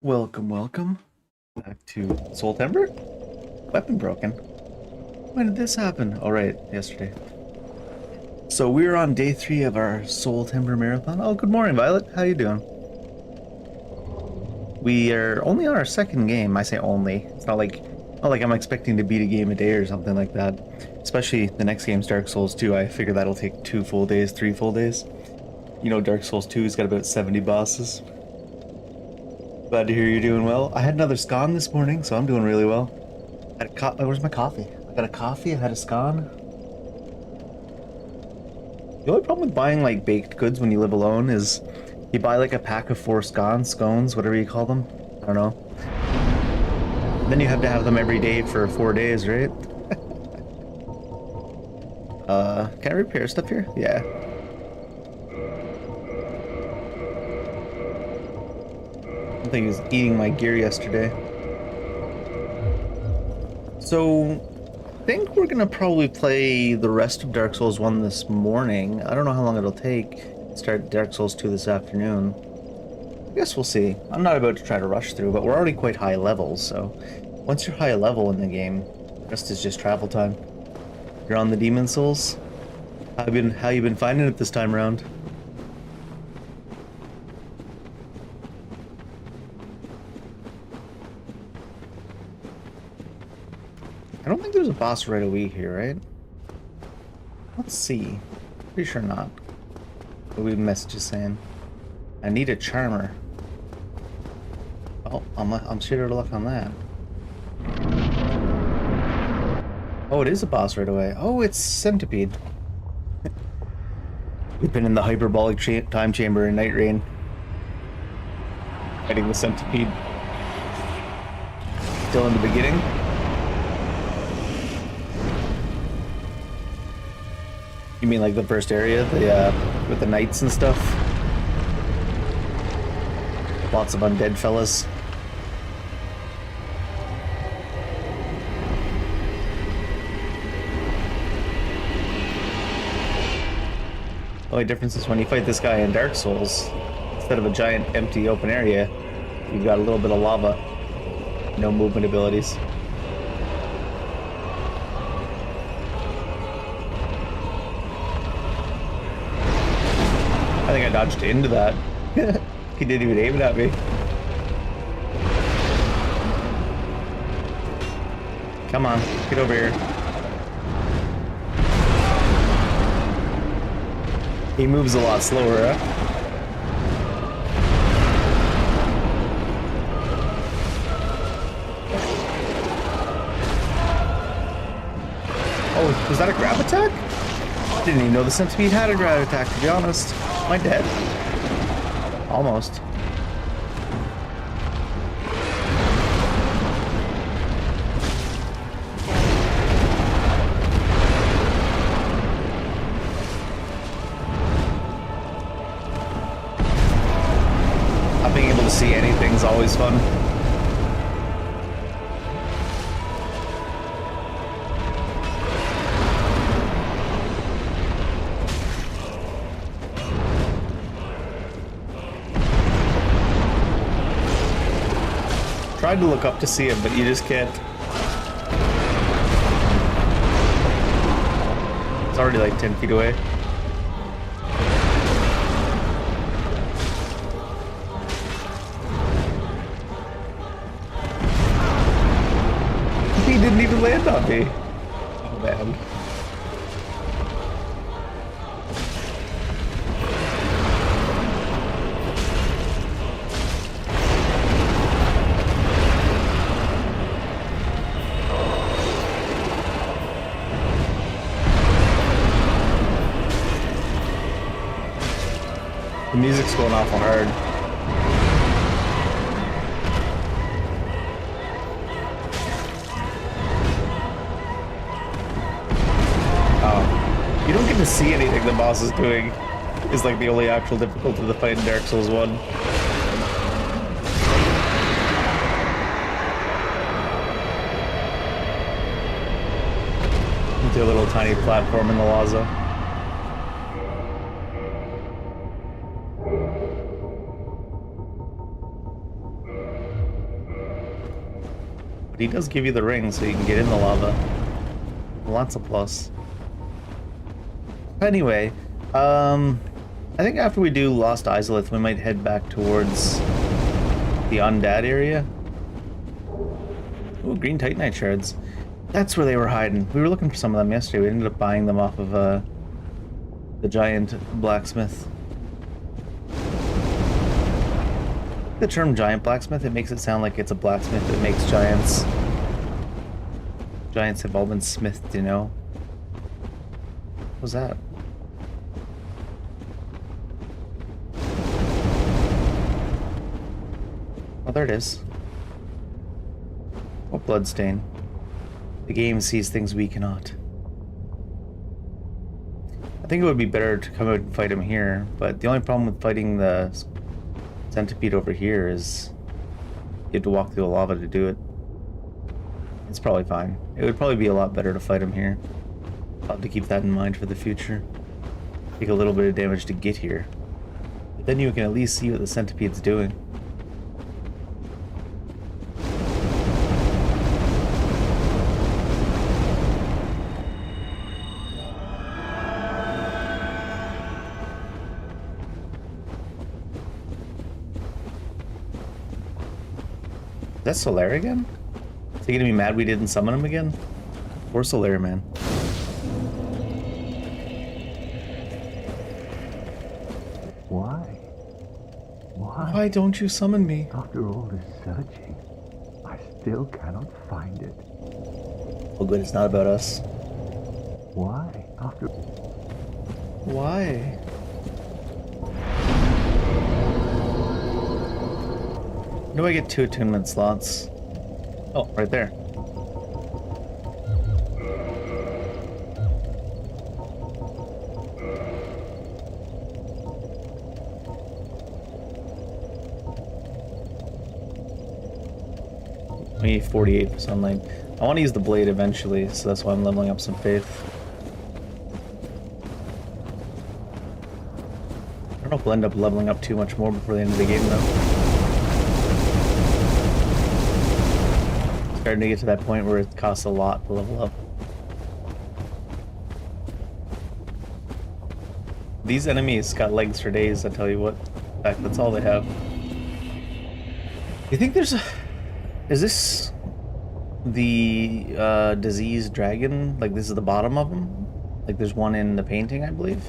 Welcome back to Soultember. Weapon broken. When did this happen? Oh, right, yesterday. So we're on day 3 of our Soultember marathon. Oh, good morning, Violet. How you doing? We are only on our second game. I say only. It's not like I'm expecting to beat a game a day or something like that. Especially the next game's Dark Souls 2. I figure that'll take 2 full days, 3 full days. You know, Dark Souls 2's got about 70 bosses. Glad to hear you're doing well. I had another scone this morning, so I'm doing really well. Where's my coffee? I got a coffee, I had a scone. The only problem with buying like baked goods when you live alone is you buy like a pack of 4 scones, whatever you call them. I don't know. Then you have to have them every day for 4 days, right? Can I repair stuff here? Yeah. I think he was eating my gear yesterday. So, I think we're gonna probably play the rest of Dark Souls 1 this morning. I don't know how long it'll take. Start Dark Souls 2 this afternoon. I guess we'll see. I'm not about to try to rush through, but we're already quite high levels, so once you're high level in the game, the rest is just travel time. You're on the Demon Souls. How you been finding it this time around? I don't think there's a boss right away here, right? Let's see. Pretty sure not. What we messages saying? I need a charmer. Oh, I'm straight out of luck on that. Oh, it is a boss right away. Oh, it's Centipede. We've been in the hyperbolic time chamber in Night Rain. Fighting the Centipede. Still in the beginning. You mean like the first area, with the knights and stuff? Lots of undead fellas. The only difference is when you fight this guy in Dark Souls, instead of a giant empty open area, you've got a little bit of lava. No movement abilities. I think I dodged into that. He didn't even aim it at me. Come on, get over here. He moves a lot slower, huh? Oh, was that a grab attack? Didn't even know the Centipede had a grab attack, to be honest. Am I dead? Almost. Not being able to see anything's always fun. Tried to look up to see him, but you just can't. It's already like 10 feet away. He didn't even land on me. Oh man. The music's going awful hard. Oh. You don't get to see anything the boss is doing. Is like the only actual difficulty of the fight in Dark Souls 1. Into a little tiny platform in the Laza. He does give you the ring so you can get in the lava. Lots of plus. Anyway, I think after we do Lost Izalith, we might head back towards the Undead area. Ooh, green Titanite shards. That's where they were hiding. We were looking for some of them yesterday. We ended up buying them off of the giant blacksmith. The term giant blacksmith, it makes it sound like it's a blacksmith that makes giants. Giants have all been smithed, you know. What was that? Oh, there it is. Oh, bloodstain. The game sees things we cannot. I think it would be better to come out and fight him here, but the only problem with fighting the centipede over here is you have to walk through the lava to do it. It's probably fine. It would probably be a lot better to fight him here. I'll have to keep that in mind for the future. Take a little bit of damage to get here. But then you can at least see what the centipede's doing. Is that Solaire again? Is he gonna be mad we didn't summon him again? Poor Solaire, man. Why? Why don't you summon me? After all this searching, I still cannot find it. Oh good, it's not about us. Why? Why? When do I get 2 attunement slots? Oh, right there. Me 48 for sunlight. I want to use the blade eventually, so that's why I'm leveling up some faith. I don't know if we'll end up leveling up too much more before the end of the game though. Starting to get to that point where it costs a lot to level up. These enemies got legs for days, I tell you what. In fact, that's all they have. You think there's a... Is this the diseased dragon? Like this is the bottom of them? Like there's one in the painting, I believe?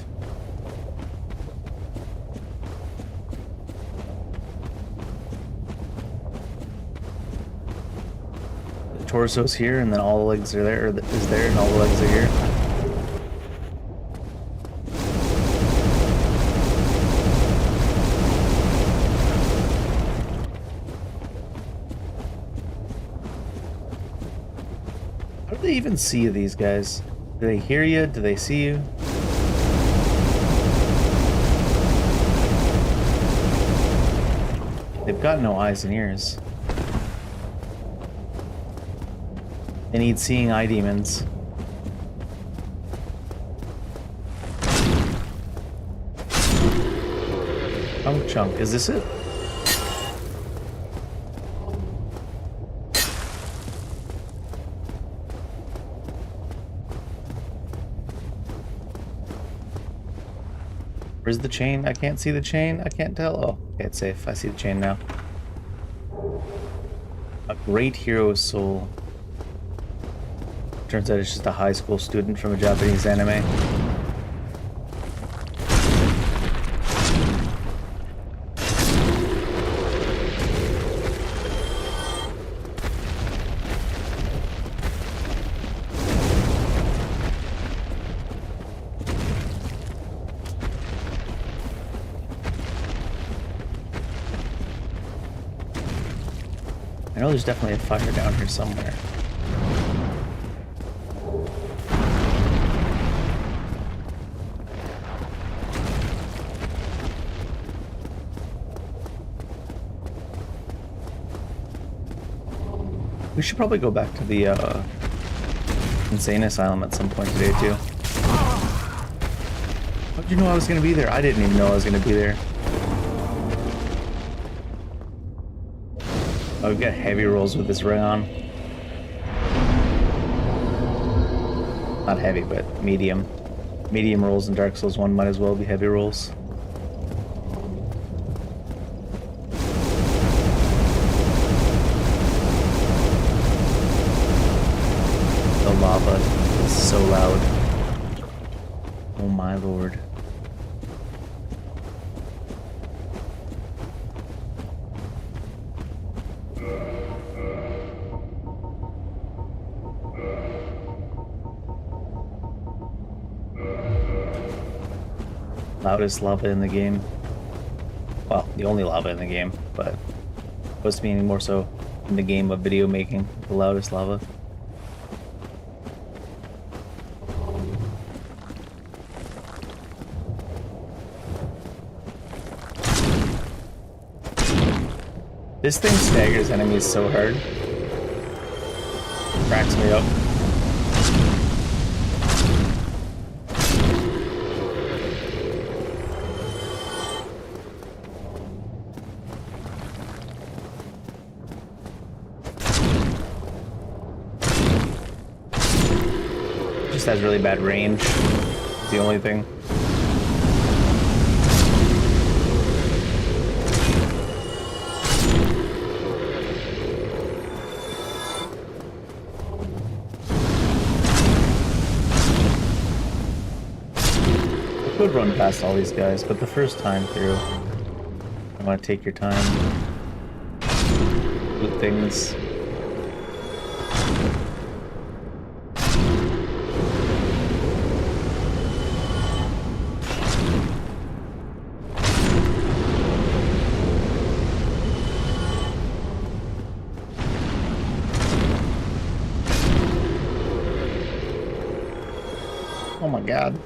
Torso's here, and then all the legs are there, or is there, and all the legs are here. How do they even see these guys? Do they hear you? Do they see you? They've got no eyes and ears. They need seeing eye demons. Chunk, is this it? Where's the chain? I can't see the chain. I can't tell. Oh, okay, it's safe. I see the chain now. A great hero's soul. Turns out it's just a high school student from a Japanese anime. I know there's definitely a fire down here somewhere. We should probably go back to the insane asylum at some point today too. How did you know I was gonna be there? I didn't even know I was gonna be there. Oh, we've got heavy rolls with this ring on. Not heavy, but medium. Medium rolls in Dark Souls 1 might as well be heavy rolls. The lava is so loud. Oh my lord. Loudest lava in the game. Well, the only lava in the game, but supposed to be more so in the game of video making, the loudest lava. This thing staggers enemies so hard. Cracks me up. Just has really bad range. It's the only thing. I could run past all these guys, but the first time through, I want to take your time. Loot things. Oh my god.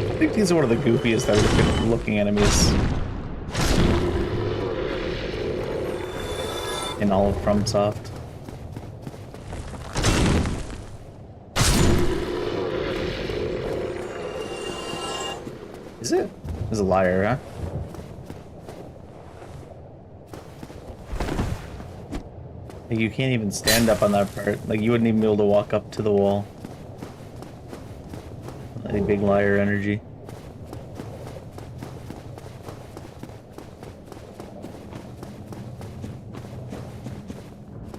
I think these are one of the goofiest looking enemies in all of FromSoft. Is it? It's a liar, huh? Like, you can't even stand up on that part. Like, you wouldn't even be able to walk up to the wall. Any big liar energy.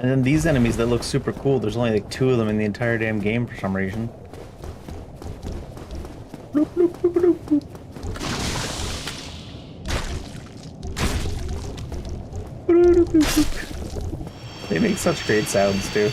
And then these enemies that look super cool, there's only like 2 of them in the entire damn game for some reason. Bloop, bloop, bloop, bloop, bloop. Bloop, bloop, bloop. They make such great sounds too.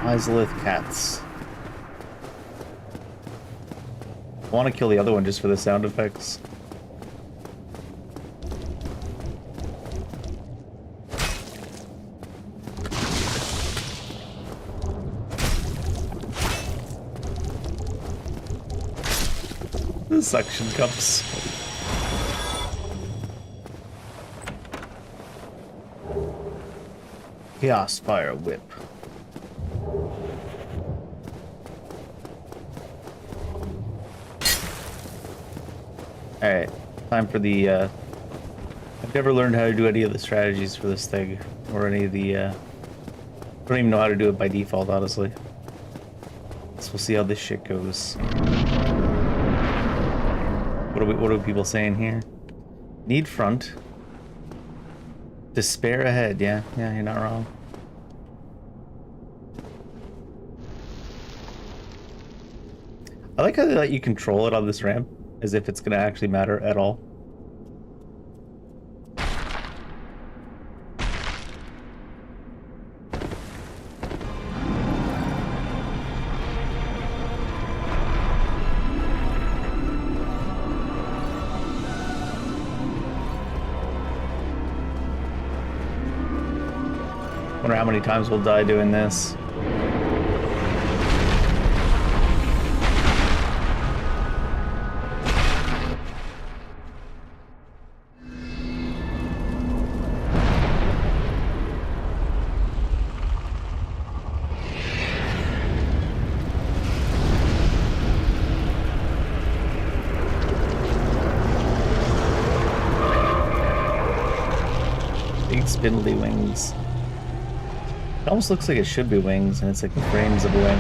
Isolith cats. I want to kill the other one just for the sound effects. The suction cups. Chaos Fire Whip. Alright, time for the, I've never learned how to do any of the strategies for this thing, or any of the, I don't even know how to do it by default, honestly. So we'll see how this shit goes. What are people saying here? Need front. Despair ahead, yeah, you're not wrong. I like how they let you control it on this ramp, as if it's gonna actually matter at all. Wonder how many times we'll die doing this. Big spindly wings. It almost looks like it should be wings, and it's like the frames of a wing.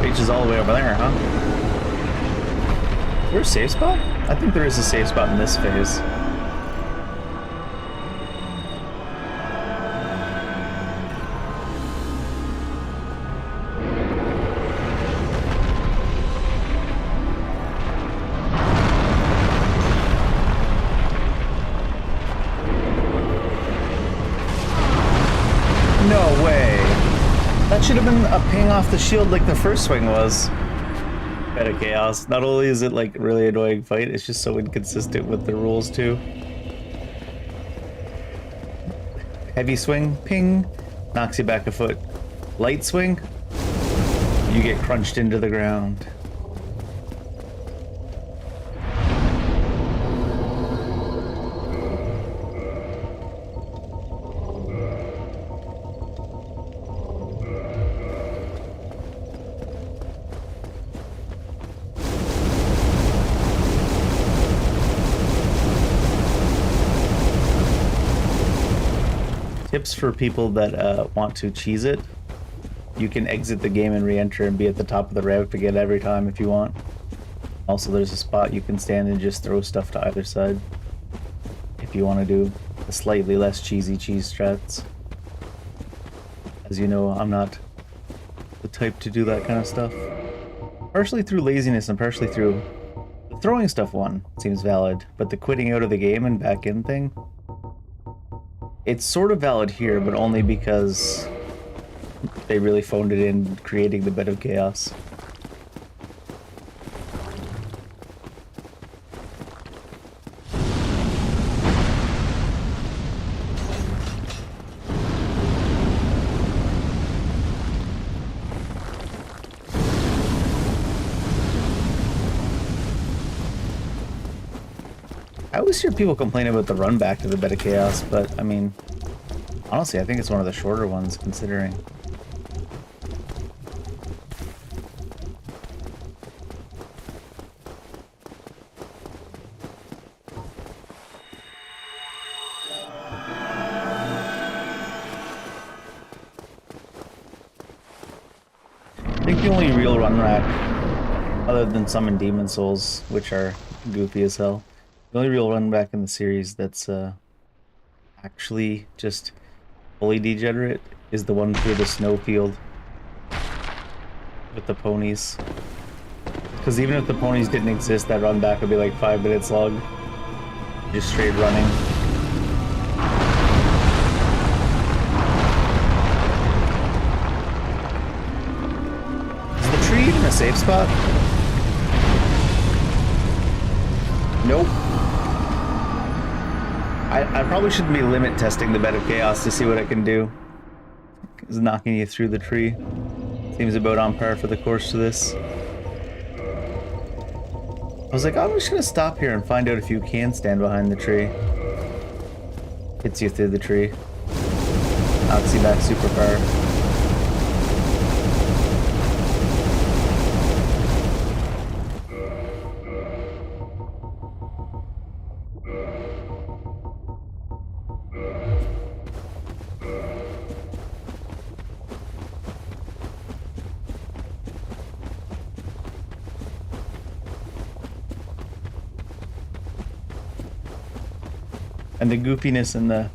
Reaches all the way over there, huh? Is there a safe spot? I think there is a safe spot in this phase. No way. That should have been a ping off the shield like the first swing was. Bed of Chaos. Not only is it like a really annoying fight, it's just so inconsistent with the rules too. Heavy swing, ping, knocks you back a foot. Light swing, you get crunched into the ground. Tips for people that want to cheese it. You can exit the game and re-enter and be at the top of the route to get every time if you want. Also, there's a spot you can stand and just throw stuff to either side if you want to do the slightly less cheesy cheese strats. As you know, I'm not the type to do that kind of stuff. Partially through laziness and partially through the throwing stuff one seems valid, but the quitting out of the game and back in thing, it's sort of valid here, but only because they really phoned it in creating the Bed of Chaos. I always hear people complain about the run back to the Bed of Chaos, but I mean, honestly, I think it's one of the shorter ones considering. I think the only real run rack, other than some in Demon Souls, which are goofy as hell, the only real run back in the series that's actually just fully degenerate is the one through the snowfield with the ponies. Because even if the ponies didn't exist, that run back would be like 5 minutes long. Just straight running. Is the tree even a safe spot? Nope. I probably shouldn't be limit testing the Bed of Chaos to see what I can do. Because knocking you through the tree seems about on par for the course to this. I was like, oh, I'm just gonna stop here and find out if you can stand behind the tree. Hits you through the tree. Knocks you back super far. And the goofiness and the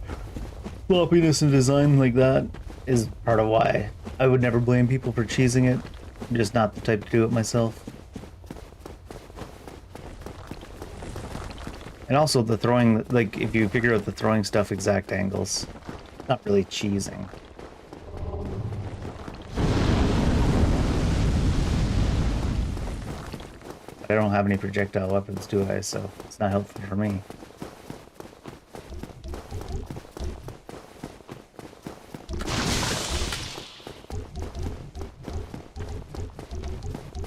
floppiness in design like that is part of why I would never blame people for cheesing it. I'm just not the type to do it myself. And also the throwing, like if you figure out the throwing stuff exact angles, not really cheesing. I don't have any projectile weapons, do I? So it's not helpful for me.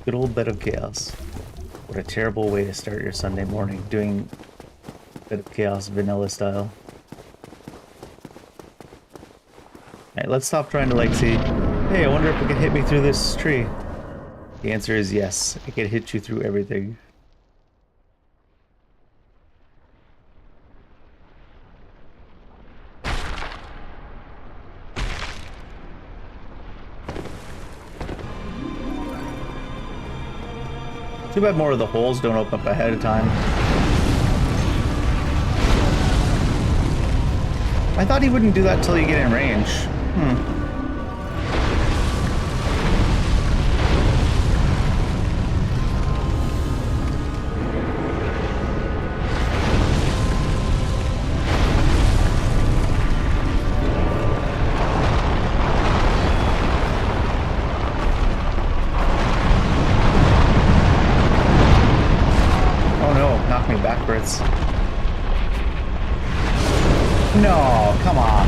Good old Bed of Chaos. What a terrible way to start your Sunday morning, doing Bed of Chaos vanilla style. Alright, let's stop trying to like see, hey, I wonder if it could hit me through this tree. The answer is yes, it can hit you through everything. Too bad more of the holes don't open up ahead of time. I thought he wouldn't do that till you get in range. Backwards. No, come on.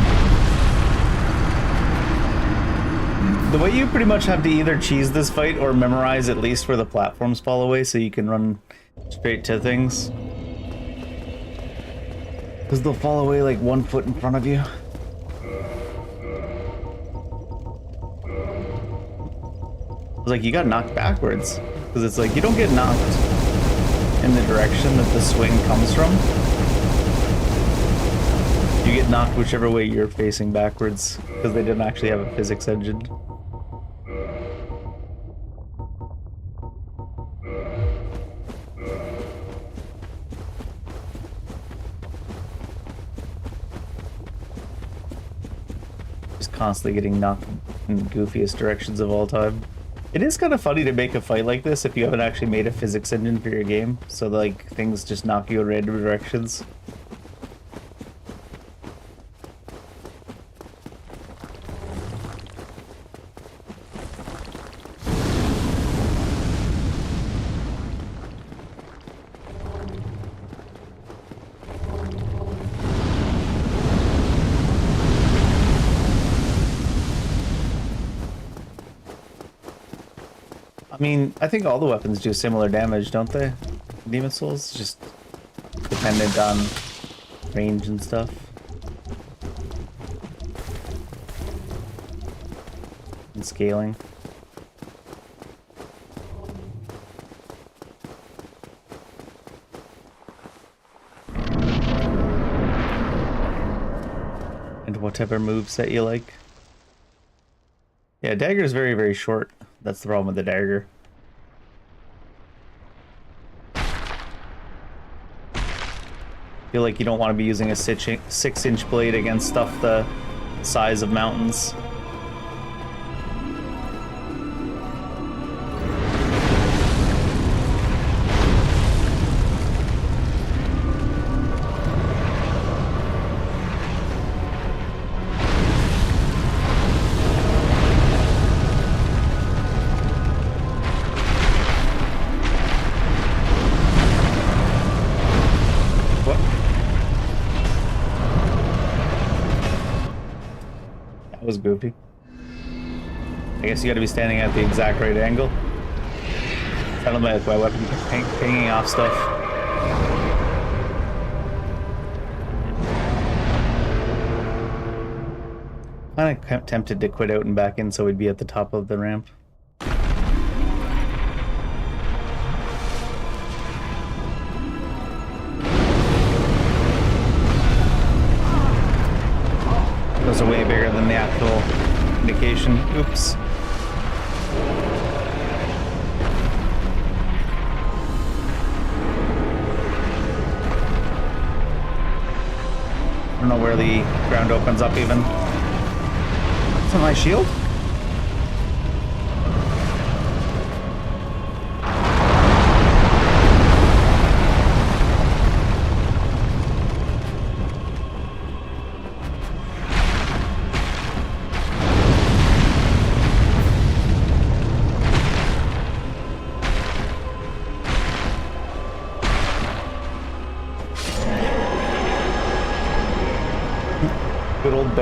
The way you pretty much have to either cheese this fight or memorize at least where the platforms fall away so you can run straight to things. Because they'll fall away like 1 foot in front of you. It's like you got knocked backwards. Because it's like you don't get knocked in the direction that the swing comes from. You get knocked whichever way you're facing backwards, because they didn't actually have a physics engine. Just constantly getting knocked in the goofiest directions of all time. It is kind of funny to make a fight like this if you haven't actually made a physics engine for your game, so like things just knock you in random directions. I mean, I think all the weapons do similar damage, don't they? Demon Souls, just dependent on range and stuff. And scaling. And whatever moveset you like. Yeah, dagger is very, very short. That's the problem with the dagger. Feel like you don't want to be using a 6-inch blade against stuff the size of mountains. Was goofy. I guess you gotta be standing at the exact right angle. Sounded like my weapon pinging off stuff. Kinda tempted to quit out and back in so we'd be at the top of the ramp. Those are way bigger than the actual indication. Oops. I don't know where the ground opens up even. Is that my shield?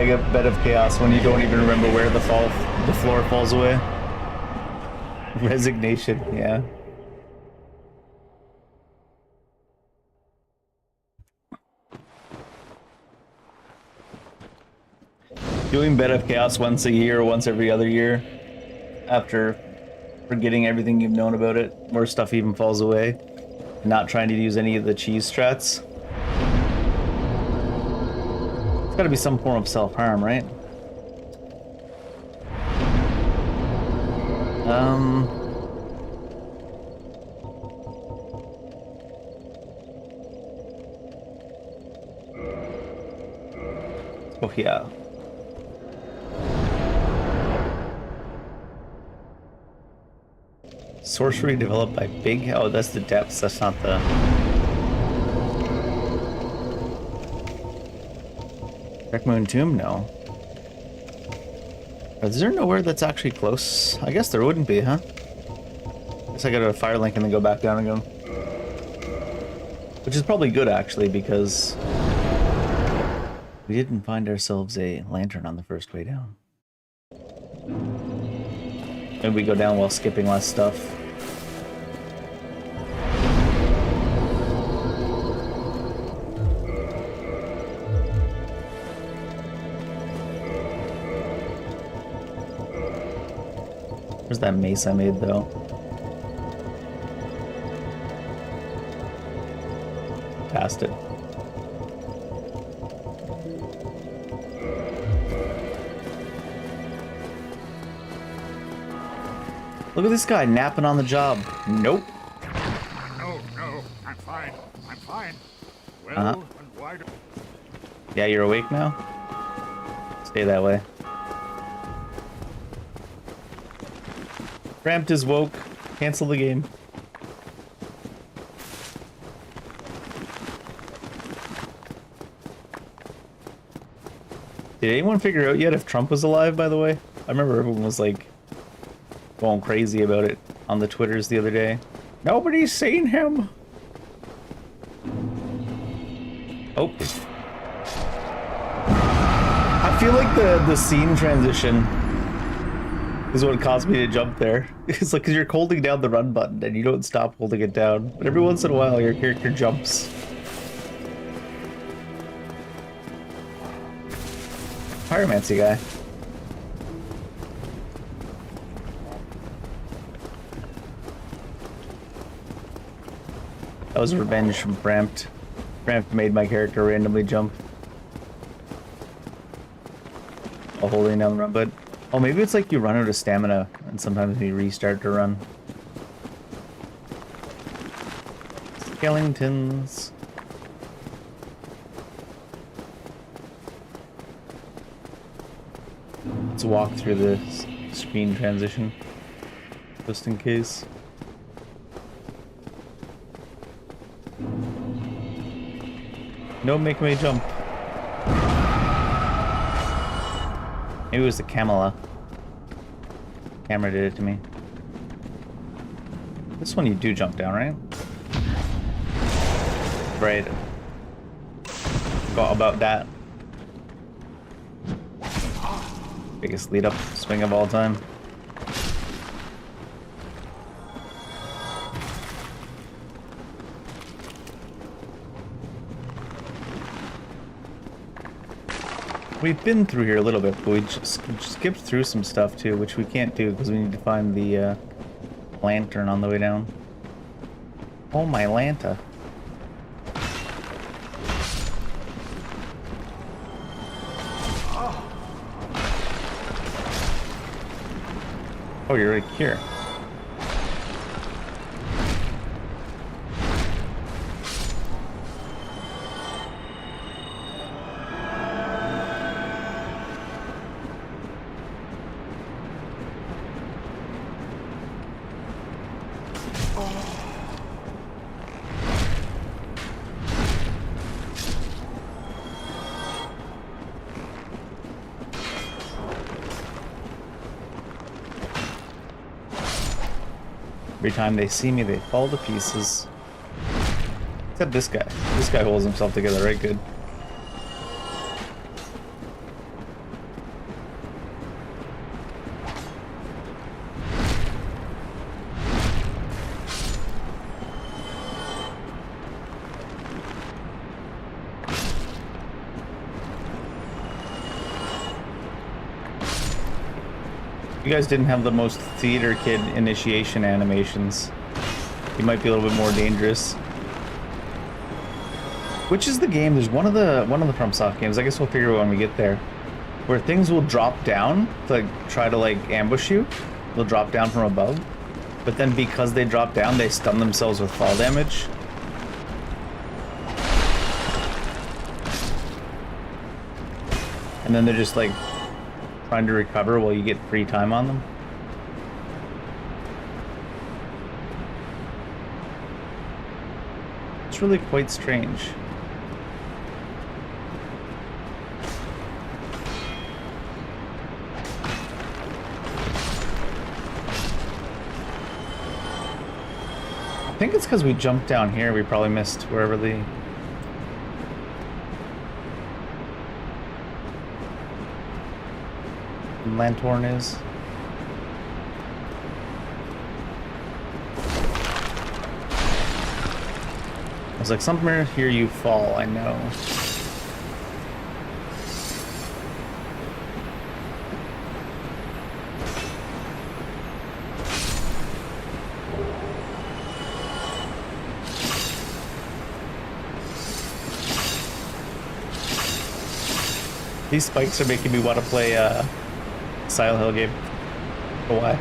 like a bed of chaos when you don't even remember where the floor falls away. Resignation, yeah. Doing Bed of Chaos once a year or once every other year after forgetting everything you've known about it, where stuff even falls away, not trying to use any of the cheese strats. It's gotta be some form of self-harm, right? Oh yeah. Sorcery developed by Big... Oh, that's the depths, that's not the... Dark Moon Tomb? No. Is there nowhere that's actually close? I guess there wouldn't be, huh? Guess I gotta go to Firelink and then go back down again. Which is probably good, actually, because... we didn't find ourselves a lantern on the first way down. Maybe we go down while skipping less stuff. Where's that mace I made, though? Past it. Look at this guy napping on the job. Nope. No, I'm fine. I'm fine. Well, and why do... Yeah, you're awake now? Stay that way. Ramped is woke. Cancel the game. Did anyone figure out yet if Trump was alive, by the way? I remember everyone was like going crazy about it on the Twitters the other day. Nobody's seen him. Oh. I feel like the scene transition is what caused me to jump there. It's like, because you're holding down the run button and you don't stop holding it down. But every once in a while, your character jumps. Pyromancy guy. That was revenge from Bramped. Bramped made my character randomly jump while holding down the run button. Oh, maybe it's like you run out of stamina and sometimes you restart to run. Skeletons. Let's walk through the screen transition, just in case. No, make me jump. Maybe it was the Camera did it to me. This one you do jump down, right? Right. Forgot about that. Biggest lead up swing of all time. We've been through here a little bit, but we just skipped through some stuff too, which we can't do because we need to find the lantern on the way down. Oh, my Lanta. Oh, you're right here. Every time they see me, they fall to pieces. Except this guy. This guy holds himself together right good. You guys didn't have the most theater kid initiation animations. You might be a little bit more dangerous. Which is the game? There's one of the FromSoft games. I guess we'll figure it out when we get there, where things will drop down to like try to like ambush you. They'll drop down from above, but then because they drop down, they stun themselves with fall damage. And then they're just like trying to recover while you get free time on them. It's really quite strange. I think it's because we jumped down here, we probably missed wherever the... Lanthorn is. I was like, somewhere here you fall, I know. These spikes are making me want to play Silent Hill game. Oh, why?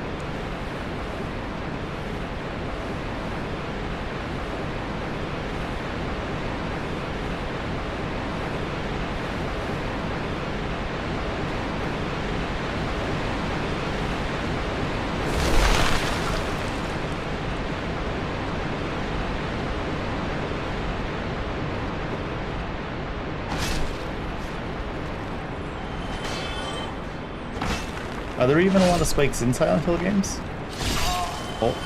Are there even a lot of spikes in Silent Hill games? Oh.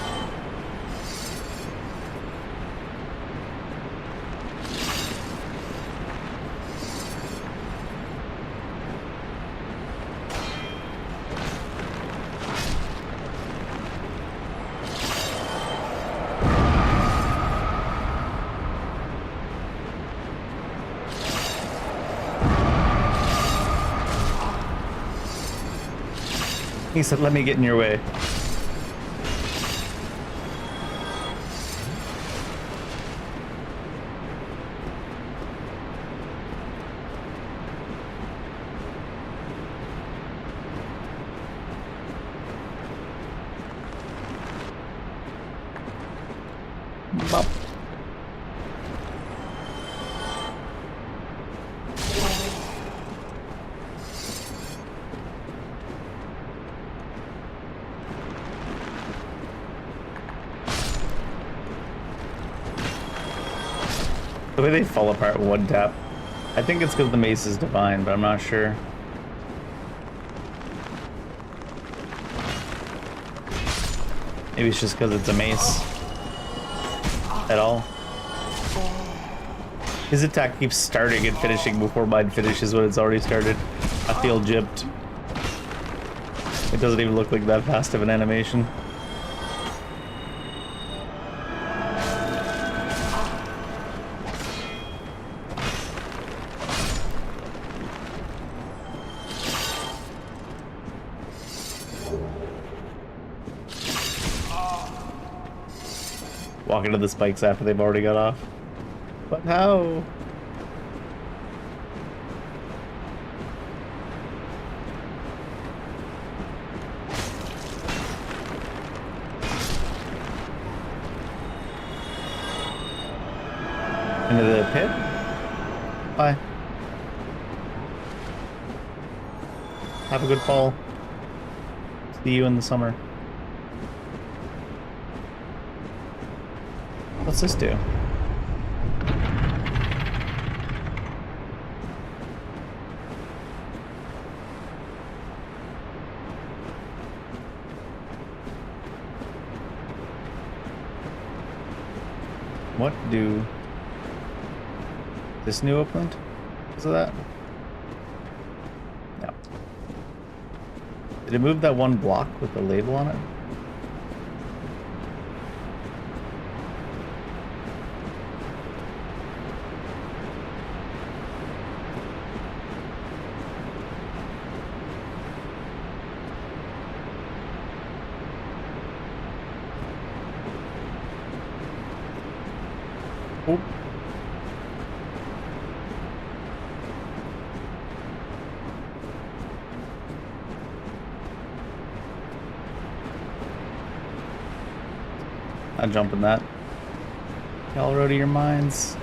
He said, let me get in your way. Bop. The way they fall apart with one tap. I think it's because the mace is divine, but I'm not sure. Maybe it's just because it's a mace. At all. His attack keeps starting and finishing before mine finishes when it's already started. I feel gypped. It doesn't even look like that fast of an animation. Walk into the spikes after they've already got off. But how? Into the pit? Bye. Have a good fall. See you in the summer. What's this do? What do this new opened? Is it that? No. Did it move that one block with the label on it? Oh. Not jumping that. Y'all out of your minds.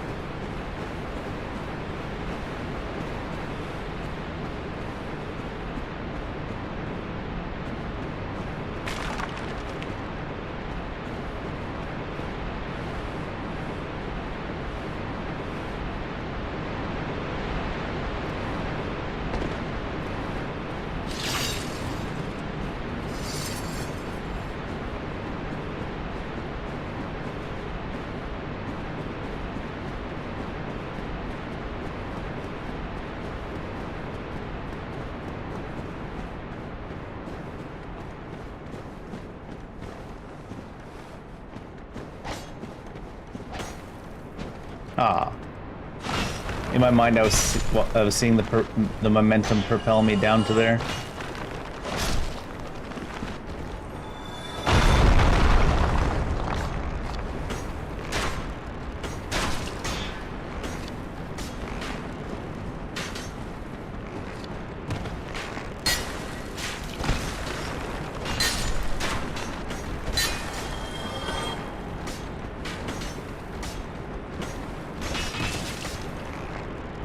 Ah. In my mind, I was seeing the momentum propel me down to there.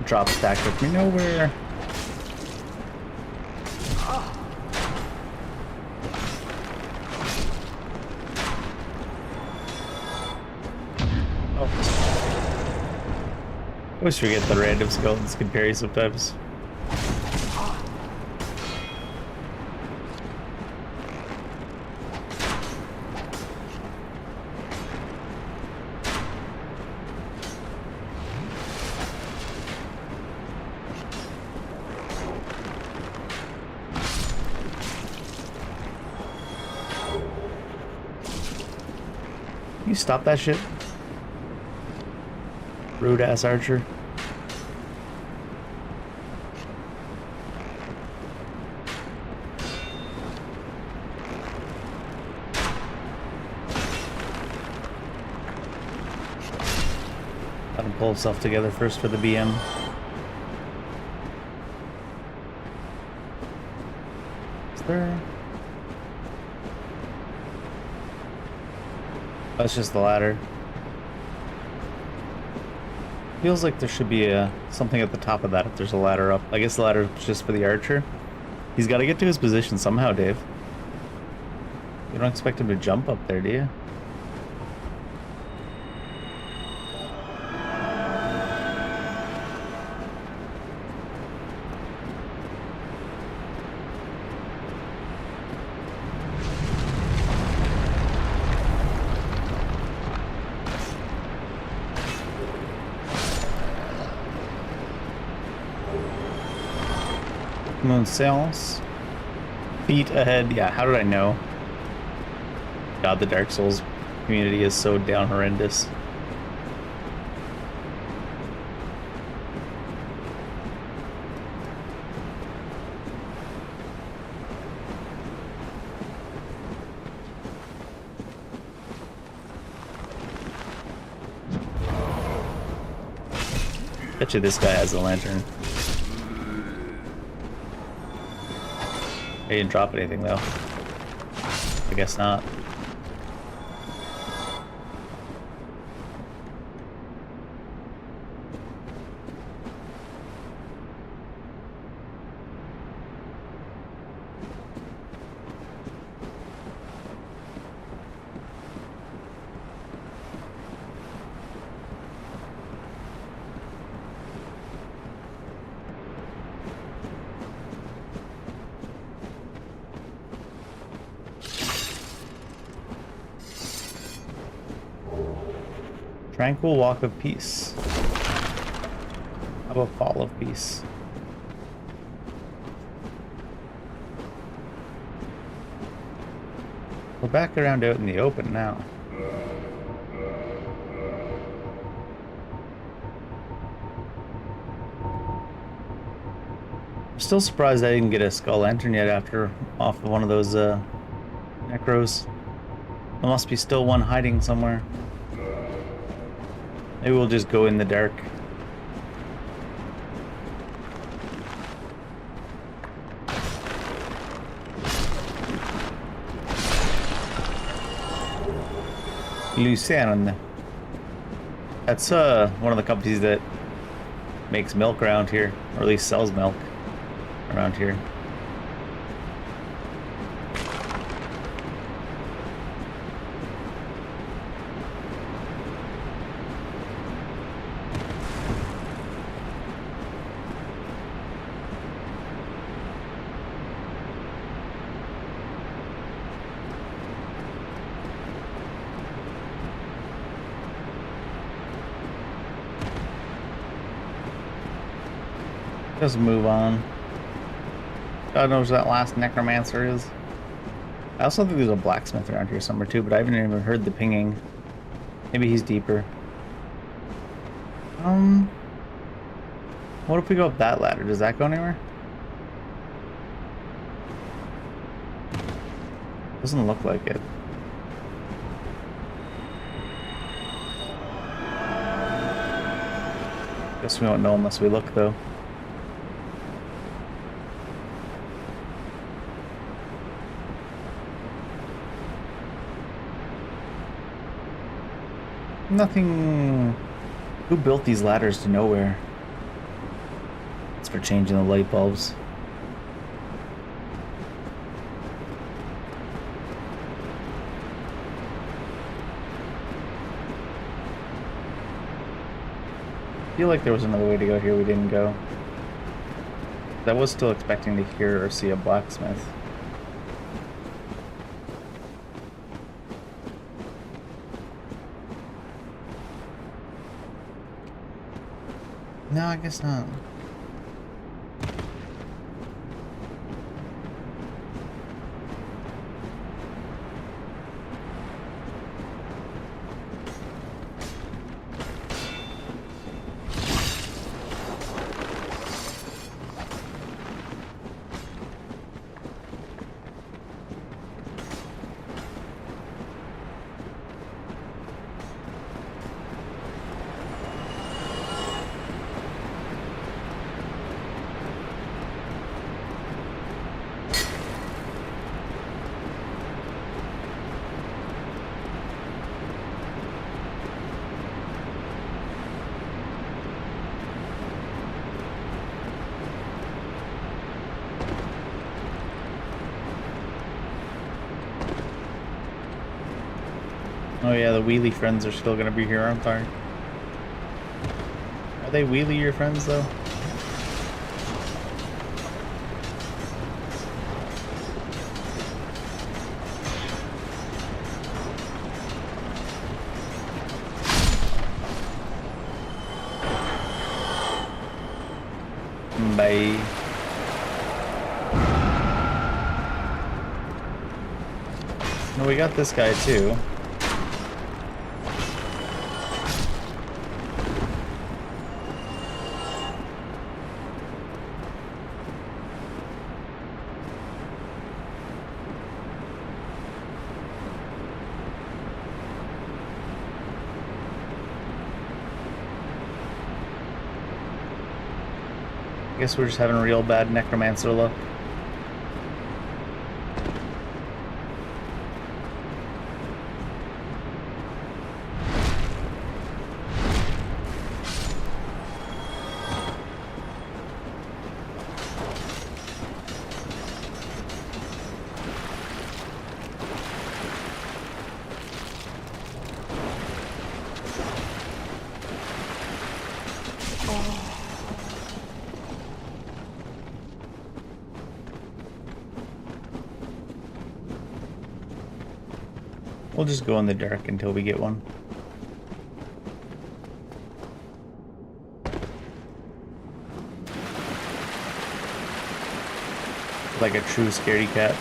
Drop stack took me nowhere. Oh. I always forget the random skeletons can carry sometimes. You stop that shit? Rude ass archer. Let him pull himself together first for the BM. Is there? That's just the ladder. Feels like there should be something at the top of that if there's a ladder up. I guess the ladder is just for the archer. He's got to get to his position somehow, Dave. You don't expect him to jump up there, do you? Moon cells. Feet ahead. Yeah, how did I know? God, the Dark Souls community is so down horrendous. Bet you this guy has a lantern. He didn't drop anything though. I guess not. Tranquil walk of peace. How about fall of peace? We're back around out in the open now. I'm still surprised I didn't get a skull lantern yet after off of one of those necros. There must be still one hiding somewhere. Maybe we'll just go in the dark. Lucerne. That's one of the companies that makes milk around here, or at least sells milk around here. Just move on. God knows where that last necromancer is. I also think there's a blacksmith around here somewhere too, but I haven't even heard the pinging. Maybe he's deeper. What if we go up that ladder? Does that go anywhere? Doesn't look like it. Guess we won't know unless we look though. Nothing. Who built these ladders to nowhere? It's for changing the light bulbs. I feel like there was another way to go here we didn't go. I was still expecting to hear or see a blacksmith. No, I guess not. Oh yeah, the wheelie friends are still gonna be here, aren't they? Are they wheelie your friends though? Bye. No, we got this guy too. I guess we're just having a real bad necromancer luck. We'll just go in the dark until we get one. Like a true scaredy cat.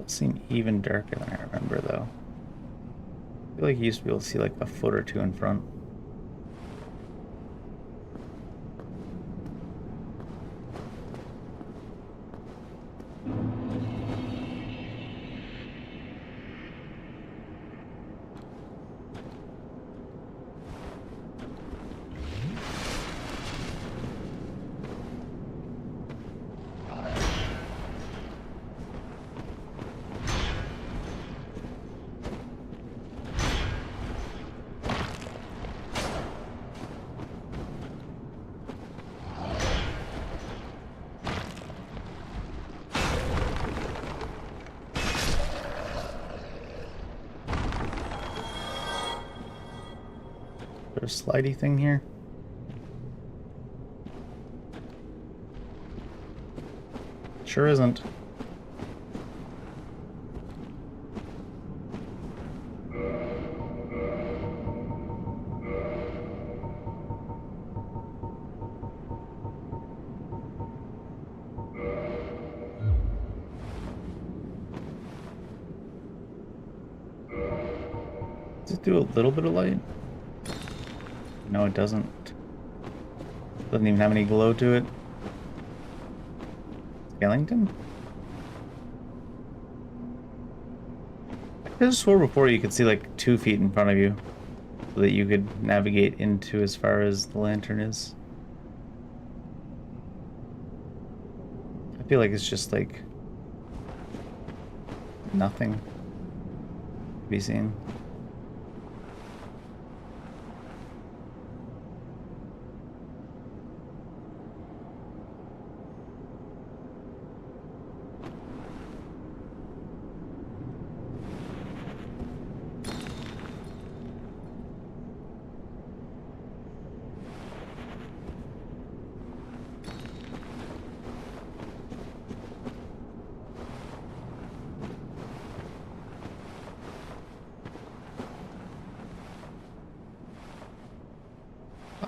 Seem even darker than I remember, though. I feel like you used to be able to see like a foot or two in front. There's a slidey thing here. Sure isn't. Does it do a little bit of light? No, it doesn't. Doesn't even have any glow to it. Skellington? I could have swore before you could see like 2 feet in front of you so that you could navigate into as far as the lantern is. I feel like it's just like nothing to be seen.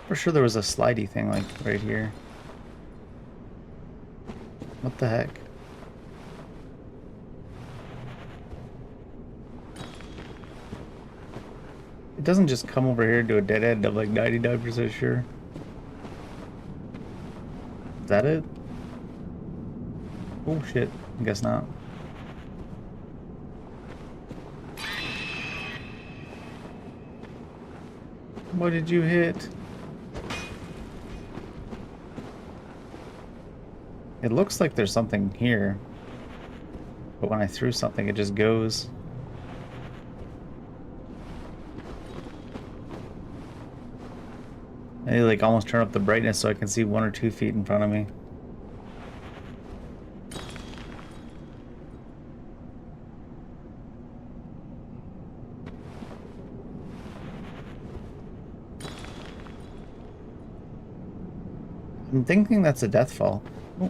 For sure there was a slidey thing like right here. What the heck? It doesn't just come over here to a dead end, I'm like 99% sure. Is that it? Oh shit, I guess not. What did you hit? It looks like there's something here, but when I threw something, it just goes. I need to like almost turn up the brightness so I can see 1 or 2 feet in front of me. I'm thinking that's a death fall. Oh.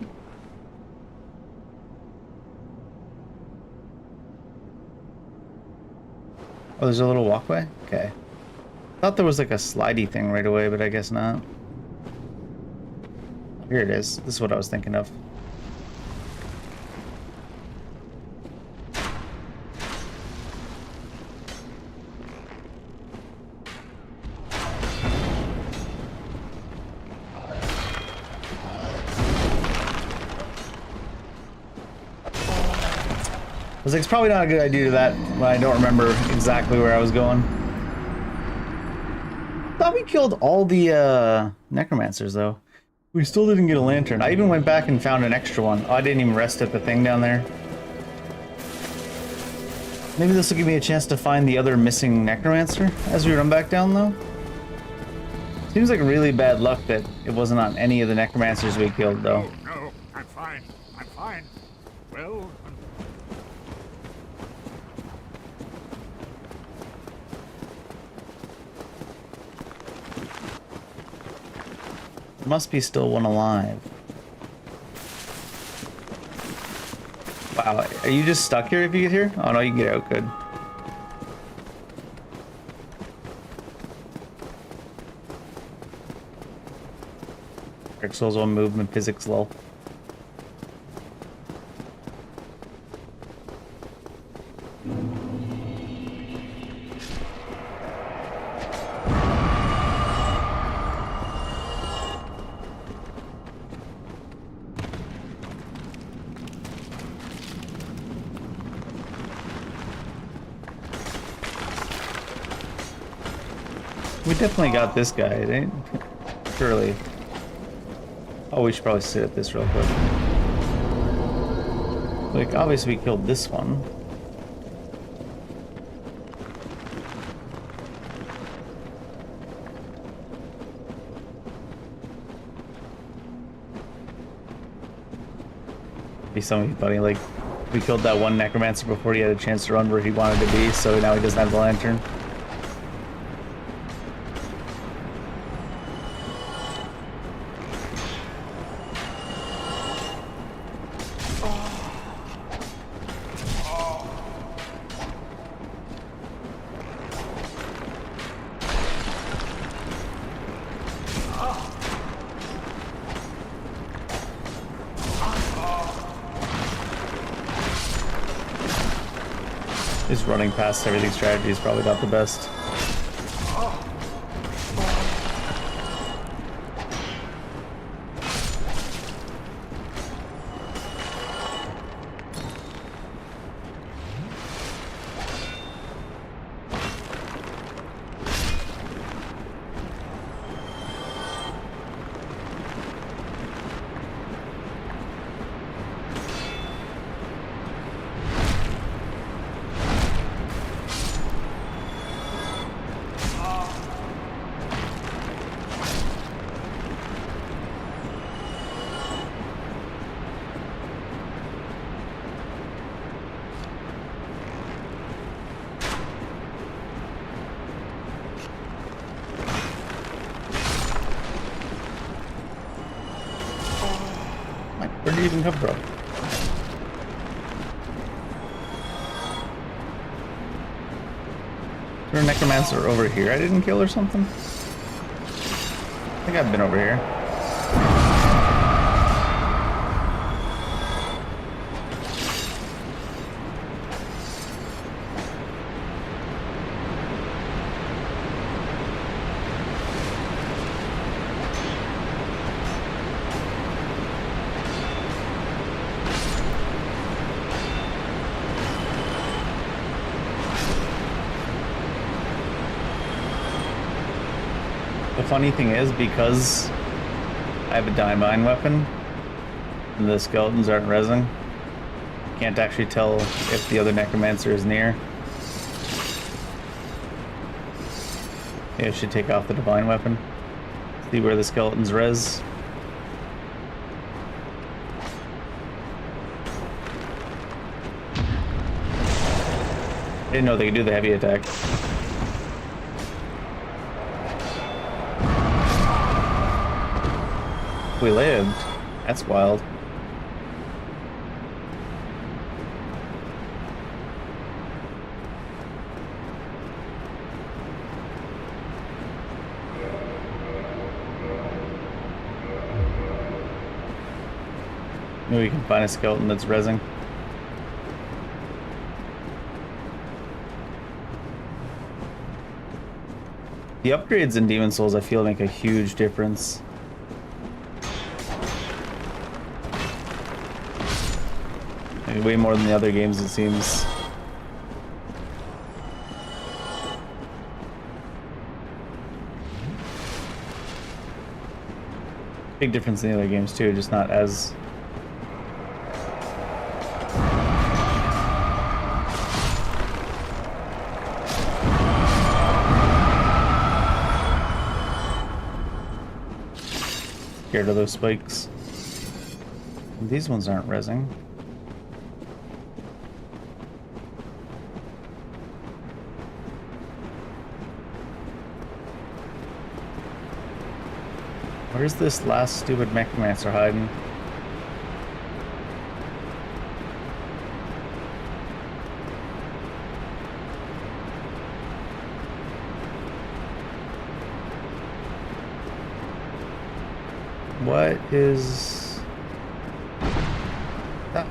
Oh, there's a little walkway? Okay. Thought there was like a slidey thing right away, but I guess not. Here it is. This is what I was thinking of. I was like, it's probably not a good idea to do that when I don't remember exactly where I was going. Thought we killed all the necromancers though. We still didn't get a lantern. I even went back and found an extra one. Oh, I didn't even rest at the thing down there. Maybe this will give me a chance to find the other missing necromancer as we run back down though. Seems like really bad luck that it wasn't on any of the necromancers we killed though. No, no, I'm fine. I'm fine. Well, There must be still one alive. Wow, are you just stuck here if you get here? Oh no, you can get out, good. Dark Souls 1 movement physics lull. We definitely got this guy, ain't surely. Oh, we should probably sit at this real quick. Like, obviously we killed this one. Be something funny, like, we killed that one necromancer before he had a chance to run where he wanted to be, so now he doesn't have the lantern. Just running past everything strategy is probably not the best. Where did he even come from? Is there a necromancer over here I didn't kill or something? I think I've been over here. The funny thing is, because I have a divine weapon and the skeletons aren't resin, I can't actually tell if the other necromancer is near. Maybe I should take off the divine weapon. See where the skeletons res. I didn't know they could do the heavy attack. We lived. That's wild. Maybe we can find a skeleton that's rezzing. The upgrades in Demon Souls, I feel, make a huge difference. Way more than the other games, it seems. Big difference in the other games too, just not as... Scared of those spikes. These ones aren't rezzing. Where's this last stupid necromancer hiding? What is that?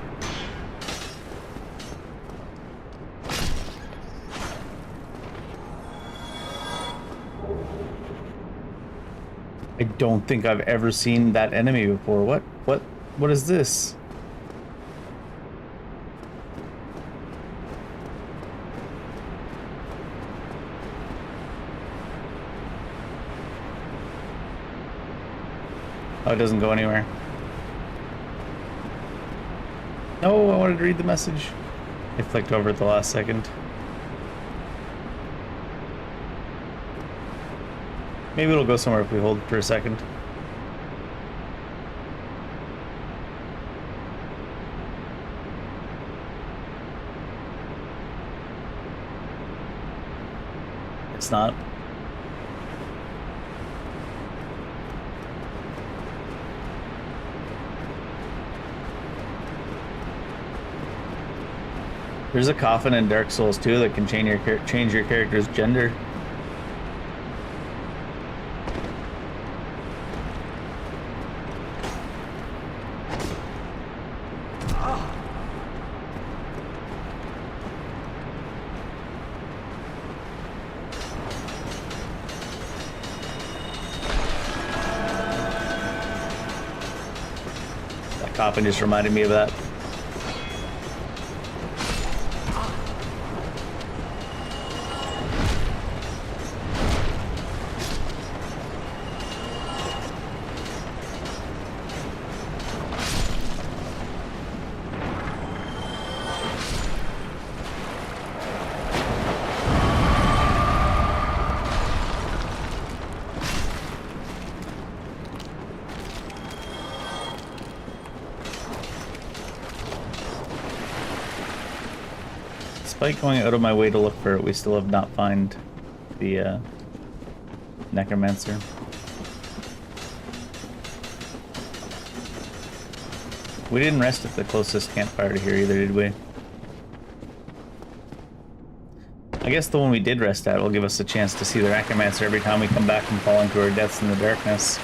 I don't think I've ever seen that enemy before. What is this? Oh, it doesn't go anywhere. No, I wanted to read the message. I flicked over at the last second. Maybe it'll go somewhere if we hold for a second. It's not. There's a coffin in Dark Souls 2 that can change your character's gender. That coffin just reminded me of that. Despite going out of my way to look for it, we still have not found the necromancer. We didn't rest at the closest campfire to here either, did we? I guess the one we did rest at will give us a chance to see the necromancer every time we come back and fall into our deaths in the darkness.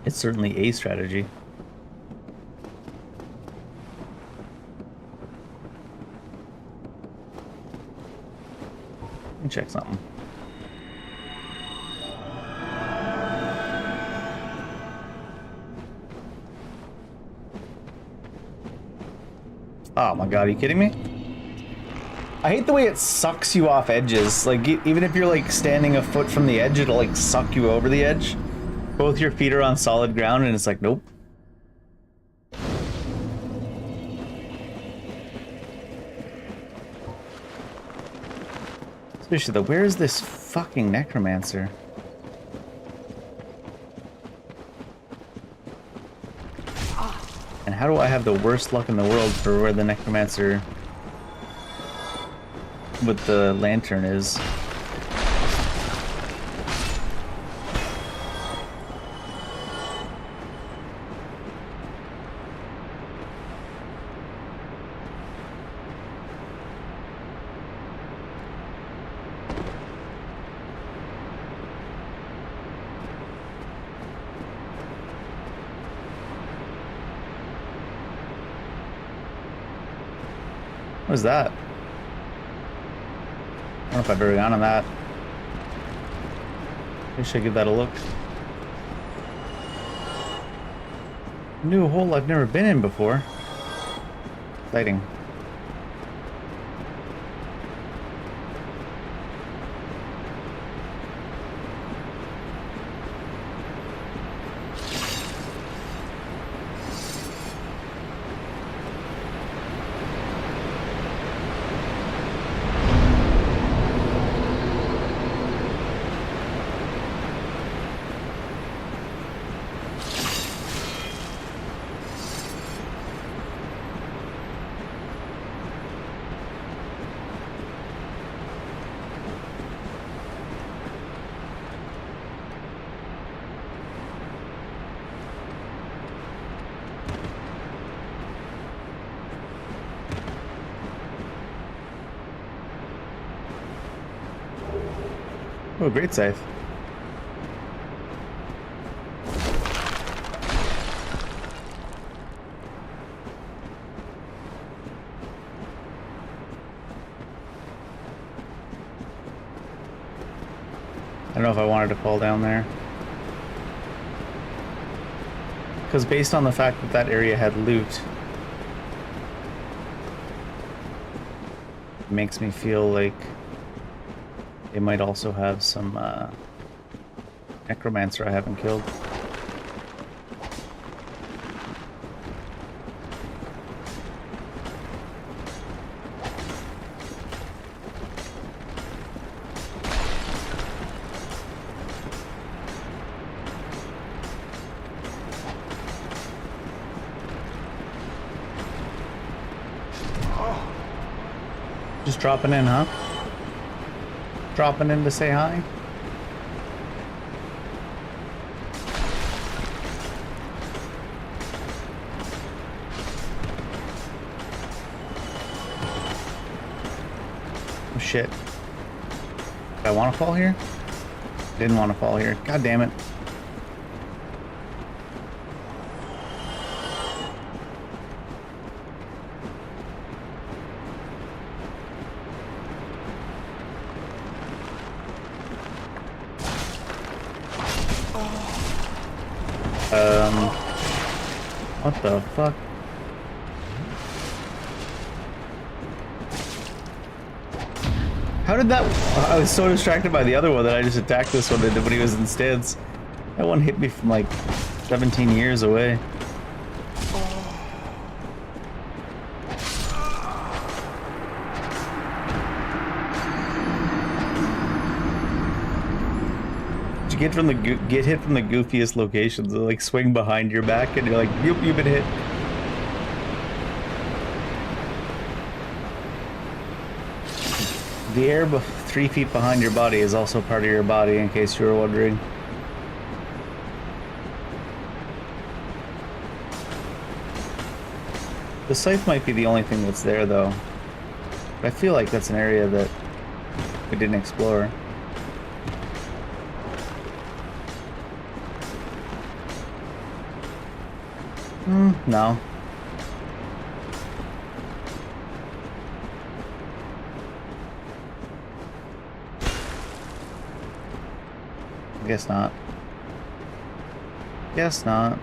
It's certainly a strategy. Let me check something. Oh my god, are you kidding me? I hate the way it sucks you off edges. Like, even if you're like standing a foot from the edge, it'll like suck you over the edge. Both your feet are on solid ground and it's like, nope. Especially though, where is this fucking necromancer? And how do I have the worst luck in the world for where the necromancer with the lantern is? What was that? I don't know if I've ever gone on that. Maybe I should give that a look. New hole I've never been in before. Exciting. Oh, great save. I don't know if I wanted to fall down there. Because based on the fact that that area had loot, it makes me feel like they might also have some Necromancer I haven't killed. Just dropping in, huh? Dropping in to say hi? Oh shit. Did I want to fall here? Didn't want to fall here. God damn it. What the fuck? How did that... I was so distracted by the other one that I just attacked this one when he was in stance. That one hit me from like 17 years away. Get from the get hit from the goofiest locations. They'll like swing behind your back and you're like, you've been hit. The air 3 feet behind your body is also part of your body, in case you were wondering. The scythe might be the only thing that's there though. But I feel like that's an area that we didn't explore. No. Guess not. Guess not.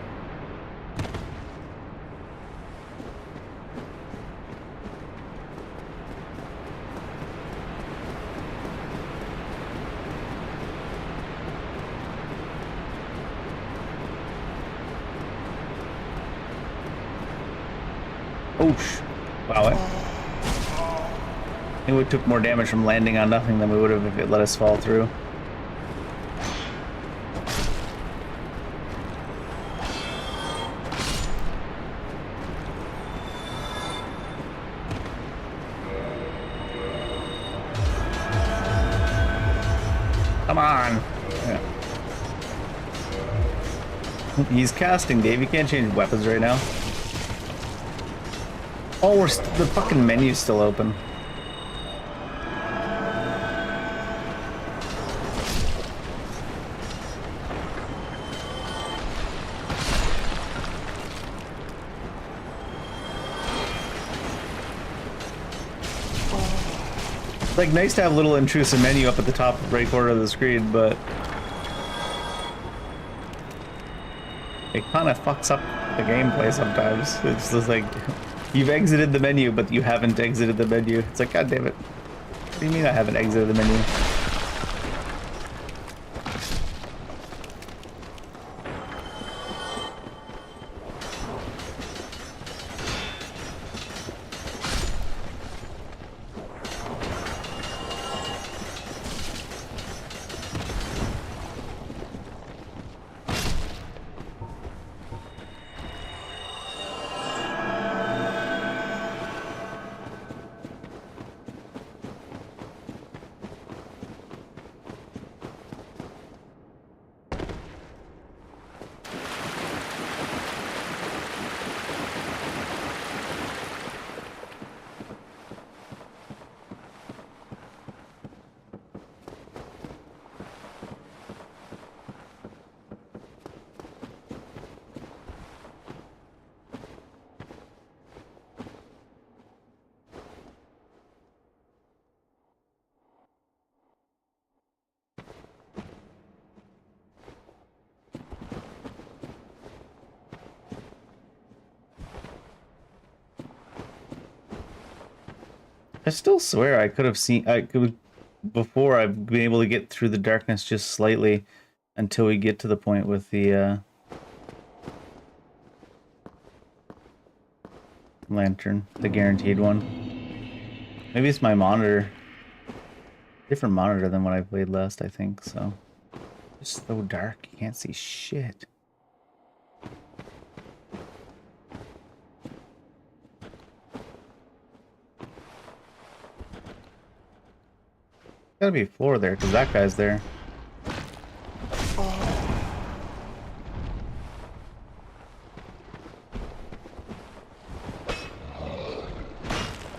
Oosh. Wow. I think we took more damage from landing on nothing than we would have if it let us fall through. Come on. Yeah. He's casting, Dave. You can't change weapons right now. Oh, the fucking menu's still open. It's like nice to have a little intrusive menu up at the top right corner of the screen, but it kind of fucks up the gameplay sometimes. It's just like, you've exited the menu, but you haven't exited the menu. It's like, god damn it. What do you mean I haven't exited the menu? I still swear I could have seen, before I've been able to get through the darkness just slightly. until we get to the point with the lantern, the guaranteed one. Maybe it's my monitor. Different monitor than what I played last, I think, so. It's so dark, you can't see shit. Gotta be a floor there, because that guy's there.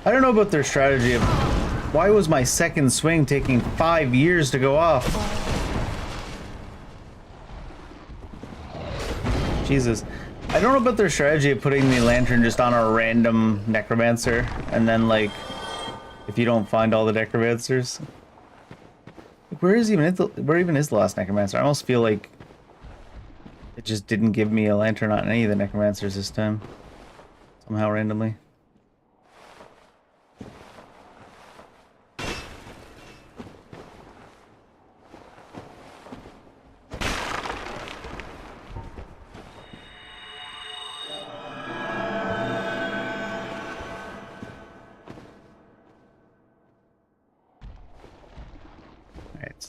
I don't know about their strategy of why was my second swing taking 5 years to go off? Jesus. I don't know about their strategy of putting the lantern just on a random necromancer and then like if you don't find all the necromancers. Where even is the last necromancer? I almost feel like it just didn't give me a lantern on any of the necromancers this time. Somehow randomly.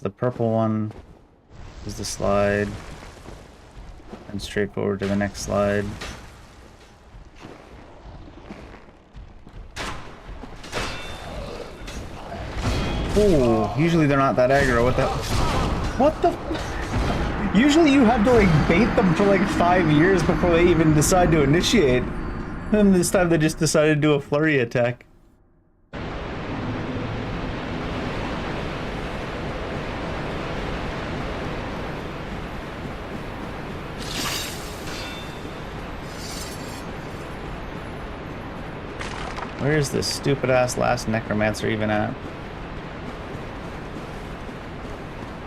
The purple one is the slide, and straight forward to the next slide. Oh, usually they're not that aggro. What the? Usually you have to like bait them for like 5 years before they even decide to initiate. And this time they just decided to do a flurry attack. Where's this stupid ass last necromancer even at?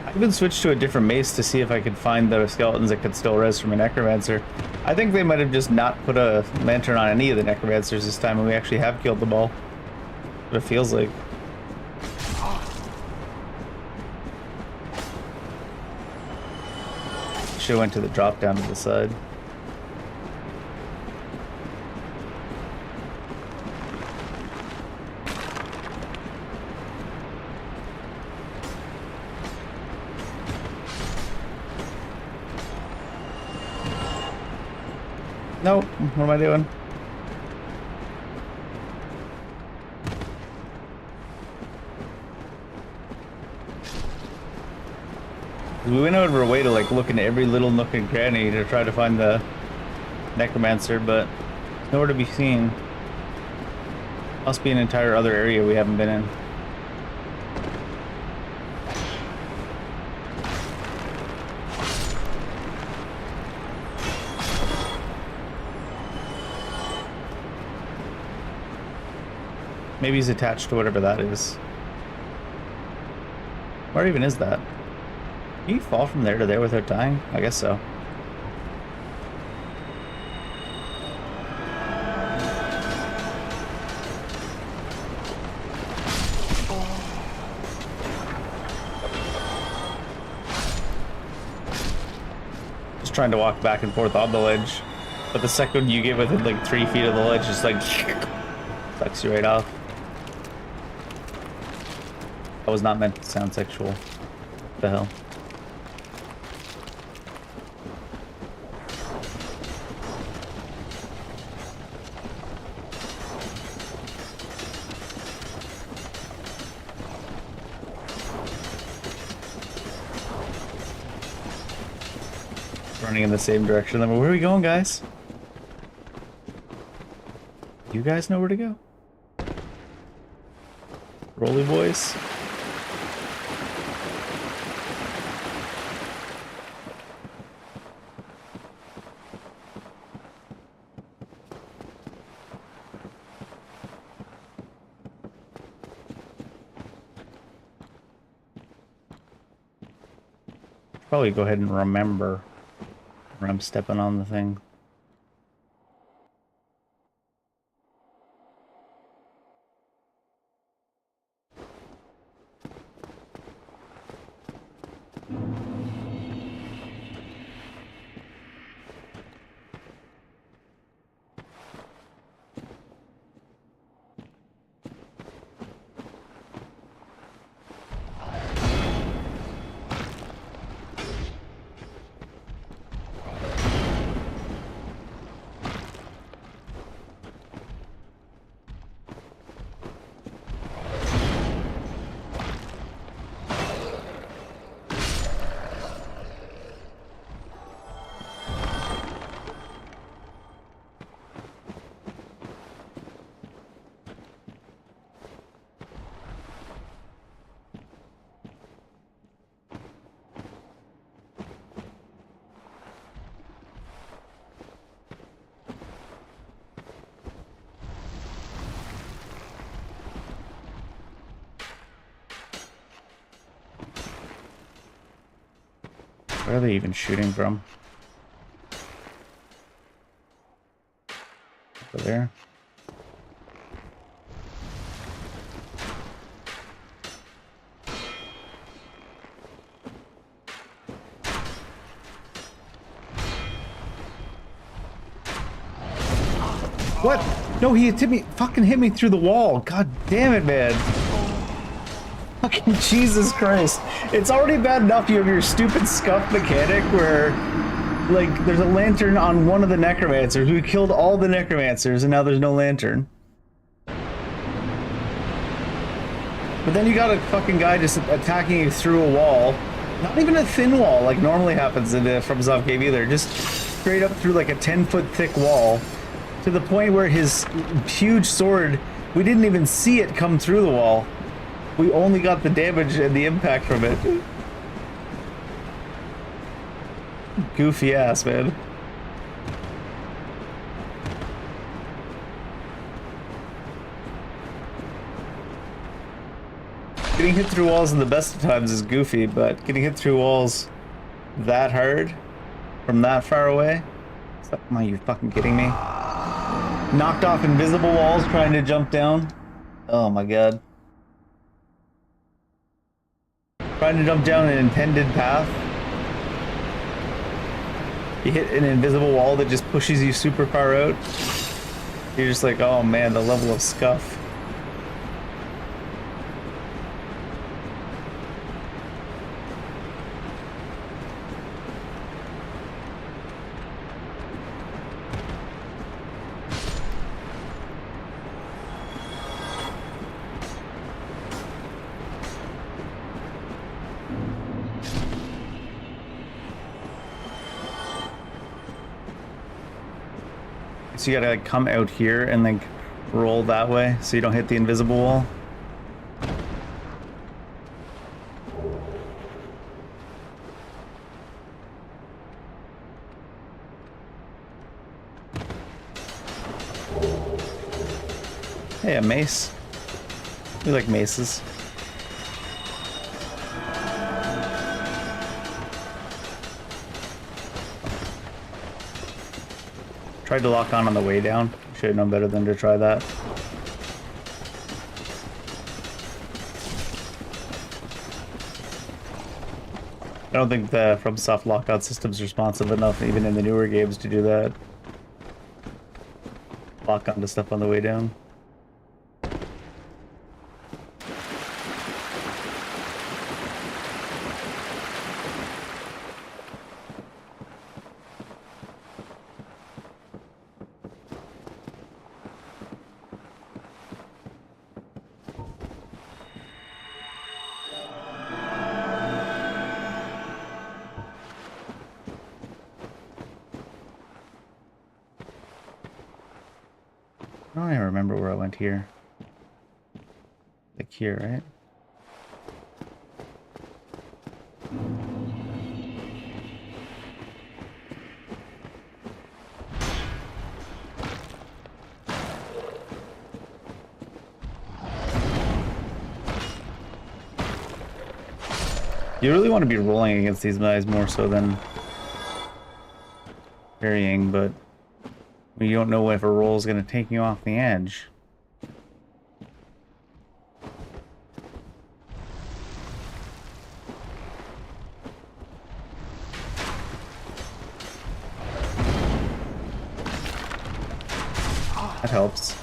I even switched to a different mace to see if I could find the skeletons that could still res from a necromancer. I think they might have just not put a lantern on any of the necromancers this time and we actually have killed them all. What it feels like. Should've went to the drop down to the side. No, what am I doing? We went out of our way to like look into every little nook and cranny to try to find the necromancer, but it's nowhere to be seen. Must be an entire other area we haven't been in. Maybe he's attached to whatever that is. Where even is that? Can you fall from there to there without dying? I guess so. Just trying to walk back and forth on the ledge. But the second you get within like 3 feet of the ledge, just like sucks you right off. That was not meant to sound sexual. What the hell? Running in the same direction. Then where are we going, guys? You guys know where to go? Rolly boys. Probably go ahead and remember where I'm stepping on the thing. Where are they even shooting from? Over there. What? No, he hit me. Fucking hit me through the wall. God damn it, man. Fucking Jesus Christ. It's already bad enough you have your stupid scuff mechanic where, like, there's a lantern on one of the necromancers. We killed all the necromancers and now there's no lantern. But then you got a fucking guy just attacking you through a wall. Not even a thin wall like normally happens in the FromSoft game either. Just straight up through like a 10-foot thick wall. To the point where his huge sword, we didn't even see it come through the wall. We only got the damage and the impact from it. Goofy ass, man. Getting hit through walls in the best of times is goofy, but getting hit through walls that hard from that far away? Am you fucking kidding me? Knocked off invisible walls trying to jump down. Oh my god. Trying to jump down an intended path. You hit an invisible wall that just pushes you super far out. You're just like, oh man, the level of scuff. So you gotta like come out here and then roll that way so you don't hit the invisible wall. Hey, a mace. We like maces. Tried to lock on the way down. Should have known better than to try that. I don't think the FromSoft lockout system's responsive enough, even in the newer games, to do that. Lock onto stuff on the way down. I don't even remember where I went here. Like here, right? You really want to be rolling against these guys more so than parrying, but you don't know if a roll is going to take you off the edge. That helps.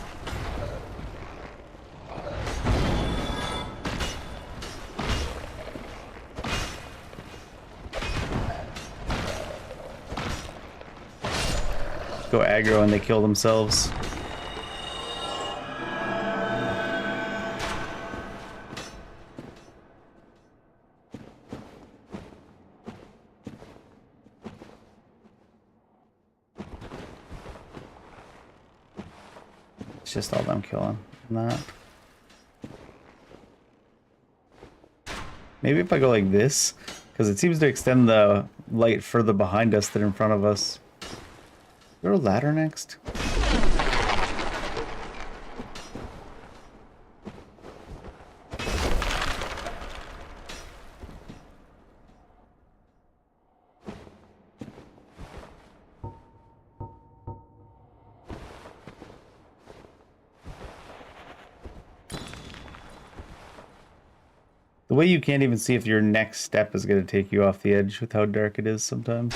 Go aggro and they kill themselves. It's just all them killing. Not. Maybe if I go like this, because it seems to extend the light further behind us than in front of us. Is there a ladder next? The way you can't even see if your next step is going to take you off the edge with how dark it is sometimes.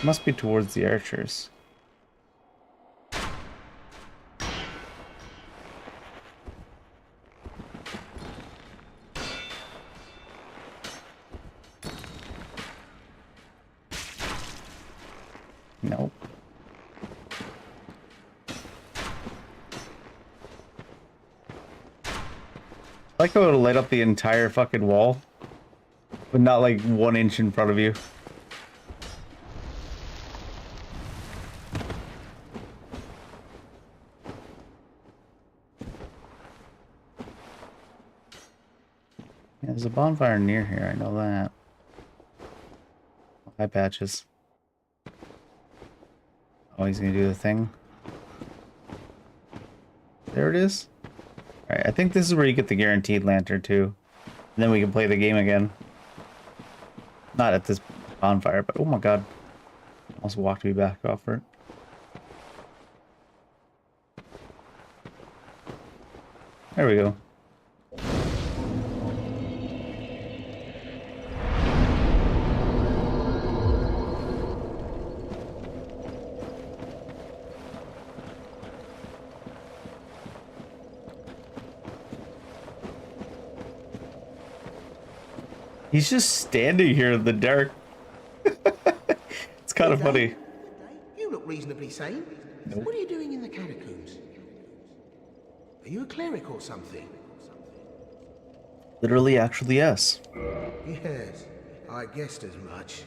Must be towards the archers. Nope. I like how it'll light up the entire fucking wall, but not like 1 inch in front of you. Yeah, there's a bonfire near here, I know that. Hi, Patches. Oh, he's gonna do the thing. There it is. Alright, I think this is where you get the guaranteed lantern too. And then we can play the game again. Not at this bonfire, but oh my god. Almost walked me back off it. There we go. He's just standing here in the dark. It's kind of funny. You look reasonably sane. Nope. What are you doing in the catacombs? Are you a cleric or something? Literally, actually, yes. Yes, I guessed as much.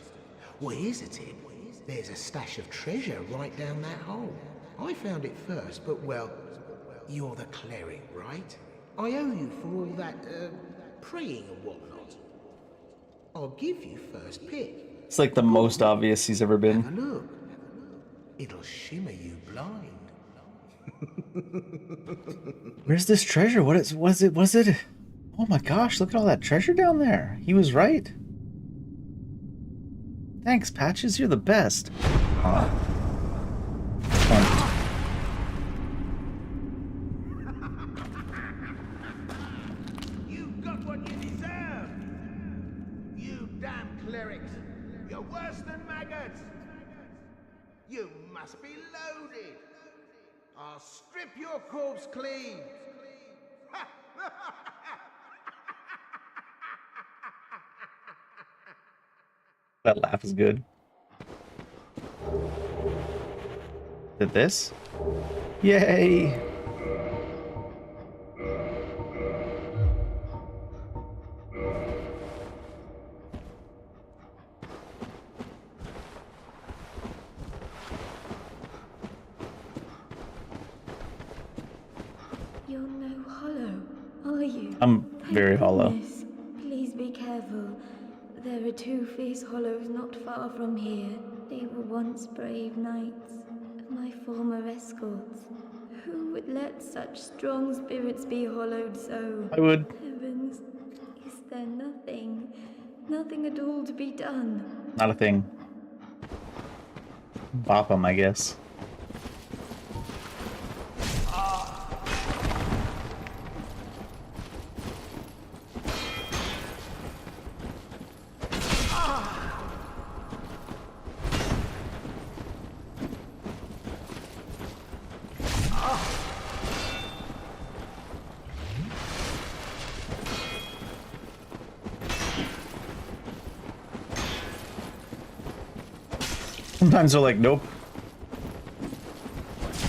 Well, here's a tip. There's a stash of treasure right down that hole. I found it first, but well, you're the cleric, right? I owe you for all that, praying and whatnot. I'll give you first pick. It's like the most obvious he's ever Have been. a look. It'll shimmer you blind. Where's this treasure? Was it? Oh my gosh, look at all that treasure down there. He was right. Thanks, Patches, you're the best. You got what you deserve! You damn clerics! You're worse than maggots! You must be loaded! I'll strip your corpse clean! That laugh is good. Did this? Yay! You're no hollow, are you? I'm Thank very hollow. goodness. Please be careful. There are 2 fierce hollows not far from here. They were once brave knights, my former escorts. Who would let such strong spirits be hollowed so? I would. Heavens, is there nothing at all to be done? Not a thing. Bop him, I guess. Sometimes they're like, nope.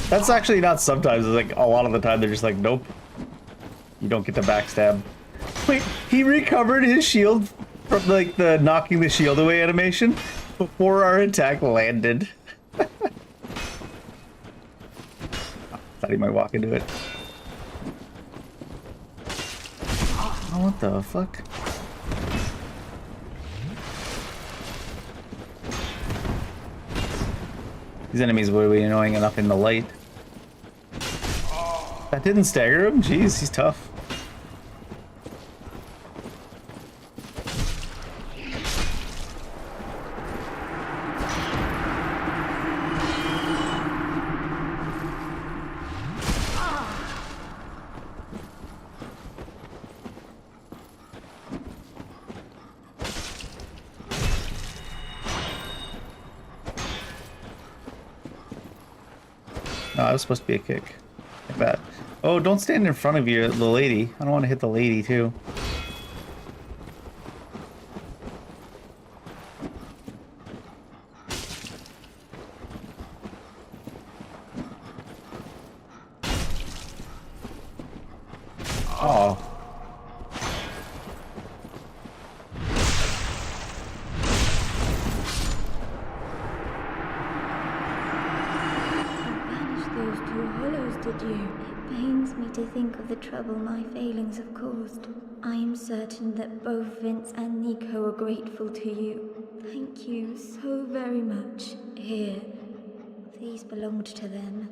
That's actually not sometimes, it's like a lot of the time they're just like, nope. You don't get to backstab. Wait, he recovered his shield from like the knocking the shield away animation before our attack landed. Thought he might walk into it. Oh, what the fuck? These enemies will be annoying enough in the light. That didn't stagger him? Jeez, he's tough. No, that was supposed to be a kick. Like that. Oh, don't stand in front of you, the lady. I don't want to hit the lady, too. Oh. Those two hollows, did you? It pains me to think of the trouble my failings have caused. I am certain that both Vince and Nico are grateful to you. Thank you so very much. Here, these belonged to them.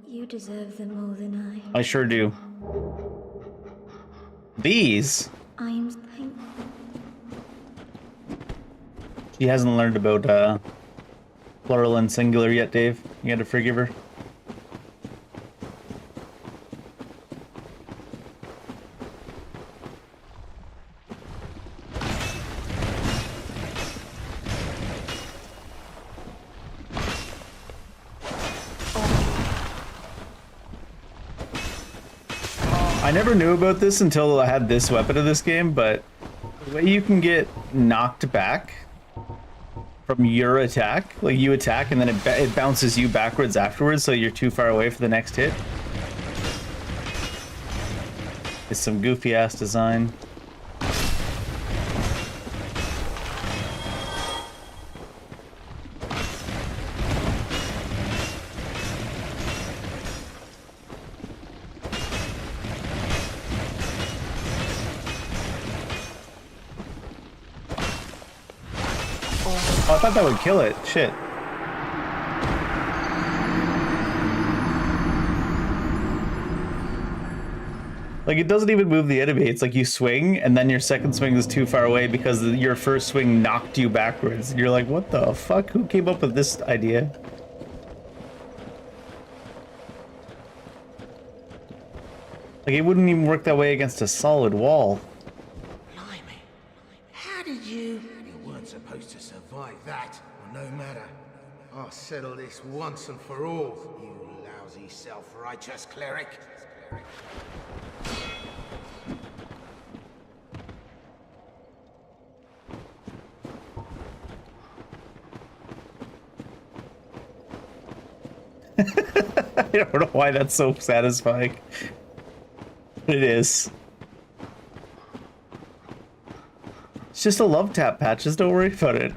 You deserve them more than I. I sure do. These? I am thankful. She hasn't learned about plural and singular yet, Dave. You gotta forgive her. I never knew about this until I had this weapon of this game, but the way you can get knocked back from your attack, like you attack and then it bounces you backwards afterwards, so you're too far away for the next hit. It's some goofy ass design. Oh, I thought that would kill it. Shit. Like, it doesn't even move the enemy. It's like you swing, and then your second swing is too far away because your first swing knocked you backwards. You're like, what the fuck? Who came up with this idea? Like, it wouldn't even work that way against a solid wall. Blimey. How did you... You weren't supposed to survive that. Well, no matter. I'll settle this once and for all, you lousy self-righteous cleric. I don't know why that's so satisfying. But it is. It's just a love tap, Patches. Don't worry about it.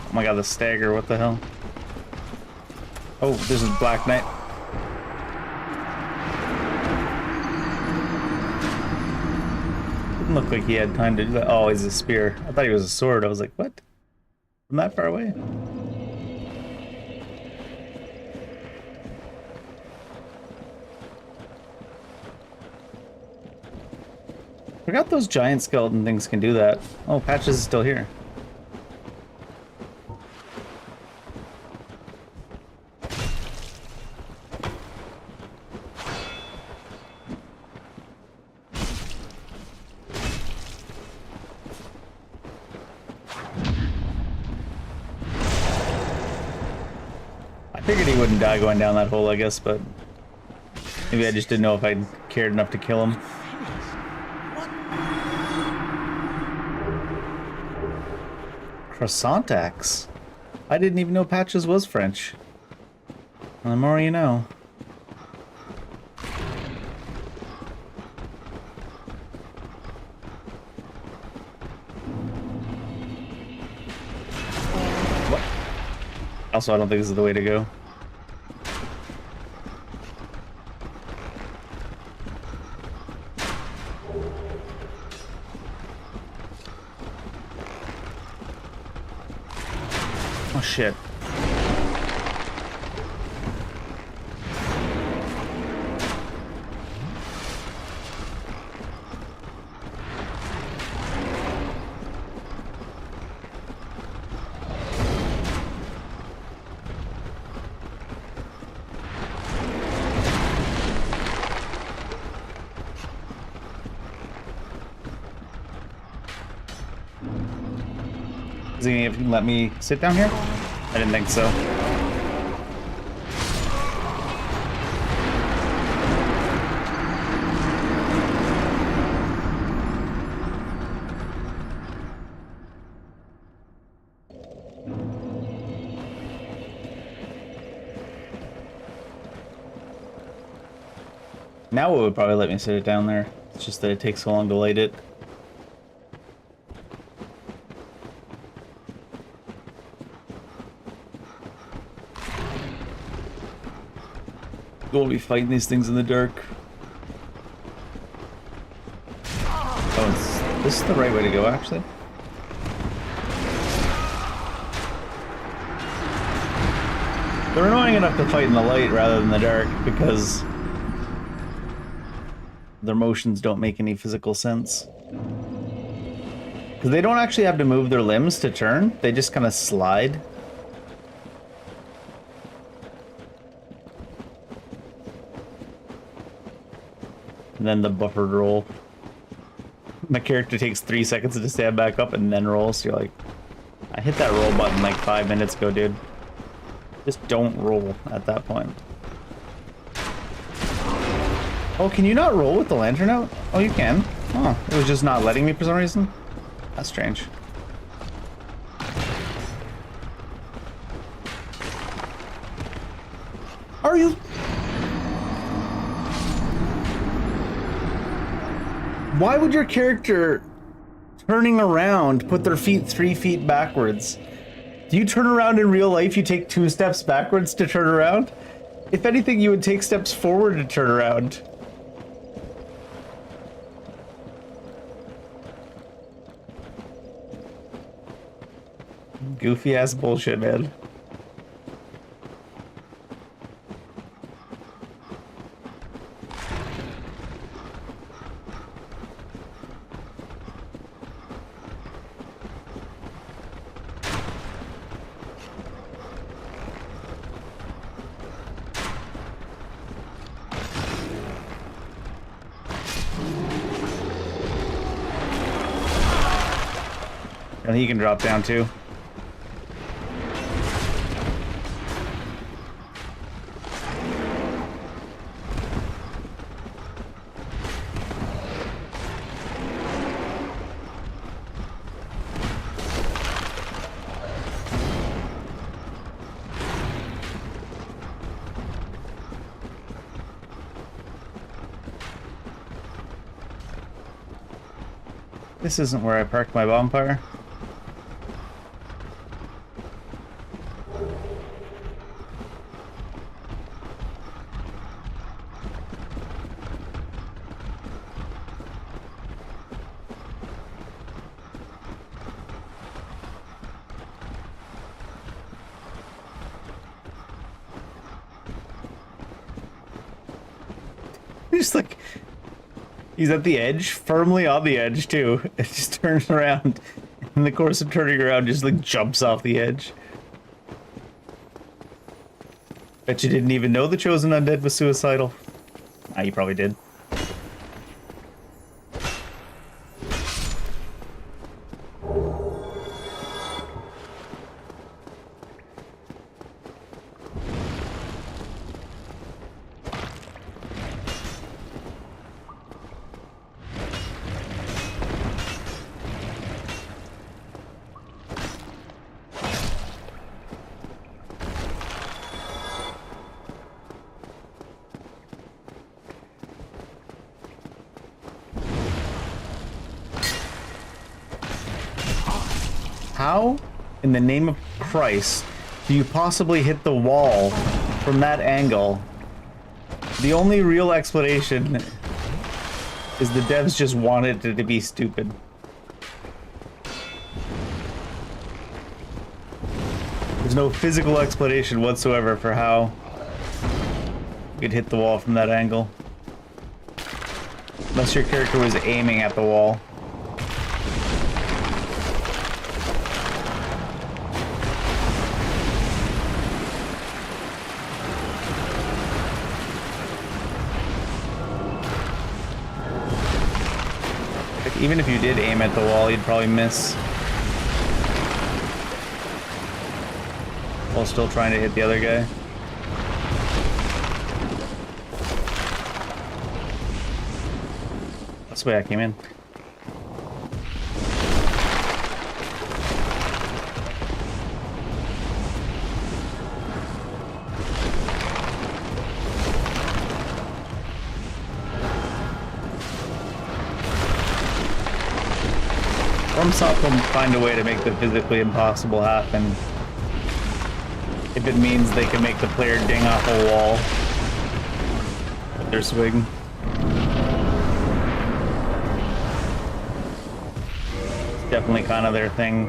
Oh my god, the stagger, what the hell? Oh, this is Black Knight. Didn't look like he had time to do that. Oh, he's a spear. I thought he was a sword. I was like, what? From that far away? Forgot those giant skeleton things can do that. Oh, Patches is still here. I figured he wouldn't die going down that hole, I guess, but maybe I just didn't know if I cared enough to kill him. Croissant axe. I didn't even know Patches was French. Well, the more you know. What? Also, I don't think this is the way to go. Oh shit. Is he gonna let me sit down here? I didn't think so. Now it would probably let me sit it down there. It's just that it takes so long to light it. We'll be fighting these things in the dark. Oh, this is the right way to go, actually. They're annoying enough to fight in the light rather than the dark because their motions don't make any physical sense. Because they don't actually have to move their limbs to turn, they just kind of slide. And then the buffered roll. My character takes 3 seconds to stand back up and then rolls. So you're like, I hit that roll button like 5 minutes ago, dude. Just don't roll at that point. Oh, can you not roll with the lantern out? Oh, you can. Oh, it was just not letting me for some reason. That's strange. Are you... Why would your character turning around put their feet 3 feet backwards? Do you turn around in real life? You take 2 steps backwards to turn around? If anything, you would take steps forward to turn around. Goofy ass bullshit, man. And he can drop down too. This isn't where I parked my bonfire. Just like, he's at the edge, firmly on the edge too. It just turns around. In the course of turning around, just like jumps off the edge. Bet you didn't even know the chosen undead was suicidal. Ah, you probably did. How, in the name of Christ, do you possibly hit the wall from that angle? The only real explanation is the devs just wanted it to be stupid. There's no physical explanation whatsoever for how you could hit the wall from that angle. Unless your character was aiming at the wall. Even if you did aim at the wall, you'd probably miss. while still trying to hit the other guy. That's the way I came in. FromSoft will find a way to make the physically impossible happen. If it means they can make the player ding off a wall with their swing. It's definitely kind of their thing.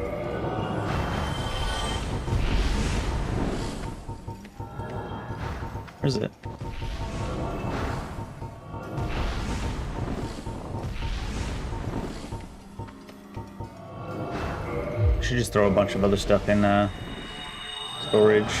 Where's it? Should just throw a bunch of other stuff in storage.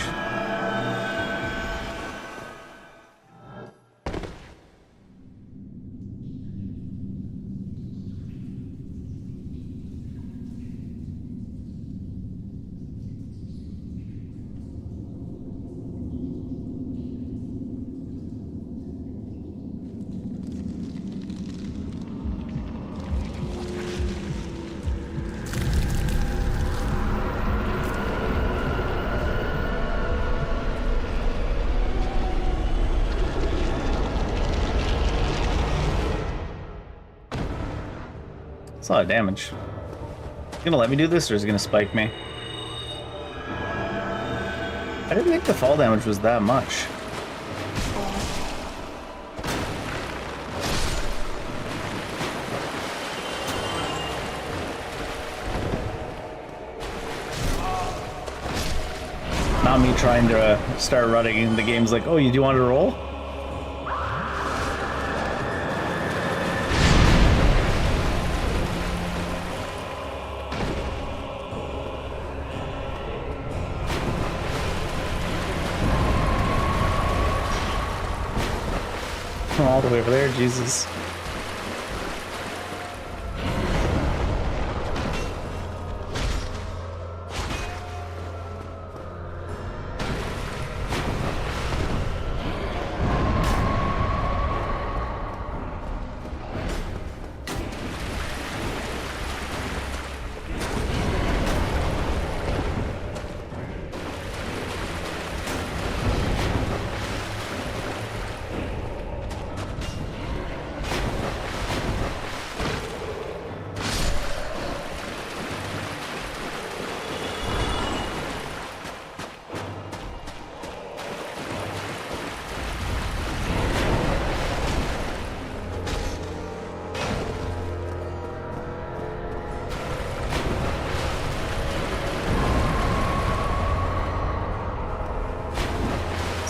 That's a lot of damage. You gonna let me do this, or is it gonna spike me? I didn't think the fall damage was that much. Not me trying to start running, and the game's like, oh, you do want to roll? All the way over there, Jesus.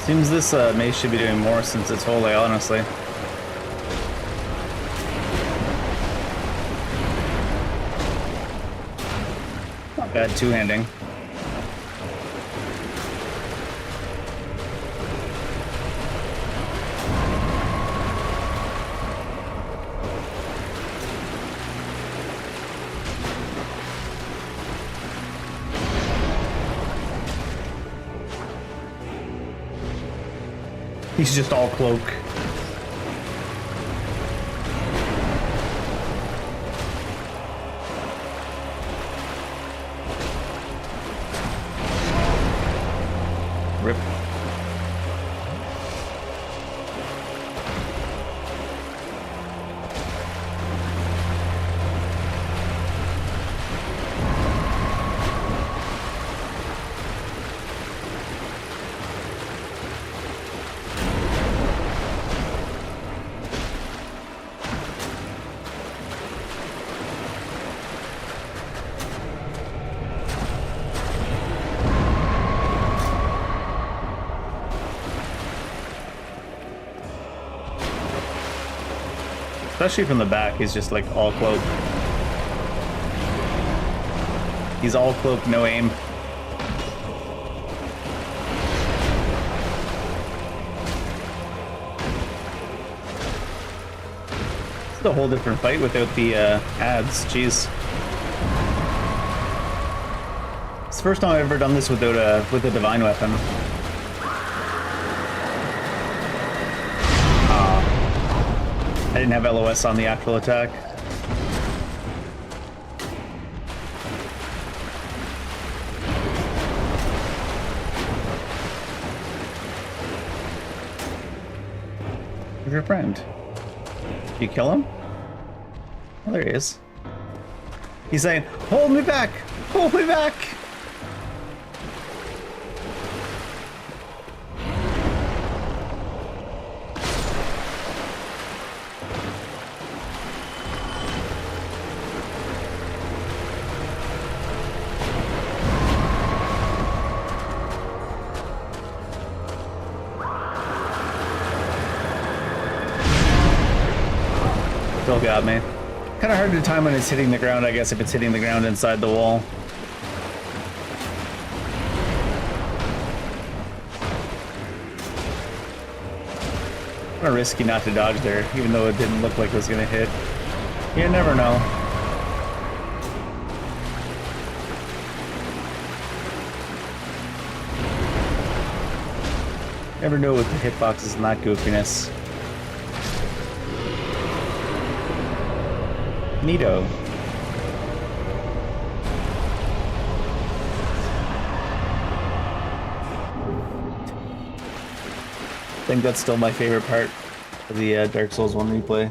Seems this mace should be doing more since it's holy, honestly. Not bad two-handing. He's just all cloak. Rip. Especially from the back, he's just like all cloak. He's all cloak, no aim. It's a whole different fight without the ads, jeez. It's first time I've ever done this without a divine weapon. I didn't have LOS on the actual attack. Where's your friend? Did you kill him? Oh, there he is. He's saying, "Hold me back! Hold me back!" Still got me. Kind of hard to time when it's hitting the ground, I guess, if it's hitting the ground inside the wall. Kind of risky not to dodge there, even though it didn't look like it was going to hit. You never know. Never know with the hitboxes and that goofiness. Neato. I think that's still my favorite part of the Dark Souls 1 replay.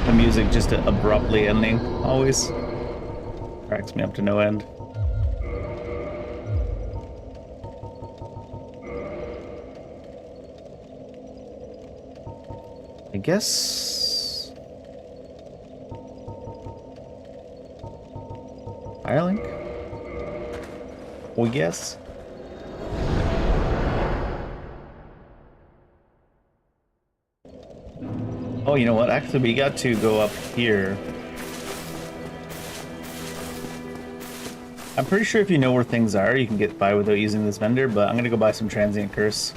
The music just abruptly ending, always cracks me up to no end. I guess... Firelink? We guess? Oh, you know what? Actually, we got to go up here. I'm pretty sure if you know where things are, you can get by without using this vendor, but I'm gonna go buy some transient curse.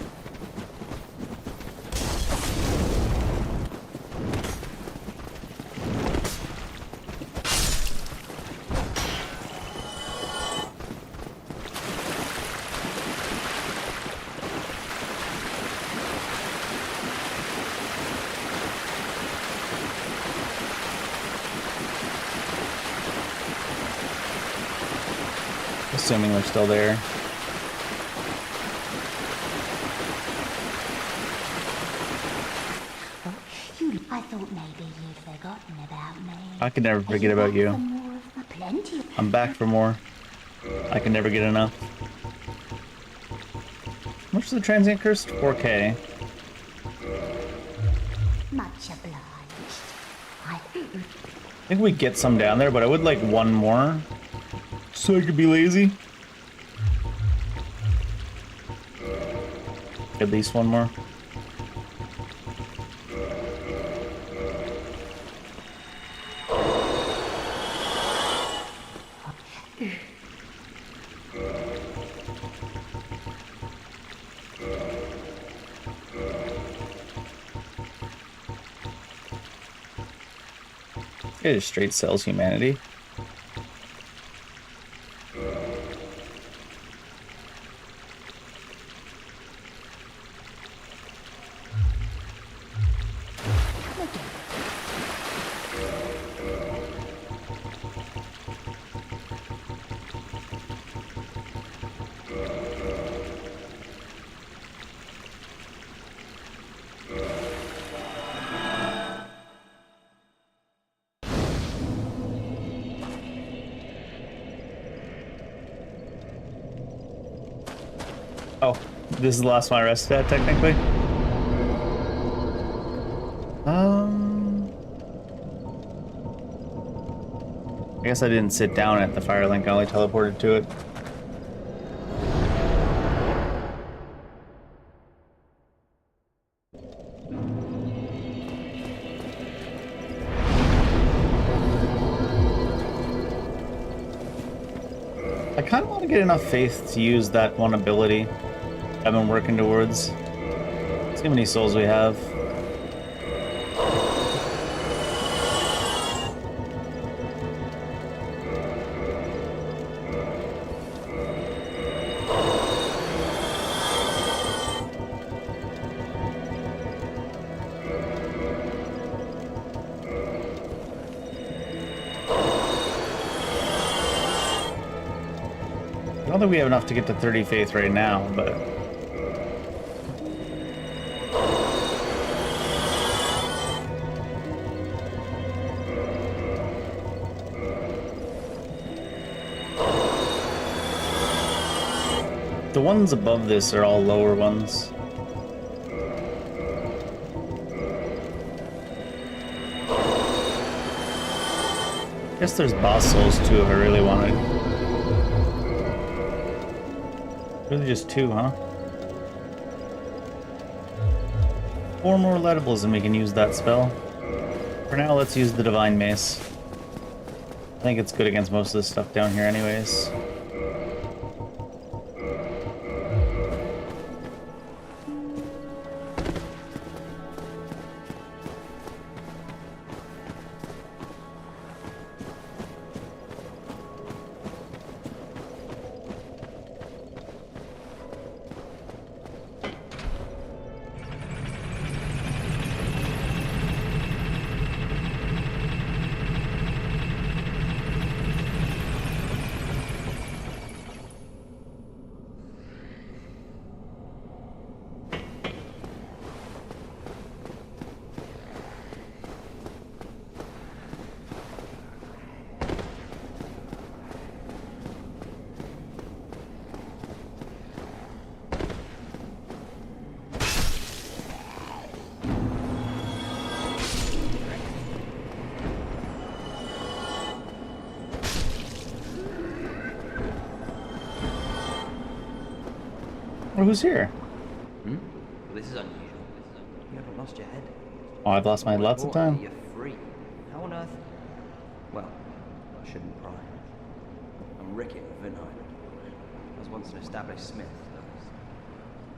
Assuming they're still there. I thought maybe you'd forgotten about me. I could never forget about you. Plenty. I'm back for more. I can never get enough. How much is the transient curse? 4K. Much obliged. I think we get some down there, but I would like one more. So I could be lazy. At least one more. It just straight sells humanity. Oh, this is the last my rest stat, technically. I guess I didn't sit down at the Firelink, I only teleported to it. I kind of want to get enough faith to use that one ability I've been working towards. Let's see how many souls we have. don't think we have enough to get to 30 faith right now, but... The ones above this are all lower ones. Guess there's boss souls too if I really wanted. Really just 2, huh? 4 more letables and we can use that spell. For now, let's use the Divine Mace. I think it's good against most of this stuff down here anyways. Well, who's here? Well, this is unusual. You haven't lost your head. Oh, I've lost my head lots of time. You're free. How on earth? Well, I shouldn't pry. I'm Rickett of Vinheim. I was once an established smith.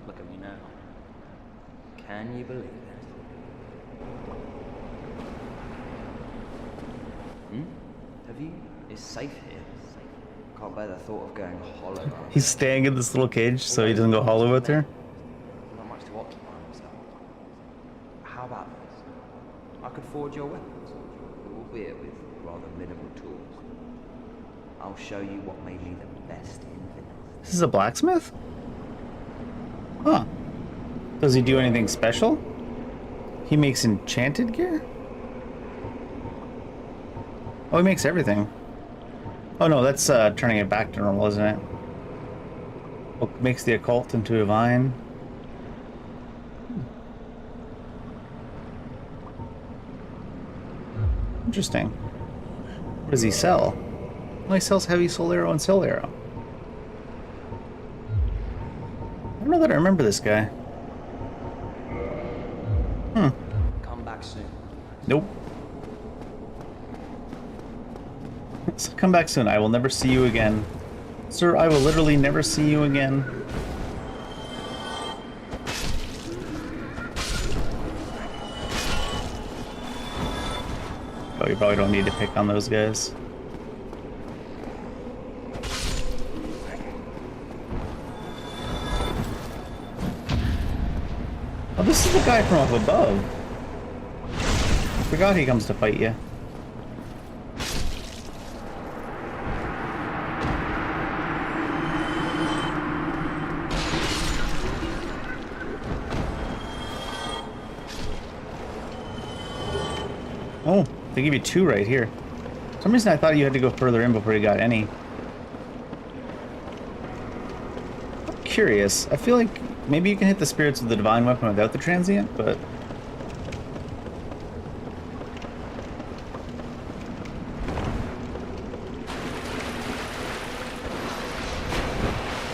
Look at me now. Can you believe it? Have you? It's safe here. Can't bear the thought of going hollow. He's staying in this little cage so he doesn't go hollow out there. Not much to occupy himself. How about this? I could forge your weapons, albeit with rather minimal tools. I'll show you what made me the best in Vinheim. This is a blacksmith? Huh. Does he do anything special? He makes enchanted gear? Oh, he makes everything. Oh no, that's turning it back to normal, isn't it? What makes the occult into divine? Interesting. What does he sell? Well, he sells heavy soul arrow and soul arrow. I don't know that I remember this guy. Come back soon. Nope. So come back soon. I will never see you again. Sir, I will literally never see you again. Oh, you probably don't need to pick on those guys. Oh, this is the guy from up above. I forgot he comes to fight you. Oh, they give you 2 right here. For some reason I thought you had to go further in before you got any. I'm curious. I feel like maybe you can hit the spirits with the divine weapon without the transient, but...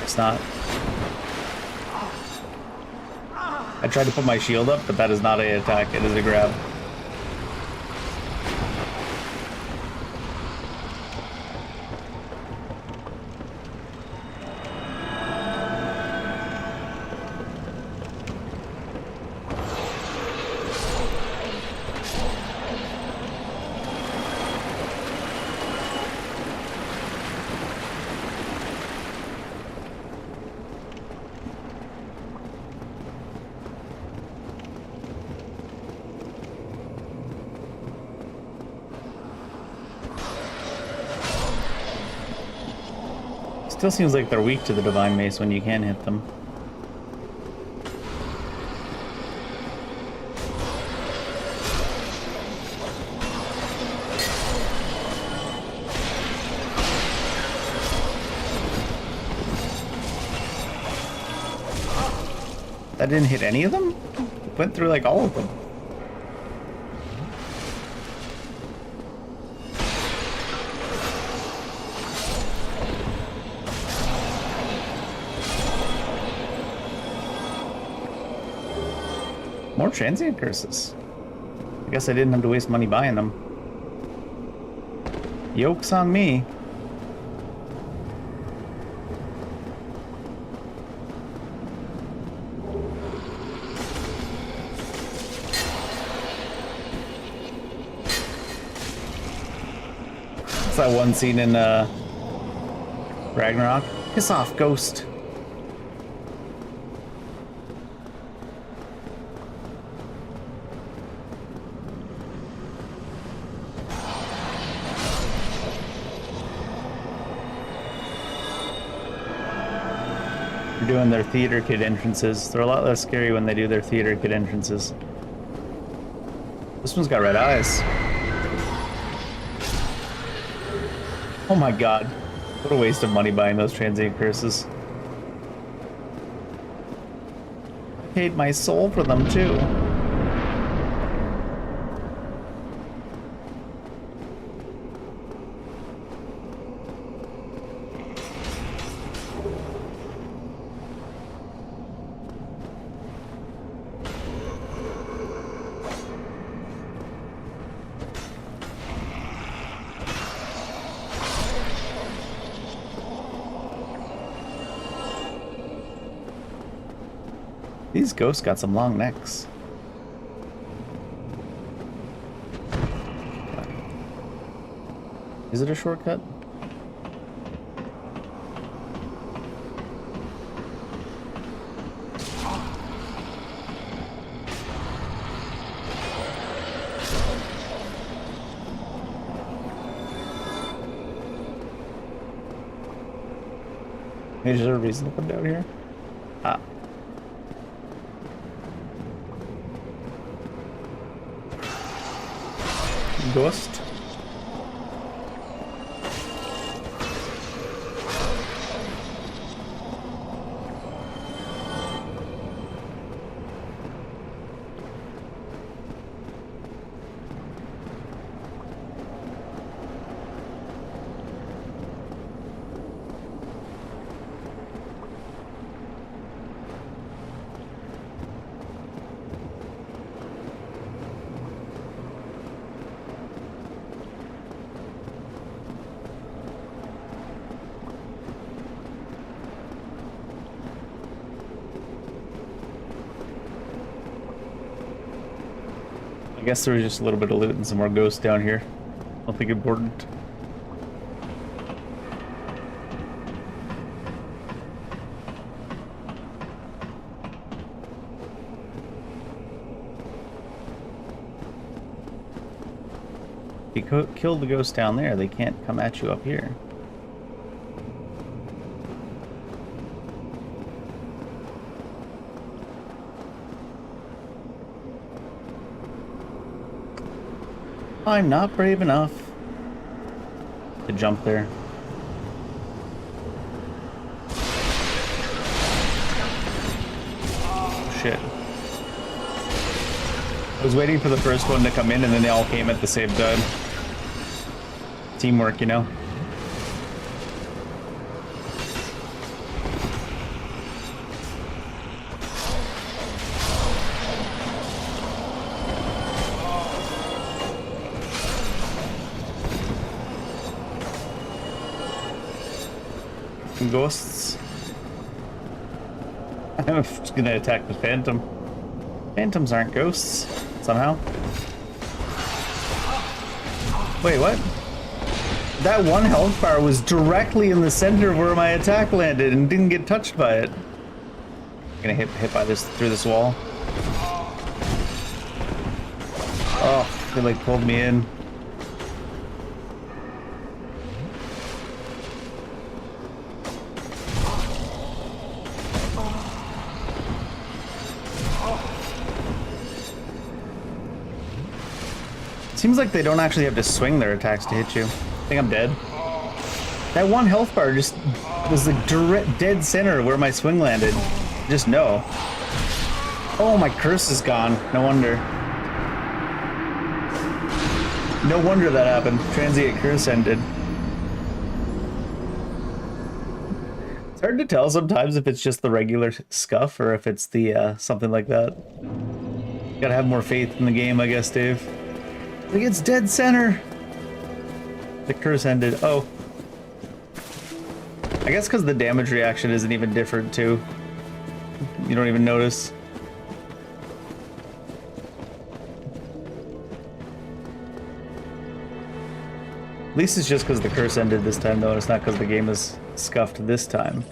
it's not. I tried to put my shield up, but that is not an attack, it is a grab. Still seems like they're weak to the Divine Mace when you can hit them. That didn't hit any of them? It went through like all of them. More transient curses. I guess I didn't have to waste money buying them. Yoke's on me. It's that one scene in Ragnarok. Piss off, ghost. Doing their theater kid entrances. They're a lot less scary when they do their theater kid entrances. This one's got red eyes. Oh my god. What a waste of money buying those transient curses. I paid my soul for them too. These ghosts got some long necks. Is it a shortcut? Is there a reason to come down here? Ah. Ghost. I guess there was just a little bit of loot and some more ghosts down here. Nothing important. If you kill the ghosts down there, they can't come at you up here. I'm not brave enough to jump there. Oh, shit. I was waiting for the first one to come in and then they all came at the same time. Teamwork, you know? Ghosts. I'm just gonna attack the phantom. Phantoms aren't ghosts, somehow. Wait, what? That one health bar was directly in the center of where my attack landed and didn't get touched by it. I'm gonna hit by this through this wall. Oh, they like pulled me in. Seems like they don't actually have to swing their attacks to hit you. I think I'm dead. That one health bar just was the direct dead center where my swing landed. Just no. Oh, my curse is gone. No wonder. No wonder that happened. Transient curse ended. It's hard to tell sometimes if it's just the regular scuff or if it's the something like that. Gotta have more faith in the game, I guess, Dave. Like, it's dead center. The curse ended. Oh. I guess because the damage reaction isn't even different, too. You don't even notice. At least it's just because the curse ended this time, though. It's not because the game is scuffed this time.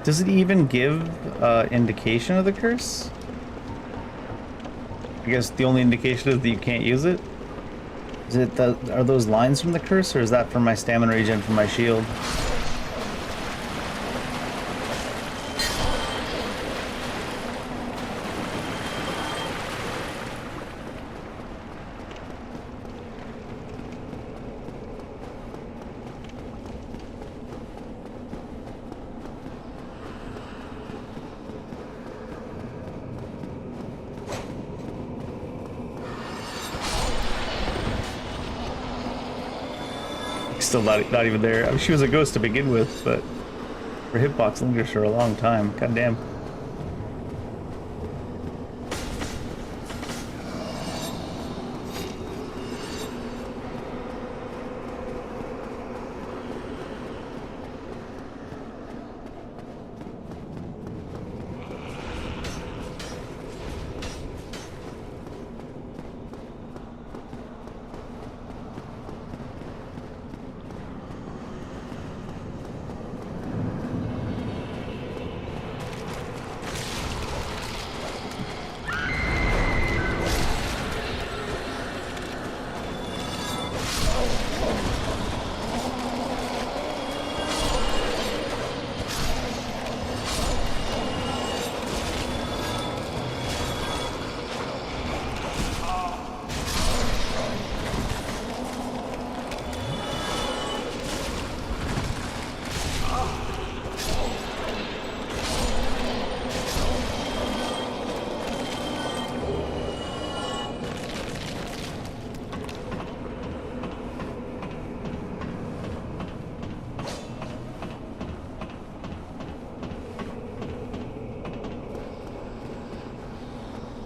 Does it even give indication of the curse? I guess the only indication is that you can't use it. Is it are those lines from the curse, or is that from my stamina regen from my shield? Still not even there. I mean, she was a ghost to begin with, but her hitbox lingers for a long time. God damn.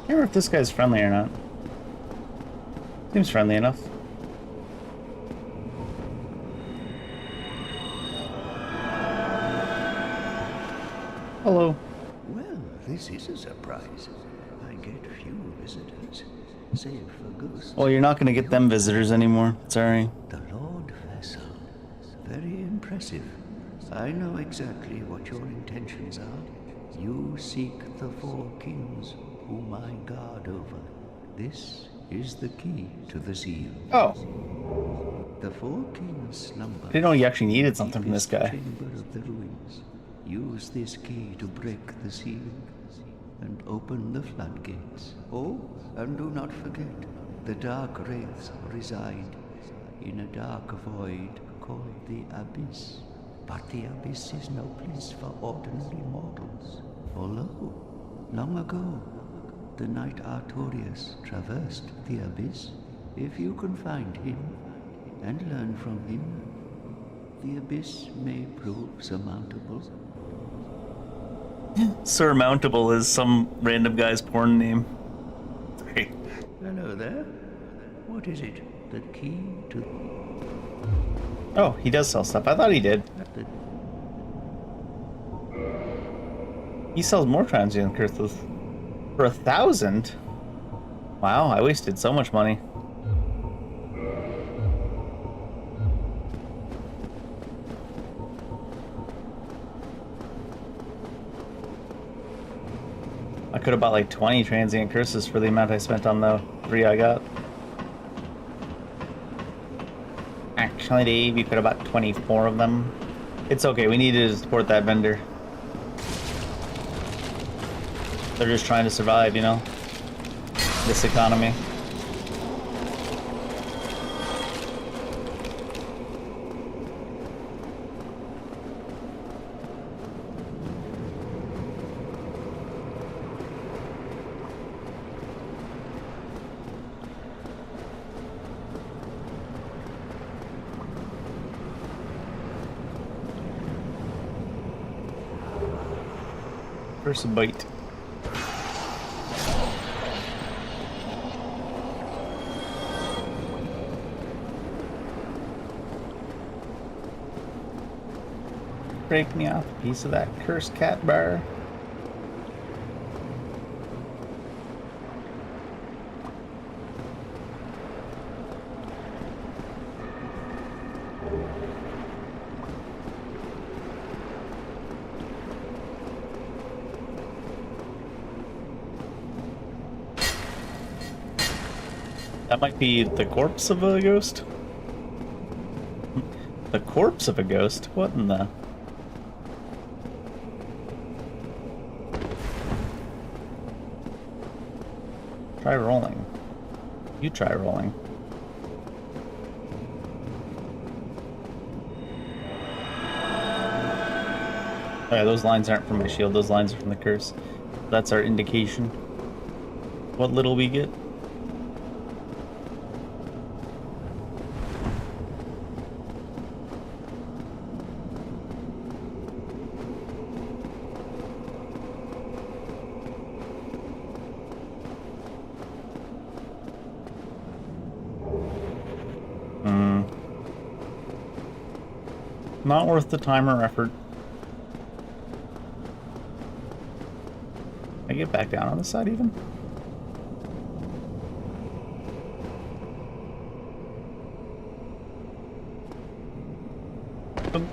I wonder if this guy's friendly or not. Seems friendly enough. Hello. Well, this is a surprise. I get few visitors, save for ghosts. Well, you're not going to get them visitors anymore. Sorry. The Lord Vessel. Very impressive. I know exactly what your intentions are. You seek the four kings, whom I guard over. This is the key to the seal. Oh. The four kings slumber. I didn't know you actually needed something from this guy. Chamber of the ruins. Use this key to break the seal and open the floodgates. Oh, and do not forget, the dark wraiths reside in a dark void called the Abyss. But the Abyss is no place for ordinary mortals. Although, long ago, the knight Artorias traversed the Abyss. If you can find him and learn from him, the Abyss may prove surmountable. Surmountable is some random guy's porn name. Great. Hello there. What is it? The key to... Oh, he does sell stuff. I thought he did. the... He sells more transient curses. For 1,000? Wow, I wasted so much money. I could have bought like 20 transient curses for the amount I spent on the 3 I got. Actually, Dave, you could have bought 24 of them. It's okay, we needed to support that vendor. They're just trying to survive, you know? This economy. First bite. Break me off a piece of that cursed cat bar. That might be the corpse of a ghost. The corpse of a ghost? What in the... Try rolling. You try rolling. Okay, those lines aren't from my shield, those lines are from the curse. That's our indication. What little we get. Not worth the time or effort. Can I get back down on this side even? Dunk.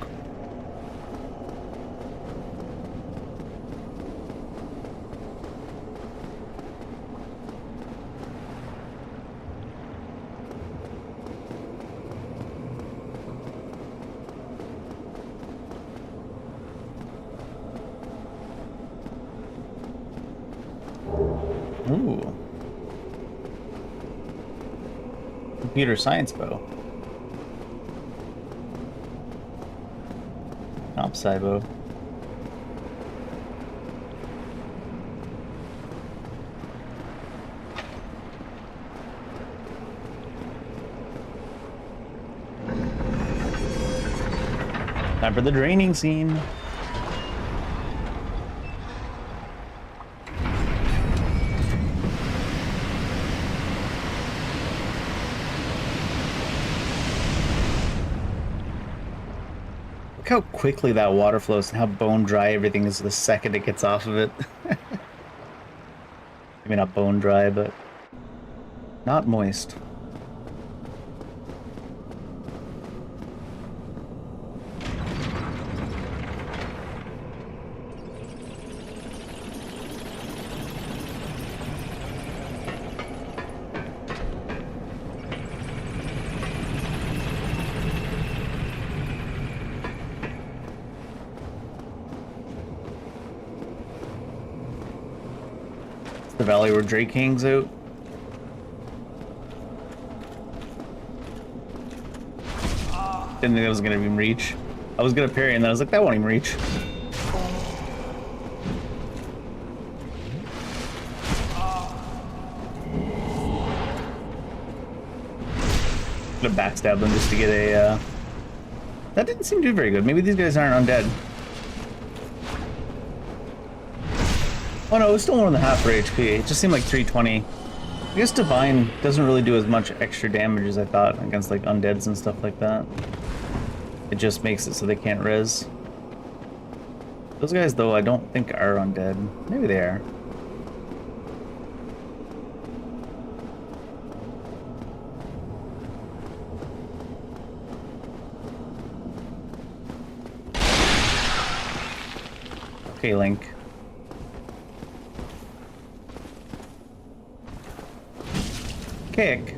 Ooh. Computer science bow. Comp sci bow. Time for the draining scene. How quickly that water flows and how bone dry everything is the second it gets off of it. I mean, not bone dry, but not moist. The valley where Drake hangs out. Didn't think it was gonna even reach. I was gonna parry and then I was like, that won't even reach. Could have backstabbed them just to get a, That didn't seem to do very good. Maybe these guys aren't undead. Oh no, it was still more than half for HP. It just seemed like 320. guess Divine doesn't really do as much extra damage as I thought against like undeads and stuff like that. It just makes it so they can't res. Those guys, though, I don't think are undead. Maybe they are. Okay, Link. Kick.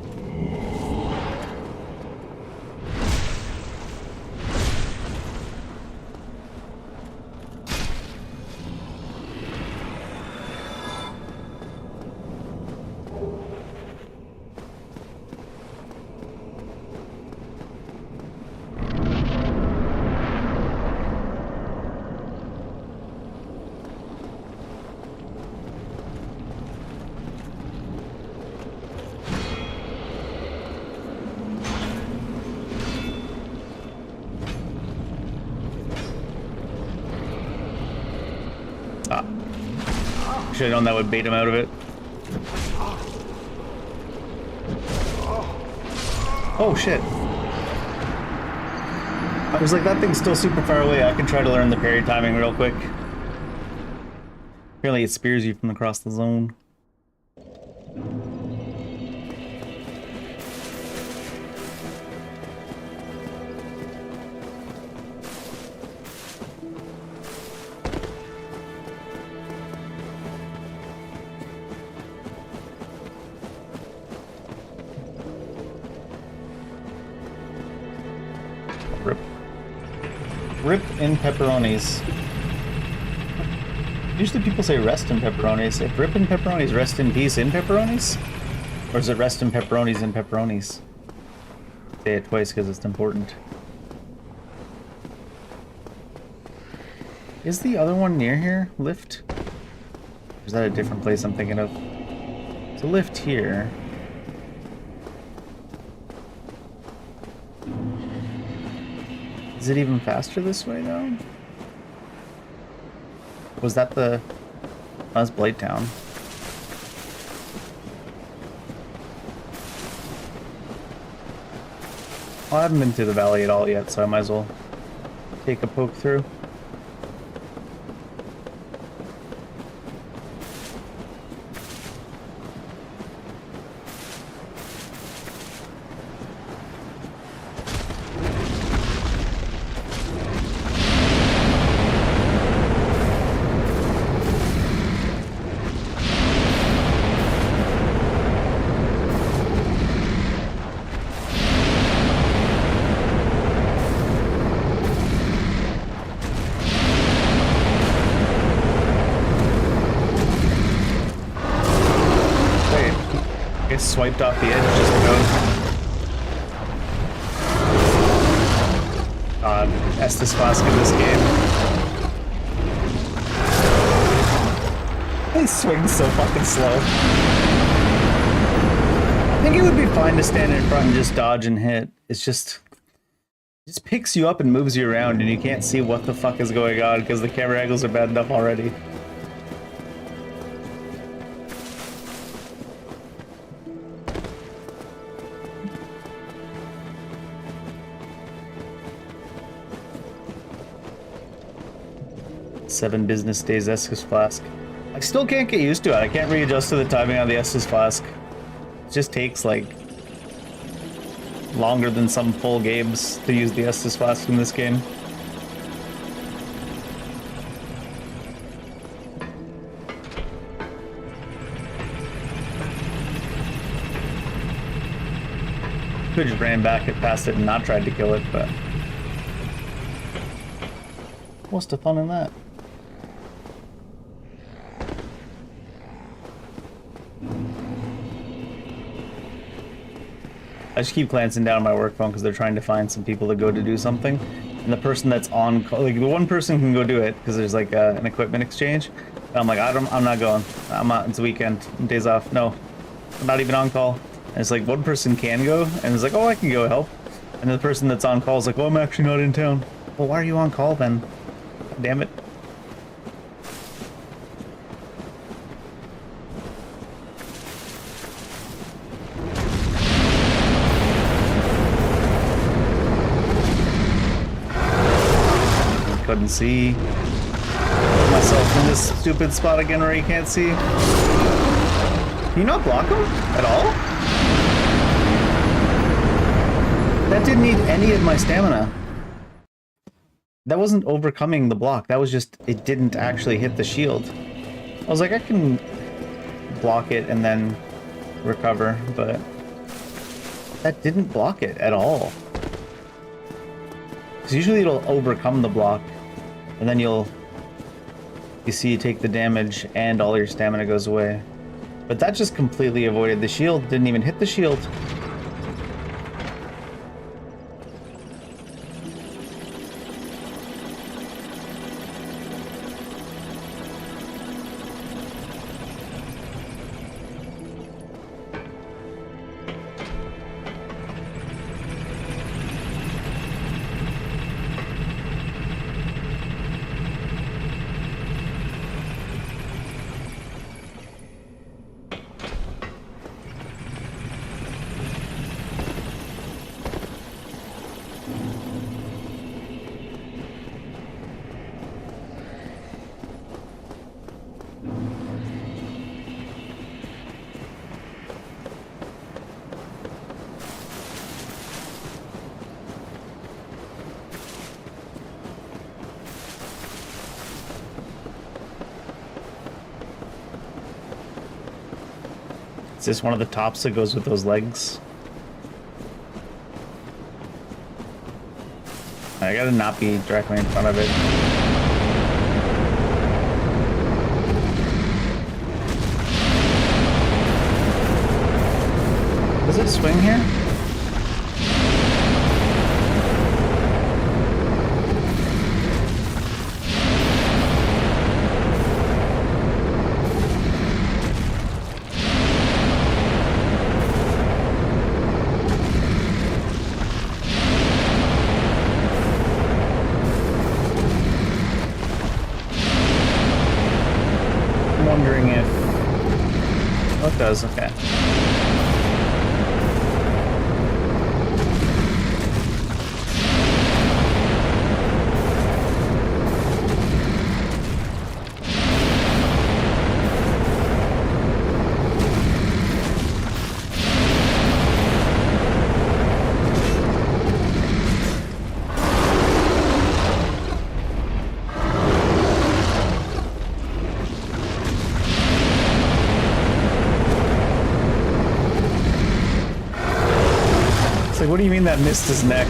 Should have known that would bait him out of it. Oh shit. I was like, that thing's still super far away. I can try to learn the parry timing real quick. Apparently it spears you from across the zone. Rip in pepperonis. Usually people say rest in pepperonis. If rip in pepperonis, rest in peace in pepperonis? Or is it rest in pepperonis in pepperonis? Say it twice because it's important. Is the other one near here? Lift? Or is that a different place I'm thinking of? It's a lift here. Is it even faster this way, though? Was that the... Oh, that's Blade Town. Well, I haven't been to the valley at all yet, so I might as well take a poke through. Swiped off the edge just about. God, Estus Flask in this game. He swings so fucking slow. I think it would be fine to stand in front and just dodge and hit. It's just... It just picks you up and moves you around and you can't see what the fuck is going on because the camera angles are bad enough already. Seven business days Estus Flask. I still can't get used to it. I can't readjust to the timing on the Estus Flask. It just takes like longer than some full games to use the Estus Flask in this game. Could just ran back it past it and not tried to kill it, but what's the fun in that? I just keep glancing down my work phone because they're trying to find some people to go to do something. And the person that's on call, like the one person can go do it because there's like an equipment exchange. And I'm like, I'm not going. I'm not, it's a weekend, days off. No, I'm not even on call. And it's like one person can go and it's like, oh, I can go help. And the person that's on call is like, oh, I'm actually not in town. Well, why are you on call then? Damn it. couldn't see. Put myself in this stupid spot again where you can't see. Can you not block him at all? That didn't need any of my stamina. That wasn't overcoming the block. That was just, it didn't actually hit the shield. I was like, I can block it and then recover, but that didn't block it at all. Because usually it'll overcome the block, and then you see you take the damage and all your stamina goes away. But that just completely avoided the shield, didn't even hit the shield. Is this one of the tops that goes with those legs? I gotta not be directly in front of it. Does it swing here? Wondering if... Oh, it does, okay. Like, what do you mean that missed his neck?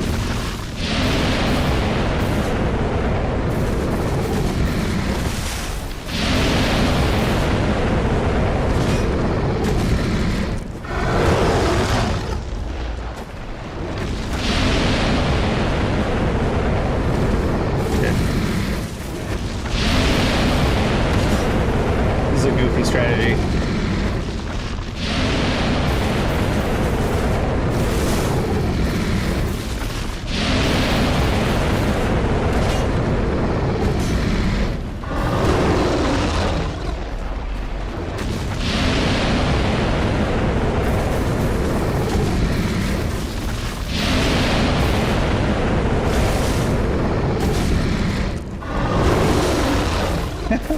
Okay. This is a goofy strategy.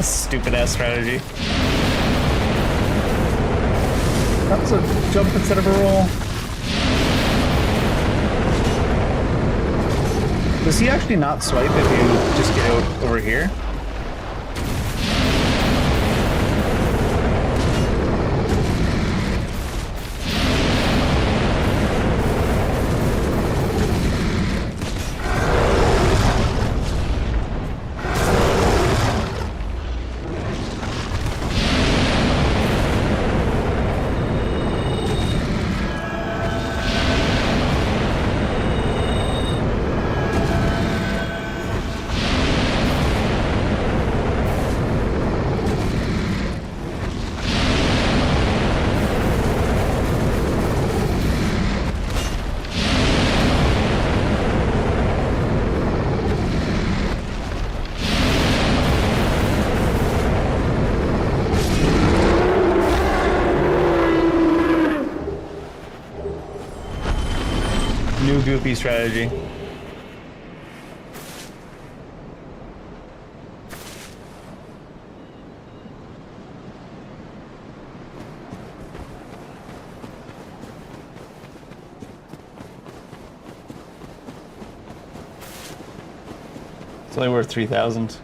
Stupid ass strategy. That was a jump instead of a roll. Does he actually not swipe if you just get out over here? New goofy strategy. It's only worth 3,000.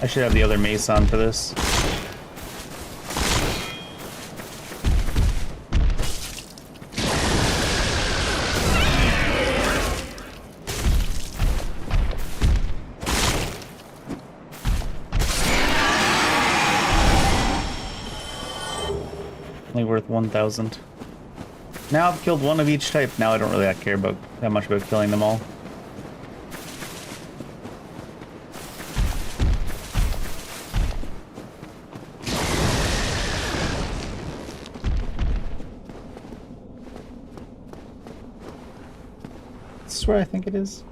I should have the other mace on for this. Only worth 1,000. Now I've killed one of each type. Now I don't really care about that much about killing them all. This is where I think it is.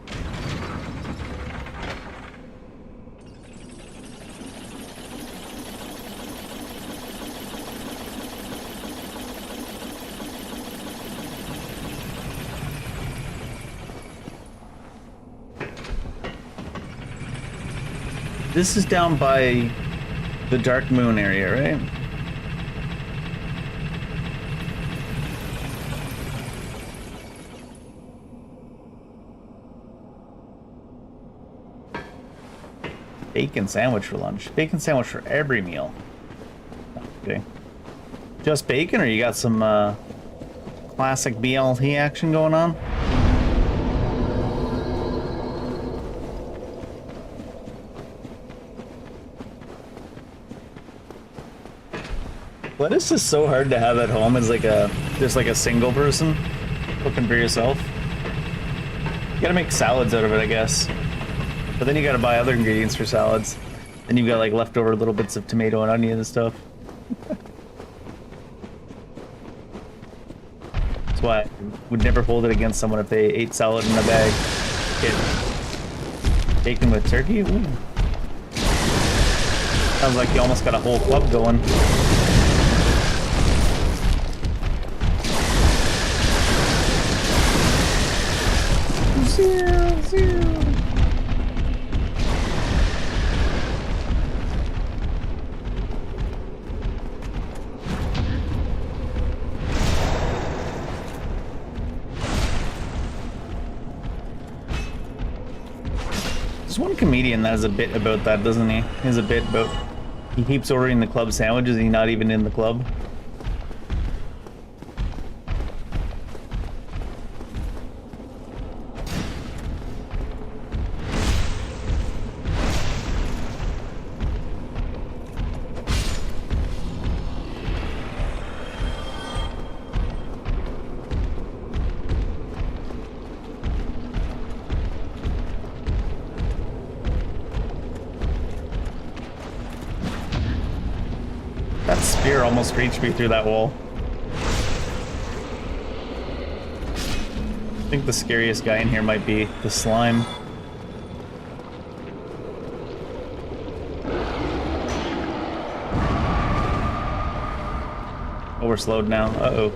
This is down by the Dark Moon area, right? Bacon sandwich for lunch. Bacon sandwich for every meal. Okay. Just bacon, or you got some classic BLT action going on? Lettuce is so hard to have at home as like just like a single person cooking for yourself. You gotta make salads out of it, I guess. But then you gotta buy other ingredients for salads. Then you've got like leftover little bits of tomato and onion and stuff. That's why I would never hold it against someone if they ate salad in a bag. Get bacon with turkey? Ooh. Sounds like you almost got a whole club going. There's one comedian that has a bit about that, doesn't he? He has a bit about he keeps ordering the club sandwiches and he's not even in the club. That spear almost reached me through that wall. I think the scariest guy in here might be the slime. Oh, we're slowed now. Uh-oh.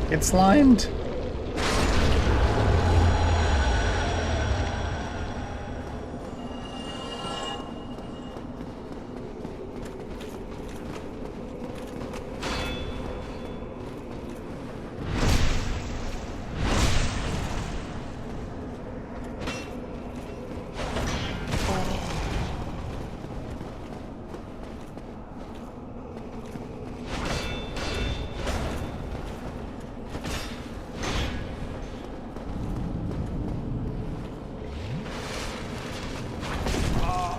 Get slimed.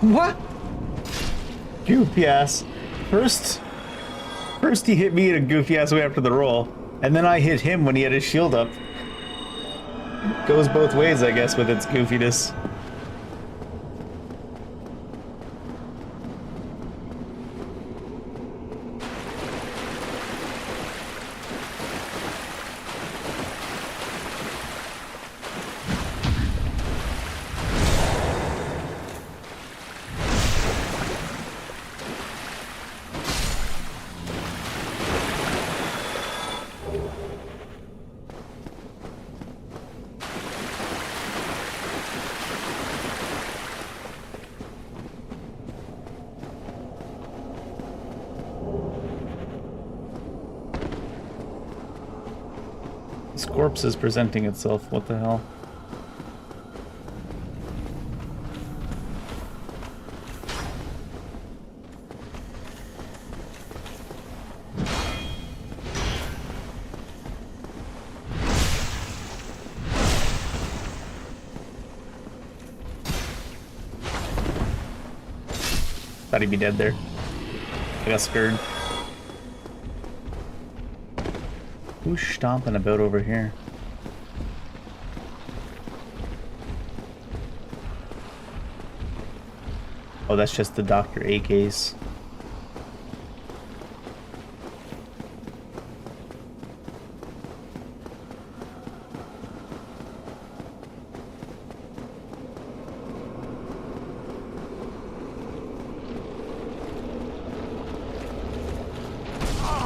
What? goofy ass. First he hit me in a goofy ass way after the roll, and then I hit him when he had his shield up. Goes both ways, I guess, with its goofiness. This corpse is presenting itself. What the hell? Thought he'd be dead there. I got scared. Who's stomping about over here? Oh, that's just the Dr. A case.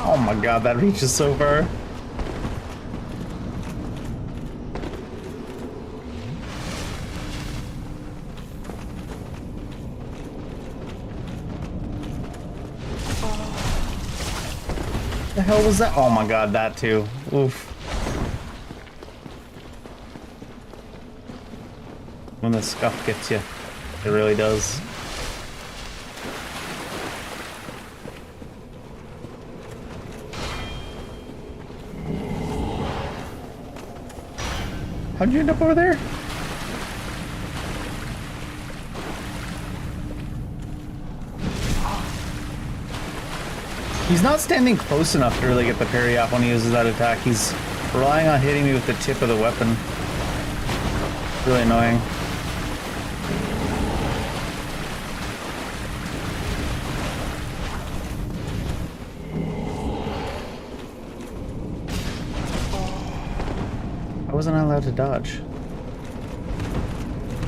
Oh my god, that reaches so far. The hell was that? Oh my god, that too. Oof. When the scuff gets you, it really does. How'd you end up over there? He's not standing close enough to really get the parry off when he uses that attack. He's relying on hitting me with the tip of the weapon. Really annoying. Why wasn't I allowed to dodge?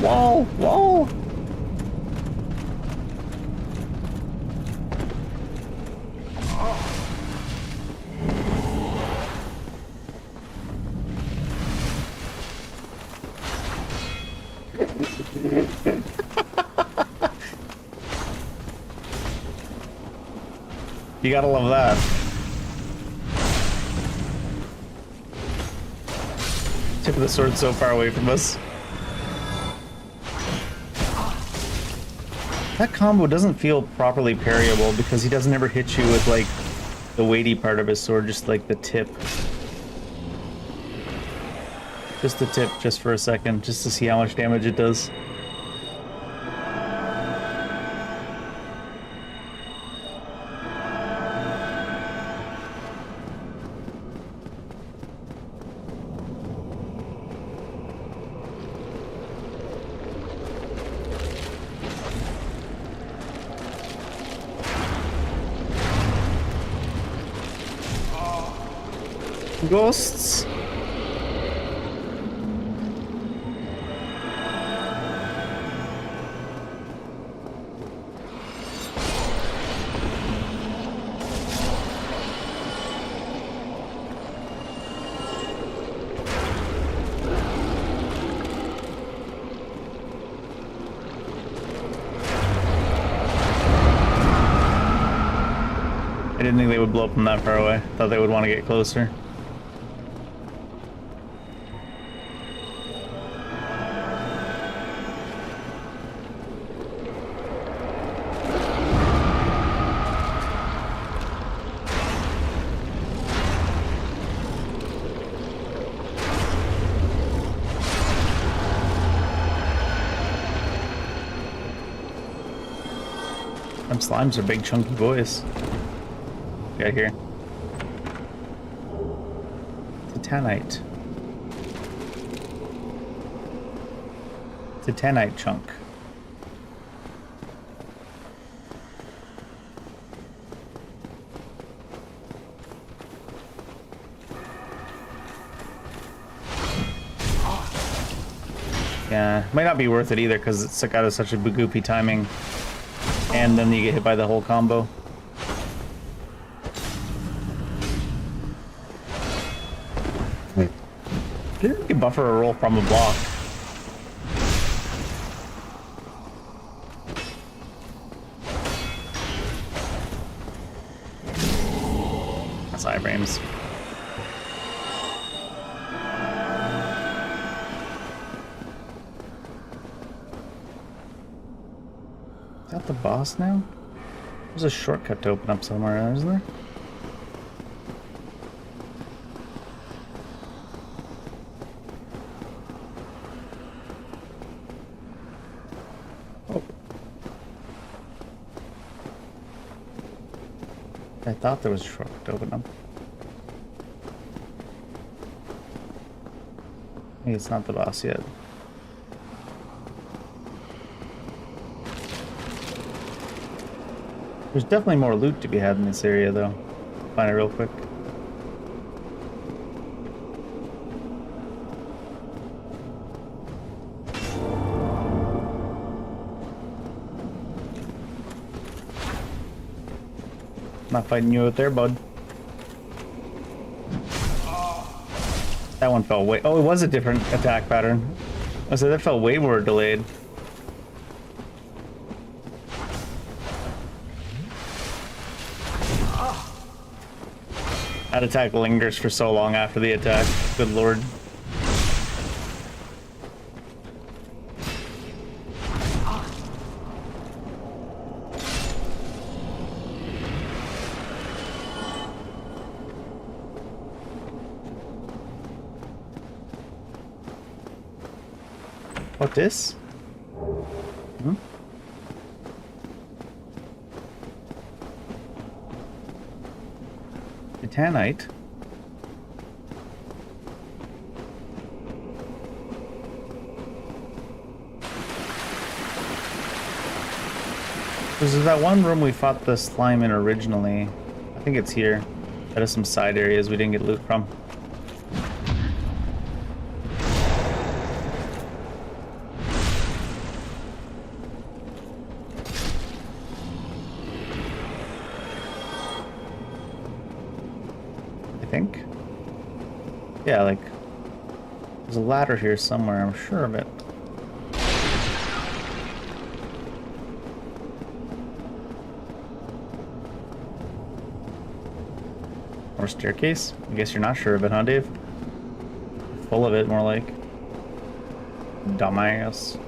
Whoa! Whoa! You gotta love that. Tip of the sword so far away from us. That combo doesn't feel properly parryable because he doesn't ever hit you with like the weighty part of his sword, just like the tip. Just the tip, just for a second, just to see how much damage it does. Ghosts. I didn't think they would blow up from that far away. Thought they would want to get closer. Them slimes are big chunky boys. Got here. Titanite. Titanite chunk. Yeah, might not be worth it either because it's got such a goopy timing, and then you get hit by the whole combo. You can buffer a roll from a block. That's iframes. Is that the boss now? There's a shortcut to open up somewhere, isn't there? Oh. I thought there was a shortcut to open up. Maybe it's not the boss yet. There's definitely more loot to be had in this area, though. Find it real quick. Not fighting you out there, bud. That one fell way... Oh, it was a different attack pattern. I said that felt way more delayed. That attack lingers for so long after the attack. Good lord. What this? Hmm? Titanite. This is that one room we fought the slime in originally. I think it's here. That is some side areas we didn't get loot from. I think. Yeah, like there's a ladder here somewhere, I'm sure of it. Or staircase? I guess you're not sure of it, huh, Dave? Full of it, more like. Dumbass.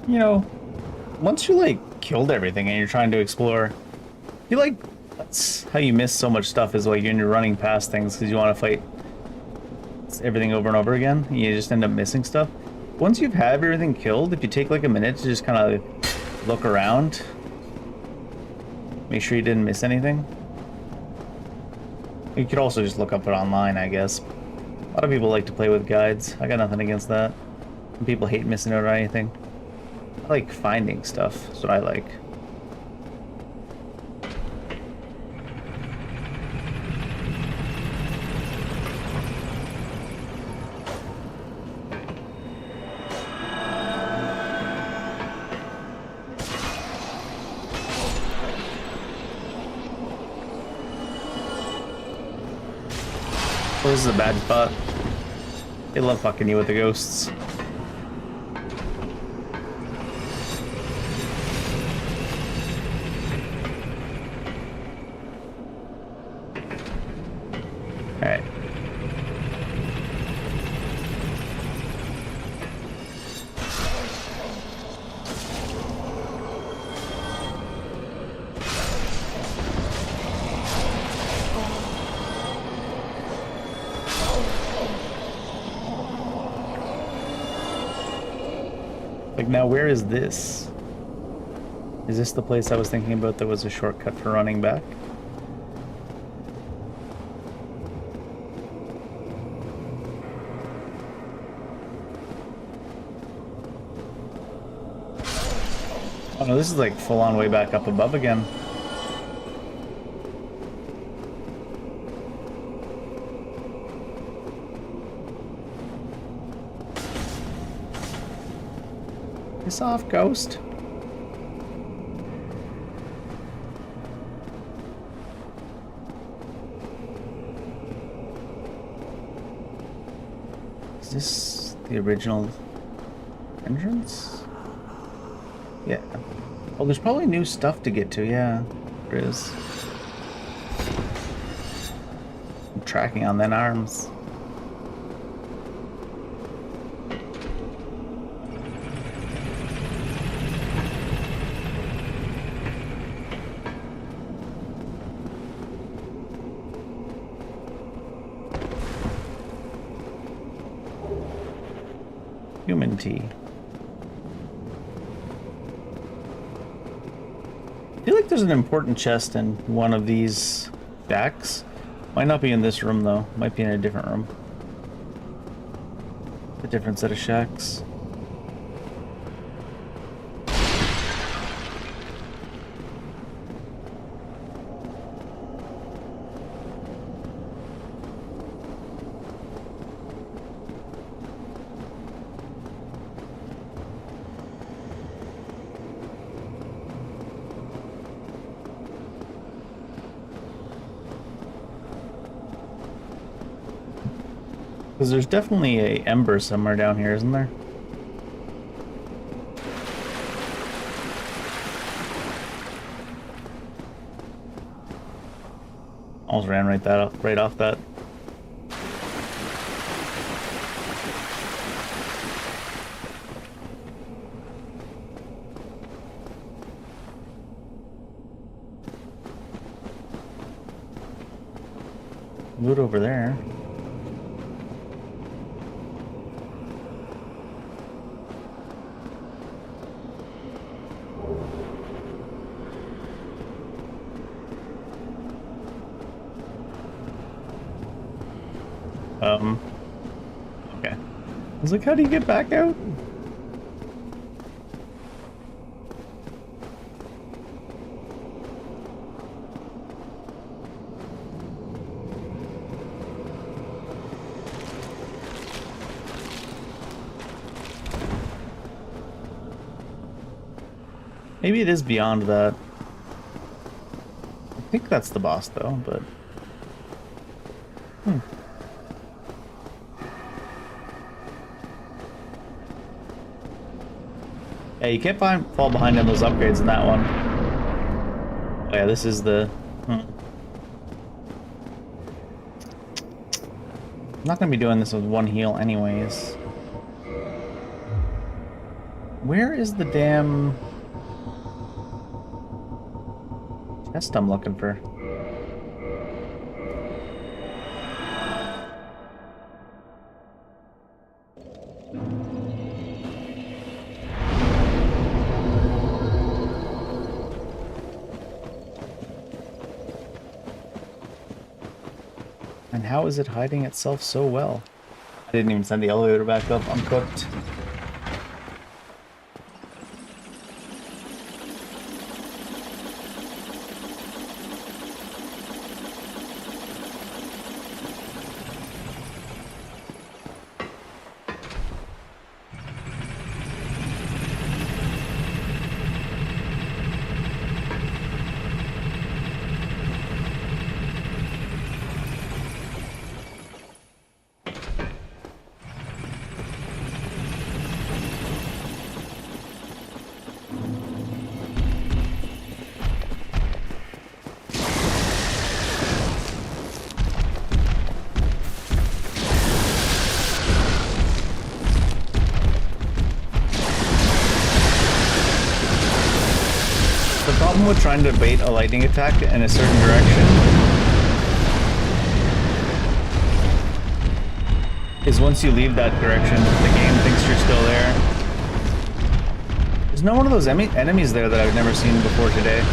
You know, once you like killed everything and you're trying to explore, you like that's how you miss so much stuff is like when you're running past things because you want to fight everything over and over again. And you just end up missing stuff. Once you've had everything killed, if you take like a minute to just kind of look around, make sure you didn't miss anything. You could also just look up it online, I guess. A lot of people like to play with guides. I got nothing against that. Some people hate missing out on anything. I like finding stuff. That's what I like. Oh, this is a bad spot. They love fucking you with the ghosts. Like, now where is this? Is this the place I was thinking about that was a shortcut for running back? Oh no, this is like full on way back up above again. Piss off, ghost. Is this the original entrance? Yeah. Oh, there's probably new stuff to get to, yeah. There is. I'm tracking on them arms. Human tea. I feel like there's an important chest in one of these shacks. Might not be in this room though. Might be in a different room. A different set of shacks. Because there's definitely a ember somewhere down here, isn't there? Almost ran right off that. Loot over there. Okay. I was like, how do you get back out? Maybe it is beyond that. I think that's the boss though, but... Yeah, you can't fall behind on those upgrades in that one. Oh yeah, this is the... I'm not gonna be doing this with one heal anyways. Where is the damn... chest I'm looking for? And how is it hiding itself so well? I didn't even send the elevator back up. I'm cooked. The problem with trying to bait a lightning attack in a certain direction is once you leave that direction, the game thinks you're still there. There's no one of those enemies there that I've never seen before today.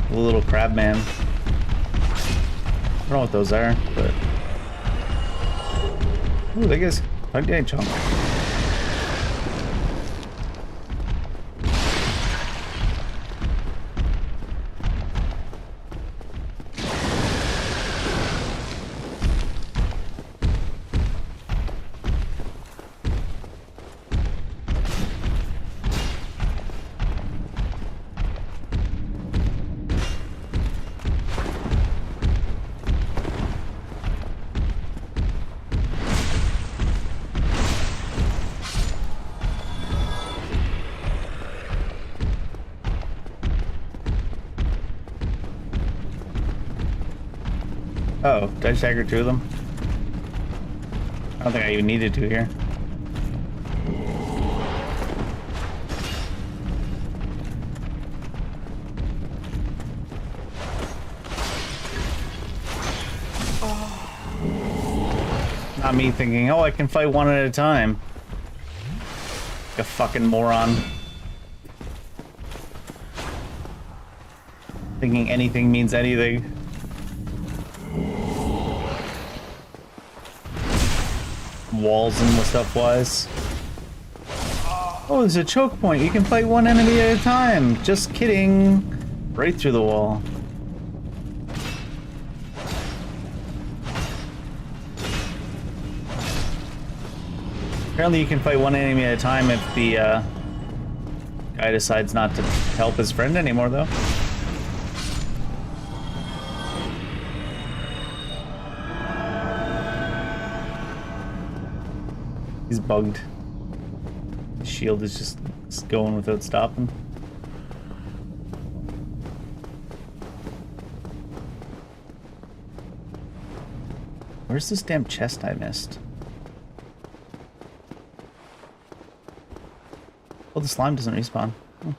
The little crab man. I don't know what those are, but... Ooh, that guy's a day chunk. Oh, did I stagger two of them? I don't think I even needed to here. Not me thinking, oh, I can fight one at a time. Like a fucking moron. Thinking anything means anything. Walls and stuff wise. Oh, there's a choke point. You can fight one enemy at a time. Just kidding. Right through the wall. Apparently you can fight one enemy at a time if the guy decides not to help his friend anymore, though. He's bugged. His shield is just going without stopping. Where's this damn chest I missed? Oh, the slime doesn't respawn. Hmm.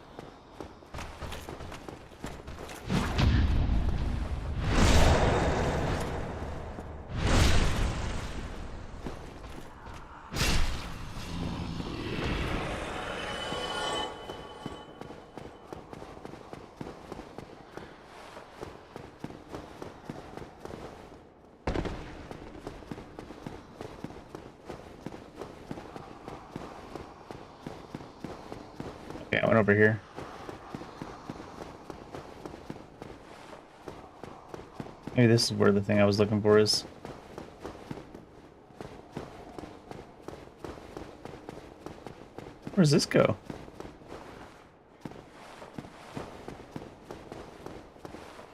Okay, I went over here. Maybe this is where the thing I was looking for is. Where does this go?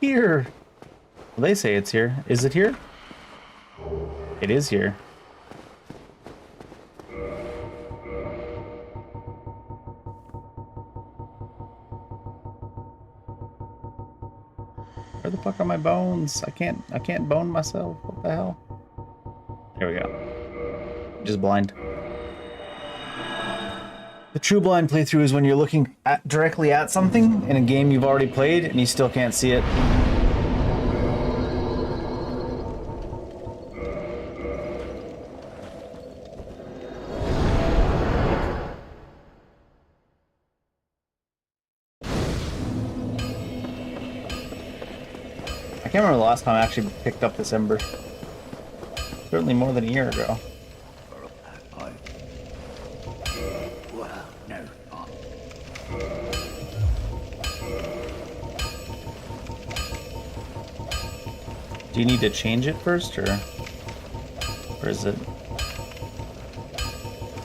Here! Well, they say it's here. Is it here? It is here. Where the fuck are my bones? I can't bone myself. What the hell? There we go. Just blind. The true blind playthrough is when you're looking directly at something in a game you've already played and you still can't see it. I can't remember the last time I actually picked up this ember. Certainly more than a year ago. Do you need to change it first, or is it?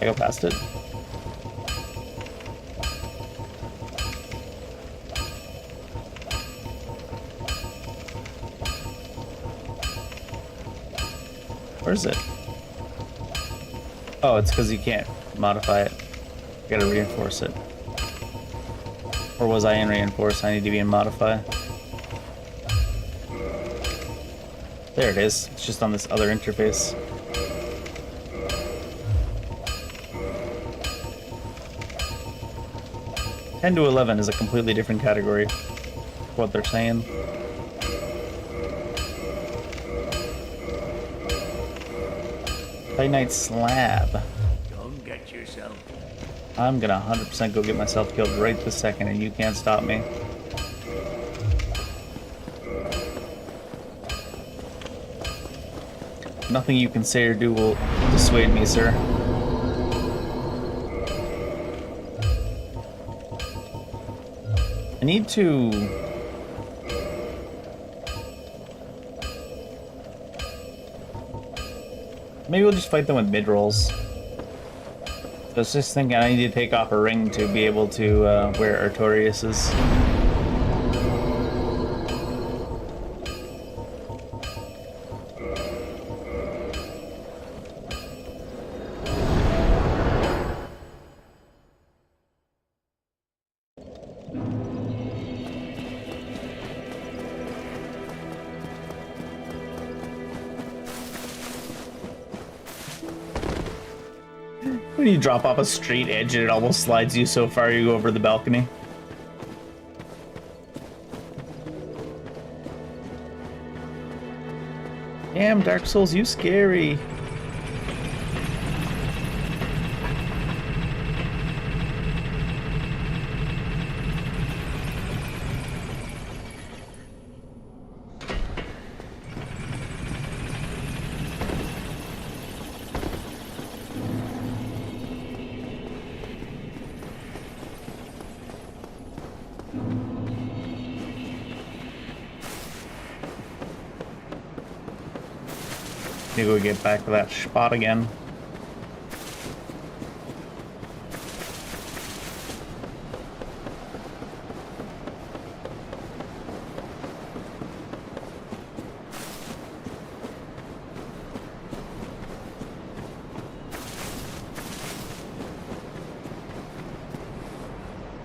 I go past it? Where is it? Oh, it's because you can't modify it. You gotta reinforce it. Or was I in reinforce? I need to be in modify. There it is. It's just on this other interface. $10 to $11 is a completely different category. What they're saying. Titanite slab. Don't get yourself. I'm gonna 100% go get myself killed right this second, and you can't stop me. Nothing you can say or do will dissuade me, sir. I need to... Maybe we'll just fight them with mid-rolls. I was just thinking I need to take off a ring to be able to wear Artorias's. When you drop off a straight edge and it almost slides you so far you go over the balcony. Damn, Dark Souls, you scary. Maybe we'll get back to that spot again.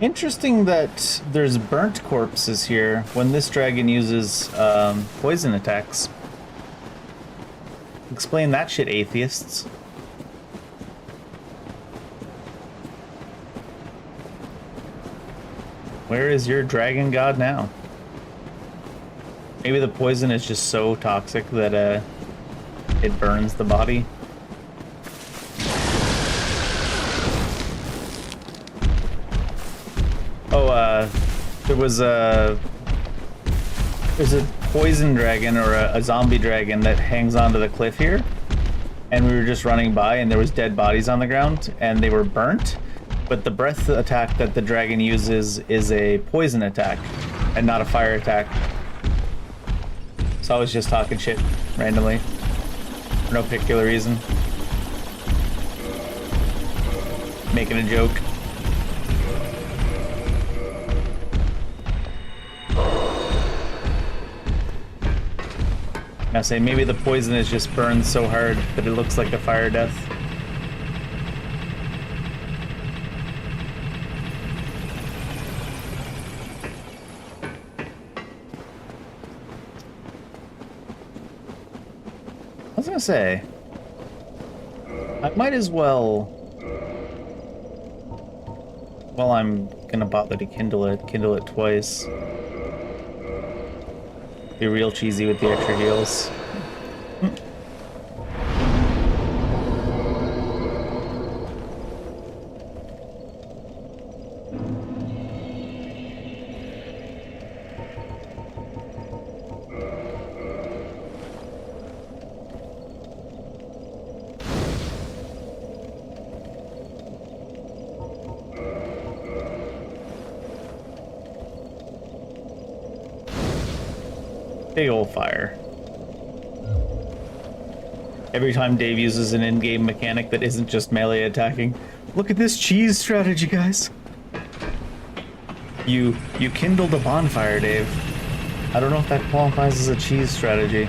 Interesting that there's burnt corpses here when this dragon uses poison attacks. Explain that shit, atheists. Where is your dragon god now? Maybe the poison is just so toxic that it burns the body. Oh, there's a poison dragon or a zombie dragon that hangs onto the cliff here, and we were just running by and there was dead bodies on the ground and they were burnt, but the breath attack that the dragon uses is a poison attack and not a fire attack. So I was just talking shit randomly for no particular reason, making a joke. I say maybe the poison is just burned so hard that it looks like a fire death. I was gonna say, I might as well, while I'm gonna bother to kindle it twice. Be real cheesy with the extra heals. Big old fire. Every time Dave uses an in-game mechanic that isn't just melee attacking. Look at this cheese strategy, guys. You kindled a bonfire, Dave. I don't know if that qualifies as a cheese strategy.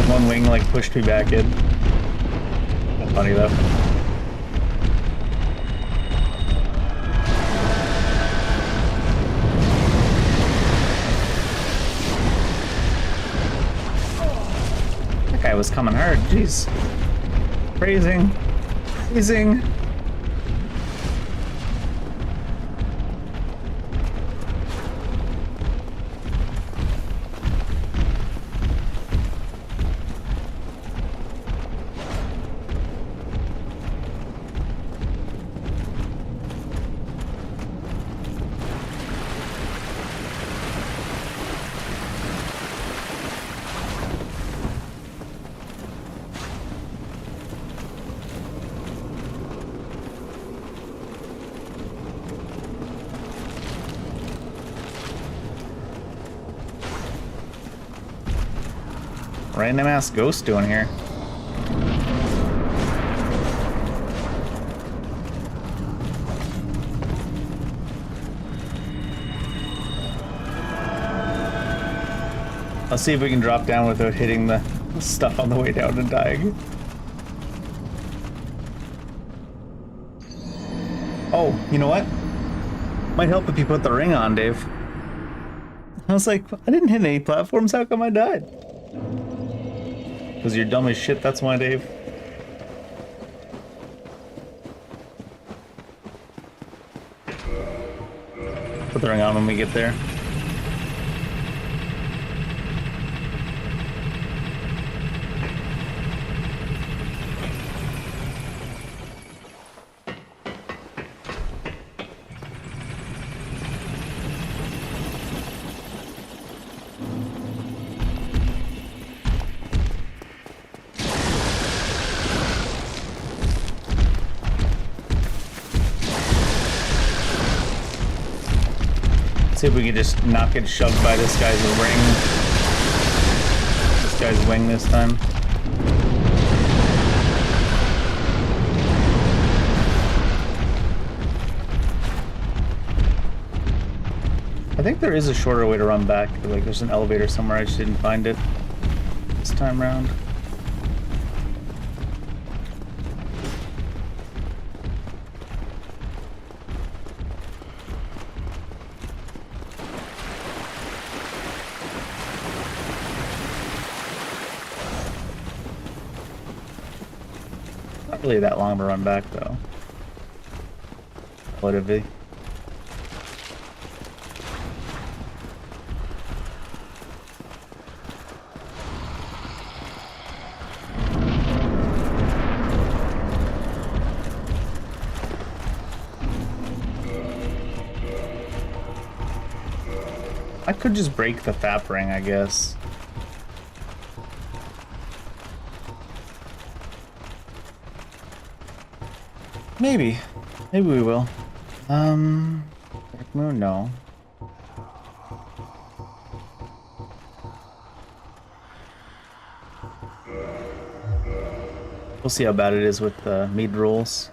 One wing like pushed me back in. funny though. That guy was coming hard, jeez. Praising. Praising. Random ass ghost doing here. I'll see if we can drop down without hitting the stuff on the way down and dying. Oh, you know what? Might help if you put the ring on, Dave. I was like, I didn't hit any platforms, how come I died? Because you're dumb as shit, that's why, Dave. Put the ring on when we get there. See if we can just not get shoved by this guy's ring. This guy's wing this time. I think there is a shorter way to run back. Like there's an elevator somewhere, I just didn't find it this time around. Not really that long to run back though. Relatively. I could just break the FAP ring, I guess. Maybe. Maybe we will. Dark Moon, no. We'll see how bad it is with mead rolls.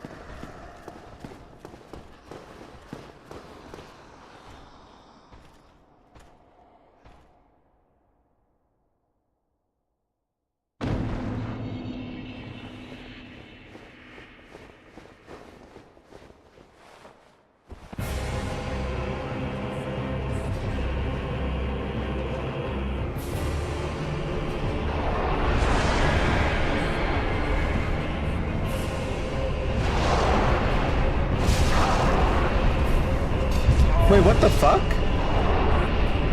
Wait, what the fuck?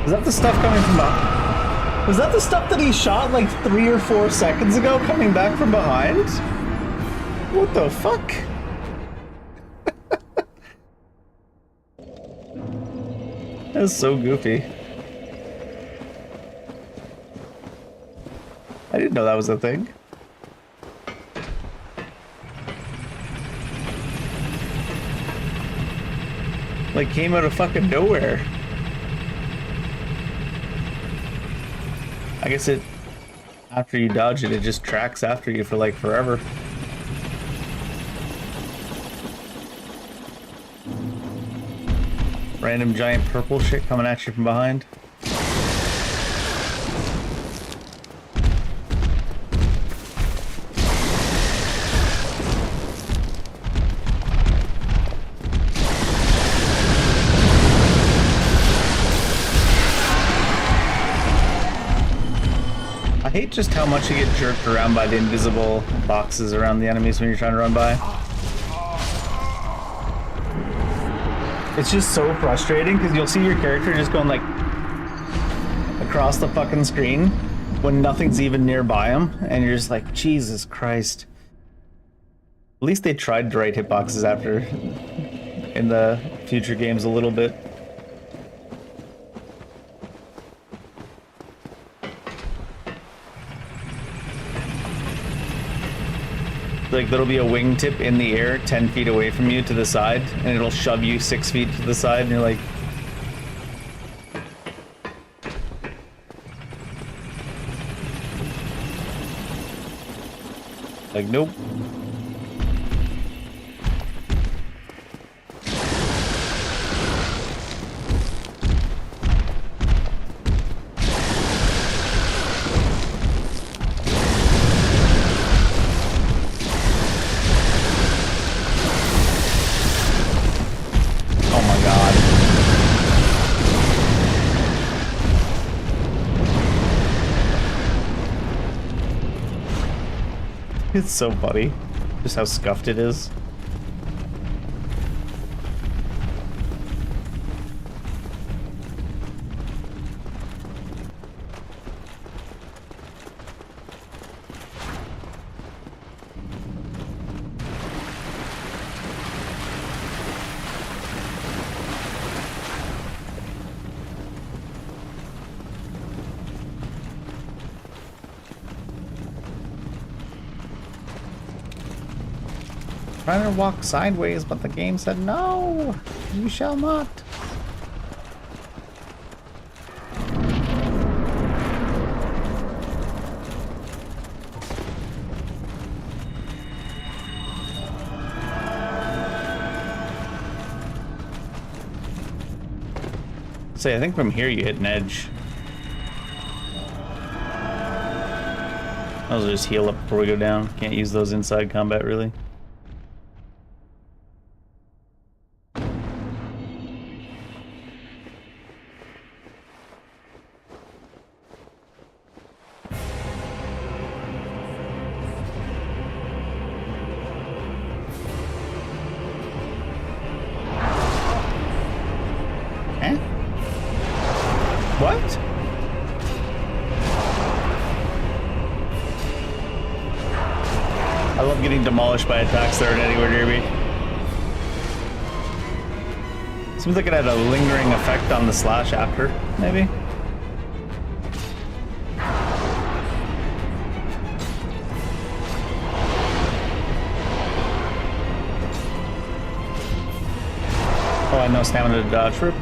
Is that the stuff coming from behind? Was that the stuff that he shot like 3 or 4 seconds ago coming back from behind? What the fuck? That's so goofy. I didn't know that was a thing. Like, came out of fucking nowhere. I guess it, after you dodge it, it just tracks after you for like forever. Random giant purple shit coming at you from behind. hate just how much you get jerked around by the invisible boxes around the enemies when you're trying to run by. It's just so frustrating because you'll see your character just going like across the fucking screen when nothing's even nearby him, and you're just like, Jesus Christ. At least they tried to write hitboxes after in the future games a little bit. Like there'll be a wingtip in the air 10 feet away from you to the side, and it'll shove you 6 feet to the side, and you're like... Like, nope. It's so funny, just how scuffed it is. Trying to walk sideways, but the game said, no, you shall not. Say, I think from here you hit an edge. I'll just heal up before we go down. Can't use those inside combat, really. What? I love getting demolished by attacks that aren't anywhere near me. Seems like it had a lingering effect on the slash after, maybe? Oh, I know stamina to dodge rip.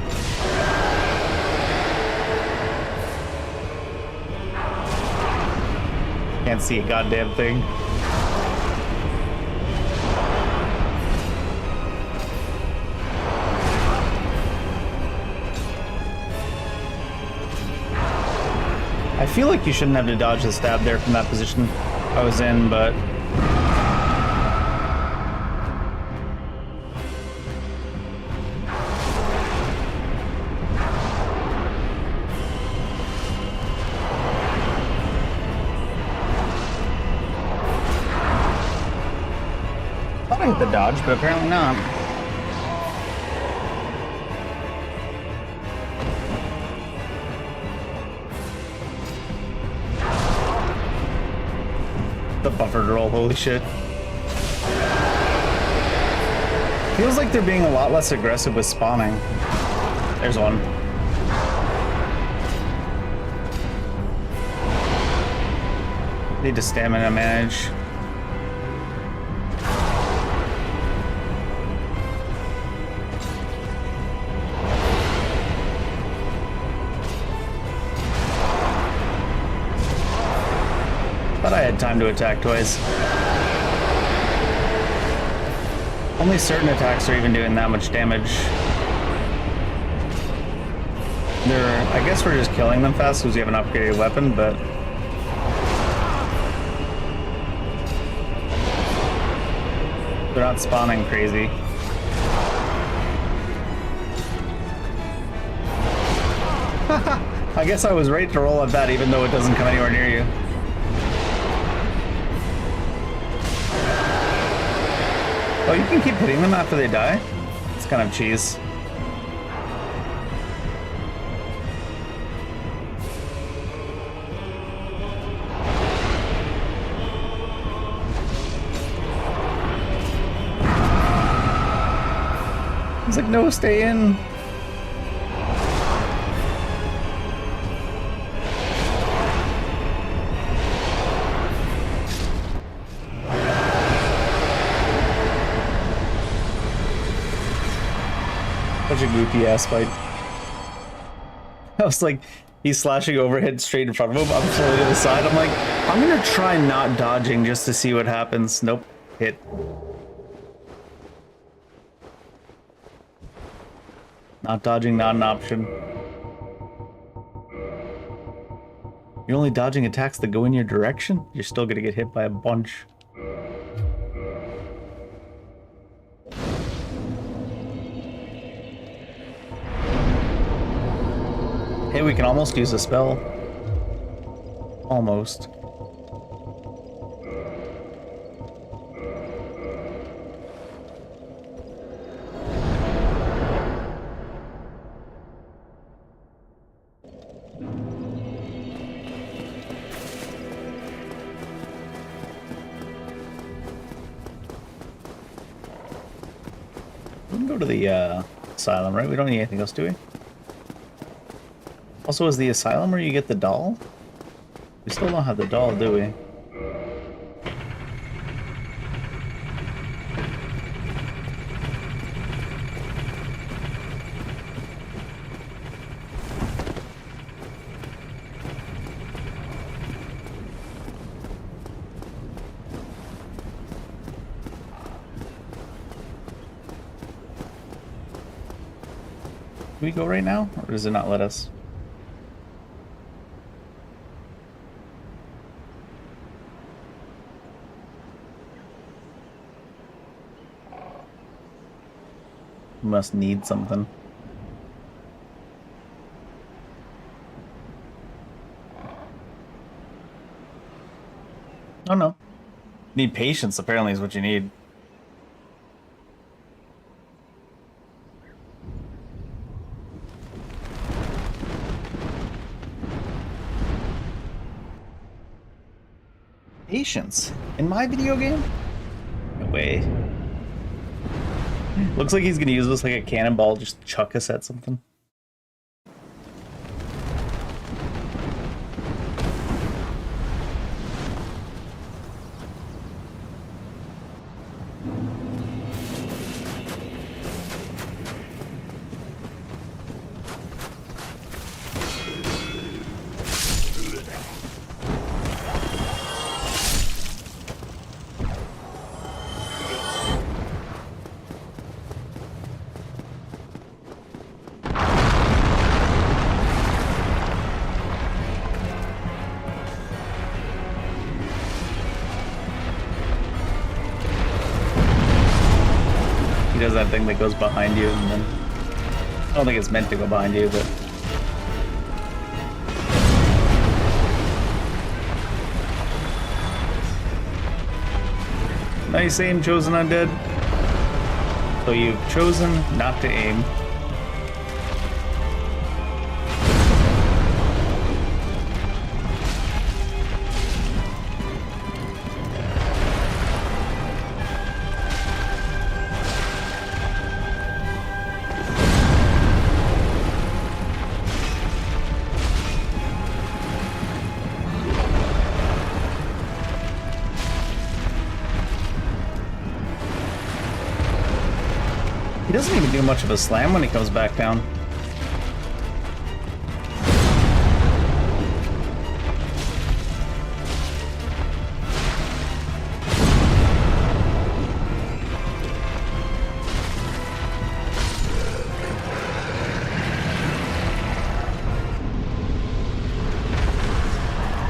Can't see a goddamn thing. I feel like you shouldn't have to dodge the stab there from that position I was in, but... I hit the dodge, but apparently not. The buffered roll, holy shit. Feels like they're being a lot less aggressive with spawning. There's one. Need to stamina manage. Thought I had time to attack twice. Only certain attacks are even doing that much damage. I guess we're just killing them fast because we have an upgraded weapon, but... they're not spawning crazy. I guess I was right to roll at that even though it doesn't come anywhere near you. Oh, you can keep hitting them after they die? It's kind of cheese. He's like, no, stay in. Such a goofy ass fight. I was like, he's slashing overhead straight in front of him. I'm fully to the side. I'm like, I'm gonna try not dodging just to see what happens. Nope. Hit. Not dodging, not an option. You're only dodging attacks that go in your direction? You're still gonna get hit by a bunch. Hey, we can almost use a spell. Almost. We can go to the asylum, right? We don't need anything else, do we? Also, is the asylum where you get the doll? We still don't have the doll, do we? Do we go right now, or does it not let us? Must need something. Oh no. Need patience, apparently, is what you need. Patience? In my video game? No way. Looks like he's gonna use this like a cannonball, just chuck us at something. Does that thing that goes behind you, and then I don't think it's meant to go behind you, but nice aim, chosen undead. So you've chosen not to aim. He doesn't even do much of a slam when he comes back down.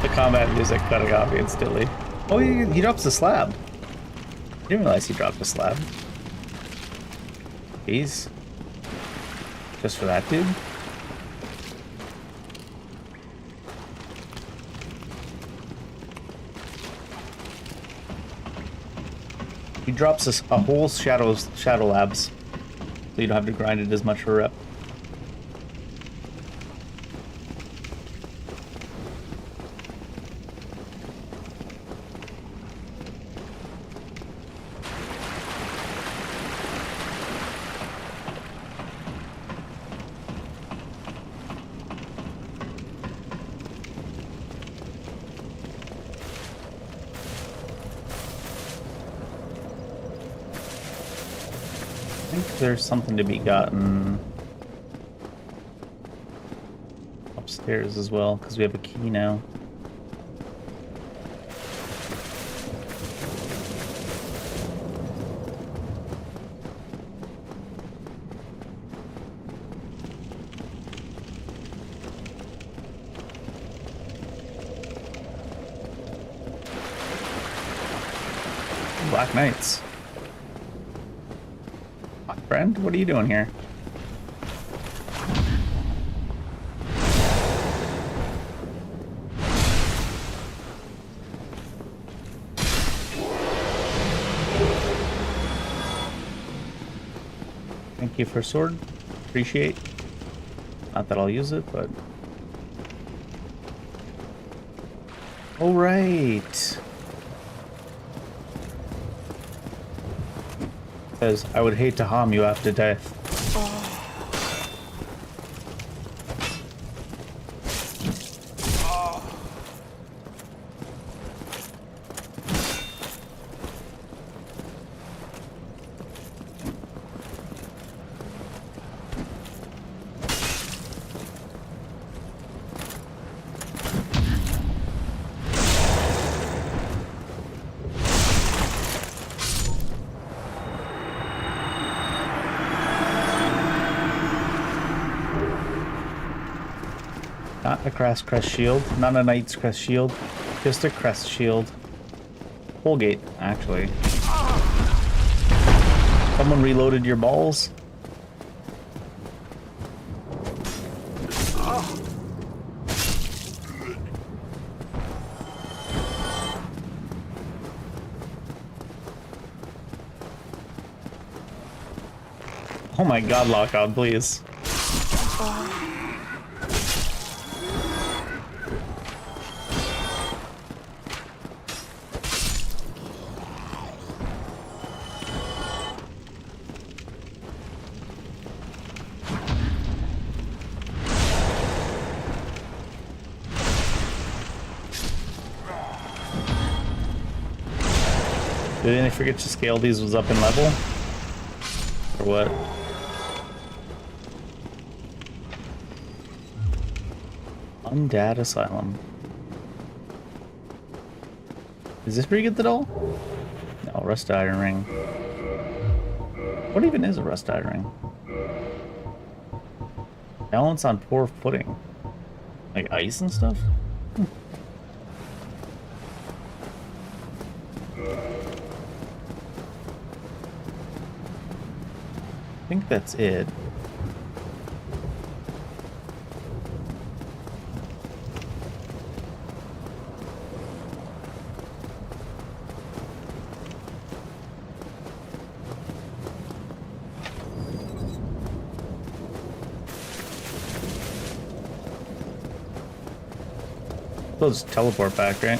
The combat music cutting off instantly. Oh, he drops the slab. I didn't realize he dropped a slab. Jeez. Just for that dude? He drops us a whole shadow labs, so you don't have to grind it as much for rep. I think there's something to be gotten upstairs as well, because we have a key now. Black Knights. Friend, what are you doing here? Thank you for sword. Appreciate. Not that I'll use it, but... All right. Says, I would hate to harm you after death. Not a crest shield, not a knight's crest shield, just a crest shield. Holgate, actually. Someone reloaded your balls? Oh my god, Lockout, please. Did I forget to scale these was up in level? Or what? Undead Asylum. Is this where you get the doll? No, Rust Iron Ring. What even is a Rust Iron Ring? Balance on poor footing. Like ice and stuff? I think that's it. Those teleport back, right?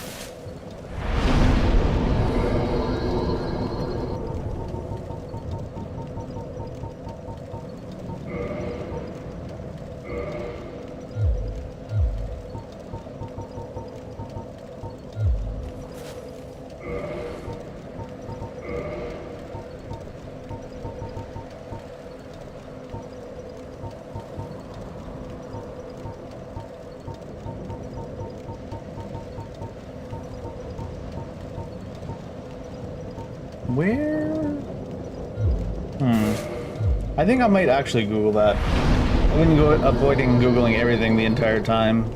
Where? I think I might actually Google that. I've been avoiding Googling everything the entire time.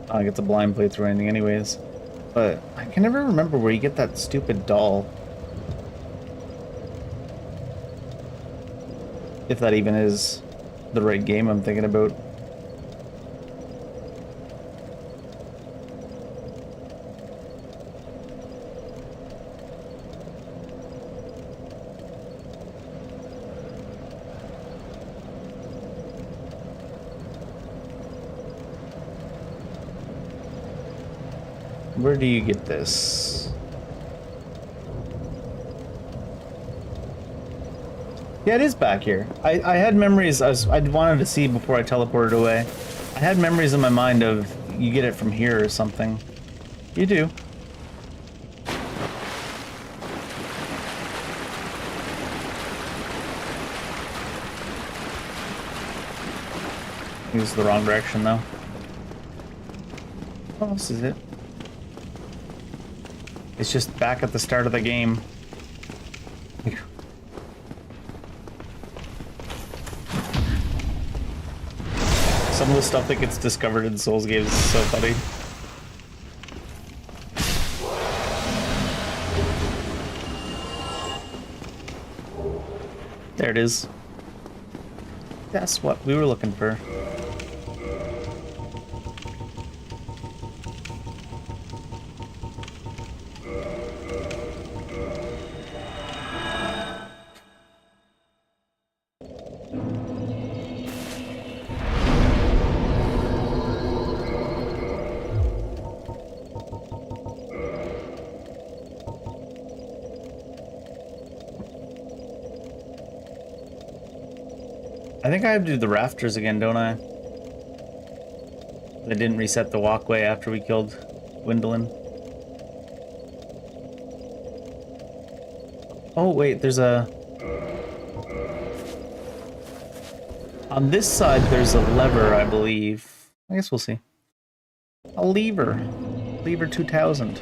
I get the blind playthrough or anything anyways. But I can never remember where you get that stupid doll. If that even is the right game I'm thinking about. Where do you get this? Yeah, it is back here. I had memories I wanted to see before I teleported away. I had memories in my mind of you get it from here or something. You do. This is the wrong direction though. What else is it? It's just back at the start of the game. Some of the stuff that gets discovered in Souls games is so funny. There it is. That's what we were looking for. I think I have to do the rafters again, don't I? I didn't reset the walkway after we killed Gwendolyn. Oh, wait, there's a... On this side, there's a lever, I believe. I guess we'll see. A lever. Lever 2000.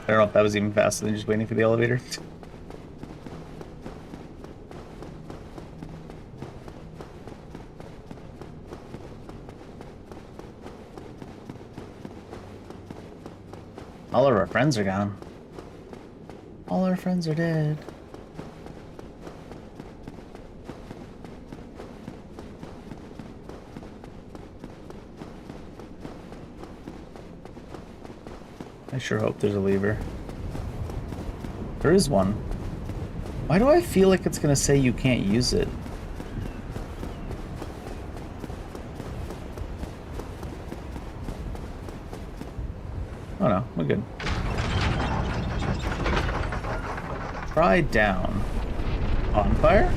I don't know if that was even faster than just waiting for the elevator. All of our friends are gone. All our friends are dead. I sure hope there's a lever. There is one. Why do I feel like it's gonna say you can't use it? Oh no, we're good. Try down. On fire?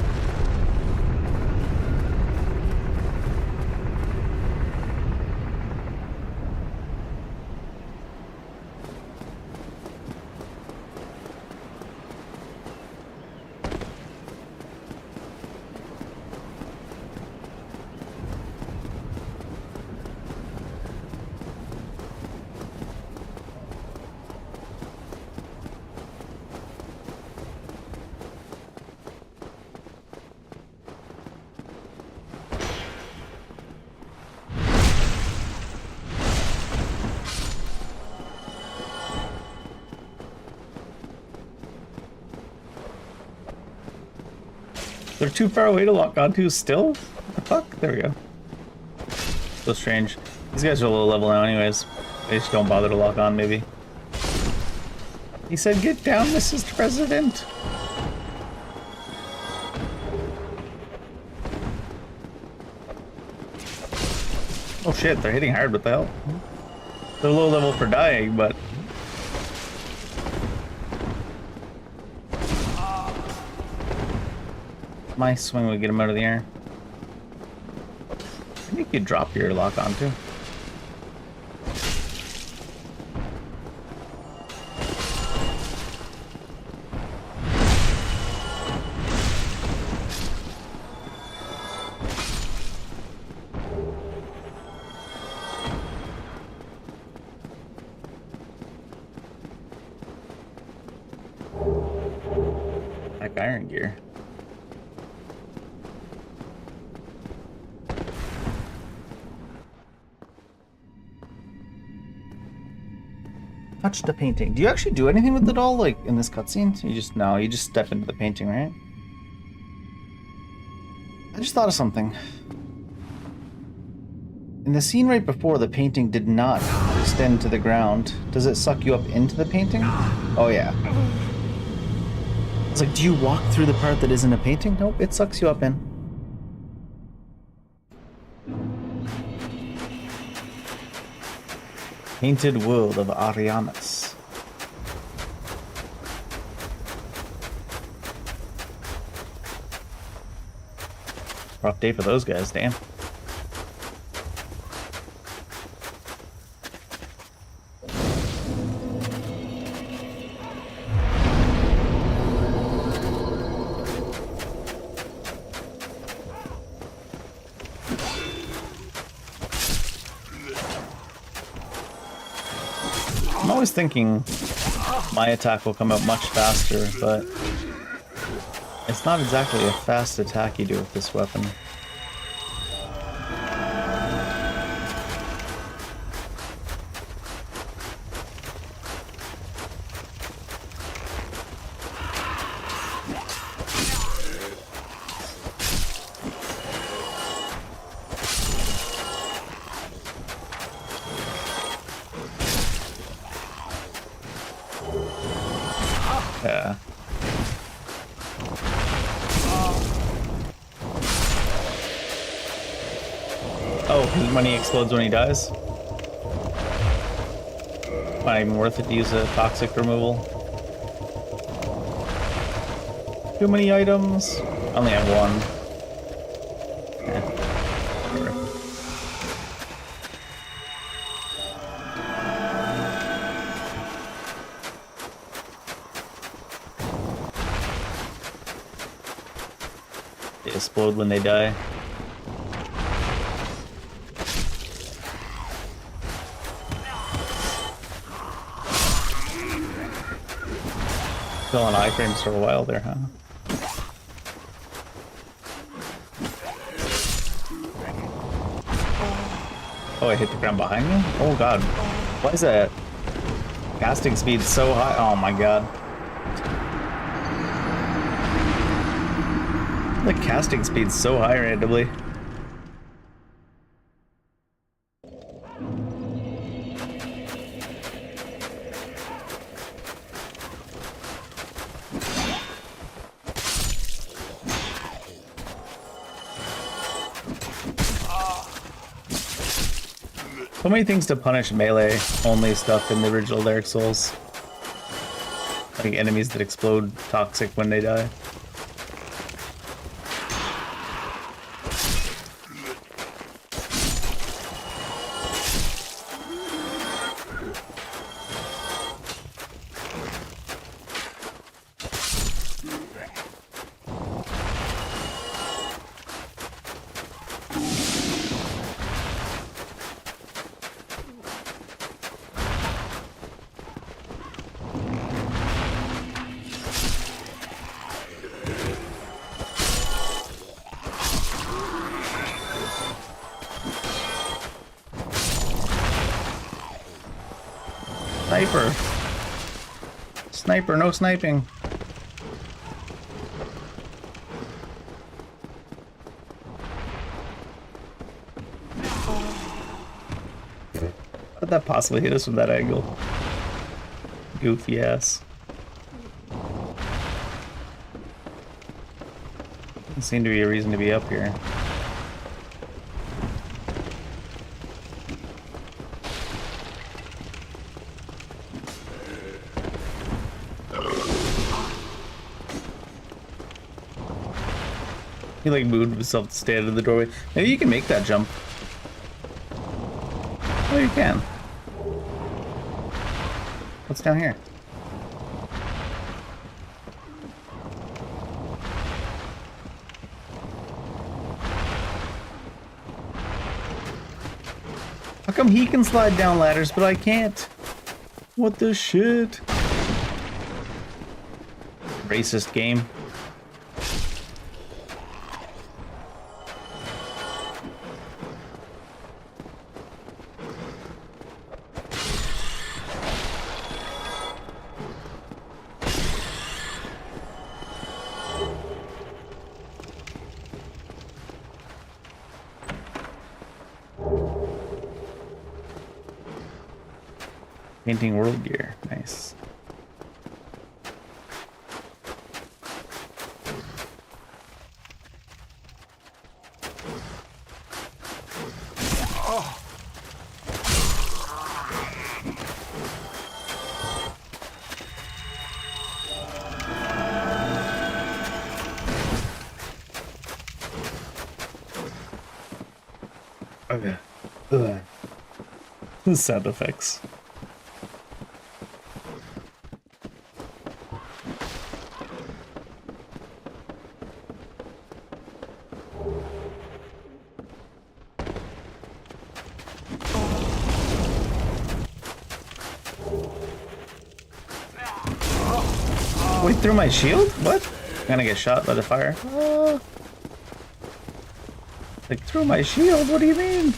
They're too far away to lock onto still? What the fuck? There we go. So strange. These guys are low level now anyways. They just don't bother to lock on, maybe. He said, "Get down, Mrs. President." Oh shit, they're hitting hard, what the hell? They're low level for dying, but... My swing would get him out of the air. I think you drop your lock on too. Like iron gear. Touch the painting. Do you actually do anything with it all, like in this cutscene? You just you just step into the painting, right? I just thought of something. In the scene right before, the painting did not extend to the ground. Does it suck you up into the painting? Oh yeah. It's like, do you walk through the part that isn't a painting? Nope, it sucks you up in. Painted World of Ariamis. Rough day for those guys, damn. I'm always thinking my attack will come out much faster, but it's not exactly a fast attack you do with this weapon. Yeah. Oh, because when he explodes when he dies? Not even worth it to use a toxic removal. Too many items. I only have one. Eh, whatever. They explode when they die. Still on iframes for a while there, huh? Oh, I hit the ground behind me? Oh god. Why is that casting speed so high? Oh my god. The casting speed's so high randomly. So many things to punish melee only stuff in the original Dark Souls. Like enemies that explode toxic when they die. Sniper! Sniper, no sniping! How did that possibly hit us from that angle? Goofy ass. Doesn't seem to be a reason to be up here. He like moved himself to stand in the doorway. Maybe you can make that jump. Oh, you can. What's down here? How come he can slide down ladders, but I can't? What the shit? Racist game. Painting world gear, nice. Okay. Ugh. The sound effects. Wait, through my shield? What? I'm gonna get shot by the fire. Like, through my shield? What do you mean?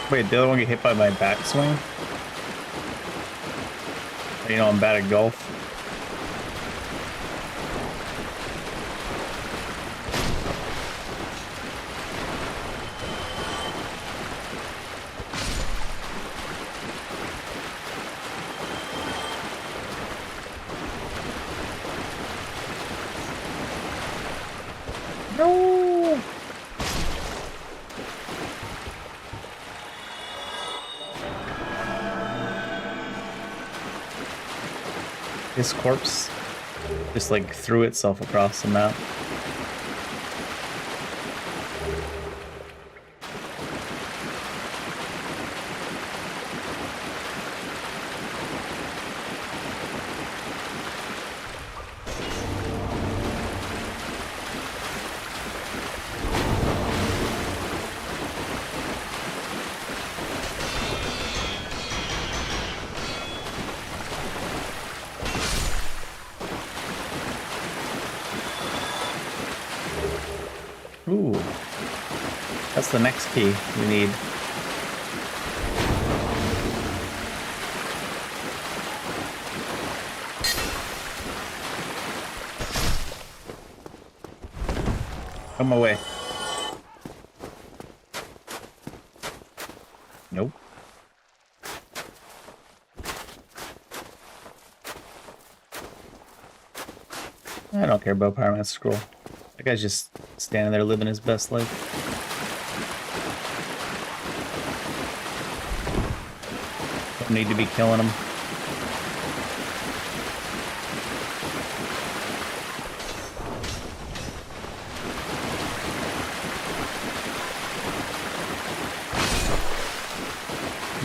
Wait, the other one get hit by my backswing? You know, I'm bad at golf. No! His corpse just like threw itself across the map. Ooh, that's the next key we need. Come away. Nope. I don't care about Pyromancer Scroll. That guy's just standing there living his best life. Don't need to be killing him.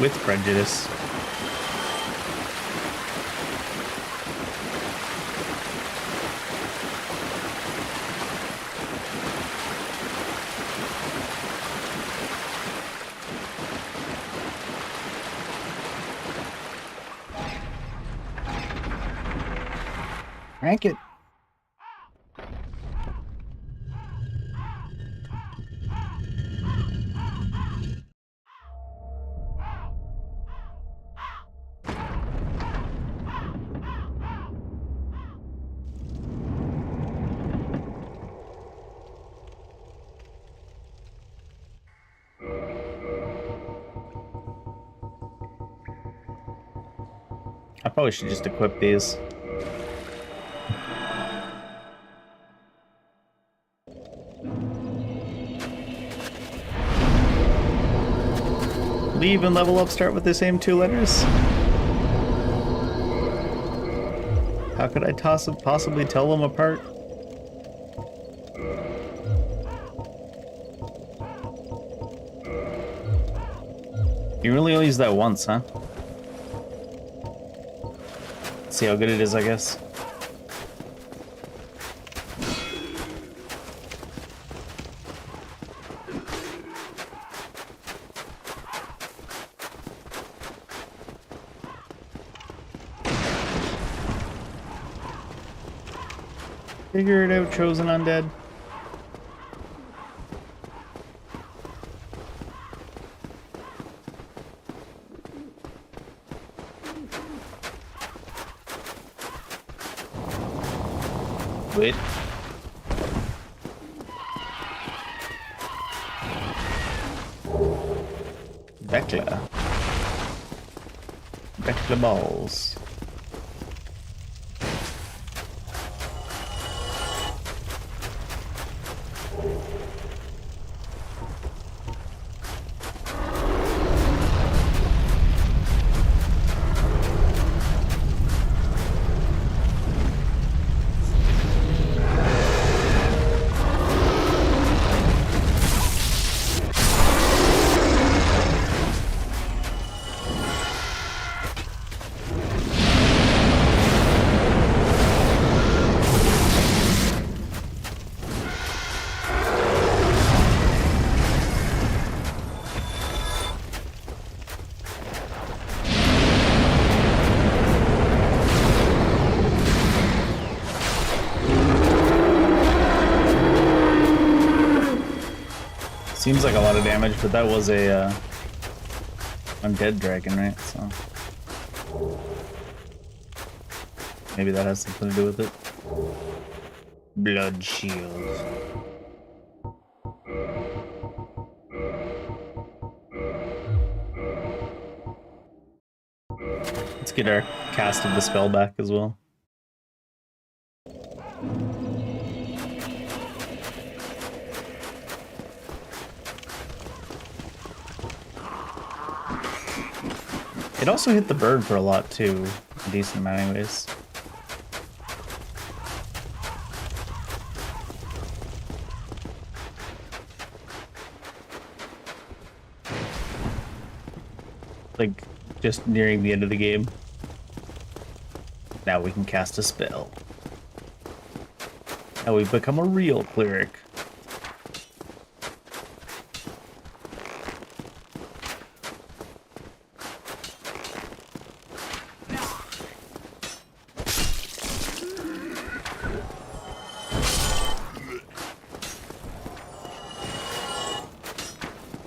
With prejudice. Rank it. I probably should just equip these. Leave and level up start with the same two letters? How could I possibly tell them apart? You really only use that once, huh? See how good it is, I guess. Figure it out, chosen undead. Wait. Bekla. Bekla balls. Seems like a lot of damage, but that was a undead dragon, right? So maybe that has something to do with it. Blood shield. Let's get our cast of the spell back as well. It also hit the bird for a lot too, a decent amount anyways. Like, just nearing the end of the game. Now we can cast a spell. Now we've become a real cleric.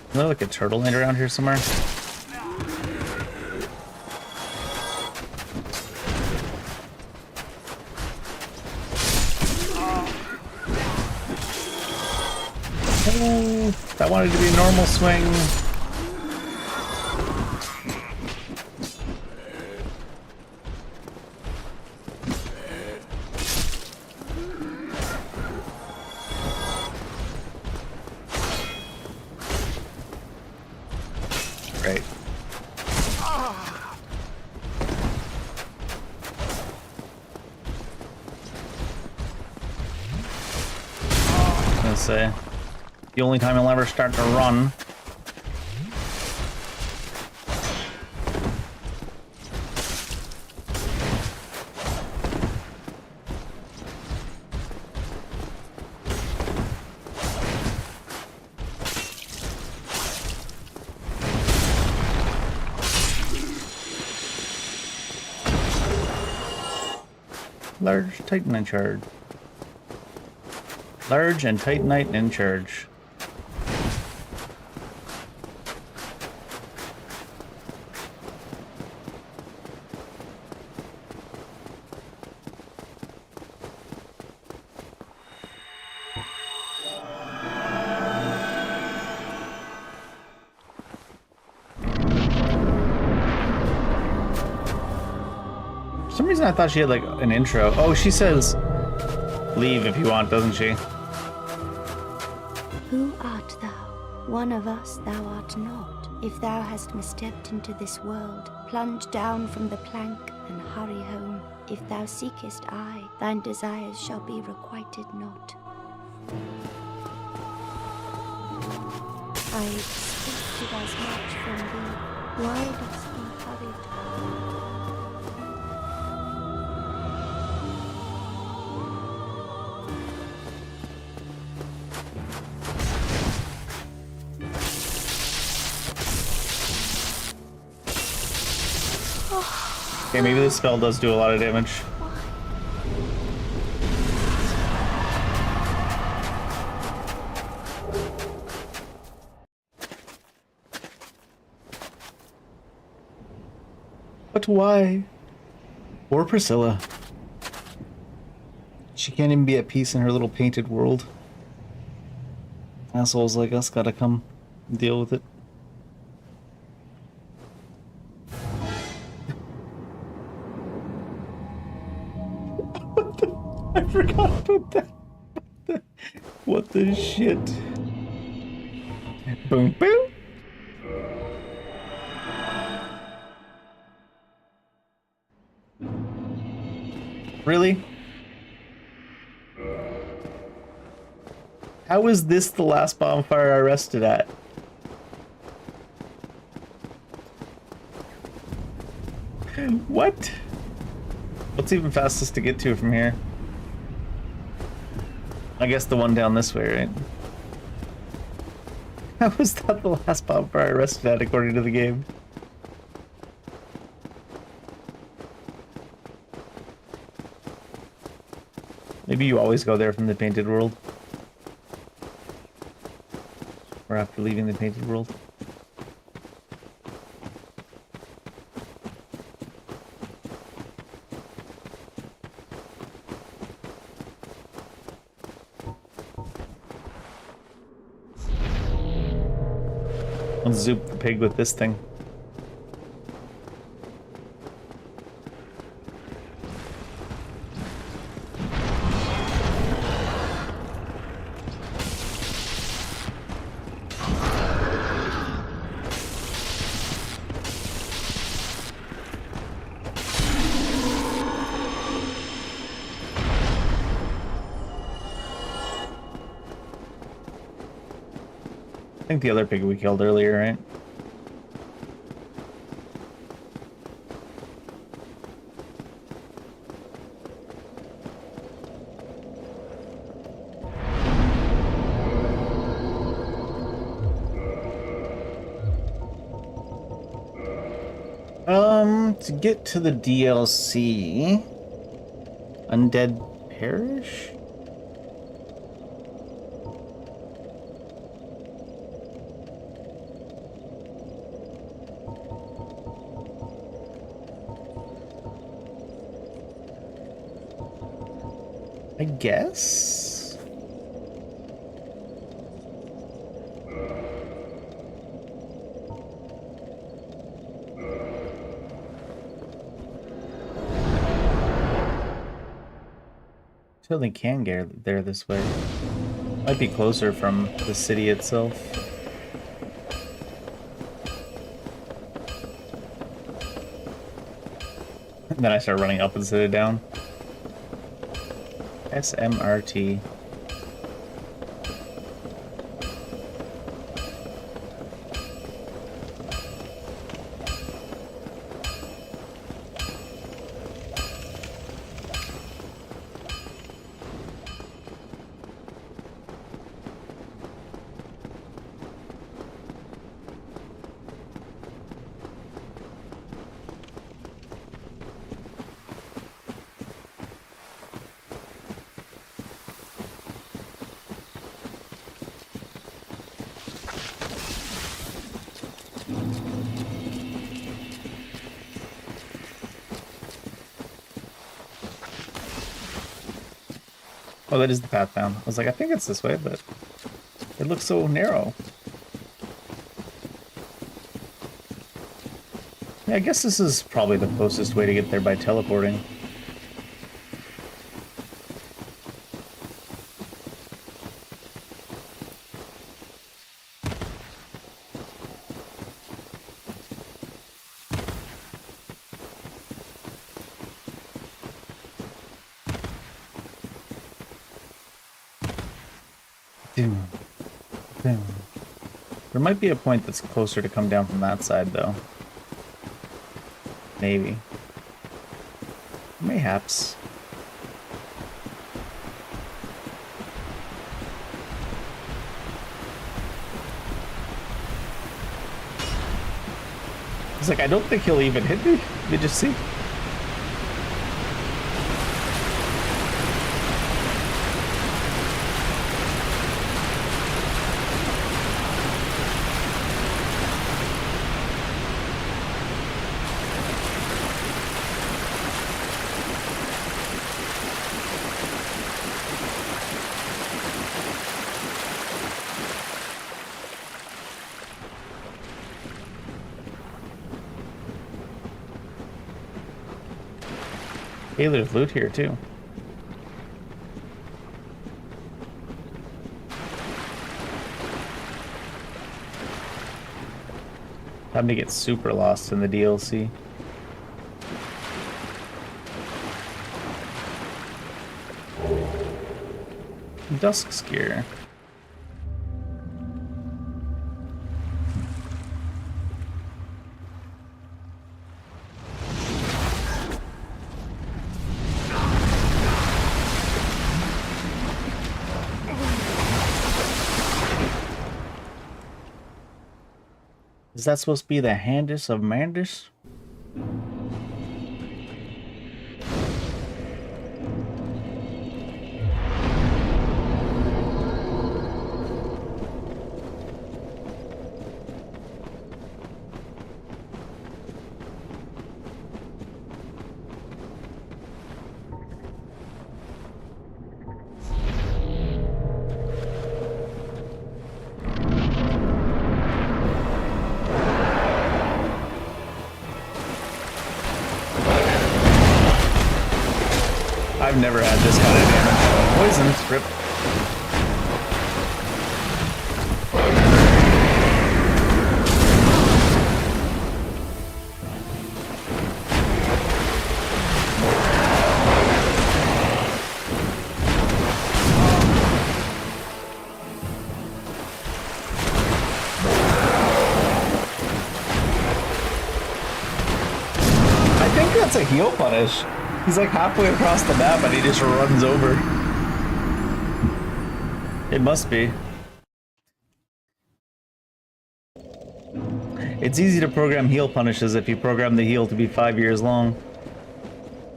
Is there like a turtle land around here somewhere? Oh, that wanted to be a normal swing. Right. I was gonna say, the only time he'll ever start to run. Large Titanite in charge. Large and Titanite in charge. For some reason I thought she had like an intro. Oh, she says leave if you want, doesn't she? Who art thou? One of us thou art not. If thou hast misstepped into this world, plunged down from the plank, and hurry home. If thou seekest I, thine desires shall be requited not. I expected as much from thee. Why dost thou hurry? Okay, maybe this spell does do a lot of damage. But why? Poor Priscilla. She can't even be at peace in her little painted world. Assholes like us gotta come deal with it. I forgot about that. What the shit? Boom, boom. Really? How is this the last bonfire I rested at? What? What's even fastest to get to from here? I guess the one down this way, right? How is that the last bonfire I rested at according to the game? Maybe you always go there from the painted world. Or after leaving the painted world. I'll zoop the pig with this thing. I think the other pig we killed earlier, right? To get to the DLC, Undead Parish? I guess? Certainly can get there this way. Might be closer from the city itself. And then I start running up instead of down. SMRT. Oh, that is the path down. I was like, I think it's this way, but it looks so narrow. Yeah, I guess this is probably the closest way to get there by teleporting. Doom. Doom. There might be a point that's closer to come down from that side, though. Maybe. Mayhaps. It's like, I don't think he'll even hit me. Did you see? Hey, there's loot here too. Time to get super lost in the DLC. Dusk Skier. Is that supposed to be the Handus of Mandus? I've never had this kind of damage. Poison, rip. I think that's a heal punish. He's like halfway across the map and he just runs over. It must be. It's easy to program heal punishes if you program the heal to be 5 years long.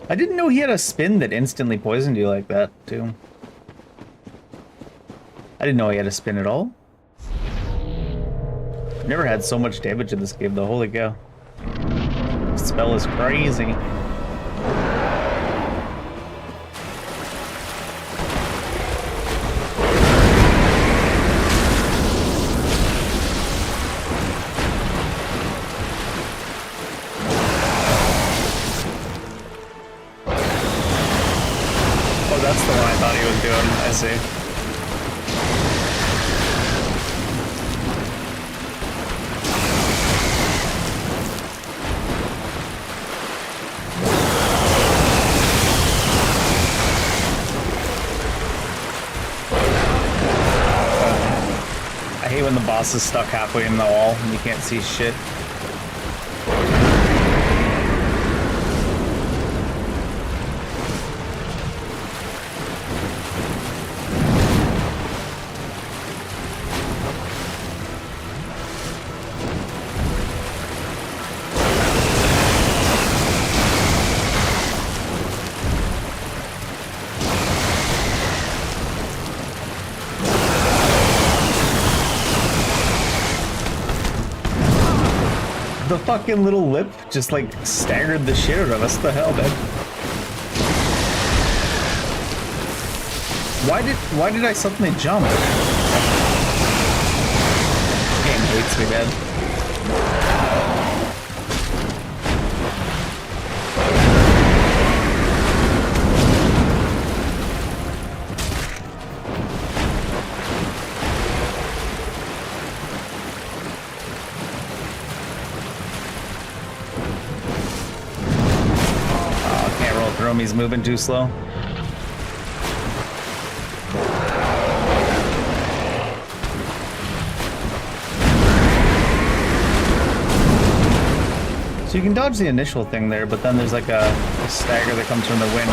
I didn't know he had a spin that instantly poisoned you like that, too. I didn't know he had a spin at all. Never had so much damage in this game, though. Holy cow. This spell is crazy. That's the one I thought he was doing. I see. I hate when the boss is stuck halfway in the wall and you can't see shit. The fucking little lip just like staggered the shit out of us. What the hell, man? Why did I suddenly jump? This game hates me, man. He's moving too slow. So you can dodge the initial thing there, but then there's like a stagger that comes from the wind.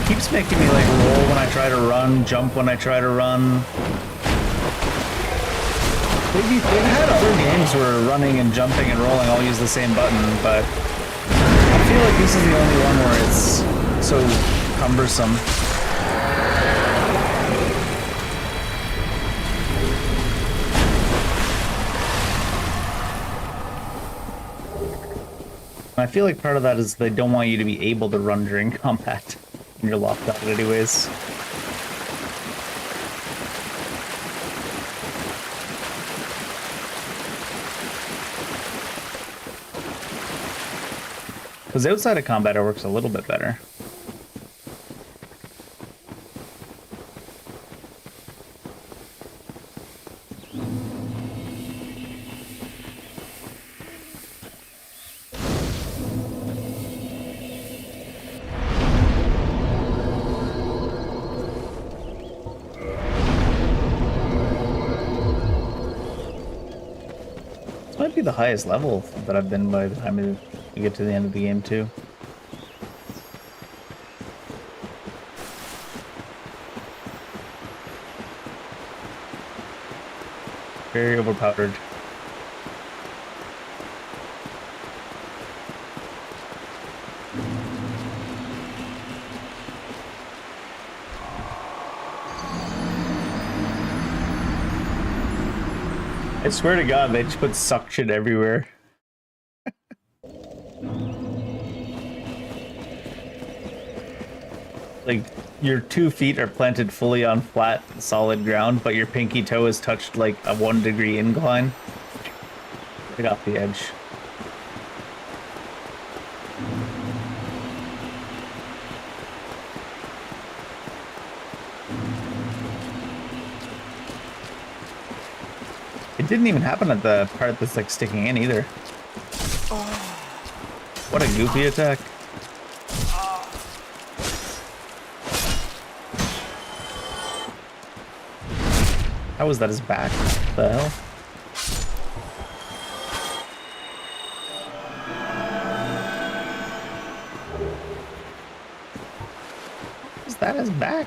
Keeps making me like roll when I try to run, jump when I try to run. They've had other games where running and jumping and rolling all use the same button, but I feel like this is the only one where it's so cumbersome. And I feel like part of that is they don't want you to be able to run during combat. And you're locked out anyways. Because outside of combat it works a little bit better. Might be the highest level that I've been by the time we get to the end of the game too. Very overpowered. I swear to God, they just put suction everywhere. Like, your 2 feet are planted fully on flat, solid ground, but your pinky toe has touched like a 1 degree incline. Right off the edge. It didn't even happen at the part that's like sticking in either. What a goofy attack. How was that his back? What the hell? Is that his back?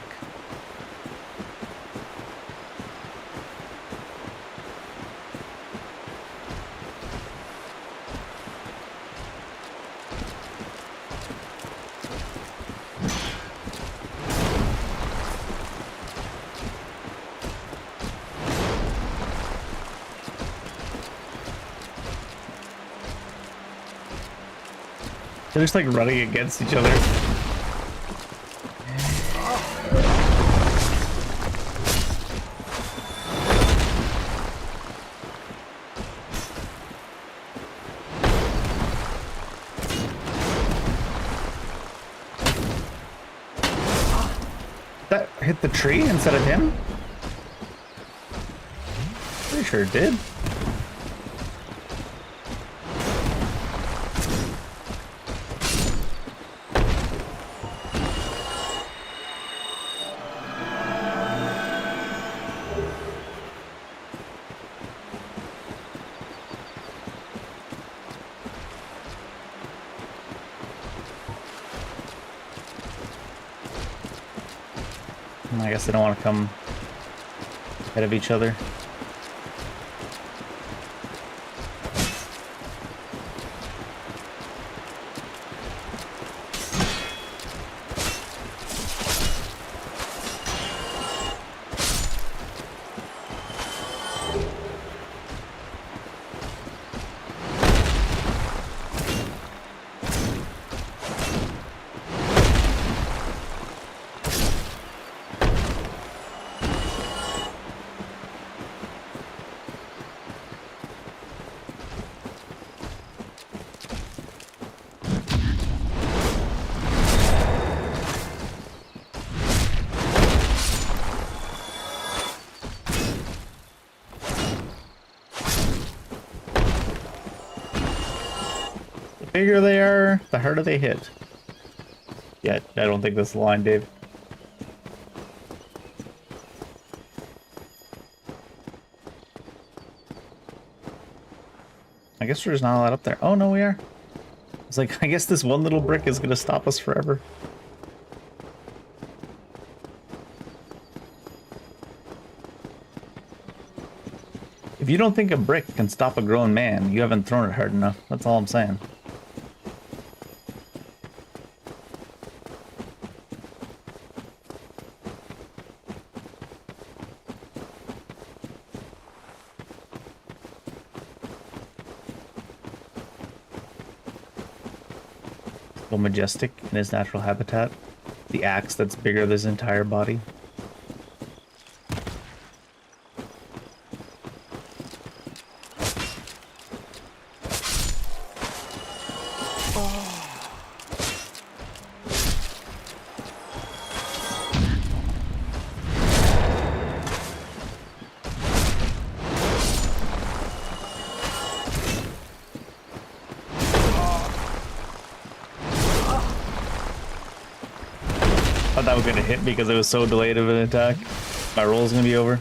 They're just like running against each other. That hit the tree instead of him? Pretty sure it did. I guess they don't want to come ahead of each other. bigger they are, the harder they hit. Yeah, I don't think that's the line, Dave. I guess we're just not allowed up there. Oh, no, we are. It's like, I guess this one little brick is going to stop us forever. If you don't think a brick can stop a grown man, you haven't thrown it hard enough. That's all I'm saying. So majestic in his natural habitat. The axe that's bigger than his entire body. I thought that was gonna hit because it was so delayed of an attack. My roll's gonna be over.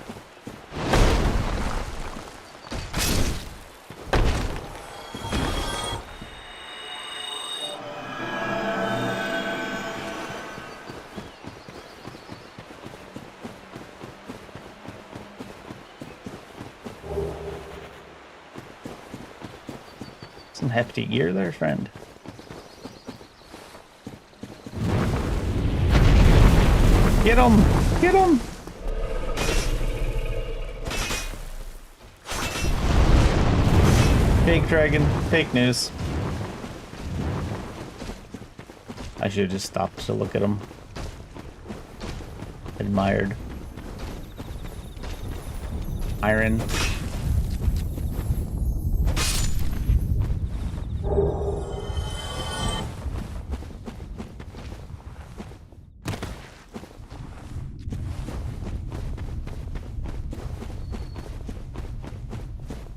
Some hefty gear there, friend. Get him! Get him! Fake dragon, fake news. I should have just stopped to look at him. Admired. Iron.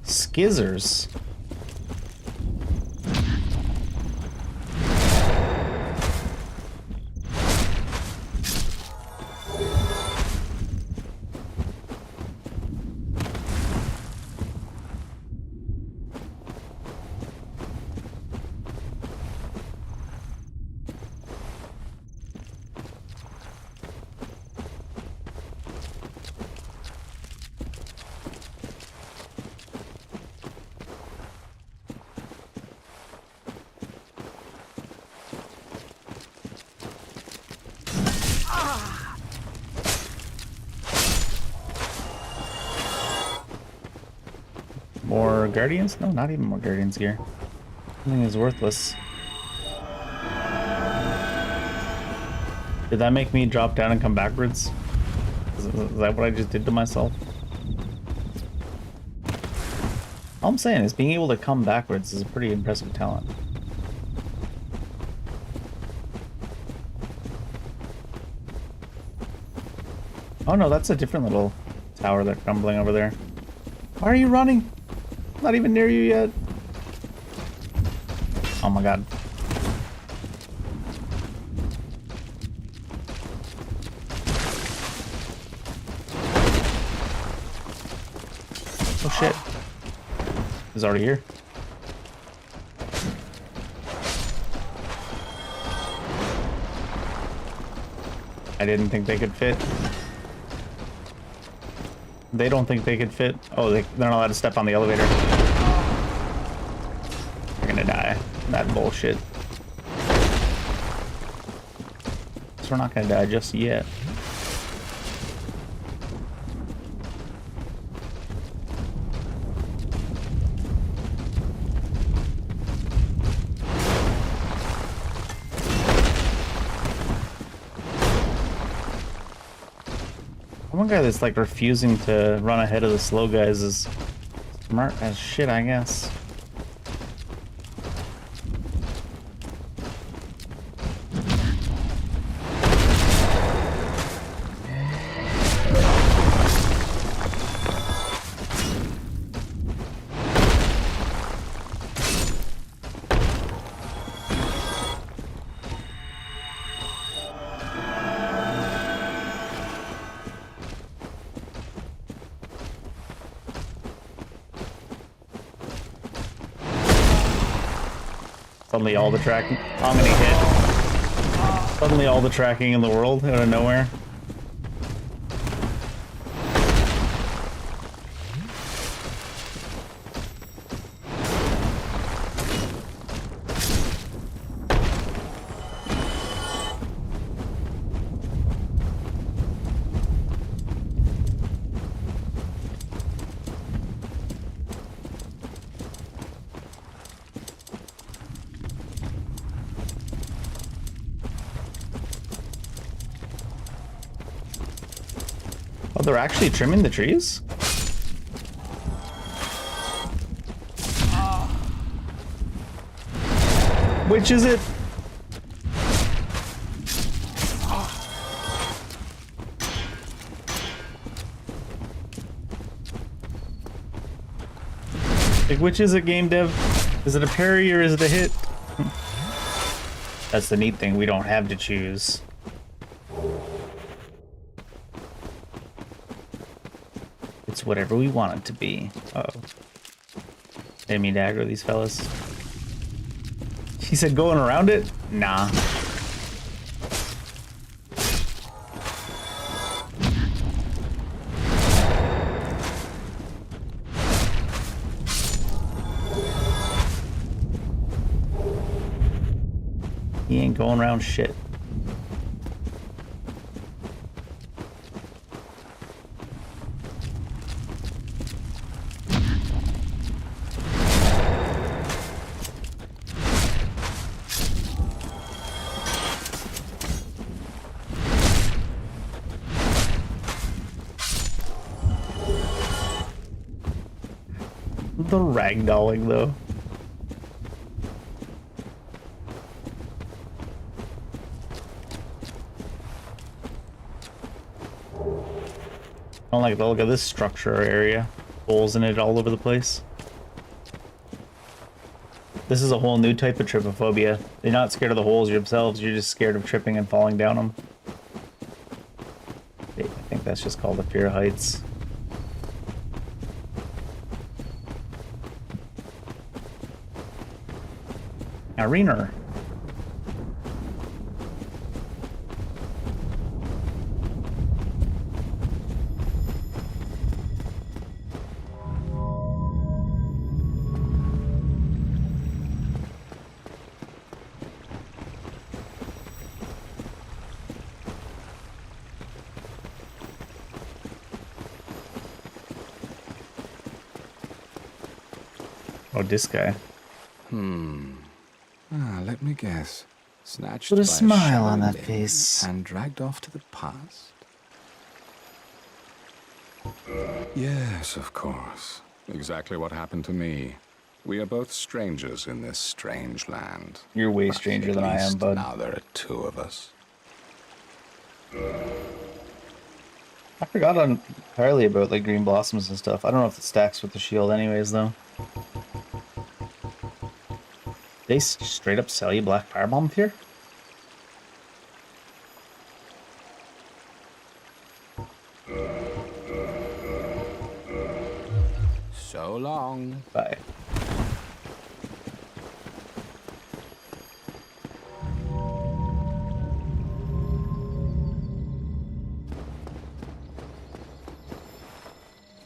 Skizzers. More guardians? No, not even more guardians gear. Everything is worthless. Did that make me drop down and come backwards? Is that what I just did to myself? All I'm saying is being able to come backwards is a pretty impressive talent. Oh no, that's a different little tower that's crumbling over there. Why are you running? Not even near you yet. Oh my god. Oh shit. He's already here. I didn't think they could fit. They don't think they could fit. Oh, they're not allowed to step on the elevator. They're gonna die. That bullshit. So we're not gonna die just yet. One guy that's like refusing to run ahead of the slow guys is smart as shit, I guess. Suddenly all the tracking. I'm gonna hit. Suddenly all the tracking in the world out of nowhere. Oh, they're actually trimming the trees? Which is it? Like, which is it, game dev? Is it a parry or is it a hit? That's the neat thing, we don't have to choose. It's whatever we want it to be. Uh-oh. Didn't mean to aggro these fellas. He said going around it? Nah. He ain't going around shit. The ragdolling, though. I don't like the look of this structure area. Holes in it all over the place. This is a whole new type of trypophobia. You're not scared of the holes yourselves, you're just scared of tripping and falling down them. I think that's just called the fear of heights. Arena. Oh, this guy. Let me guess. Snatched Put a by smile on shadowy that limb face. and dragged off to the past. Yes, of course. Exactly what happened to me. We are both strangers in this strange land. You're way But stranger at than I am, least bud. now there are two of us. I forgot entirely about like green blossoms and stuff. I don't know if it stacks with the shield anyways, though. They straight up sell you black firebomb here? So long. Bye.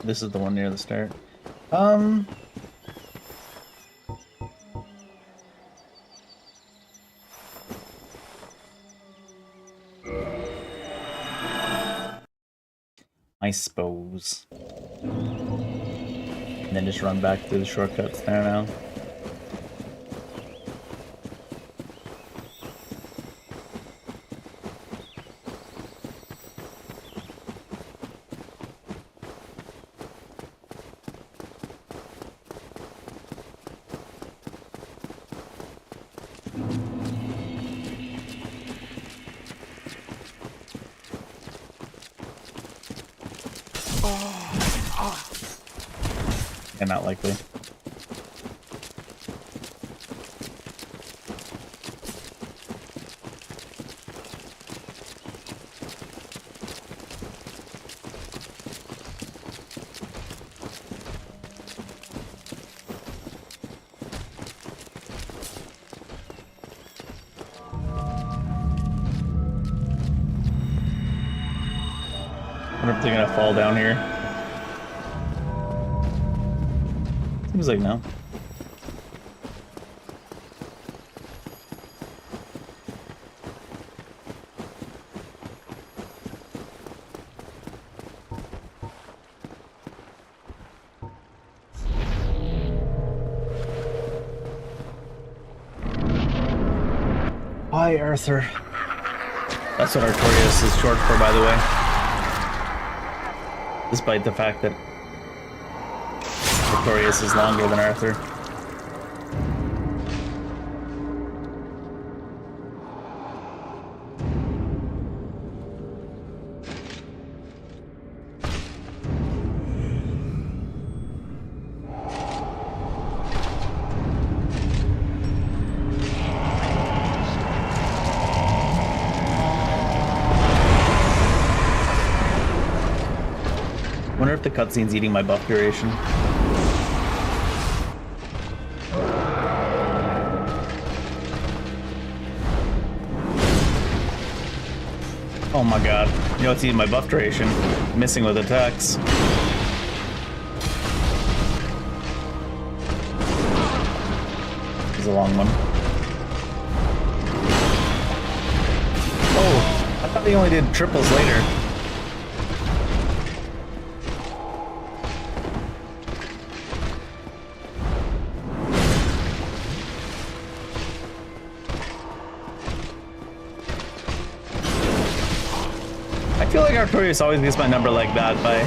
This is the one near the start. I suppose. And then just run back through the shortcuts there now. Yeah, not likely. wonder if they're gonna fall down here. Seems like no. Why, Arthur? That's what Artorias is short for, by the way. Despite the fact that Artorias is longer than Arthur. Wonder if the cutscene's eating my buff duration. Oh my god. You know what's eating my buff duration? Missing with attacks. This is a long one. Oh, I thought they only did triples later. I feel like Artorias always gets my number like that by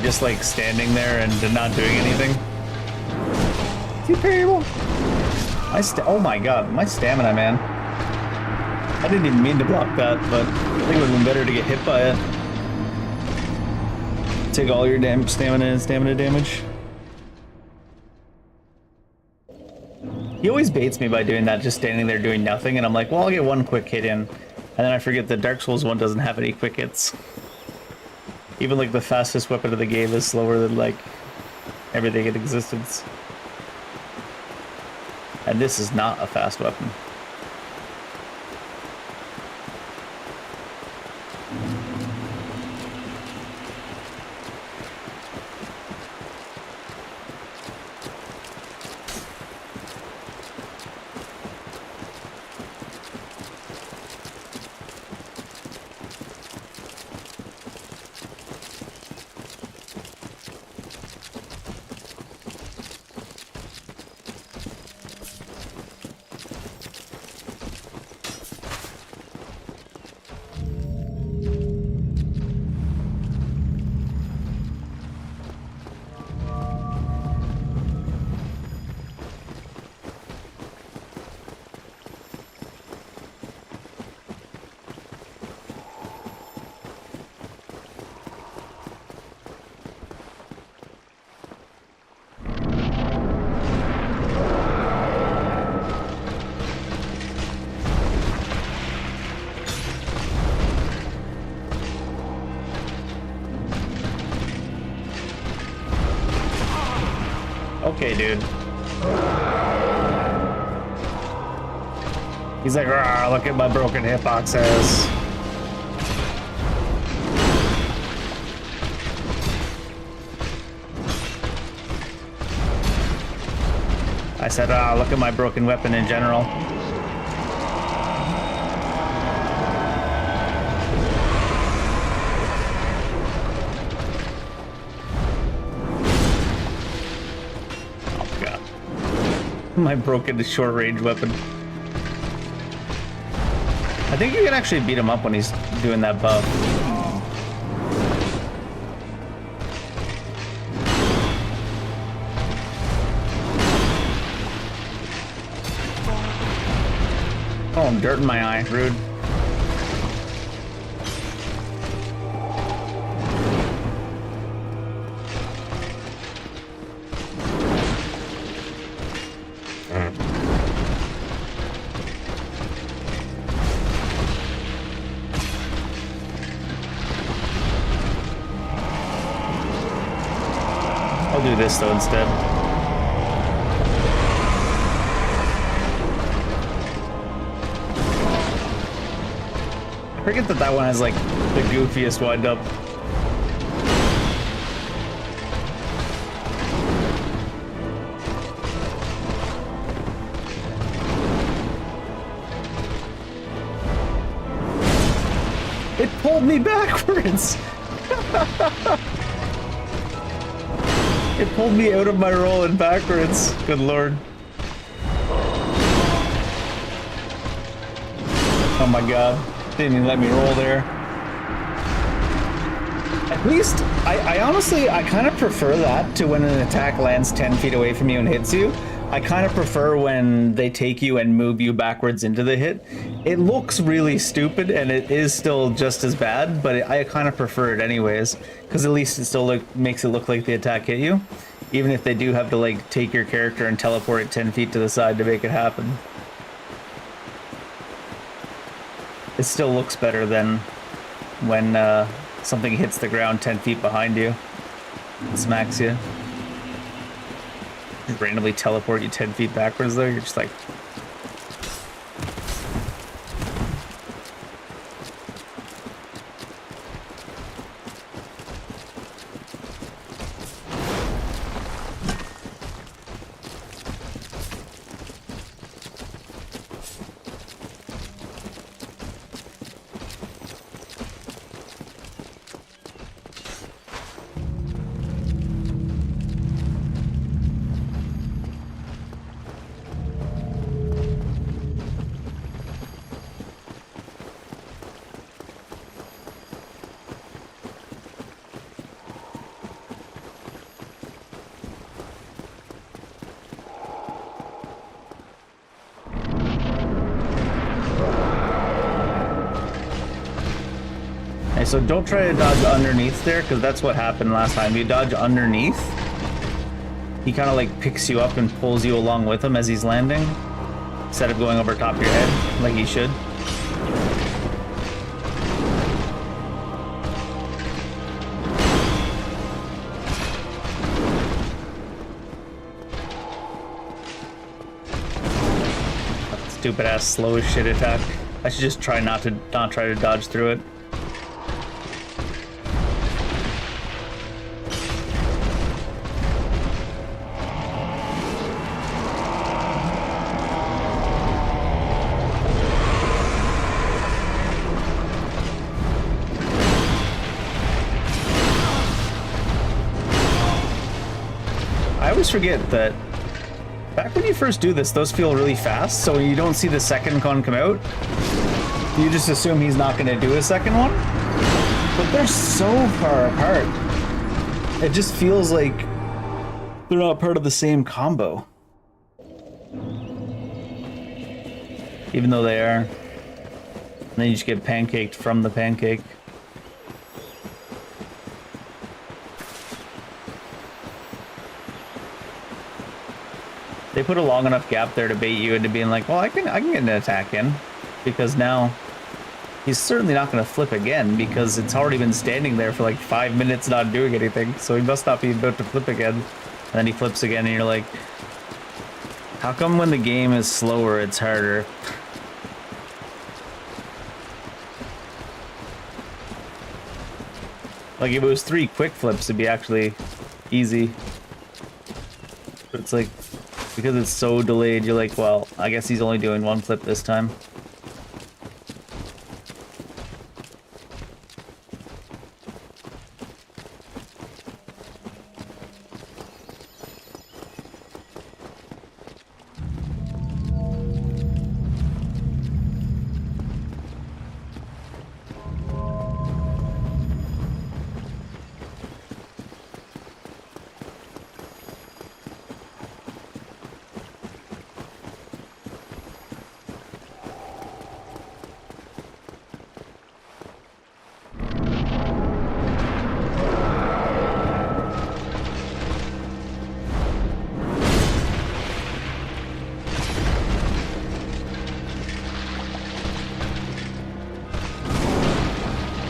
just like standing there and not doing anything. Is he parryable? Oh my god, my stamina, man. I didn't even mean to block that, but I think it would have been better to get hit by it. Take all your stamina and stamina damage. He always baits me by doing that, just standing there doing nothing, and I'm like, well, I'll get one quick hit in. And then I forget that Dark Souls 1 doesn't have any quick hits. Even like the fastest weapon of the game is slower than like everything in existence. And this is not a fast weapon. Okay, dude. He's like, "Rawr, look at my broken hitboxes." I said, look at my broken weapon in general. My broken short-range weapon. I think you can actually beat him up when he's doing that buff. Oh, dirt in my eye. Rude. I'll do this though instead. forget that that one has like the goofiest wind up. It pulled me backwards. It pulled me out of my roll and backwards. Good lord. Oh my god. Didn't even let me roll there. At least, I honestly, I kind of prefer that to when an attack lands 10 feet away from you and hits you. I kind of prefer when they take you and move you backwards into the hit. It looks really stupid and it is still just as bad, but I kind of prefer it anyways, because at least it still makes it look like the attack hit you, even if they do have to like take your character and teleport it 10 feet to the side to make it happen. It still looks better than when something hits the ground 10 feet behind you and smacks you. Just randomly teleport you 10 feet backwards though, you're just like... So don't try to dodge underneath there, because that's what happened last time. You dodge underneath, he kind of like picks you up and pulls you along with him as he's landing, instead of going over top of your head, like he should. Stupid ass slow as shit attack. I should just try not try to dodge through it. I always forget that back when you first do this, those feel really fast, so when you don't see the second one come out, you just assume he's not going to do a second one. But they're so far apart. It just feels like they're not part of the same combo. Even though they are. And then you just get pancaked from the pancake. They put a long enough gap there to bait you into being like, well, I can get an attack in, because now he's certainly not going to flip again, because it's already been standing there for like 5 minutes not doing anything, so he must not be about to flip again. And then he flips again and you're like, how come when the game is slower it's harder? Like if it was 3 quick flips it'd be actually easy, but it's like, because it's so delayed, you're like, well, I guess he's only doing 1 flip this time.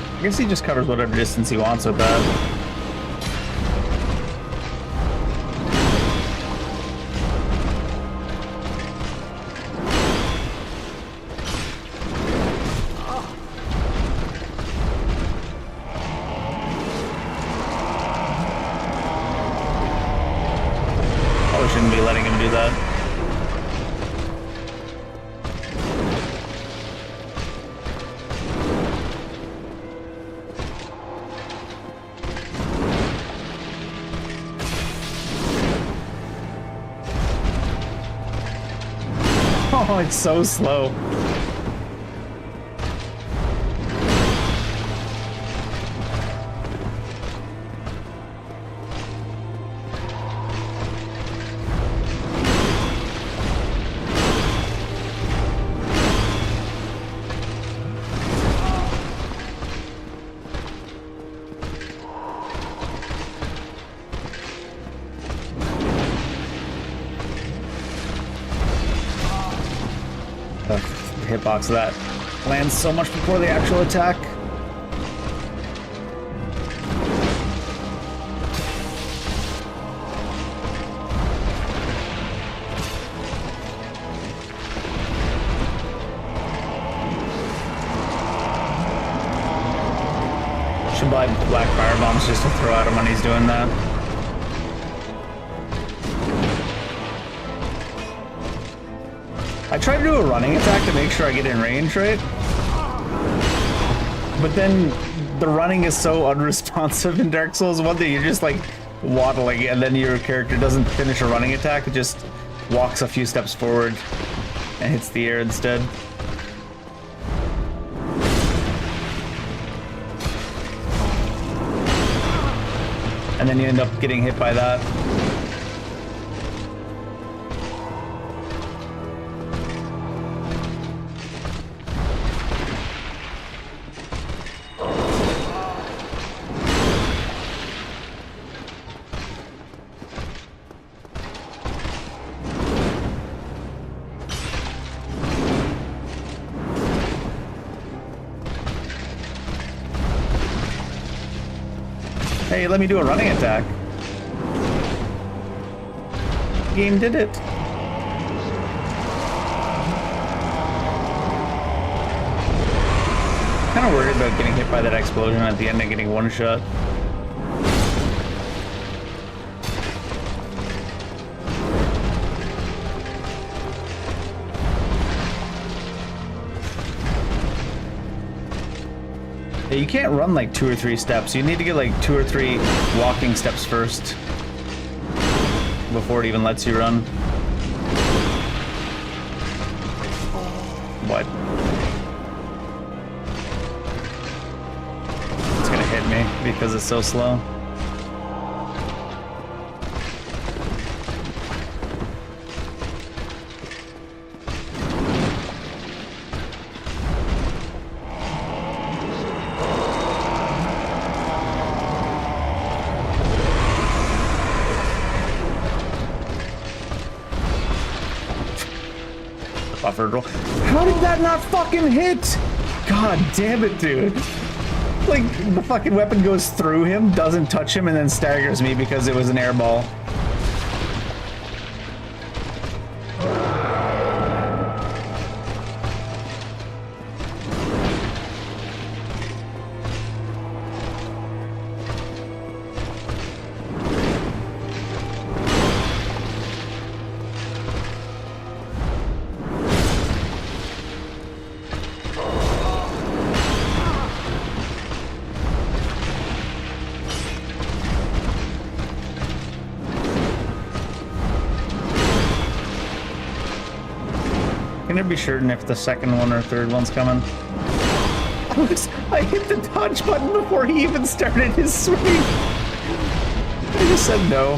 I guess he just covers whatever distance he wants with that. Oh, it's so slow. The hitbox of that lands so much before the actual attack. Should buy black fire bombs just to throw at him when he's doing that. I try to do a running attack to make sure I get in range, right? But then the running is so unresponsive in Dark Souls 1 that you're just like waddling, and then your character doesn't finish a running attack, it just walks a few steps forward and hits the air instead. And then you end up getting hit by that. Hey, let me do a running attack. Game did it. Kind of worried about getting hit by that explosion at the end and getting one shot. Yeah, you can't run like 2 or 3 steps. You need to get like 2 or 3 walking steps first before it even lets you run. What? It's gonna hit me because it's so slow. Buffered roll. How did that not fucking hit? God damn it, dude. Like, the fucking weapon goes through him, doesn't touch him, and then staggers me because it was an air ball. Can never be certain if the second one or third one's coming. I hit the dodge button before he even started his swing. I just said no.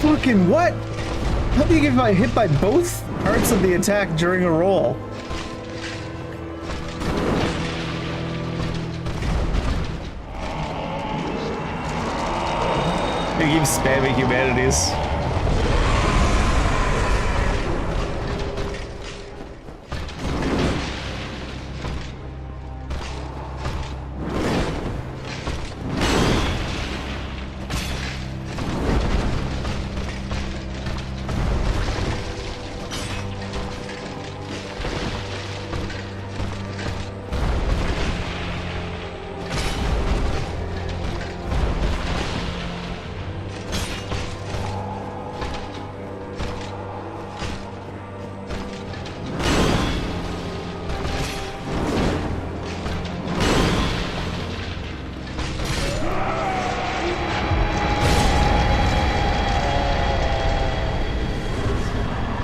Fucking what? How do you get hit by both parts of the attack during a roll? He keeps spamming humanities.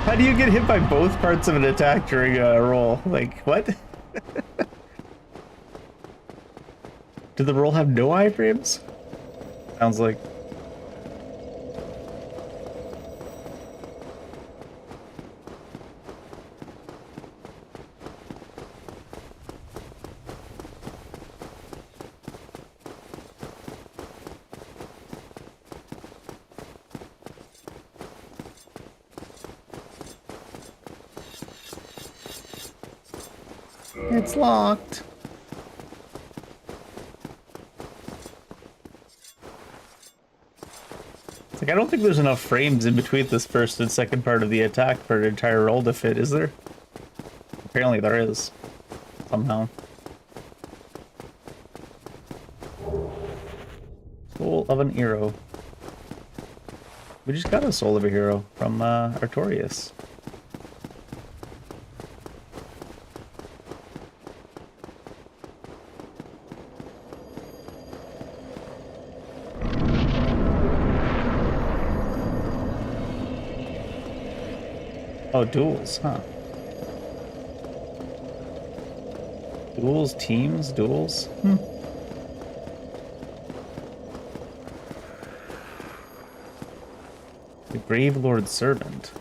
How do you get hit by both parts of an attack during a roll? Like, what? Did the roll have no iframes? Sounds like. It's locked. It's like, I don't think there's enough frames in between this first and second part of the attack for an entire roll to fit, is there? Apparently there is. Somehow. Soul of an hero. We just got a soul of a hero from Artorias. Oh, duels, huh? Duels, teams, duels? Hmm. The Grave Lord's Servant.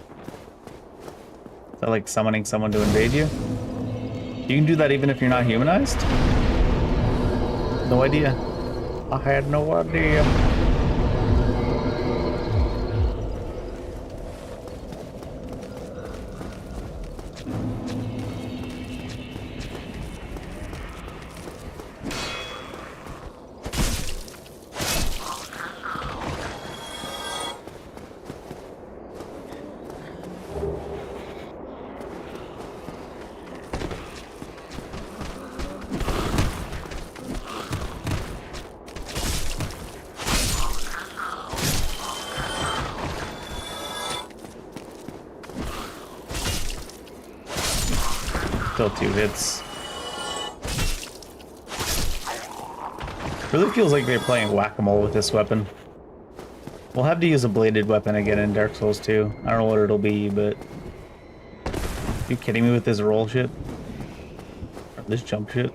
Is that like summoning someone to invade you? You can do that even if you're not humanized? No idea. I had no idea. Still 2 hits. Really feels like they're playing whack-a-mole with this weapon. We'll have to use a bladed weapon again in Dark Souls 2. I don't know what it'll be, but... Are you kidding me with this roll shit? Or this jump shit?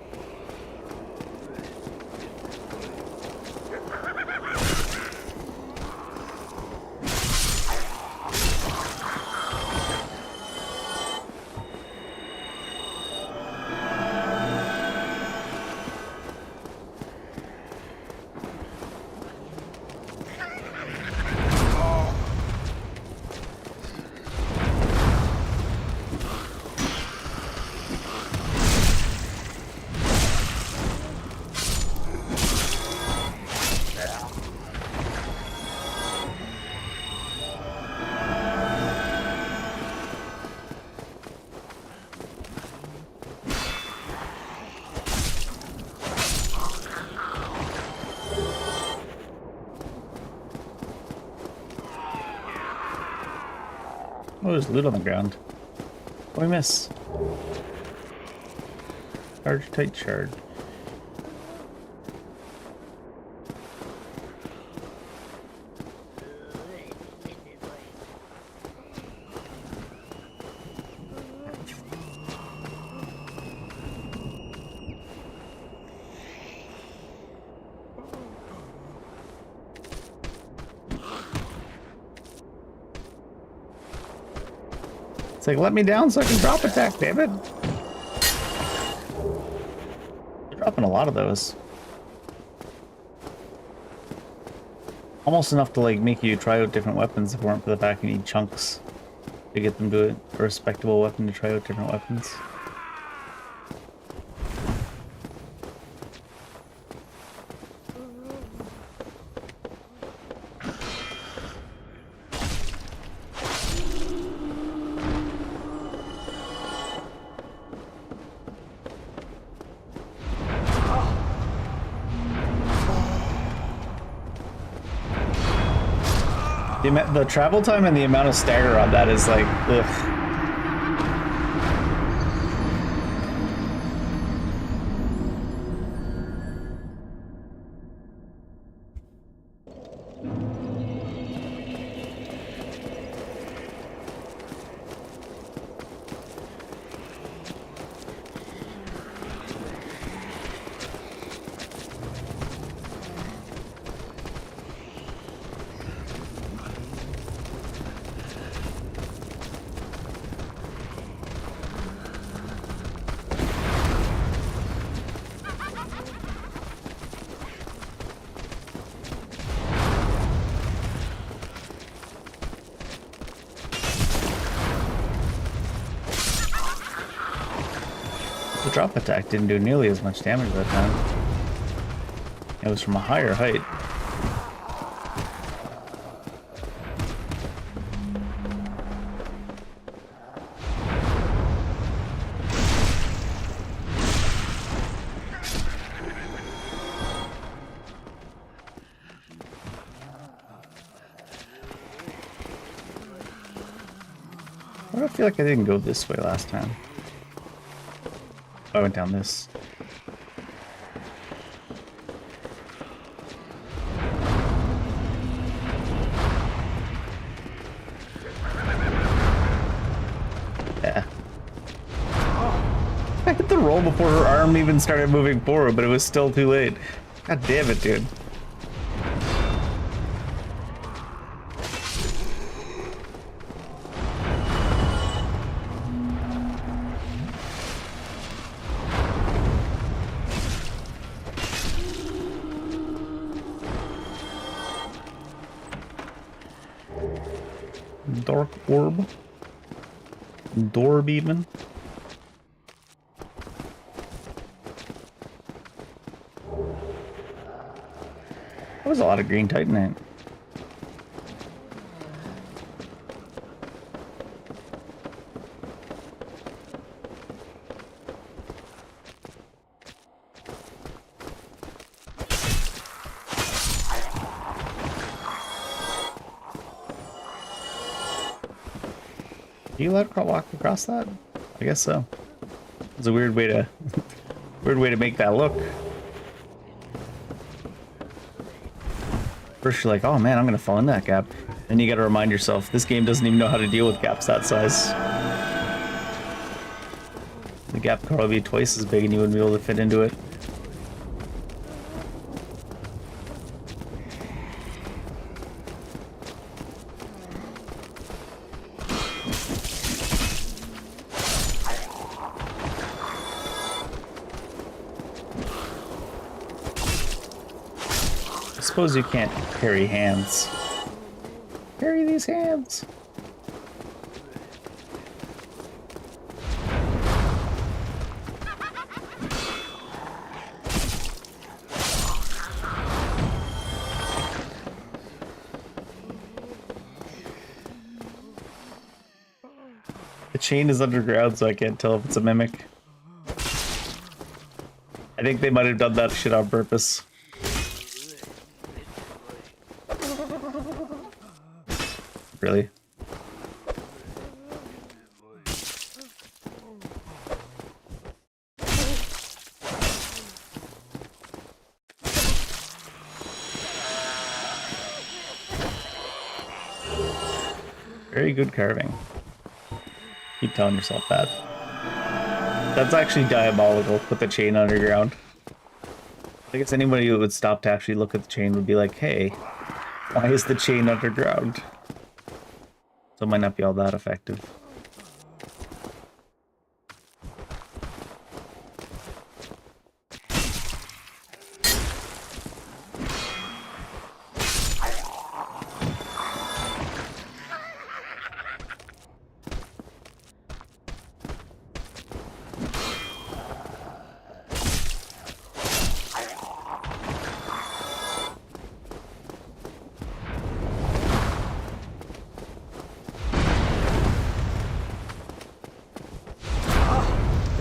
Oh, there's loot on the ground. What did we miss? Charge, tight charge. It's like, let me down so I can drop attack, damn it. You're dropping a lot of those. Almost enough to like make you try out different weapons if it weren't for the fact you need chunks to get them to a respectable weapon to try out different weapons. The travel time and the amount of stagger on that is like, ugh. drop attack didn't do nearly as much damage that time. It was from a higher height. Why do I feel like I didn't go this way last time? I went down this. Yeah. I hit the roll before her arm even started moving forward, but it was still too late. God damn it, dude. Dark orb. Door even. That was a lot of green titanite. Are you allowed to walk across that? I guess so. It's a weird way to weird way to make that look. First you're like, oh man, I'm gonna fall in that gap. Then you gotta remind yourself, this game doesn't even know how to deal with gaps that size. The gap could probably be twice as big and you wouldn't be able to fit into it. I suppose you can't carry hands. Carry these hands. The chain is underground, so I can't tell if it's a mimic. I think they might have done that shit on purpose. Really? Very good carving. Keep telling yourself that. That's actually diabolical, put the chain underground. I guess anybody who would stop to actually look at the chain would be like, hey, why is the chain underground? So it might not be all that effective.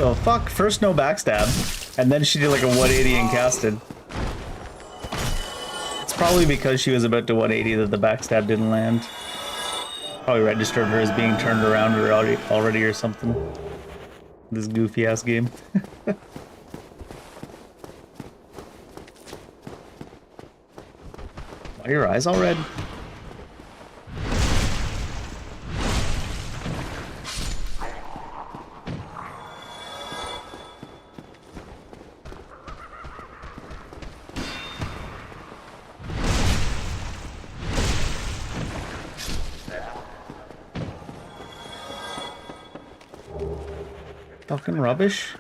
Oh fuck, first no backstab, and then she did like a 180 and casted. It's probably because she was about to 180 that the backstab didn't land. Probably registered her as being turned around already or something. This goofy ass game. Why are your eyes all red? Fucking rubbish.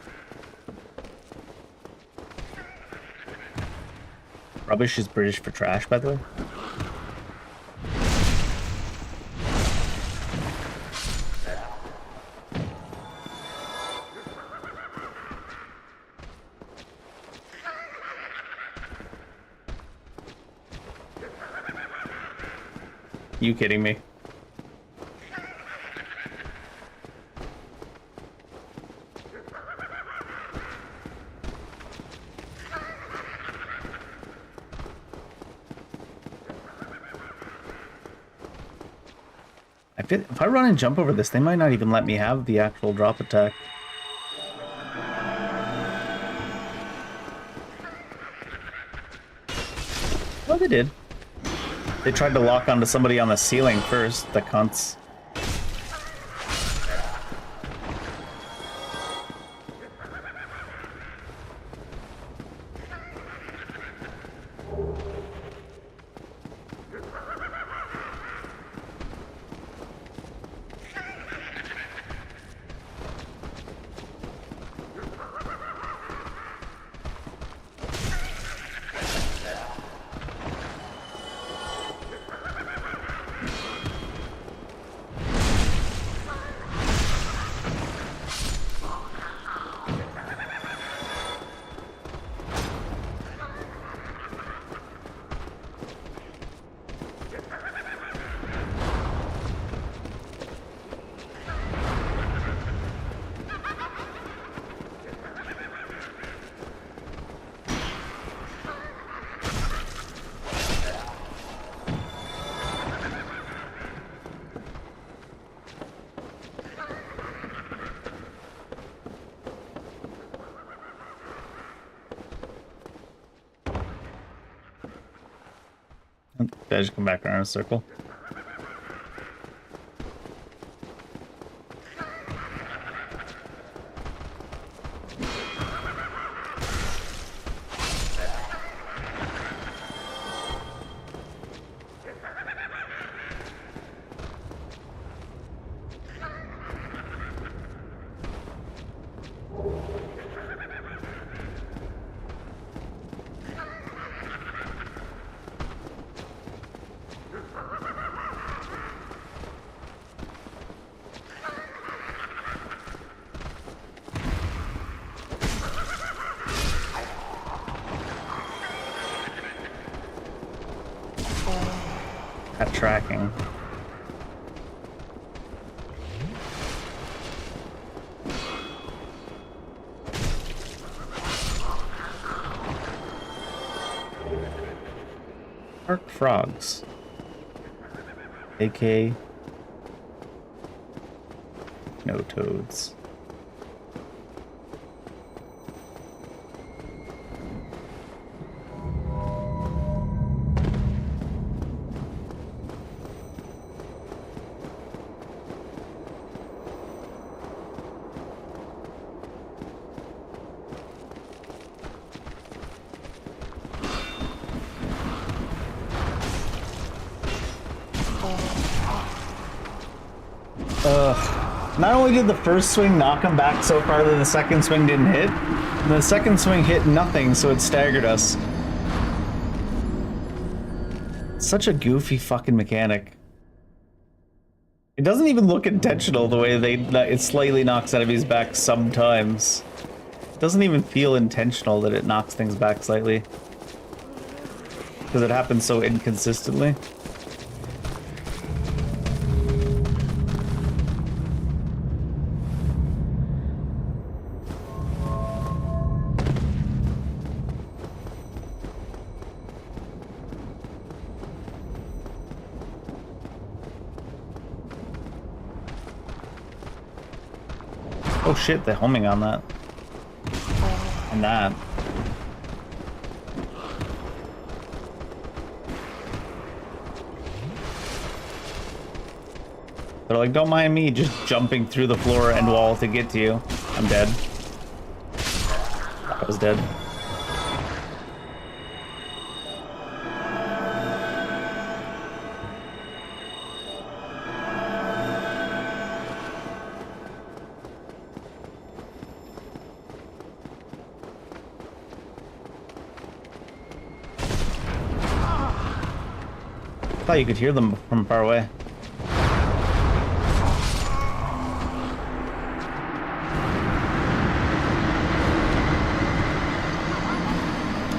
Rubbish is British for trash, by the way. You kidding me? If I run and jump over this, they might not even let me have the actual drop attack. Oh, they did. They tried to lock onto somebody on the ceiling first, the cunts. I just come back around in a circle. That tracking. Park frogs. AK. No toads. Not only did the first swing knock him back so far that the second swing didn't hit, the second swing hit nothing, so it staggered us. Such a goofy fucking mechanic. It doesn't even look intentional the way it slightly knocks enemies back sometimes. It doesn't even feel intentional that it knocks things back slightly. Because it happens so inconsistently. Oh shit, they're homing on that. And that. They're like, don't mind me just jumping through the floor and wall to get to you. I'm dead. I was dead. I thought you could hear them from far away.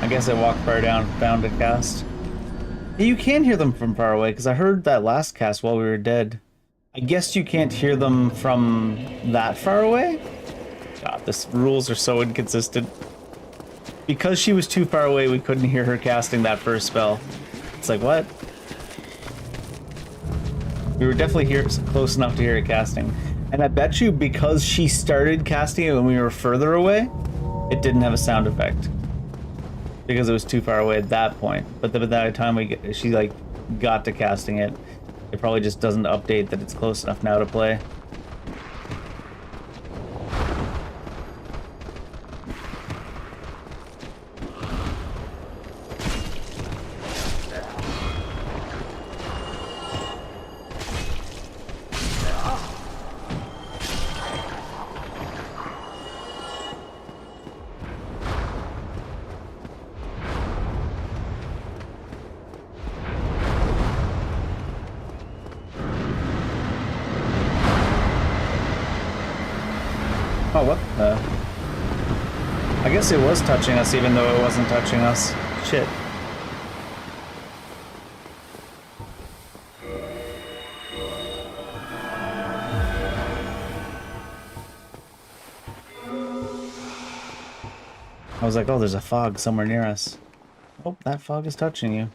I guess I walked far down, found a cast. You can hear them from far away, because I heard that last cast while we were dead. I guess you can't hear them from that far away? God, this rules are so inconsistent. Because she was too far away, we couldn't hear her casting that first spell. It's like, what? We were definitely close enough to hear it casting. And I bet you because she started casting it when we were further away, it didn't have a sound effect. Because it was too far away at that point. But by the time she like got to casting it, it probably just doesn't update that it's close enough now to play. Oh, what the? I guess it was touching us even though it wasn't touching us. Shit. I was like, oh, there's a fog somewhere near us. Oh, that fog is touching you.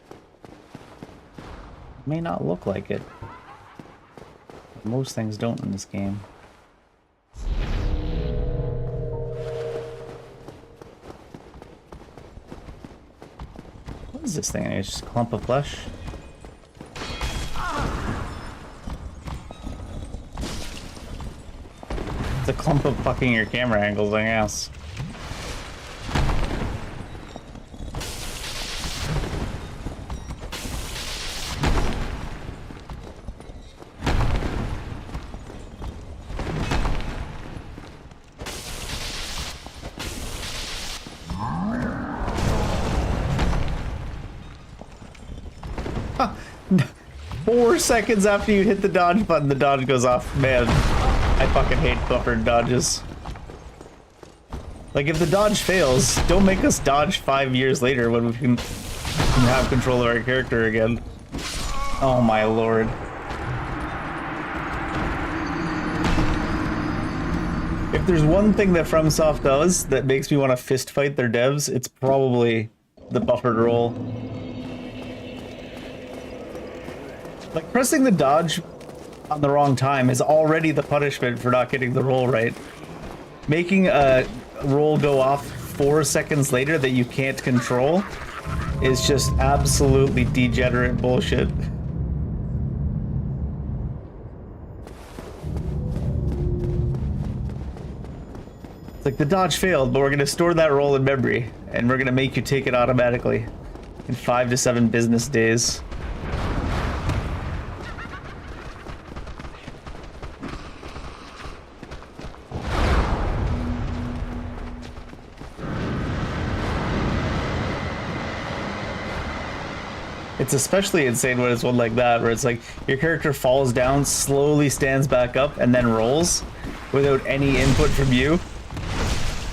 It may not look like it. Most things don't in this game. What is this thing? It's just a clump of flesh? It's a clump of fucking your camera angles, I guess. Huh. 4 seconds after you hit the dodge button, the dodge goes off. Man, I fucking hate buffered dodges. Like, if the dodge fails, don't make us dodge 5 years later when we can have control of our character again. Oh my lord. If there's one thing that FromSoft does that makes me want to fist fight their devs, it's probably the buffered roll. Like, pressing the dodge on the wrong time is already the punishment for not getting the roll right. Making a roll go off 4 seconds later that you can't control is just absolutely degenerate bullshit. It's like, the dodge failed, but we're going to store that roll in memory, and we're going to make you take it automatically in 5 to 7 business days. It's especially insane when it's one like that, where it's like your character falls down, slowly stands back up, and then rolls without any input from you.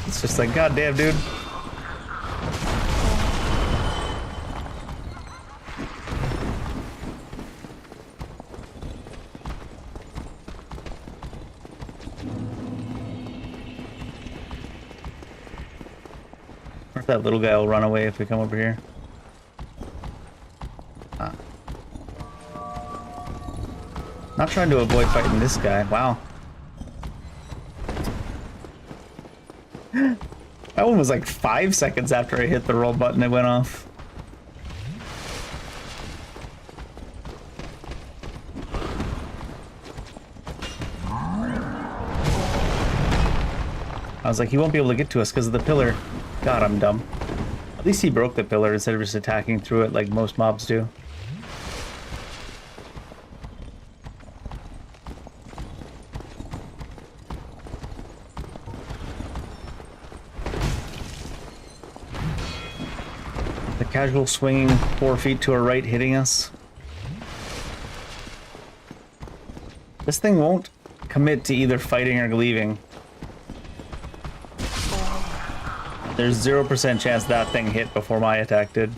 It's just like, god damn, dude. Or if that little guy will run away if we come over here. Not trying to avoid fighting this guy. Wow. That one was like 5 seconds after I hit the roll button, it went off. I was like, he won't be able to get to us because of the pillar. God, I'm dumb. At least he broke the pillar instead of just attacking through it like most mobs do. Casual swinging 4 feet to our right, hitting us. This thing won't commit to either fighting or leaving. There's 0% chance that thing hit before my attack did.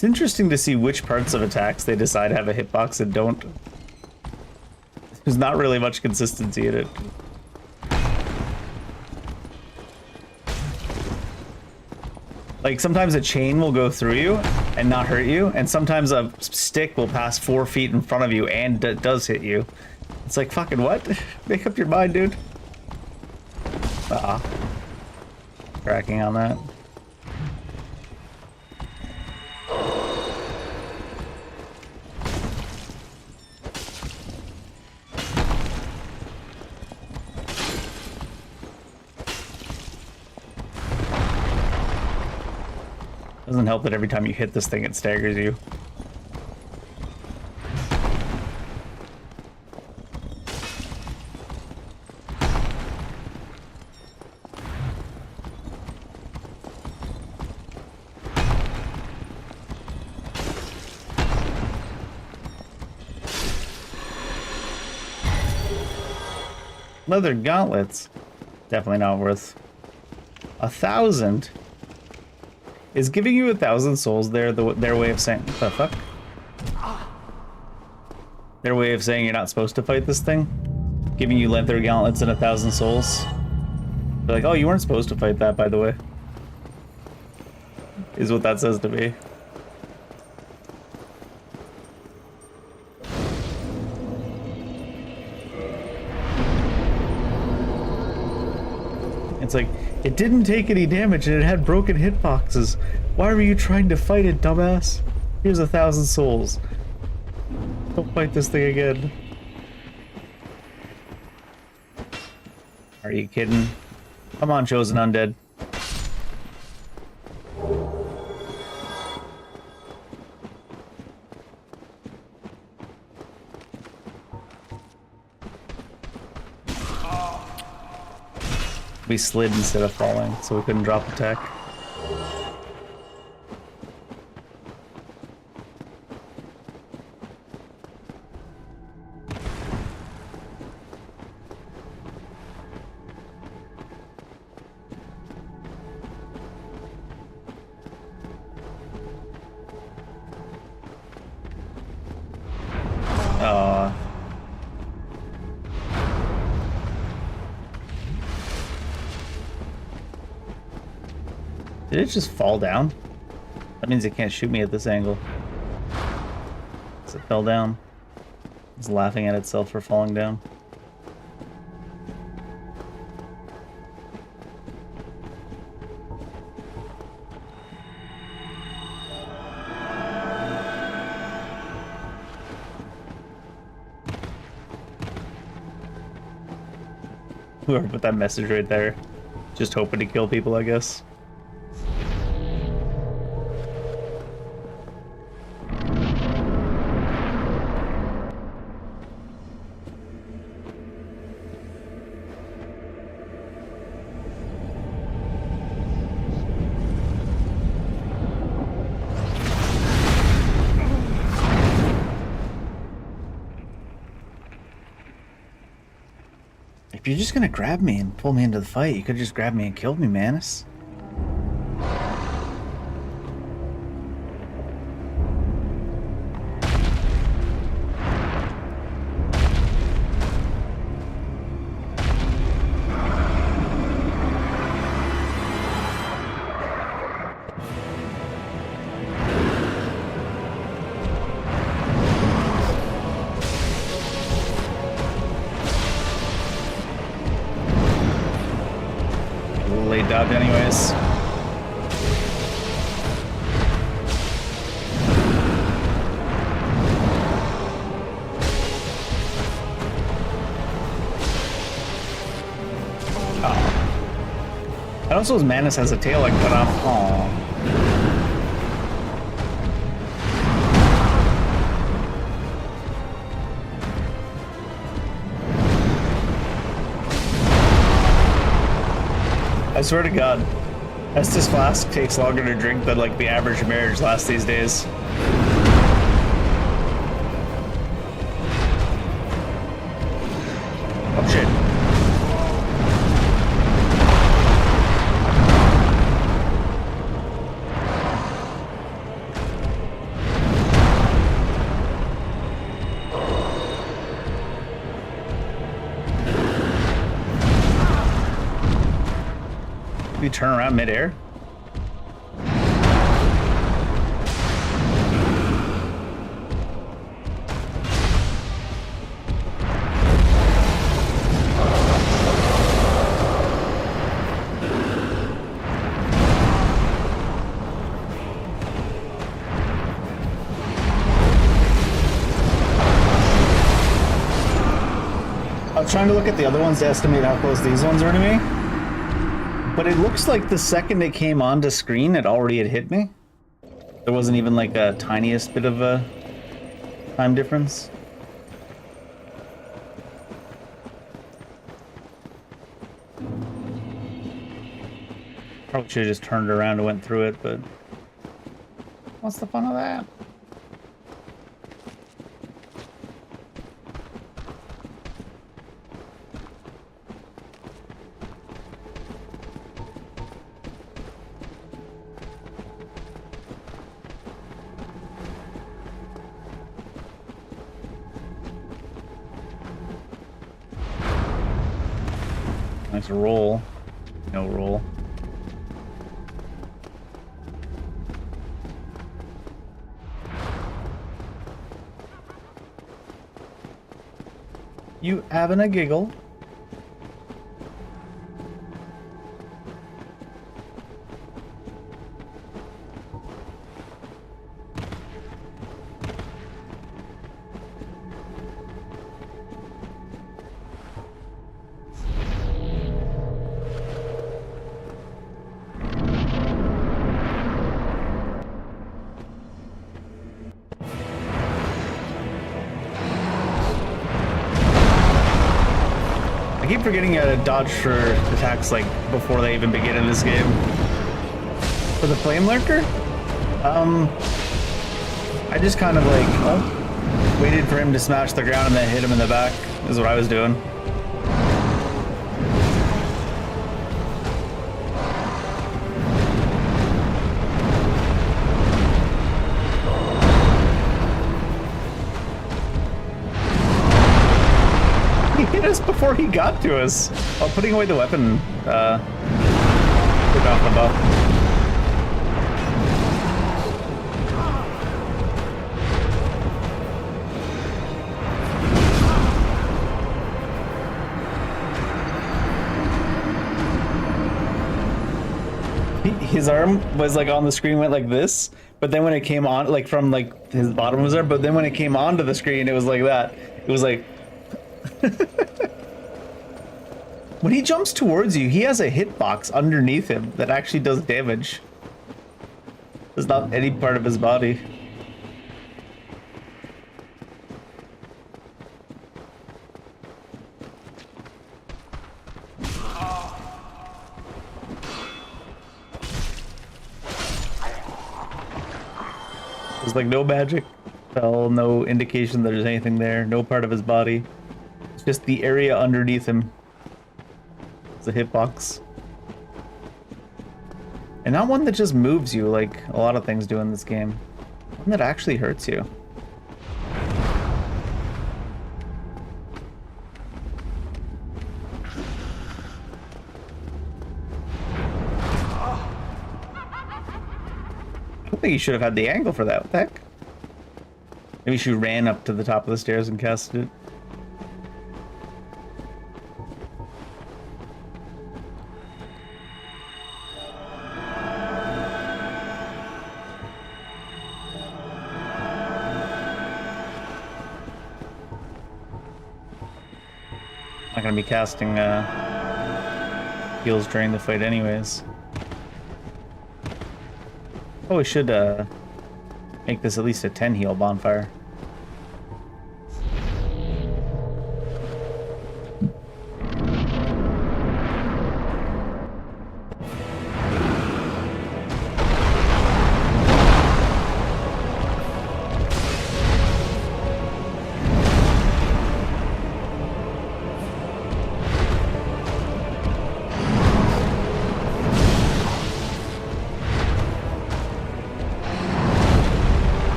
It's interesting to see which parts of attacks they decide have a hitbox and don't. There's not really much consistency in it. Like, sometimes a chain will go through you and not hurt you, and sometimes a stick will pass 4 feet in front of you and does hit you. It's like, fucking what? Make up your mind, dude. Tracking on that. Doesn't help that every time you hit this thing, it staggers you. Leather gauntlets. Definitely not worth 1,000. Is giving you 1,000 souls their way of saying, what the fuck? Their way of saying you're not supposed to fight this thing? Giving you leather gauntlets and 1,000 souls? They're like, oh, you weren't supposed to fight that, by the way. Is what that says to me. It's like, it didn't take any damage and it had broken hitboxes. Why were you trying to fight it, dumbass? Here's 1,000 souls. Don't fight this thing again. Are you kidding? Come on, chosen undead. We slid instead of falling, so we couldn't drop attack. Did it just fall down? That means it can't shoot me at this angle. So it fell down. It's laughing at itself for falling down. Whoever put that message right there. Just hoping to kill people, I guess. If you're just gonna grab me and pull me into the fight, you could just grab me and kill me, Manus. Dodge anyways. Oh. And also his Manus has a tail I cut off. Aww. I swear to God, Estus Flask takes longer to drink than like the average marriage lasts these days. Oh shit. actually turn around midair? I was trying to look at the other ones to estimate how close these ones are to me. But it looks like the second it came onto screen, it already had hit me. There wasn't even like a tiniest bit of a time difference. Probably should have just turned around and went through it, but what's the fun of that? Nice roll. No roll. You having a giggle? I keep forgetting how to dodge for attacks like before they even begin in this game. For the flame lurker, I just kind of like waited for him to smash the ground and then hit him in the back is what I was doing. He hit us before he got to us. While putting away the weapon, took off the buff. His arm was like on the screen, went like this, but then when it came on, like from like his bottom was there, but then when it came onto the screen, it was like that. It was like. When he jumps towards you, he has a hitbox underneath him that actually does damage. It's not any part of his body. There's like no magic spell, no indication that there's anything there, no part of his body. It's just the area underneath him. It's a hitbox. And not one that just moves you like a lot of things do in this game. One that actually hurts you. I think you should have had the angle for that. What the heck? Maybe she ran up to the top of the stairs and casted it. Not gonna be casting heals during the fight anyways. Oh, we should make this at least a 10 heal bonfire.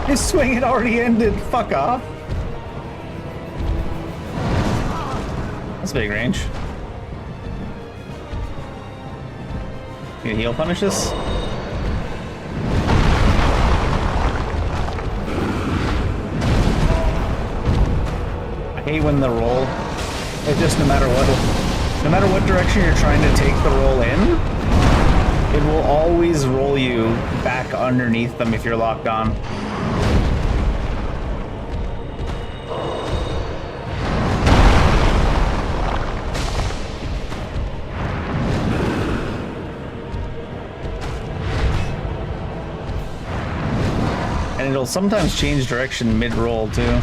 His swing had already ended. Fuck off. That's big range. You gonna heal punish this? I hate when the roll, it just no matter what direction you're trying to take the roll in, it will always roll you back underneath them if you're locked on. And it'll sometimes change direction mid-roll too.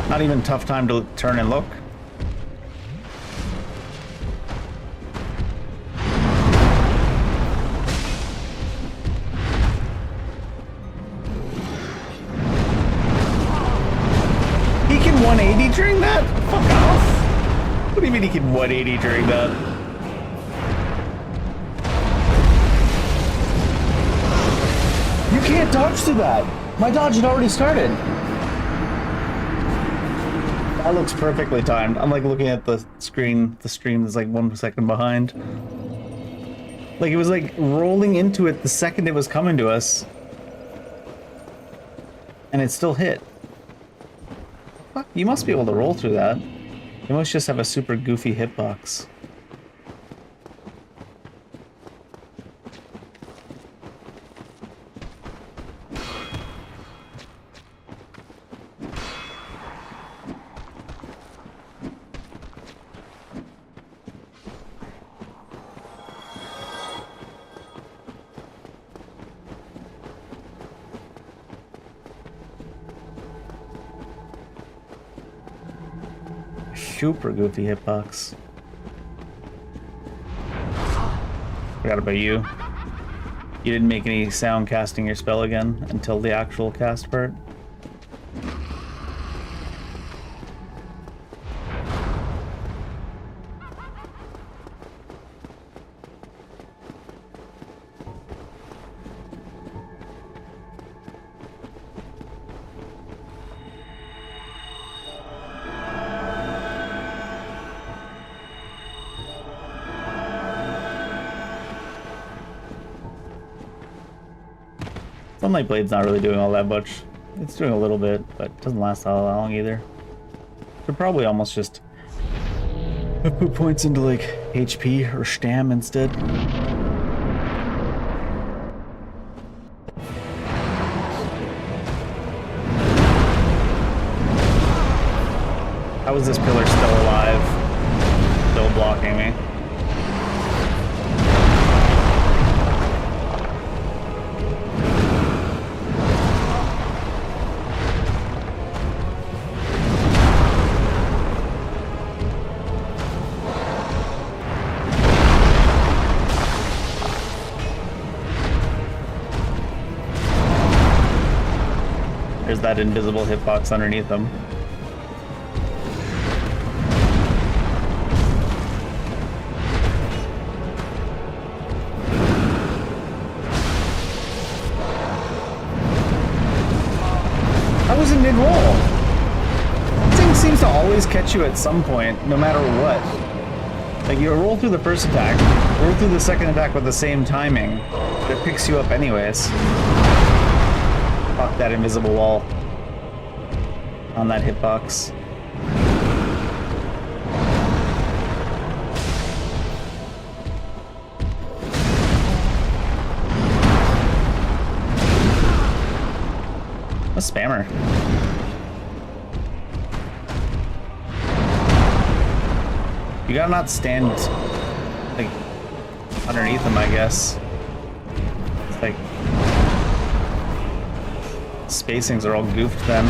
Not even tough time to turn and look. He can 180 during that? Fuck off. What do you mean he can 180 during that? You can't dodge through that. My dodge had already started. That looks perfectly timed. I'm like looking at the screen. The stream is like 1 second behind. Like it was like rolling into it the second it was coming to us. And it still hit. Fuck, you must be able to roll through that. You must just have a super goofy hitbox. Super goofy hitbox. Forgot about you. You didn't make any sound casting your spell again until the actual cast part. Sunlight Blade's not really doing all that much. It's doing a little bit, but it doesn't last that long either. Should probably almost just put points into like HP or Stam instead. How is this pillar still alive? Still blocking me? There's that invisible hitbox underneath them. I was in mid-roll. This thing seems to always catch you at some point, no matter what. Like, you roll through the first attack, roll through the second attack with the same timing, but it picks you up anyways. Fuck that invisible wall on that hitbox. A spammer. You gotta not stand like underneath them, I guess. It's like spacings are all goofed then.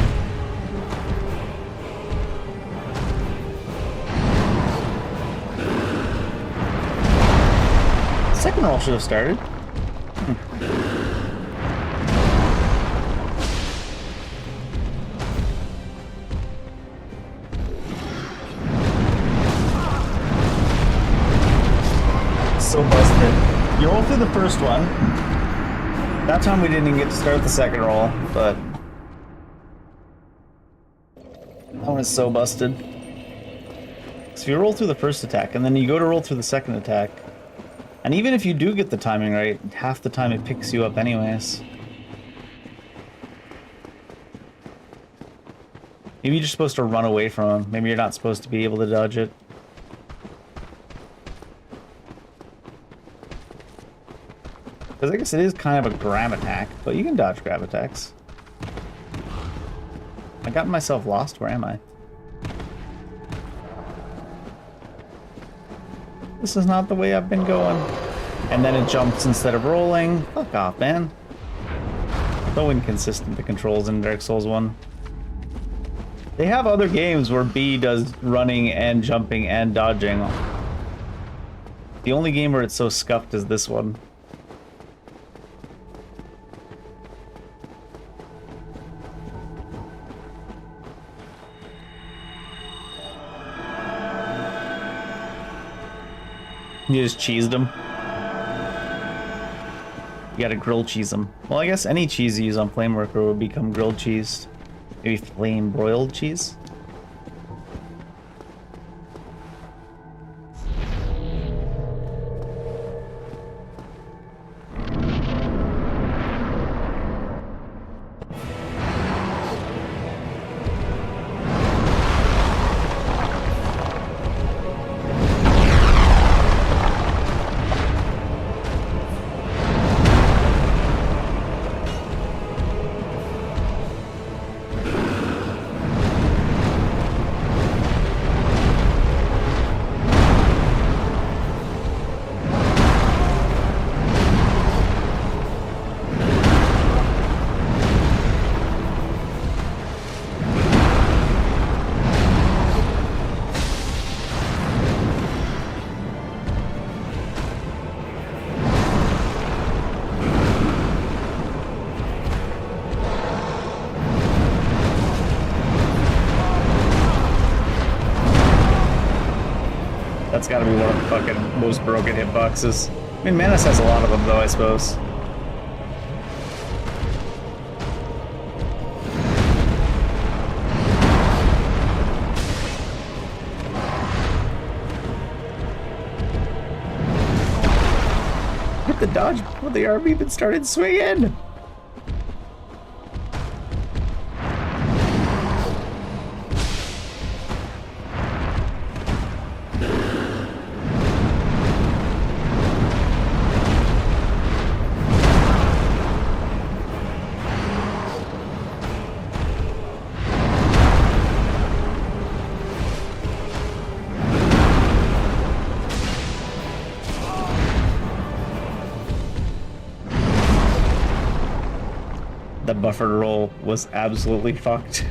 second roll should have started. So busted. You roll through the first one. That time we didn't even get to start the second roll, but that one is so busted. So you roll through the first attack, and then you go to roll through the second attack. And even if you do get the timing right, half the time it picks you up anyways. Maybe you're just supposed to run away from him. Maybe you're not supposed to be able to dodge it. Because I guess it is kind of a grab attack, but you can dodge grab attacks. I got myself lost. Where am I? This is not the way I've been going. And then it jumps instead of rolling. Fuck off, man. So inconsistent, the controls in Dark Souls 1. They have other games where B does running and jumping and dodging. The only game where it's so scuffed is this one. You just cheesed them. You gotta grill cheese them. Well, I guess any cheese you use on Flame Worker would become grilled cheese. Maybe flame broiled cheese? That's gotta be one of the fucking most broken hitboxes. I mean, Manus has a lot of them, though, I suppose. Hit the dodge before the arm even started swinging! The buffered roll was absolutely fucked.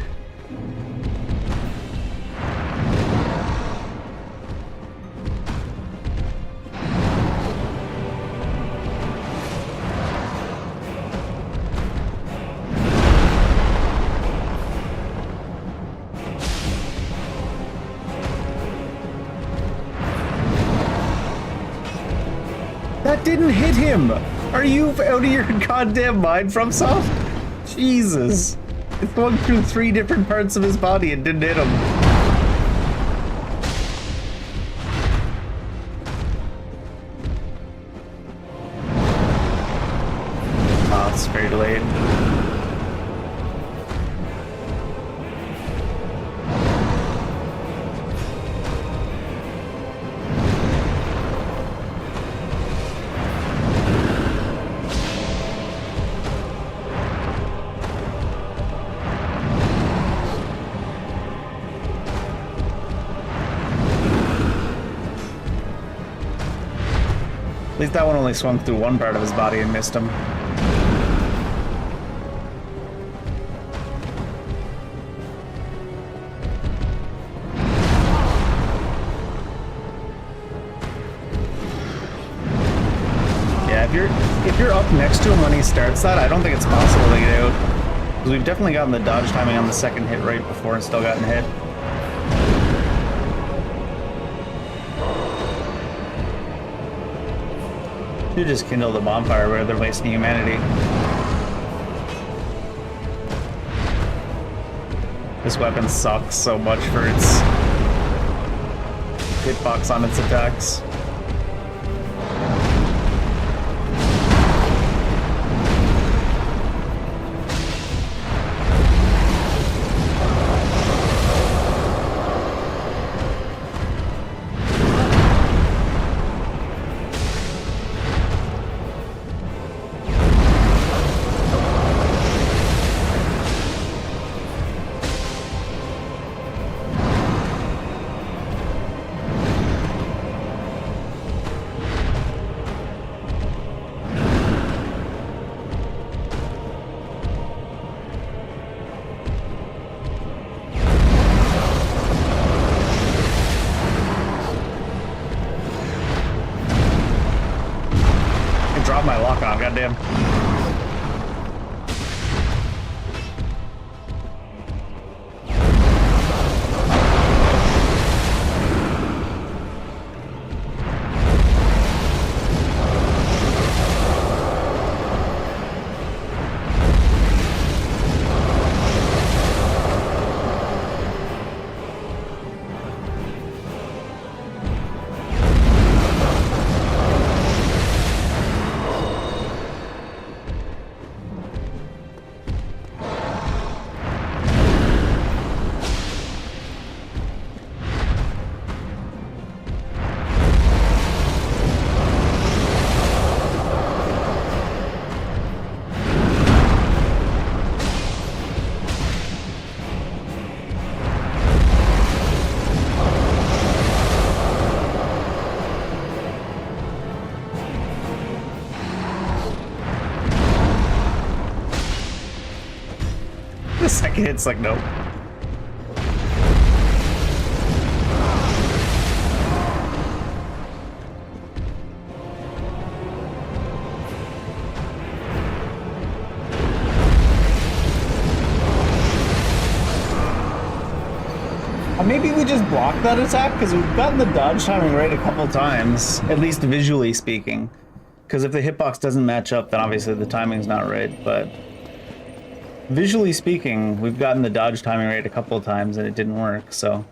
That didn't hit him! Are you out of your goddamn mind, FromSoft? Jesus. It swung through 3 different parts of his body and didn't hit him. Oh, it's very delayed. At least that one only swung through one part of his body and missed him. next to him when he starts that, I don't think it's possible to get out. Because we've definitely gotten the dodge timing on the second hit right before and still gotten hit. Should just kindle the bonfire where they're wasting humanity. This weapon sucks so much for its hitbox on its attacks. Drop my lock on, goddamn. The second hit's like, nope. Maybe we just block that attack, because we've gotten the dodge timing right a couple times, at least visually speaking. Because if the hitbox doesn't match up, then obviously the timing's not right, but visually speaking, we've gotten the dodge timing right a couple of times and it didn't work, so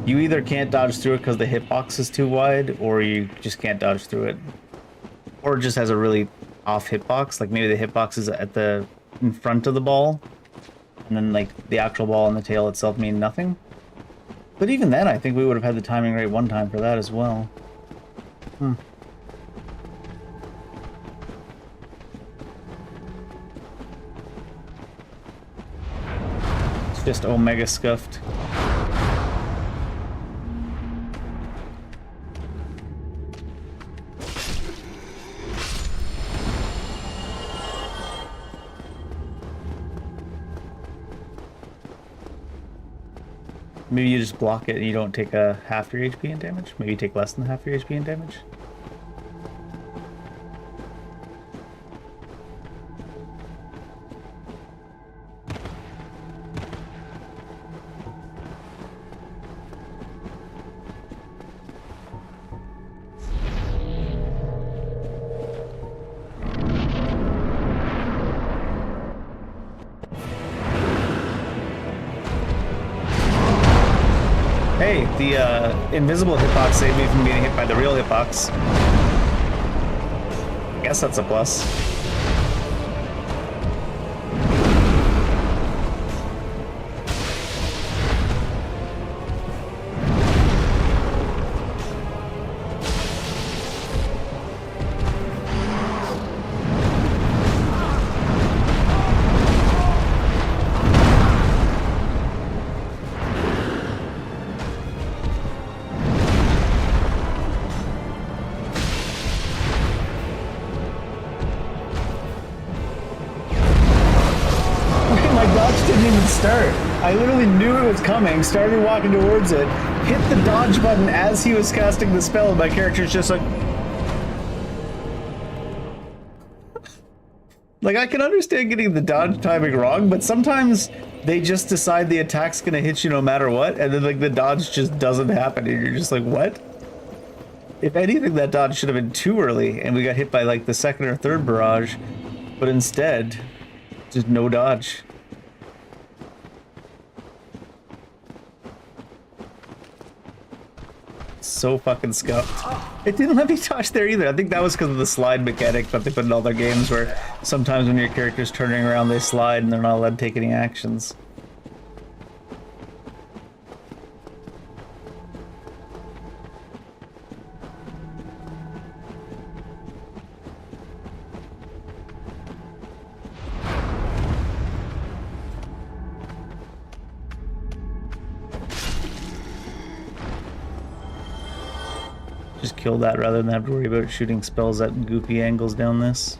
you either can't dodge through it because the hitbox is too wide, or you just can't dodge through it. Or it just has a really off hitbox, like maybe the hitbox is at the in front of the ball, and then like the actual ball and the tail itself mean nothing. But even then, I think we would have had the timing right one time for that as well. It's just Omega scuffed. Maybe you just block it and you don't take a half your HP in damage? Maybe you take less than half your HP in damage? Hey, the invisible hitbox saved me from getting hit by the real hitbox. I guess that's a plus. Start. I literally knew it was coming, started walking towards it, hit the dodge button as he was casting the spell, and my character's just like... Like, I can understand getting the dodge timing wrong, but sometimes they just decide the attack's gonna hit you no matter what, and then, like, the dodge just doesn't happen, and you're just like, what? If anything, that dodge should have been too early, and we got hit by, like, the second or third barrage, but instead, just no dodge. So fucking scuffed. It didn't let me dodge there either. I think that was because of the slide mechanic that they put in all their games, where sometimes when your character's turning around, they slide and they're not allowed to take any actions. Just kill that rather than have to worry about shooting spells at goofy angles down this.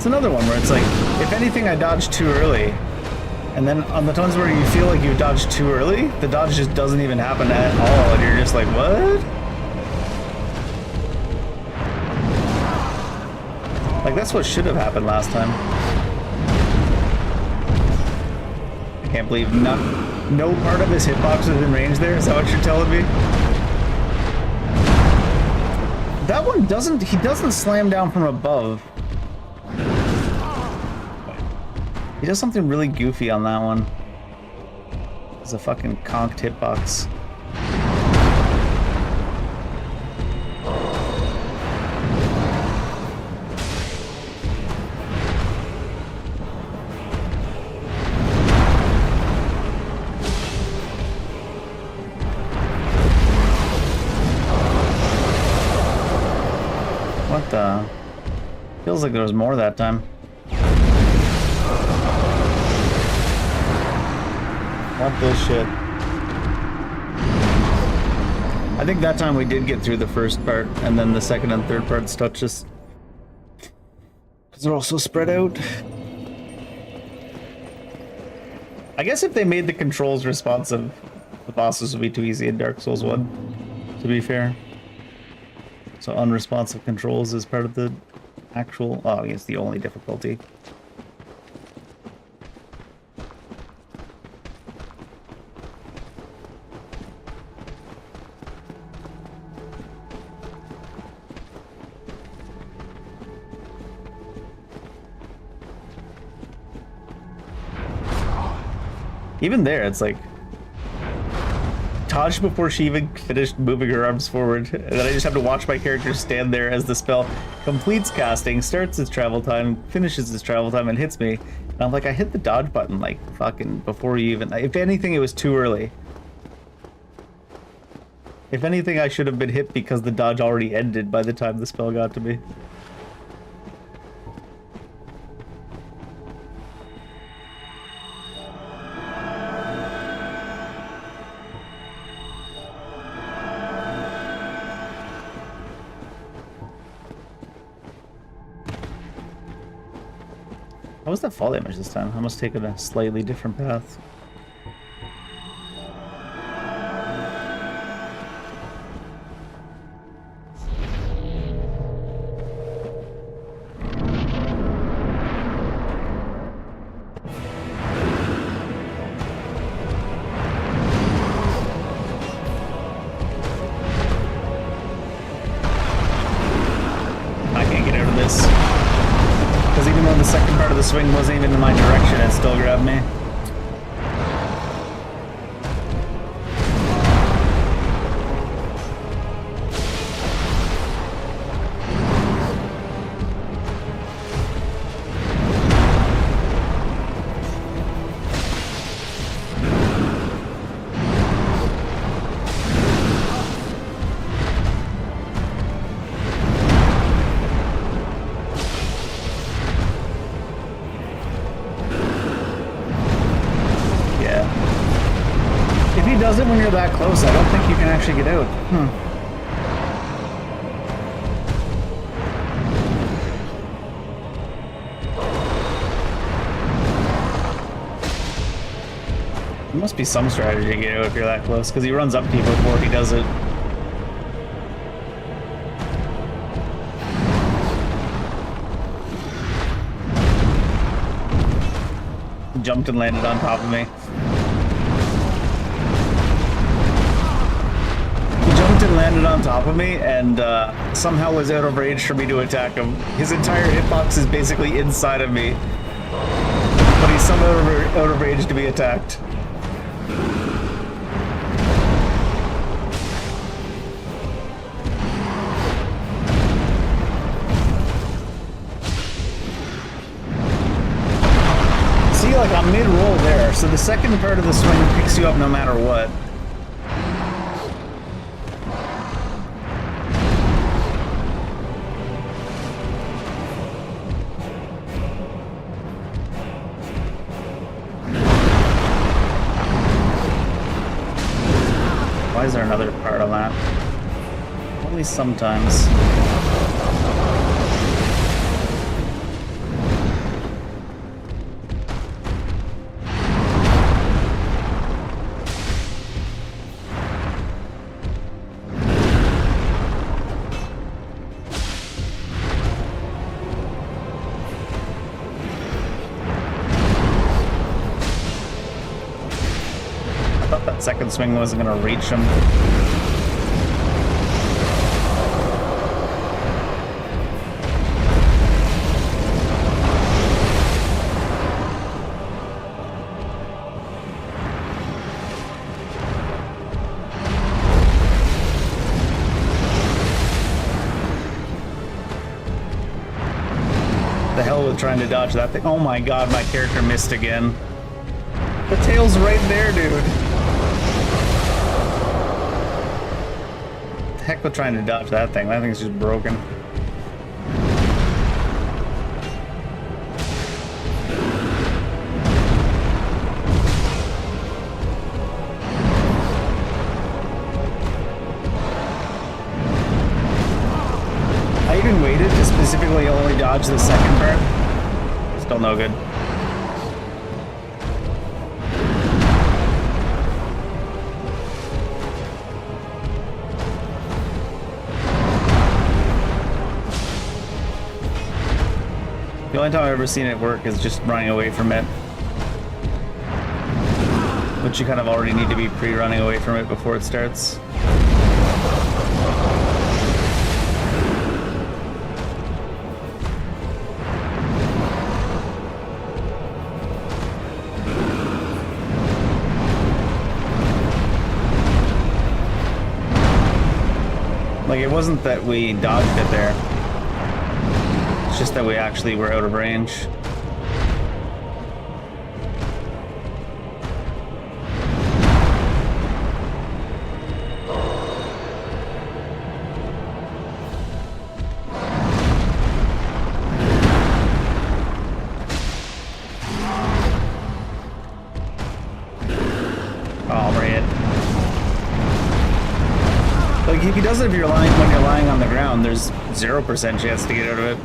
It's another one where it's like, if anything, I dodged too early. And then on the times where you feel like you dodged too early, the dodge just doesn't even happen at all, and you're just like, what? Like, that's what should have happened last time. I can't believe no part of his hitbox is in range there. Is that what you're telling me? That one doesn't, he doesn't slam down from above. He does something really goofy on that one. It's a fucking conked hitbox. What the? Feels like there was more that time. What this shit? I think that time we did get through the first part, and then the second and third parts touched us. Because they're all so spread out. I guess if they made the controls responsive, the bosses would be too easy in Dark Souls 1, to be fair. So unresponsive controls is part of the actual... Oh, I guess the only difficulty. Even there, it's like... Dodge before she even finished moving her arms forward. And then I just have to watch my character stand there as the spell completes casting, starts its travel time, finishes its travel time, and hits me. And I'm like, I hit the dodge button, like, fucking before you even... If anything, it was too early. If anything, I should have been hit because the dodge already ended by the time the spell got to me. How was that fall damage this time? I must take a slightly different path. swing wasn't even in my direction, it still grabbed me. Does it when you're that close? I don't think you can actually get out. There must be some strategy to get out if you're that close, because he runs up to you before he does it. Jumped and landed on top of me. And landed on top of me and somehow was out of range for me to attack him. His entire hitbox is basically inside of me, but he's somehow out of range to be attacked. See, like I'm mid-roll there, so the second part of the swing picks you up no matter what. Why is there another part on that? Only sometimes. Second swing wasn't gonna reach him. The hell with trying to dodge that thing. Oh my god, my character missed again. The tail's right there, dude. Heck with trying to dodge that thing. That thing's just broken. I even waited to specifically only dodge the second part. Still no good. The only time I've ever seen it work is just running away from it. But you kind of already need to be pre-running away from it before it starts. Like, it wasn't that we dodged it there. It's just that we actually were out of range. Like, if he does it if you're lying when you're lying on the ground, there's 0% chance to get out of it.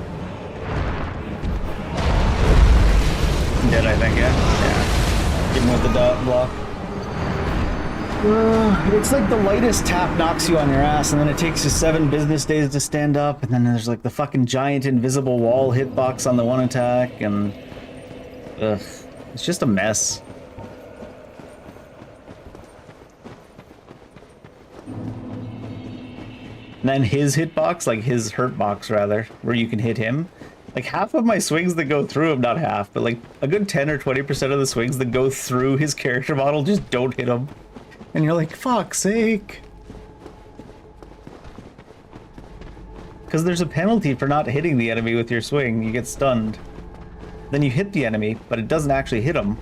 Dead, I think, yeah. Even with the dot block. It's like the lightest tap knocks you on your ass, and then it takes you 7 business days to stand up, and then there's like the fucking giant invisible wall hitbox on the one attack, and... Ugh. It's just a mess. And then his hitbox, like his hurt box rather, where you can hit him, Like half of my swings that go through him, not half, but like a good 10 or 20% of the swings that go through his character model just don't hit him. And you're like, fuck's sake. Because there's a penalty for not hitting the enemy with your swing. You get stunned. Then you hit the enemy, but it doesn't actually hit him.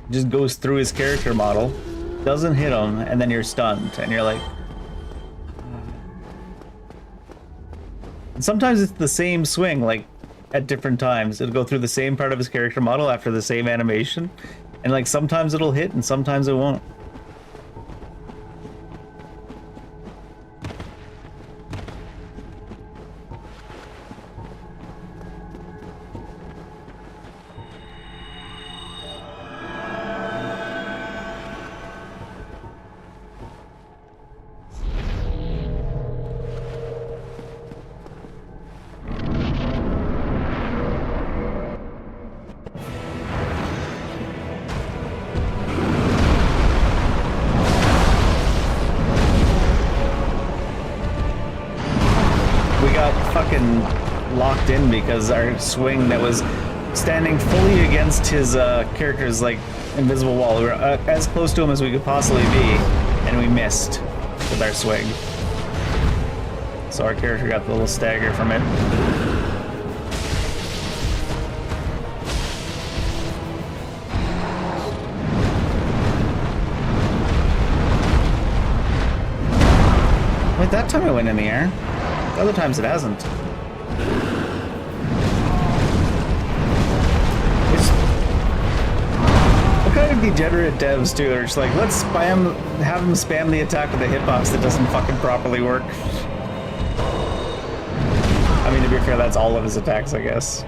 It just goes through his character model, doesn't hit him, and then you're stunned. And you're like... And sometimes it's the same swing, like, at different times. It'll go through the same part of his character model after the same animation. And, like, sometimes it'll hit and sometimes it won't. Locked in because our swing that was standing fully against his character's like invisible wall. We were as close to him as we could possibly be, and we missed with our swing. So our character got the little stagger from it. Wait, that time it went in the air. The other times it hasn't. Kind of degenerate devs too. They're just like, let's have them spam the attack with a hitbox that doesn't fucking properly work. I mean, to be fair, that's all of his attacks, I guess.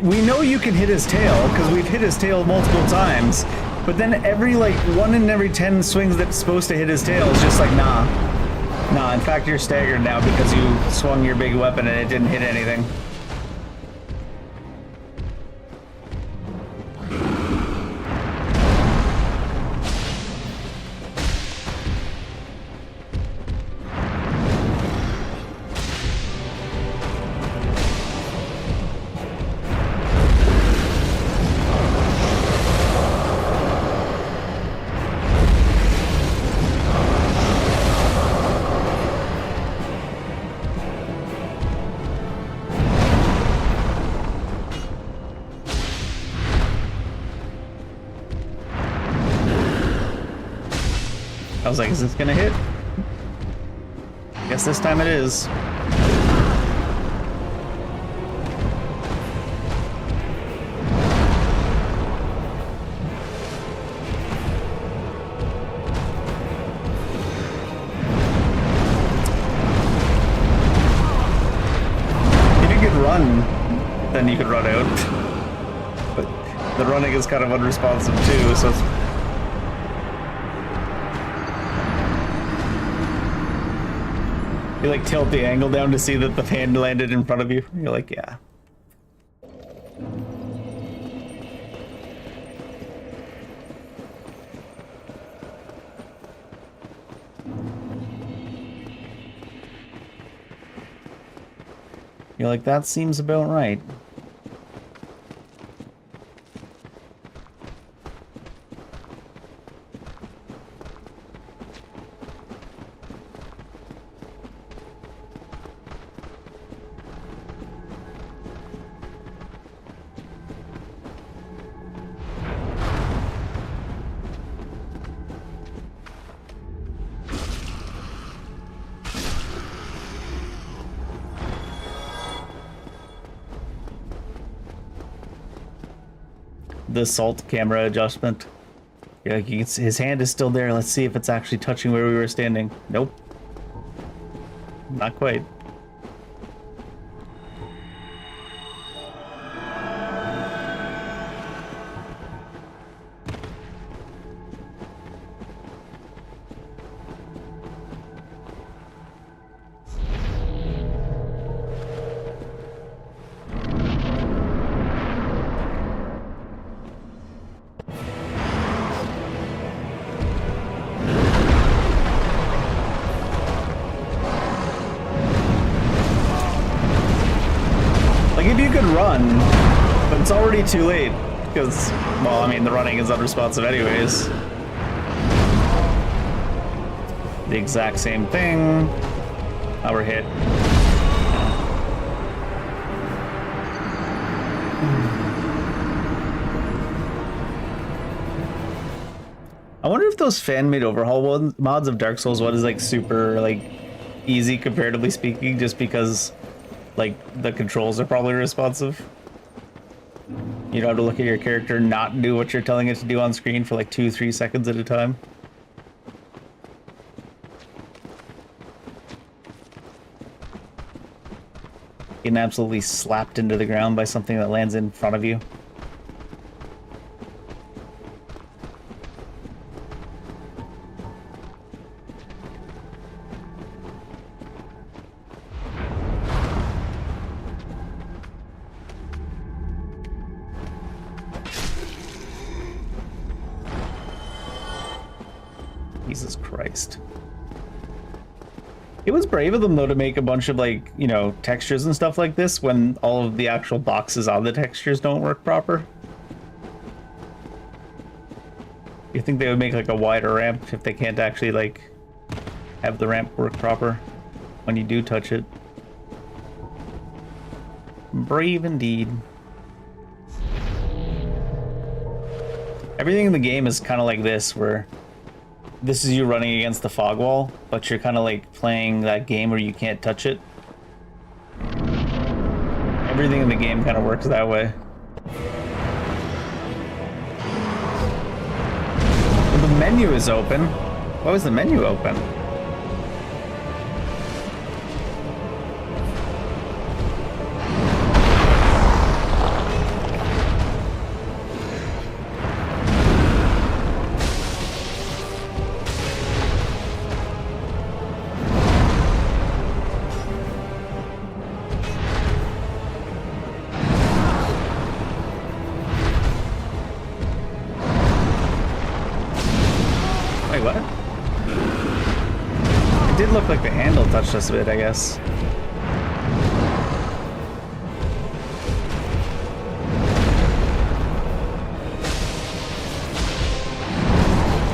We know you can hit his tail, because we've hit his tail multiple times, but then every, like, 1 in every 10 swings that's supposed to hit his tail is just like, nah. Nah, in fact, you're staggered now because you swung your big weapon and it didn't hit anything. I was like, is this gonna hit? I guess this time it is. If you could run, then you could run out. But the running is kind of unresponsive too, so it's... You like tilt the angle down to see that the fan landed in front of you. You're like, yeah. You're like, that seems about right. The salt camera adjustment. Yeah, like you can see his hand is still there. Let's see if it's actually touching where we were standing. Nope. Not quite. Like, if you could run, but it's already too late, because, well, I mean, the running is unresponsive anyways. The exact same thing. Now we're hit. I wonder if those fan-made overhaul mods of Dark Souls 1 is, like, super, like, easy, comparatively speaking, just because, like, the controls are probably responsive. You don't have to look at your character not do what you're telling it to do on screen for like 2-3 seconds at a time. Getting absolutely slapped into the ground by something that lands in front of you. Jesus Christ. It was brave of them, though, to make a bunch of, like, you know, textures and stuff like this when all of the actual boxes on the textures don't work proper. You think they would make, like, a wider ramp if they can't actually, like, have the ramp work proper when you do touch it. Brave indeed. Everything in the game is kind of like this, where this is you running against the fog wall, but you're kind of like playing that game where you can't touch it. Everything in the game kind of works that way. Well, the menu is open. Why was the menu open? Like the handle touched us a bit, I guess.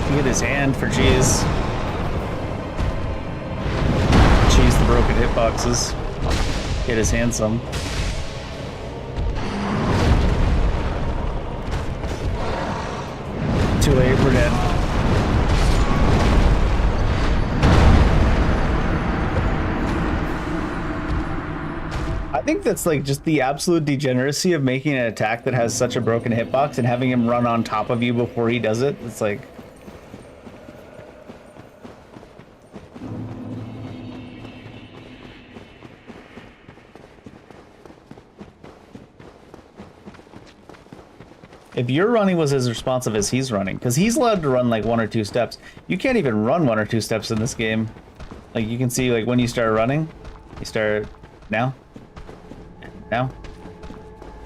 Look at his hand for cheese. Cheese the broken hitboxes. Get his hand some. Too late, we're dead. I think that's like just the absolute degeneracy of making an attack that has such a broken hitbox and having him run on top of you before he does it. It's like... If your running was as responsive as he's running, because he's allowed to run like 1 or 2 steps. You can't even run 1 or 2 steps in this game. Like you can see, like when you start running, you start now. Now,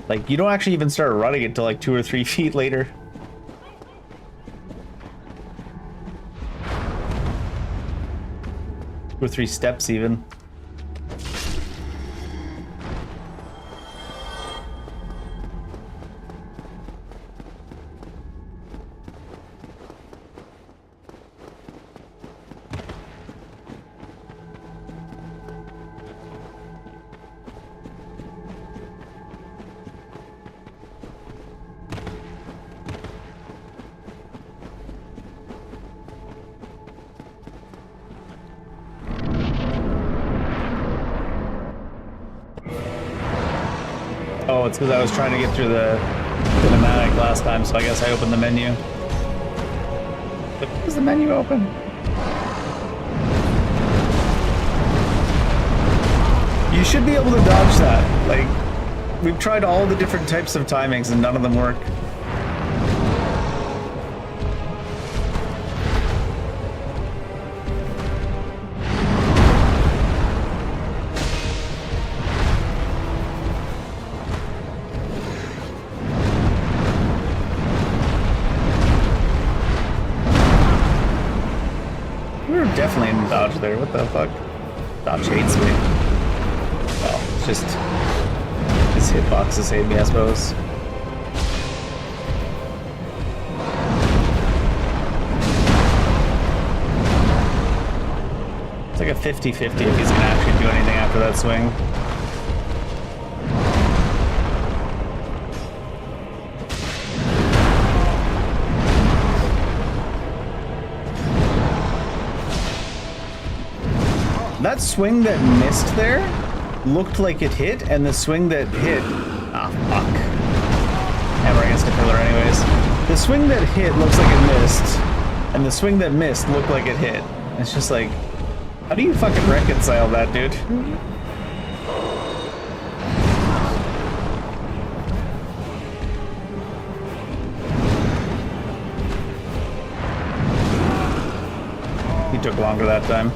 like you don't actually even start running until like 2 or 3 feet later. 2 or 3 steps even. Oh, it's because I was trying to get through the cinematic last time, so I guess I opened the menu. But is the menu open? You should be able to dodge that. Like, we've tried all the different types of timings and none of them work. We were definitely in dodge there. What the fuck? Dodge hates me. Well, it's just his hitboxes hate me, I suppose. It's like a 50-50 if he's gonna actually do anything after that swing. That swing that missed there looked like it hit, and the swing that hit... Ah, fuck. And we're against a pillar anyways. The swing that hit looks like it missed, and the swing that missed looked like it hit. It's just like, how do you fucking reconcile that, dude? He took longer that time.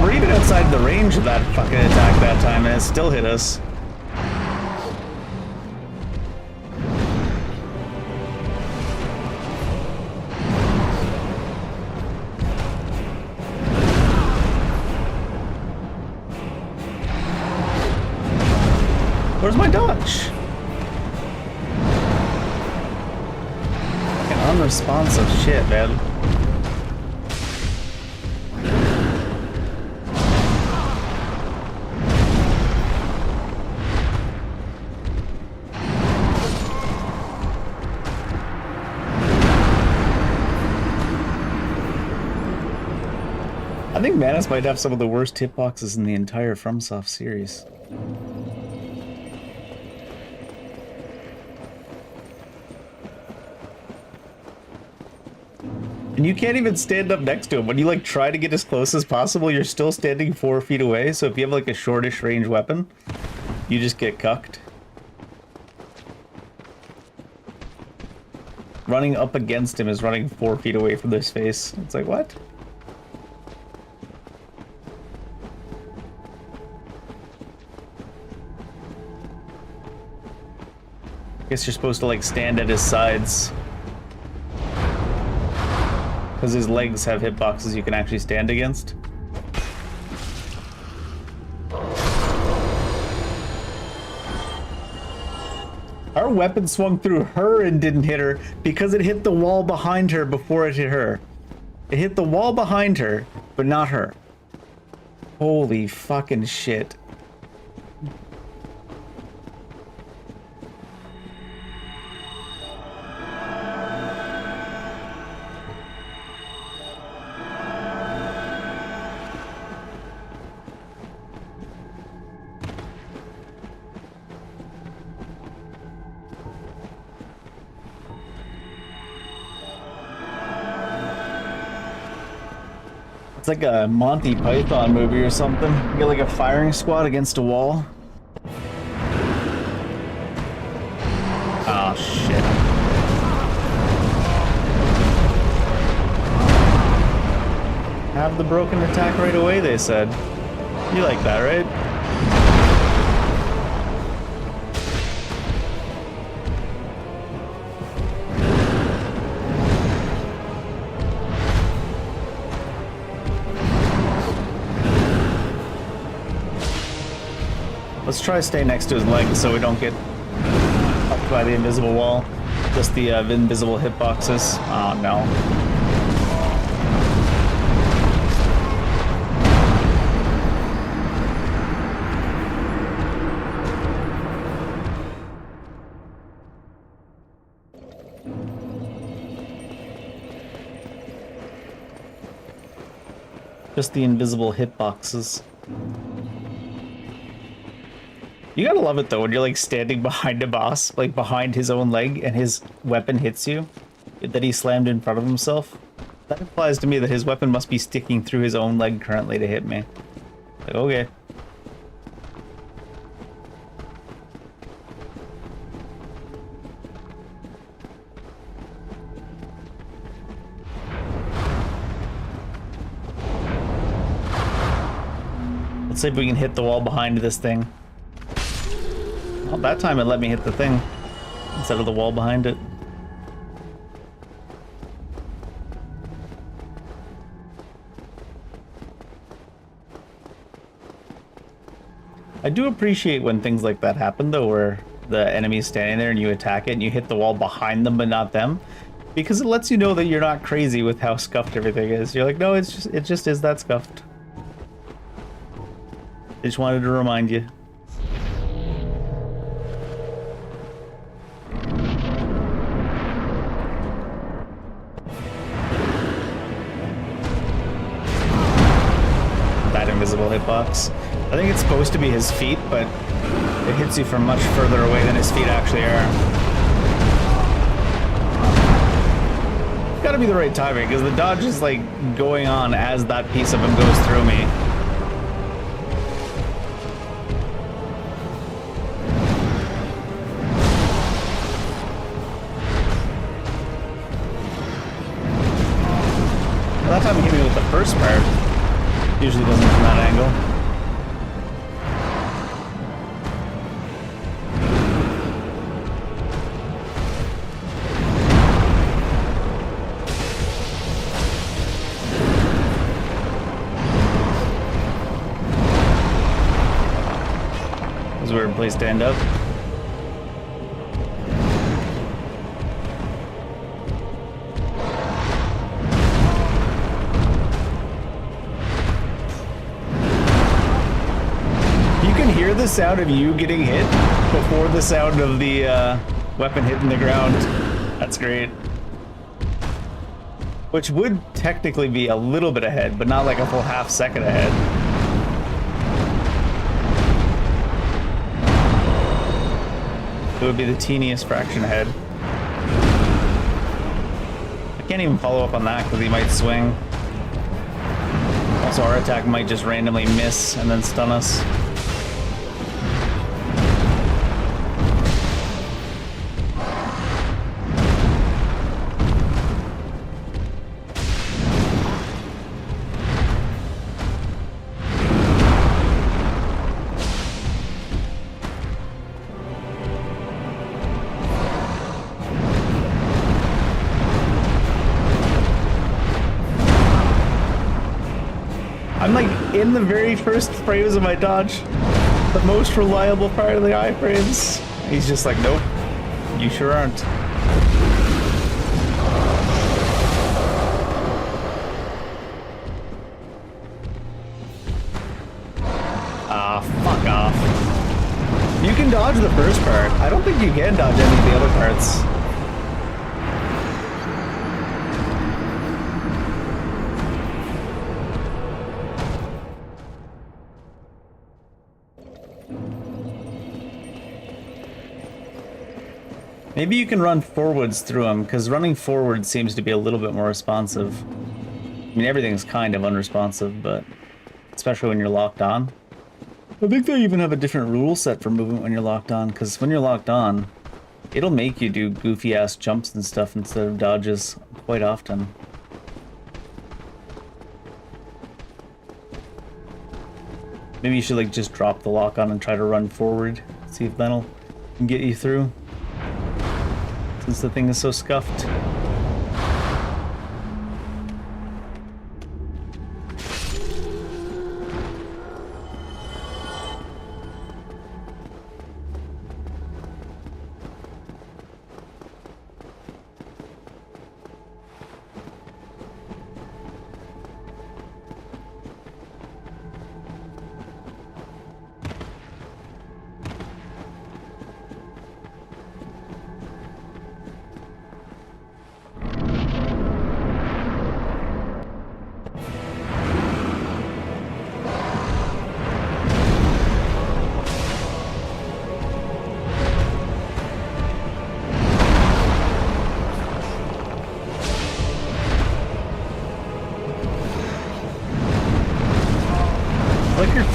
We're even outside the range of that fucking attack that time, and it still hit us. Where's my dodge? Fucking unresponsive shit, man. I think Manus might have some of the worst hitboxes in the entire FromSoft series. And you can't even stand up next to him. When you like try to get as close as possible, you're still standing 4 feet away. So if you have like a shortish range weapon, you just get cucked. Running up against him is running 4 feet away from his face. It's like, what? Guess you're supposed to like stand at his sides. Because his legs have hitboxes you can actually stand against. Our weapon swung through her and didn't hit her because it hit the wall behind her before it hit her. It hit the wall behind her, but not her. Holy fucking shit. It's like a Monty Python movie or something. You get like a firing squad against a wall. Oh shit. Have the broken attack right away, they said. You like that, right? Let's try to stay next to his legs so we don't get up by the invisible wall. Just the invisible hitboxes. Oh no. Just the invisible hitboxes. You gotta love it though when you're like standing behind a boss, like behind his own leg, and his weapon hits you that he slammed in front of himself. That implies to me that his weapon must be sticking through his own leg currently to hit me. Like, okay. Let's see if we can hit the wall behind this thing. Well, that time it let me hit the thing instead of the wall behind it. I do appreciate when things like that happen though, where the enemy's standing there and you attack it and you hit the wall behind them but not them, because it lets you know that you're not crazy with how scuffed everything is. You're like, no, it just is that scuffed. I just wanted to remind you. That invisible hitbox. I think it's supposed to be his feet, but it hits you from much further away than his feet actually are. It's gotta be the right timing, because the dodge is like going on as that piece of him goes through me. That time he hit me with the first part. Usually doesn't from that angle. That was a weird place to end up. The sound of you getting hit before the sound of the weapon hitting the ground. That's great. Which would technically be a little bit ahead, but not like a full half second ahead. It would be the teeniest fraction ahead. I can't even follow up on that because he might swing. Also, our attack might just randomly miss and then stun us. I'm like in the very first frames of my dodge, the most reliable part of the iframes. He's just like, nope, you sure aren't. Ah, fuck off. You can dodge the first part. I don't think you can dodge any of the other parts. Maybe you can run forwards through them, because running forward seems to be a little bit more responsive. I mean, everything's kind of unresponsive, but especially when you're locked on. I think they even have a different rule set for movement when you're locked on, because when you're locked on, it'll make you do goofy-ass jumps and stuff instead of dodges quite often. Maybe you should like just drop the lock on and try to run forward, see if that'll get you through. Since the thing is so scuffed.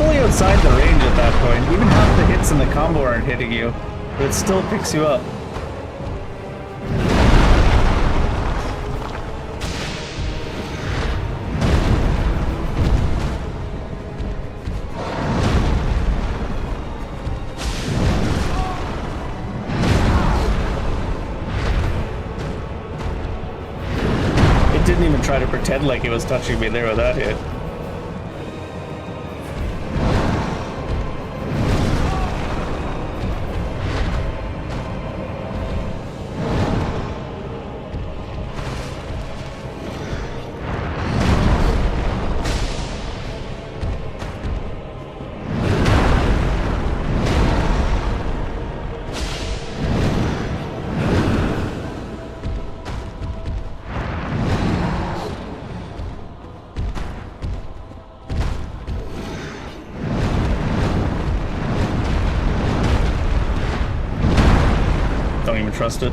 fully outside the range at that point. Even half the hits in the combo aren't hitting you, but it still picks you up. It didn't even try to pretend like it was touching me there with that hit. Don't even trust it.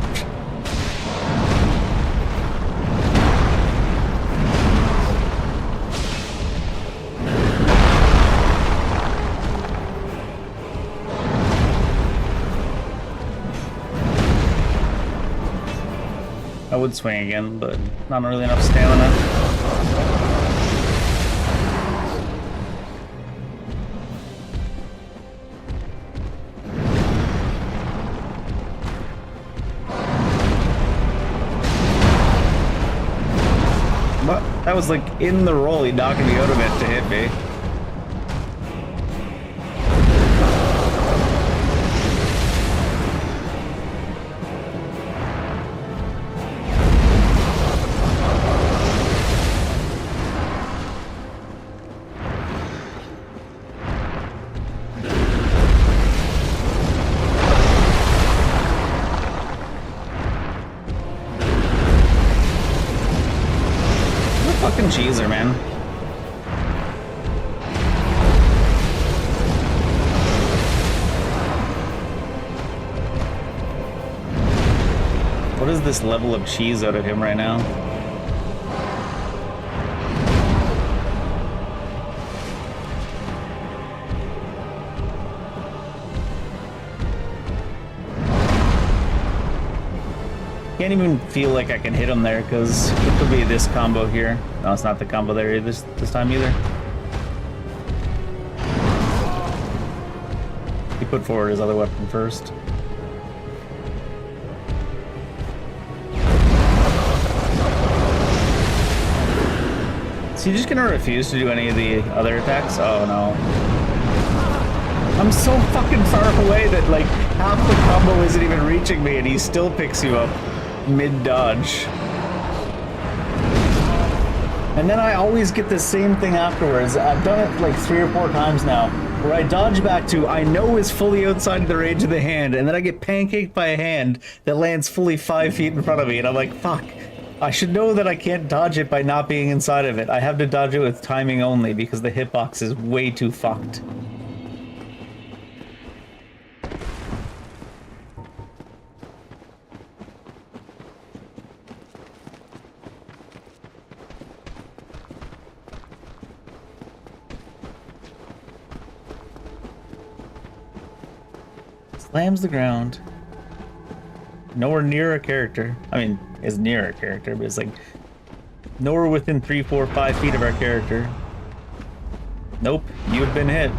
I would swing again, but not really enough stamina. But that was like in the roll, he knocking me out of it to hit me. Fucking cheeser, man. What is this level of cheese out of him right now? Can't even feel like I can hit him there because it could be this combo here. No, it's not the combo there this time either. He put forward his other weapon first. Is he just gonna refuse to do any of the other attacks? Oh no. I'm so fucking far away that like half the combo isn't even reaching me and he still picks you up mid-dodge. And then I always get the same thing afterwards. I've done it like 3 or 4 times now, where I dodge back to I know is fully outside the range of the hand, and then I get pancaked by a hand that lands fully 5 feet in front of me, and I'm like, fuck. I should know that I can't dodge it by not being inside of it. I have to dodge it with timing only because the hitbox is way too fucked. Slams the ground. Nowhere near a character. I mean, is near a character, but it's like nowhere within 3, 4, 5 feet of our character. Nope, you have been hit.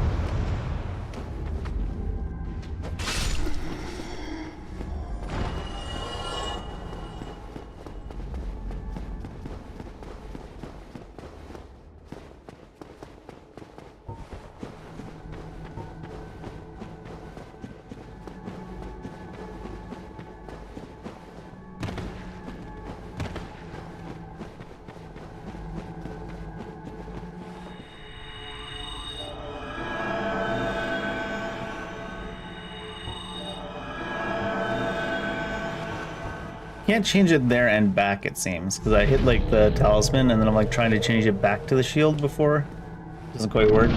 Can't change it there and back, it seems, because I hit like the talisman and then I'm like trying to change it back to the shield before. Doesn't quite work.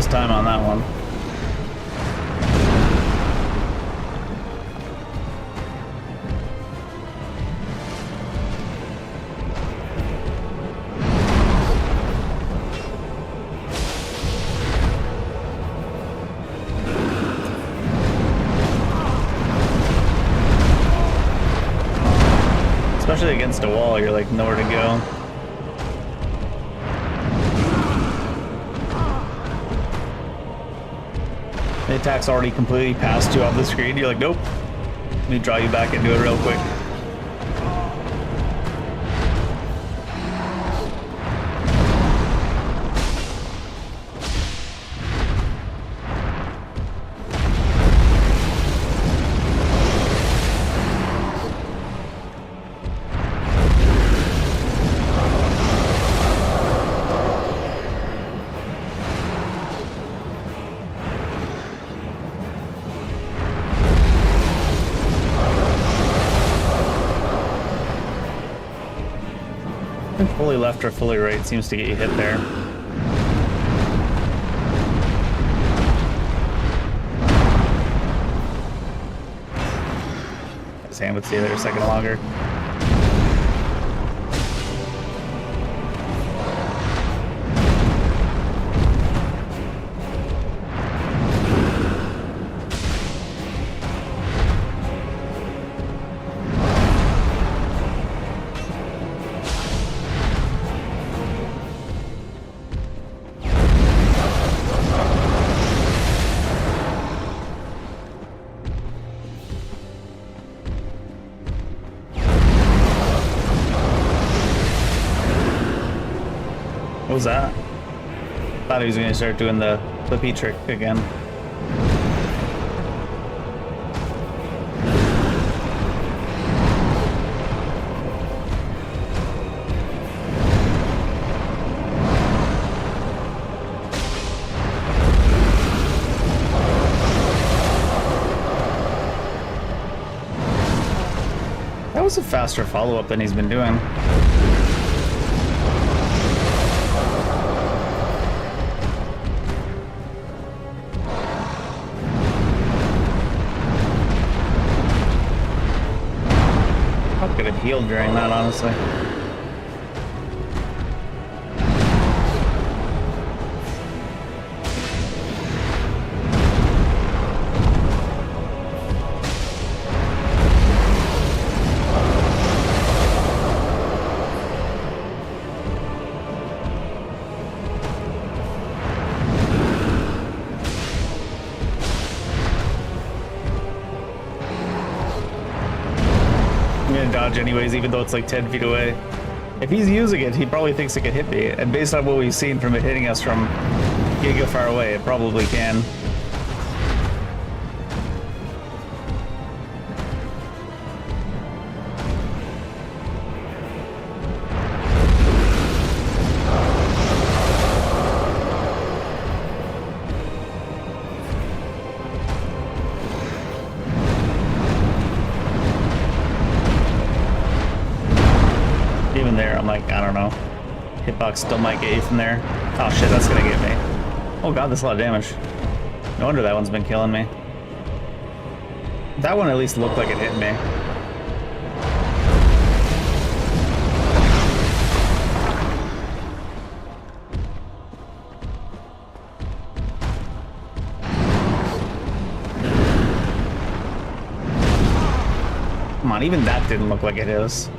serious time on that one. Especially against a wall, you're like nowhere to go. The attack's already completely passed you off the screen. You're like, nope. Let me draw you back into it real quick. Fully left or fully right seems to get you hit there. His hand would stay there a second longer. What was that? Thought he was gonna start doing the flippy trick again. That was a faster follow-up than he's been doing. Could have healed during that, honestly. Dodge anyways, even though it's like 10 feet away. If he's using it, he probably thinks it can hit me, and based on what we've seen from it hitting us from giga far away, it probably can. Even there, I'm like, I don't know. Hitbox still might get you from there. Oh shit, that's gonna get me. Oh god, that's a lot of damage. No wonder that one's been killing me. That one at least looked like it hit me. Come on, even that didn't look like it is.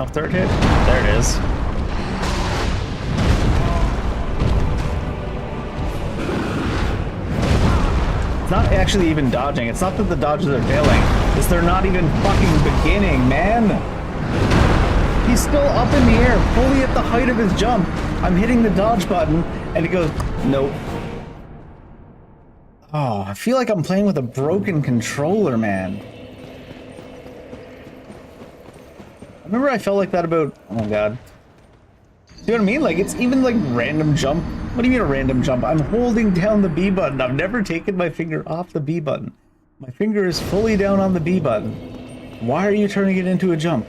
Oh, third hit? There it is. It's not actually even dodging. It's not that the dodges are failing. It's they're not even fucking beginning, man. He's still up in the air, fully at the height of his jump. I'm hitting the dodge button, and it goes, nope. Oh, I feel like I'm playing with a broken controller, man. Remember I felt like that about... Oh god. See what I mean? Like, it's even like random jump. What do you mean a random jump? I'm holding down the B button. I've never taken my finger off the B button. My finger is fully down on the B button. Why are you turning it into a jump?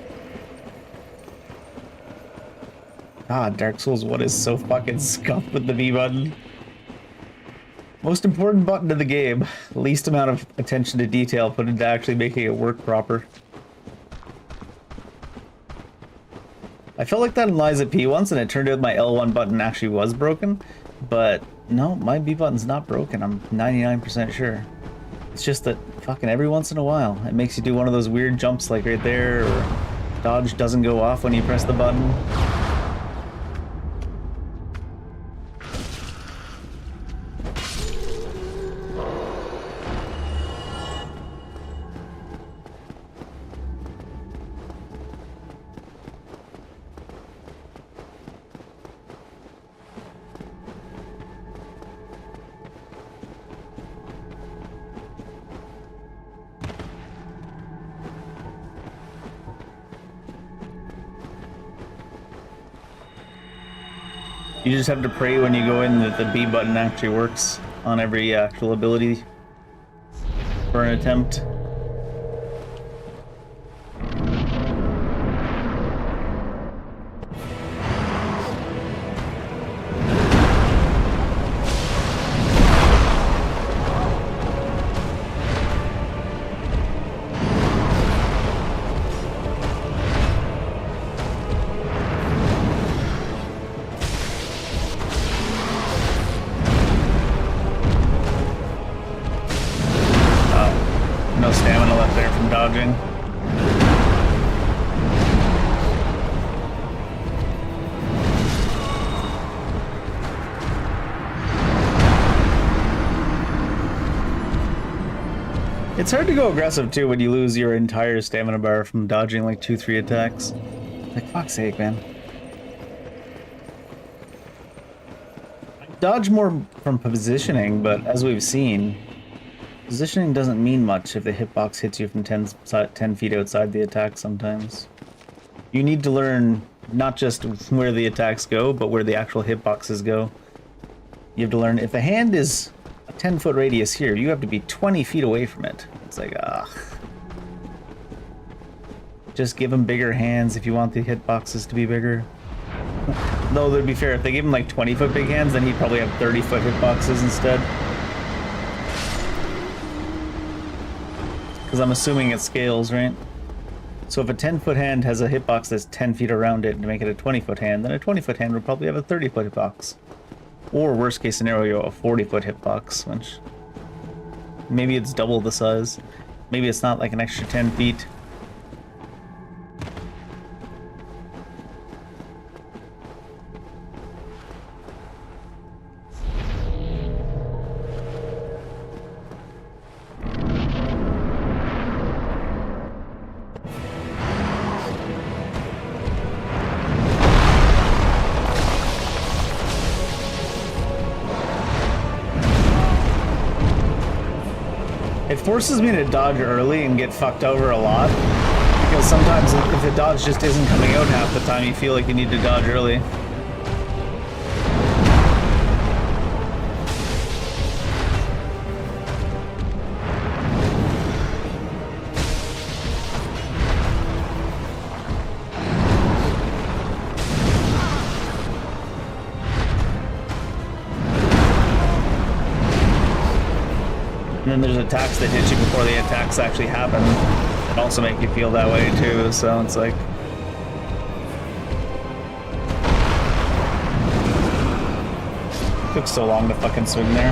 God, Dark Souls 1 is so fucking scuffed with the B button. Most important button in the game. Least amount of attention to detail put into actually making it work proper. I felt like that in Lies of P once, and it turned out my L1 button actually was broken. But no, my B button's not broken. I'm 99% sure. It's just that fucking every once in a while, it makes you do one of those weird jumps like right there, or dodge doesn't go off when you press the button. You just have to pray when you go in that the B button actually works on every actual ability for an attempt. No stamina left there from dodging. It's hard to go aggressive too when you lose your entire stamina bar from dodging like 2-3 attacks. Like, fuck's sake, man. I dodge more from positioning, but as we've seen, positioning doesn't mean much if the hitbox hits you from 10 feet outside the attack sometimes. You need to learn not just where the attacks go, but where the actual hitboxes go. You have to learn if the hand is a 10-foot radius here, you have to be 20 feet away from it. It's like, ah. Just give them bigger hands if you want the hitboxes to be bigger. Though, to be fair, if they give him like 20-foot big hands, then he'd probably have 30-foot hitboxes instead. Because I'm assuming it scales, right? So if a 10-foot hand has a hitbox that's 10 feet around it to make it a 20-foot hand, then a 20-foot hand would probably have a 30-foot hitbox. Or worst case scenario, a 40-foot hitbox, which maybe it's double the size. Maybe it's not like an extra 10 feet. It forces me to dodge early and get fucked over a lot, because sometimes if the dodge just isn't coming out half the time, you feel like you need to dodge early. And then there's attacks that hit you before the attacks actually happen that also make you feel that way too, so it's like... Took so long to fucking swing there.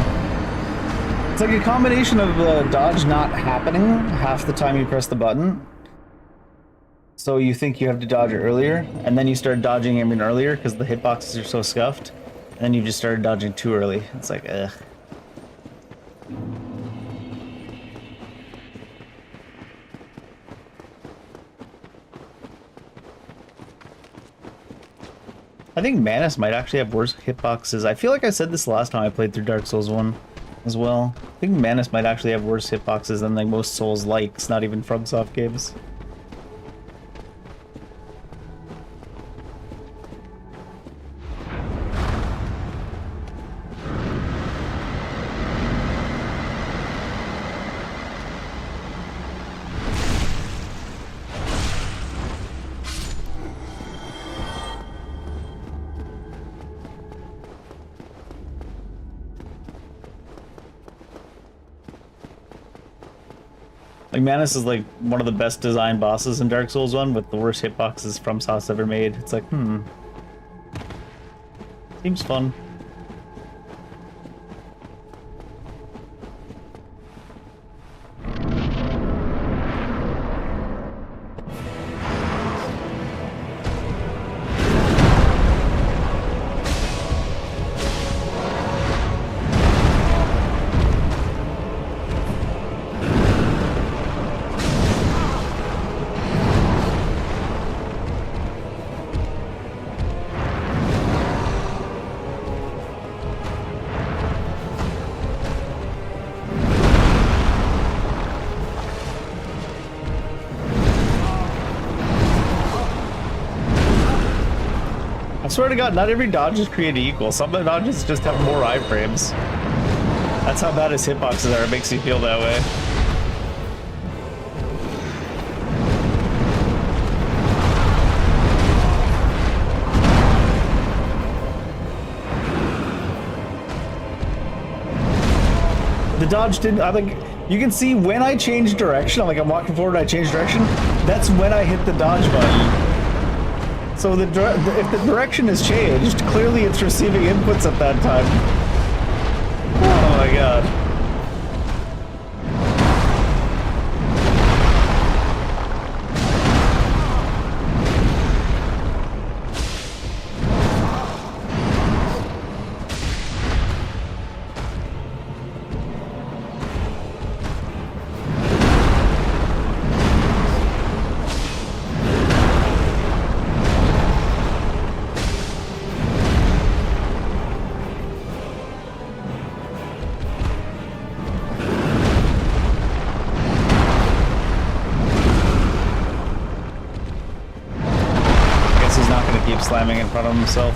It's like a combination of the dodge not happening half the time you press the button. So you think you have to dodge earlier, and then you start dodging even earlier because the hitboxes are so scuffed, and then you just started dodging too early. It's like, ugh. I think Manus might actually have worse hitboxes. I feel like I said this last time I played through Dark Souls 1 as well. think Manus might actually have worse hitboxes than like most Souls-likes, not even FromSoft games. Like, Manus is like one of the best designed bosses in Dark Souls 1 with the worst hitboxes FromSoft's ever made. It's like, seems fun. I swear to God, not every dodge is created equal. Some of the dodges just have more iframes. That's how bad his hitboxes are. It makes you feel that way. The dodge didn't, I think, you can see when I change direction, I'm walking forward, I change direction, that's when I hit the dodge button. So if the direction has changed, clearly it's receiving inputs at that time. Oh my god. Slamming in front of himself.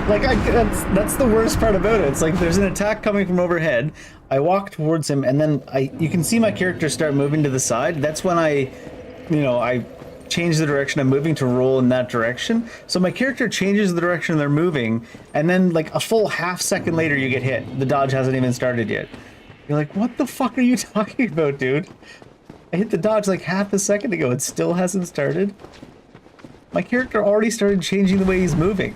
Like, that's the worst part about it. It's like there's an attack coming from overhead. I walk towards him, and then you can see my character start moving to the side. That's when I change the direction. I'm moving to roll in that direction. So my character changes the direction they're moving, and then like a full half second later, you get hit. The dodge hasn't even started yet. You're like, what the fuck are you talking about, dude? I hit the dodge like half a second ago. It still hasn't started. My character already started changing the way he's moving.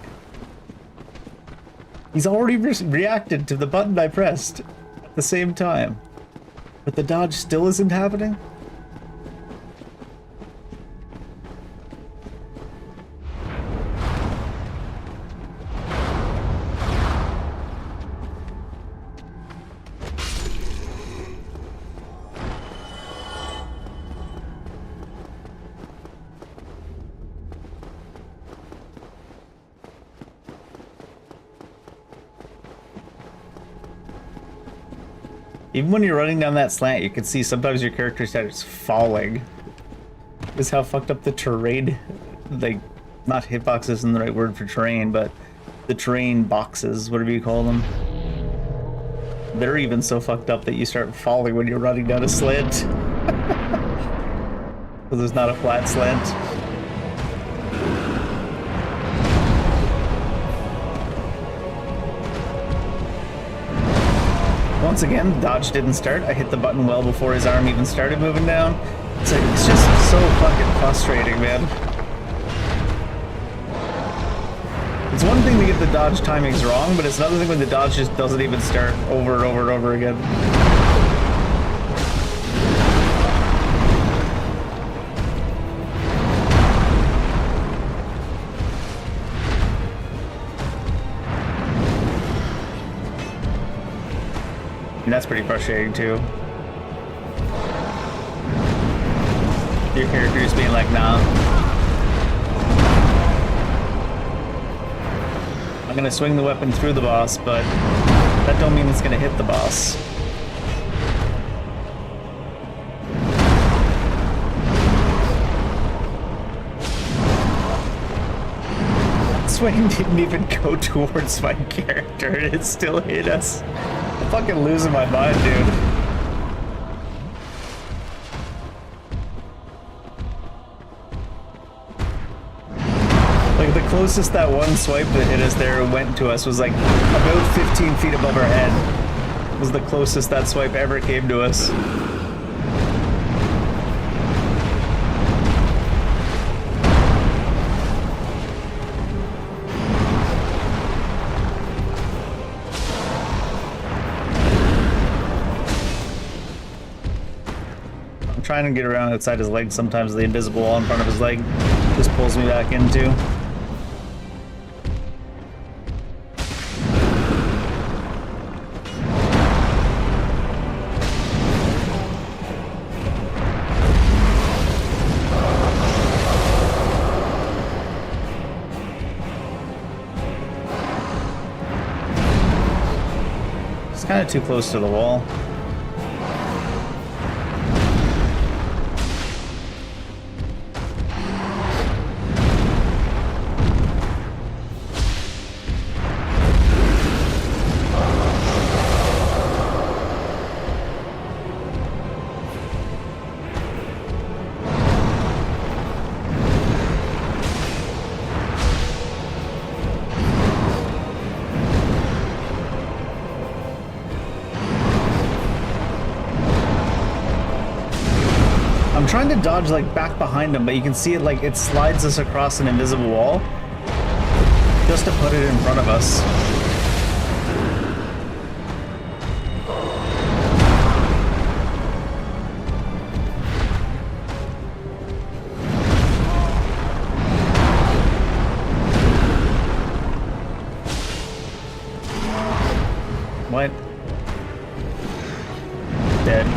He's already reacted to the button I pressed at the same time. But the dodge still isn't happening? Even when you're running down that slant, you can see sometimes your character starts falling. This is how fucked up the terrain, like, not hitbox isn't the right word for terrain, but the terrain boxes, whatever you call them. They're even so fucked up that you start falling when you're running down a slant. Because there's not a flat slant. Once again, the dodge didn't start. I hit the button well before his arm even started moving down. It's like, it's just so fucking frustrating, man. It's one thing to get the dodge timings wrong, but it's another thing when the dodge just doesn't even start over and over and over again. And that's pretty frustrating too. Your character just being like, nah. I'm gonna swing the weapon through the boss, but that don't mean it's gonna hit the boss. Swing didn't even go towards my character and it still hit us. I'm fucking losing my mind, dude. Like the closest that one swipe that hit us there went to us was like about 15 feet above our head. It was the closest that swipe ever came to us. Trying to get around outside his leg. Sometimes the invisible wall in front of his leg just pulls me back into. It's kind of too close to the wall. I'm trying to dodge like back behind him, but you can see it like it slides us across an invisible wall just to put it in front of us. What? Dead.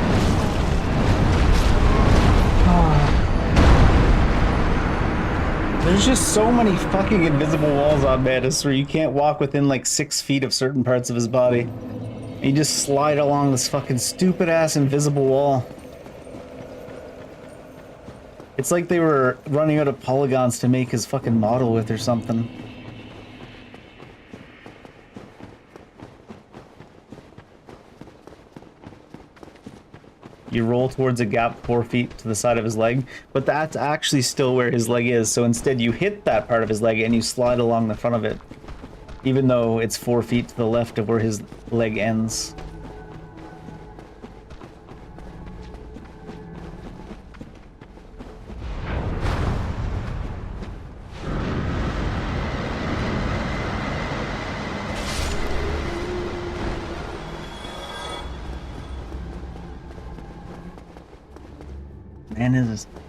There's just so many fucking invisible walls on Mantis where you can't walk within like 6 feet of certain parts of his body. And you just slide along this fucking stupid ass invisible wall. It's like they were running out of polygons to make his fucking model with or something. You roll towards a gap 4 feet to the side of his leg, but that's actually still where his leg is, so instead you hit that part of his leg and you slide along the front of it, even though it's 4 feet to the left of where his leg ends.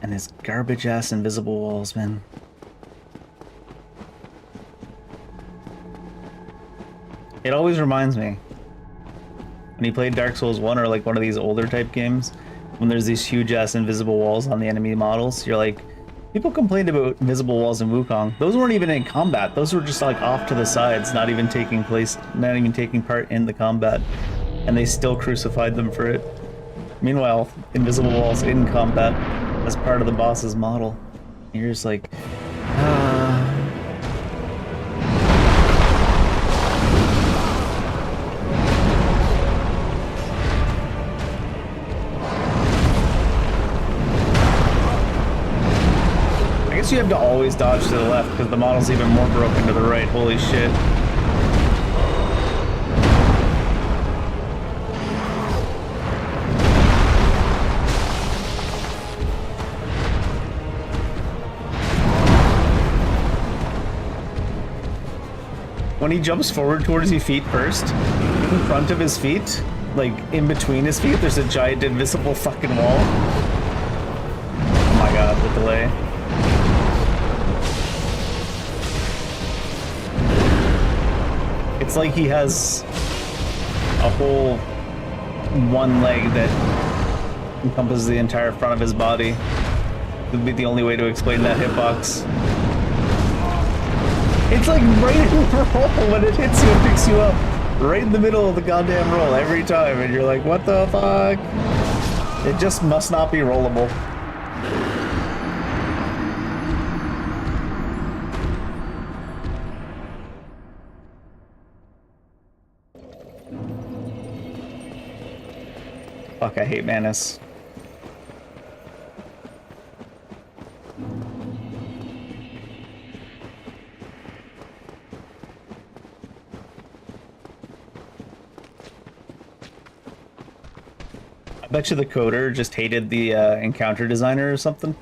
And his garbage ass invisible walls, man. It always reminds me when you played Dark Souls 1 or like one of these older type games, when there's these huge ass invisible walls on the enemy models, you're like, people complained about invisible walls in Wukong. Those weren't even in combat. Those were just like off to the sides, not even taking part in the combat. And they still crucified them for it. Meanwhile, invisible walls in combat as part of the boss's model. And you're just like, I guess you have to always dodge to the left because the model's even more broken to the right. Holy shit. When he jumps forward towards your feet first, in front of his feet, like in between his feet, there's a giant invisible fucking wall. Oh my god, the delay. It's like he has a whole one leg that encompasses the entire front of his body. It would be the only way to explain that hitbox. It's like right in the roll when it hits you and picks you up. Right in the middle of the goddamn roll every time, and you're like, what the fuck? It just must not be rollable. Fuck, I hate Manus. I bet you the coder just hated the encounter designer or something.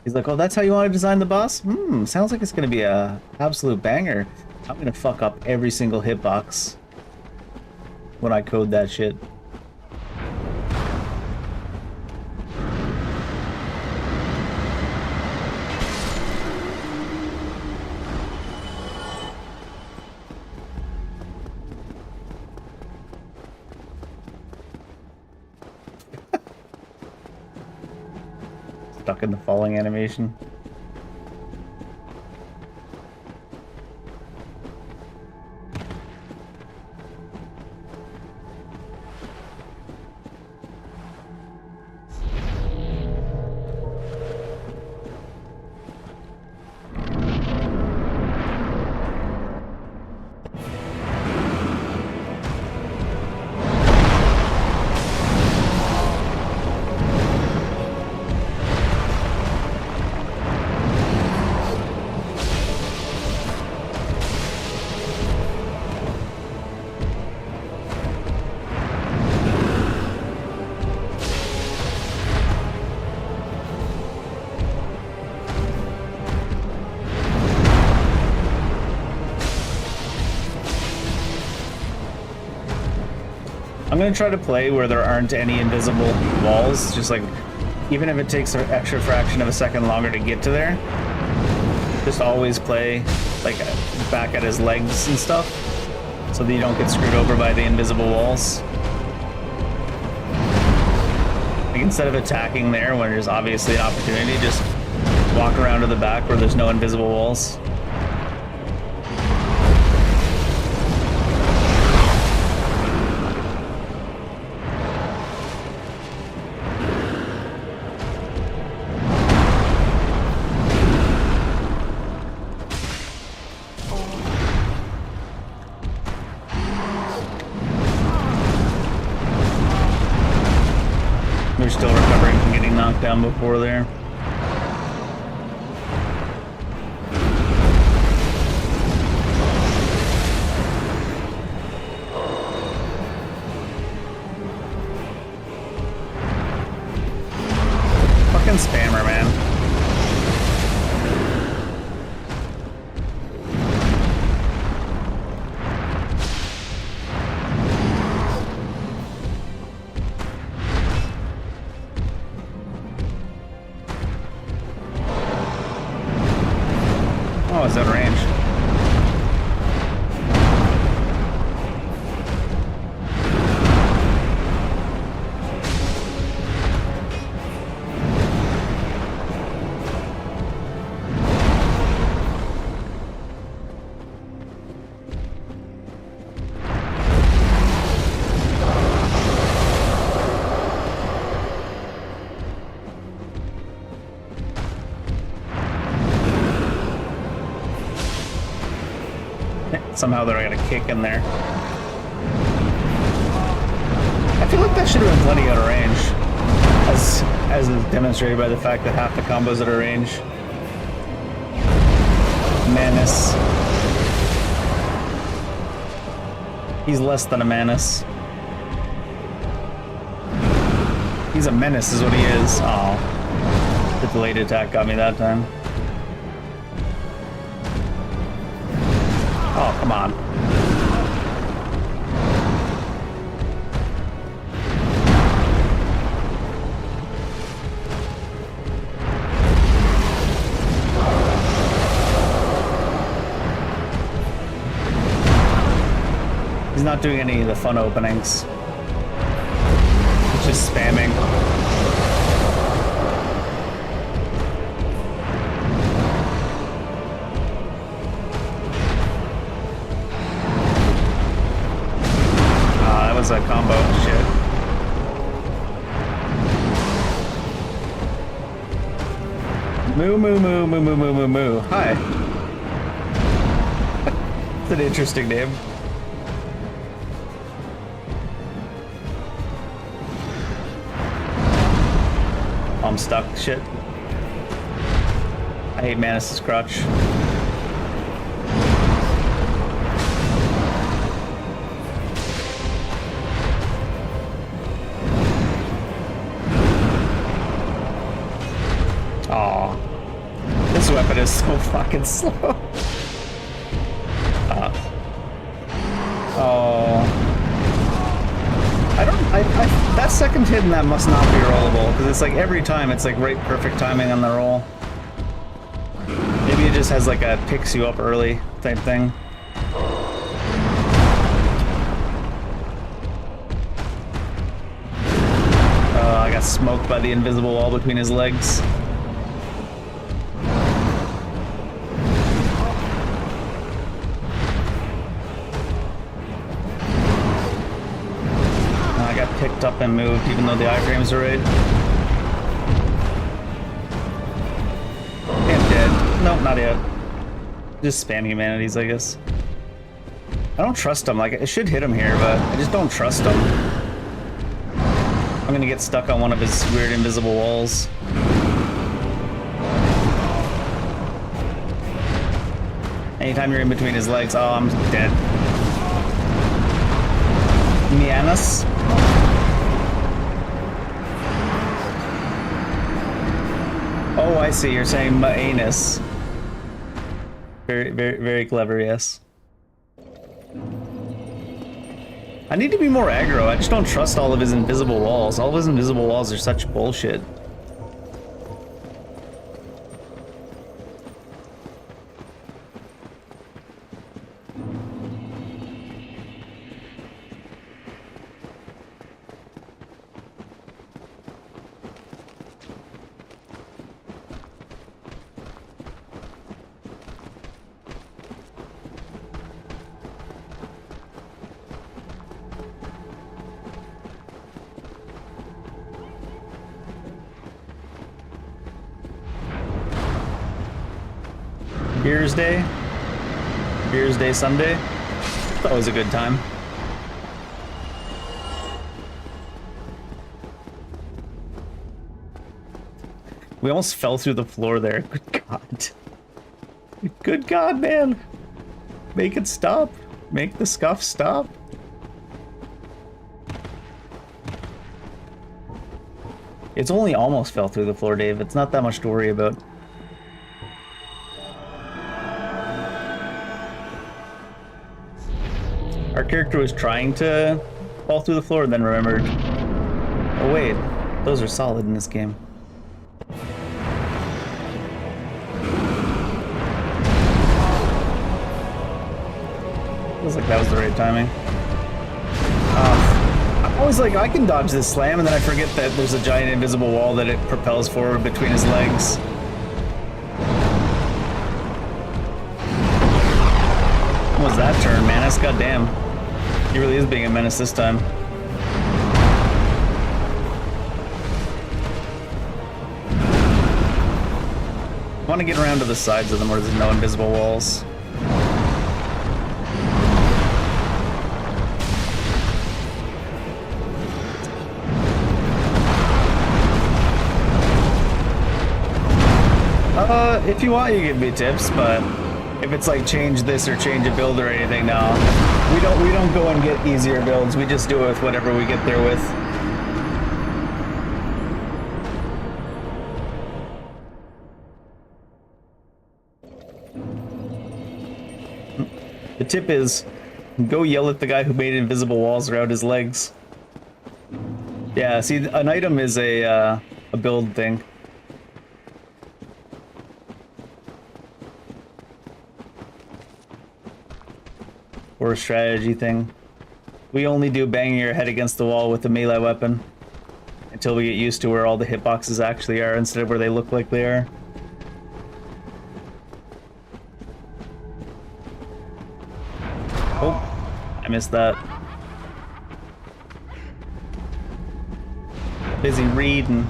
He's like, oh, that's how you want to design the boss? Sounds like it's going to be a absolute banger. I'm going to fuck up every single hitbox when I code that shit. Stuck in the falling animation. I'm gonna try to play where there aren't any invisible walls, just like, even if it takes an extra fraction of a second longer to get to there, just always play like back at his legs and stuff, so that you don't get screwed over by the invisible walls. Like, instead of attacking there when there's obviously an opportunity, just walk around to the back where there's no invisible walls. They're still recovering from getting knocked down before there. Fucking spammer, man. Oh, is that range? Somehow they're gonna kick in there. I feel like that should have been plenty out of range, as is demonstrated by the fact that half the combos out of range. Manus. He's less than a Manus. He's a menace is what he is. Oh, the delayed attack got me that time. Oh, come on. He's not doing any of the fun openings. He's just spamming. was a combo. Shit. Moo moo moo moo moo moo moo moo. Hi. It's an interesting name. I'm stuck. Shit. I hate Manus' crotch. Aw. This weapon is so fucking slow. Oh. That second hit in that must not be rollable, because it's like every time it's like right perfect timing on the roll. Maybe it just has like a picks you up early type thing. I got smoked by the invisible wall between his legs. I got picked up and moved even though the iframes are right. I'm dead. Nope, not yet. Just spam humanities, I guess. I don't trust him. Like, I should hit him here, but I just don't trust him. I'm gonna get stuck on one of his weird invisible walls. Anytime you're in between his legs, oh, I'm dead. Mianus? Oh, I see. You're saying Mianus. Very, very, very clever, yes. I need to be more aggro. I just don't trust all of his invisible walls. All of his invisible walls are such bullshit. Beers Day Sunday. It's always a good time. We almost fell through the floor there. Good God. Good God, man. Make it stop. Make the scuff stop. It's only almost fell through the floor, Dave. It's not that much to worry about. Our character was trying to fall through the floor and then remembered, oh wait, those are solid in this game. Feels like that was the right timing. I'm always like, I can dodge this slam, and then I forget that there's a giant invisible wall that it propels forward between his legs. What was that turn, Manus? Goddamn. He really is being a menace this time. I want to get around to the sides of them where there's no invisible walls. If you want, you give me tips, but if it's like change this or change a build or anything, no. We don't go and get easier builds. We just do it with whatever we get there with. The tip is go yell at the guy who made invisible walls around his legs. Yeah, see, an item is a build thing. Or a strategy thing. We only do banging your head against the wall with a melee weapon until we get used to where all the hitboxes actually are instead of where they look like they are. Oh, I missed that. Busy reading.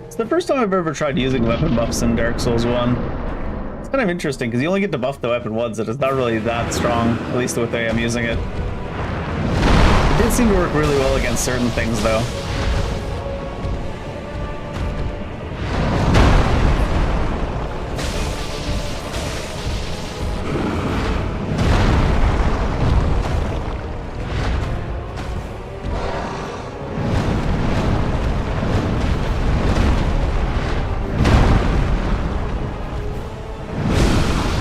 It's the first time I've ever tried using weapon buffs in Dark Souls 1. It's kind of interesting, because you only get to buff the weapon once, and it's not really that strong, at least the way I'm using it. It did seem to work really well against certain things, though.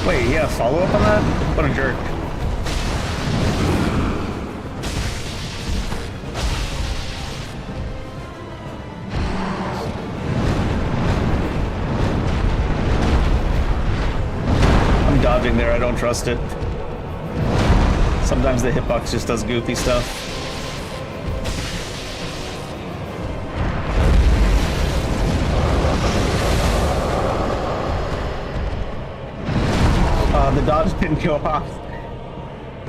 Wait, yeah, follow up on that? What a jerk. I'm dodging there, I don't trust it. Sometimes the hitbox just does goofy stuff. The dodge didn't go off.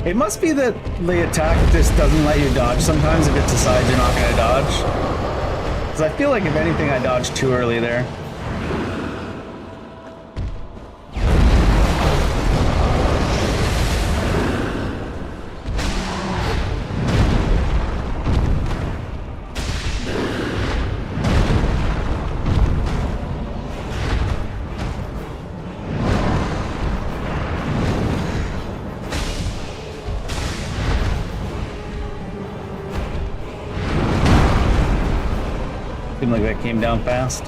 It must be that the attack just doesn't let you dodge sometimes if it decides you're not going to dodge. Because I feel like if anything I dodged too early there. Seemed like that came down fast.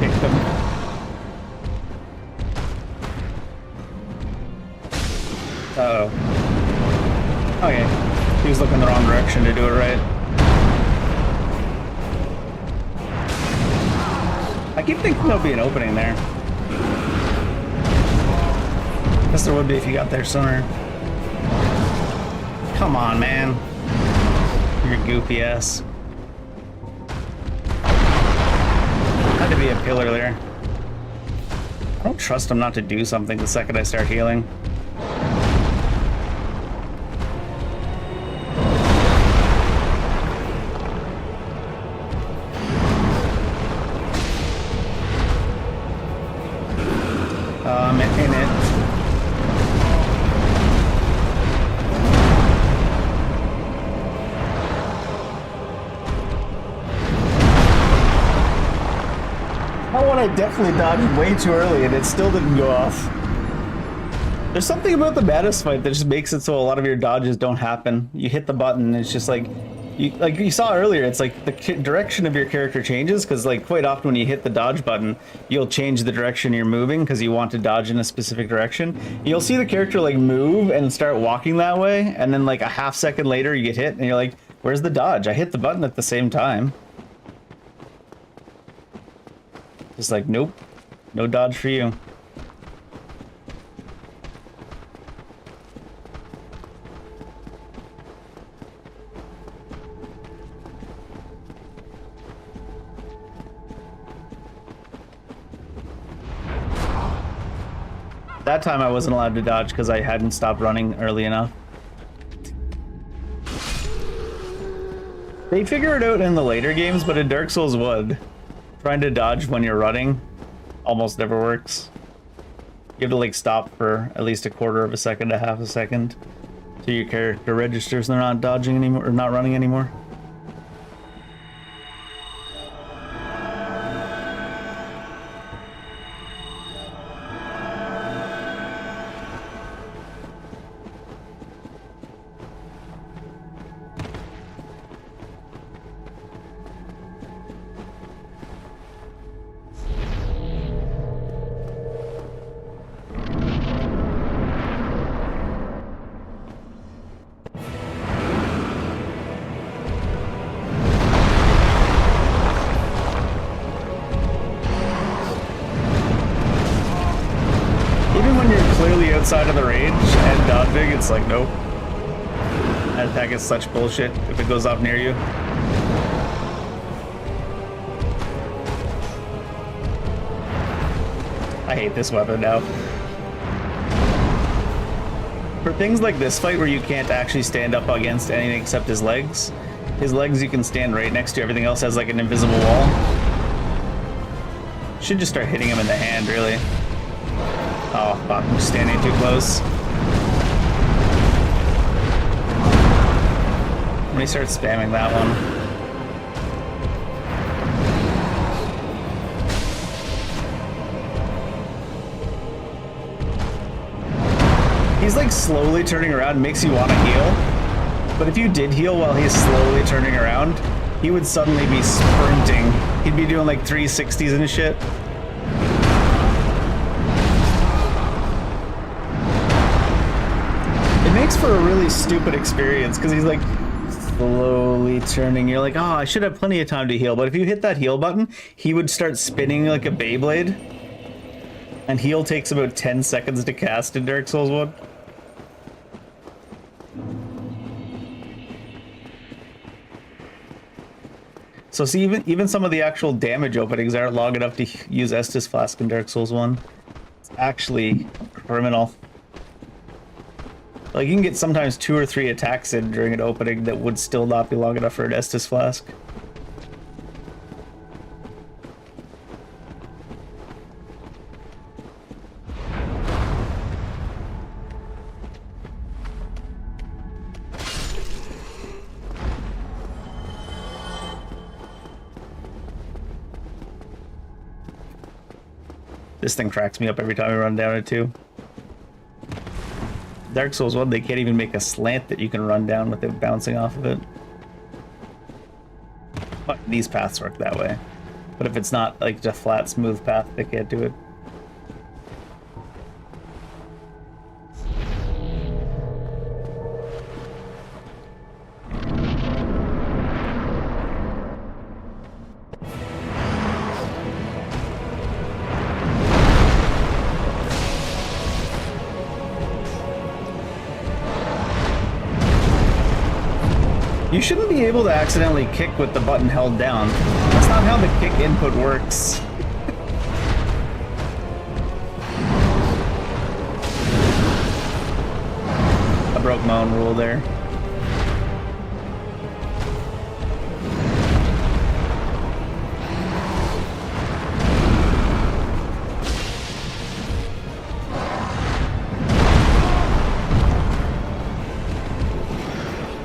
Kicked him. Uh-oh. Okay. He was looking the wrong direction to do it right. I keep thinking there'll be an opening there. Guess there would be if you got there sooner. Come on, man. You're goofy ass. Had to be a pillar there. I don't trust him not to do something the second I start healing. I'm in it. That one I definitely dodged way too early and it still didn't go off. There's something about the Madness fight that just makes it so a lot of your dodges don't happen. You hit the button and it's just like you saw earlier, it's like the direction of your character changes because like quite often when you hit the dodge button, you'll change the direction you're moving because you want to dodge in a specific direction. You'll see the character like move and start walking that way and then like a half second later you get hit and you're like, where's the dodge? I hit the button at the same time. Just like, nope, no dodge for you. That time I wasn't allowed to dodge because I hadn't stopped running early enough. They figure it out in the later games, but in Dark Souls 1, trying to dodge when you're running almost never works. You have to like stop for at least a quarter of a second to half a second so your character registers they're not dodging anymore or not running anymore. when you're clearly outside of the range and dodging, it's like, nope. That attack is such bullshit if it goes up near you. I hate this weapon now. For things like this fight where you can't actually stand up against anything except his legs you can stand right next to. Everything else has like an invisible wall. Should just start hitting him in the hand, really. Oh, fuck, I'm standing too close. When he starts spamming that one. He's like slowly turning around, makes you want to heal. But if you did heal while he's slowly turning around, he would suddenly be sprinting. He'd be doing like 360s and shit. It makes for a really stupid experience because he's like slowly turning. You're like, oh, I should have plenty of time to heal. But if you hit that heal button, he would start spinning like a Beyblade. And heal takes about 10 seconds to cast in Dark Souls 1. So see, even some of the actual damage openings aren't long enough to use Estus Flask in Dark Souls 1. It's actually criminal. Like, you can get sometimes 2 or 3 attacks in during an opening that would still not be long enough for an Estus Flask. This thing cracks me up every time I run down it too. Dark Souls 1, they can't even make a slant that you can run down without bouncing off of it. But these paths work that way. But if it's not like a flat, smooth path, they can't do it. You shouldn't be able to accidentally kick with the button held down. That's not how the kick input works. I broke my own rule there.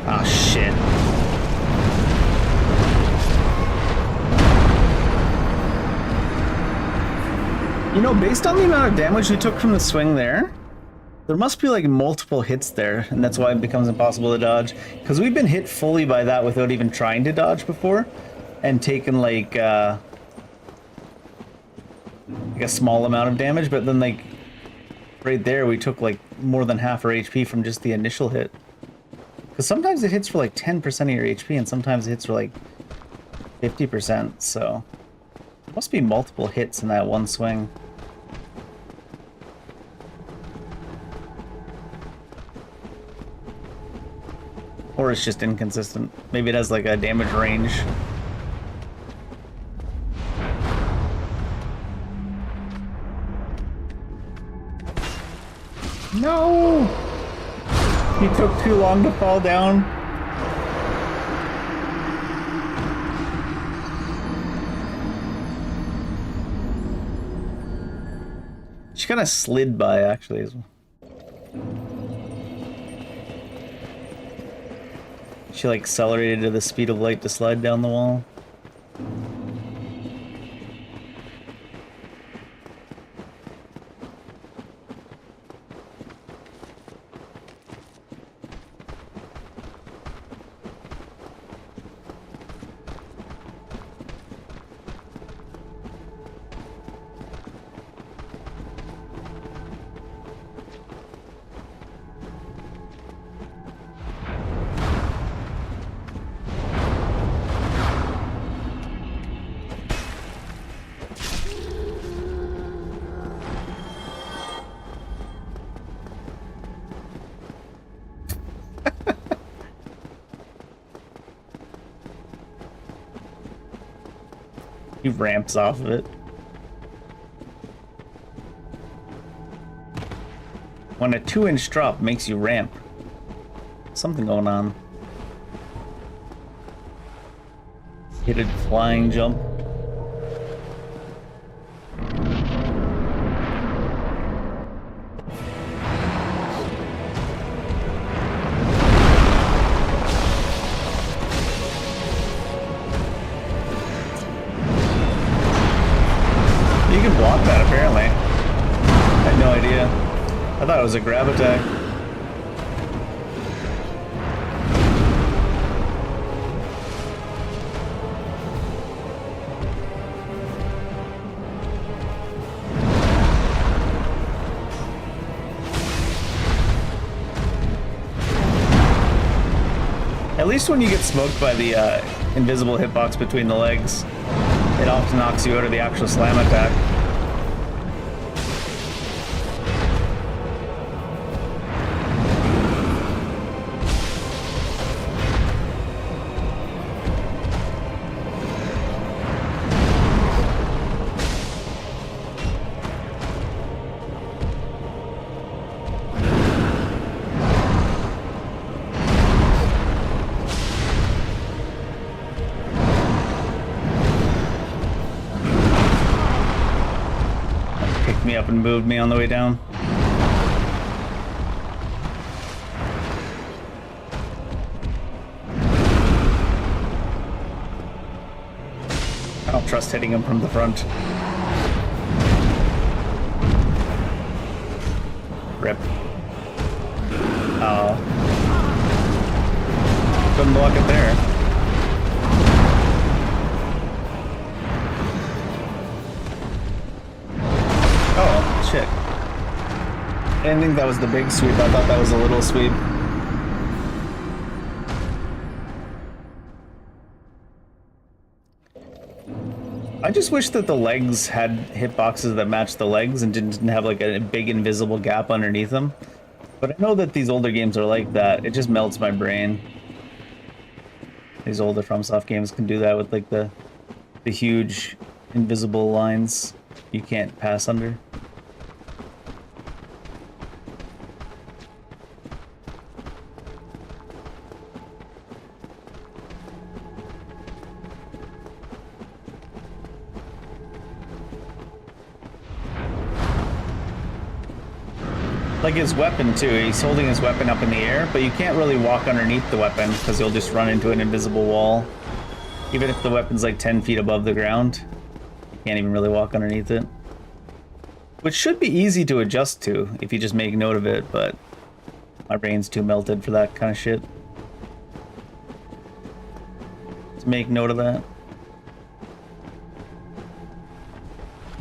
Ah, shit. You know, based on the amount of damage we took from the swing there must be like multiple hits there, and that's why it becomes impossible to dodge. Because we've been hit fully by that without even trying to dodge before, and taken like a small amount of damage, but then like right there we took like more than half our HP from just the initial hit. Because sometimes it hits for like 10% of your HP, and sometimes it hits for like 50%, so there must be multiple hits in that one swing. Or it's just inconsistent. Maybe it has like a damage range. No! He took too long to fall down. She kind of slid by, actually, as well. She like accelerated to the speed of light to slide down the wall. He ramps off of it. When a 2-inch drop makes you ramp. Something going on. Hit a flying jump. You can block that apparently. I had no idea. I thought it was a grab attack. At least when you get smoked by the invisible hitbox between the legs, it often knocks you out of the actual slam attack. Me up and moved me on the way down. I don't trust hitting him from the front. Rip. Oh. Couldn't block it there. Oh, shit. I didn't think that was the big sweep. I thought that was a little sweep. I just wish that the legs had hitboxes that matched the legs and didn't have like a big invisible gap underneath them. But I know that these older games are like that. It just melts my brain. These older FromSoft games can do that with like the huge invisible lines you can't pass under. Like his weapon too, he's holding his weapon up in the air, but you can't really walk underneath the weapon because you'll just run into an invisible wall. Even if the weapon's like 10 feet above the ground, you can't even really walk underneath it. Which should be easy to adjust to if you just make note of it, but my brain's too melted for that kind of shit. To make note of that.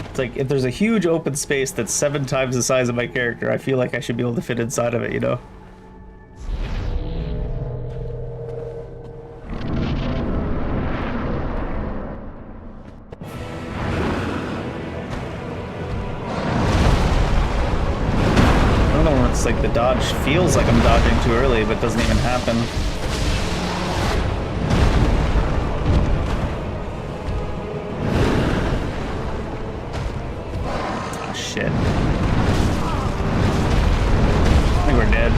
It's like, if there's a huge open space that's 7 times the size of my character, I feel like I should be able to fit inside of it, you know? I don't know when it's like the dodge feels like I'm dodging too early, but doesn't even happen. Shit. I think we're dead.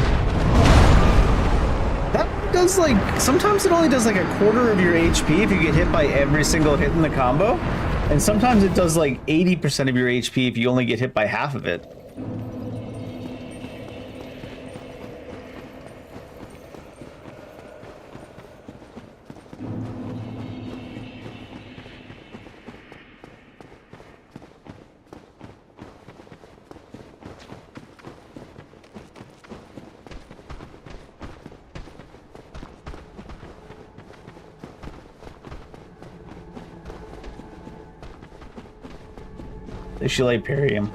That does like, sometimes it only does like a quarter of your HP if you get hit by every single hit in the combo. And sometimes it does like 80% of your HP if you only get hit by half of it. They should like parry him.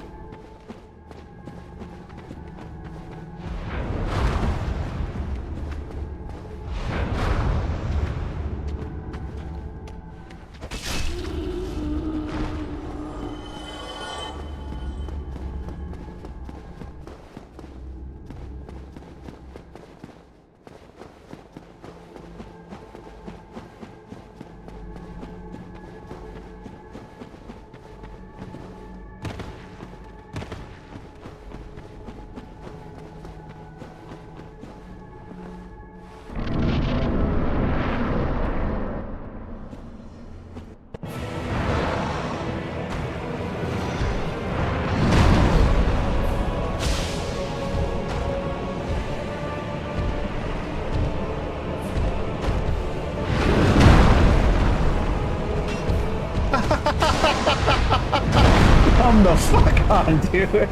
on, dude.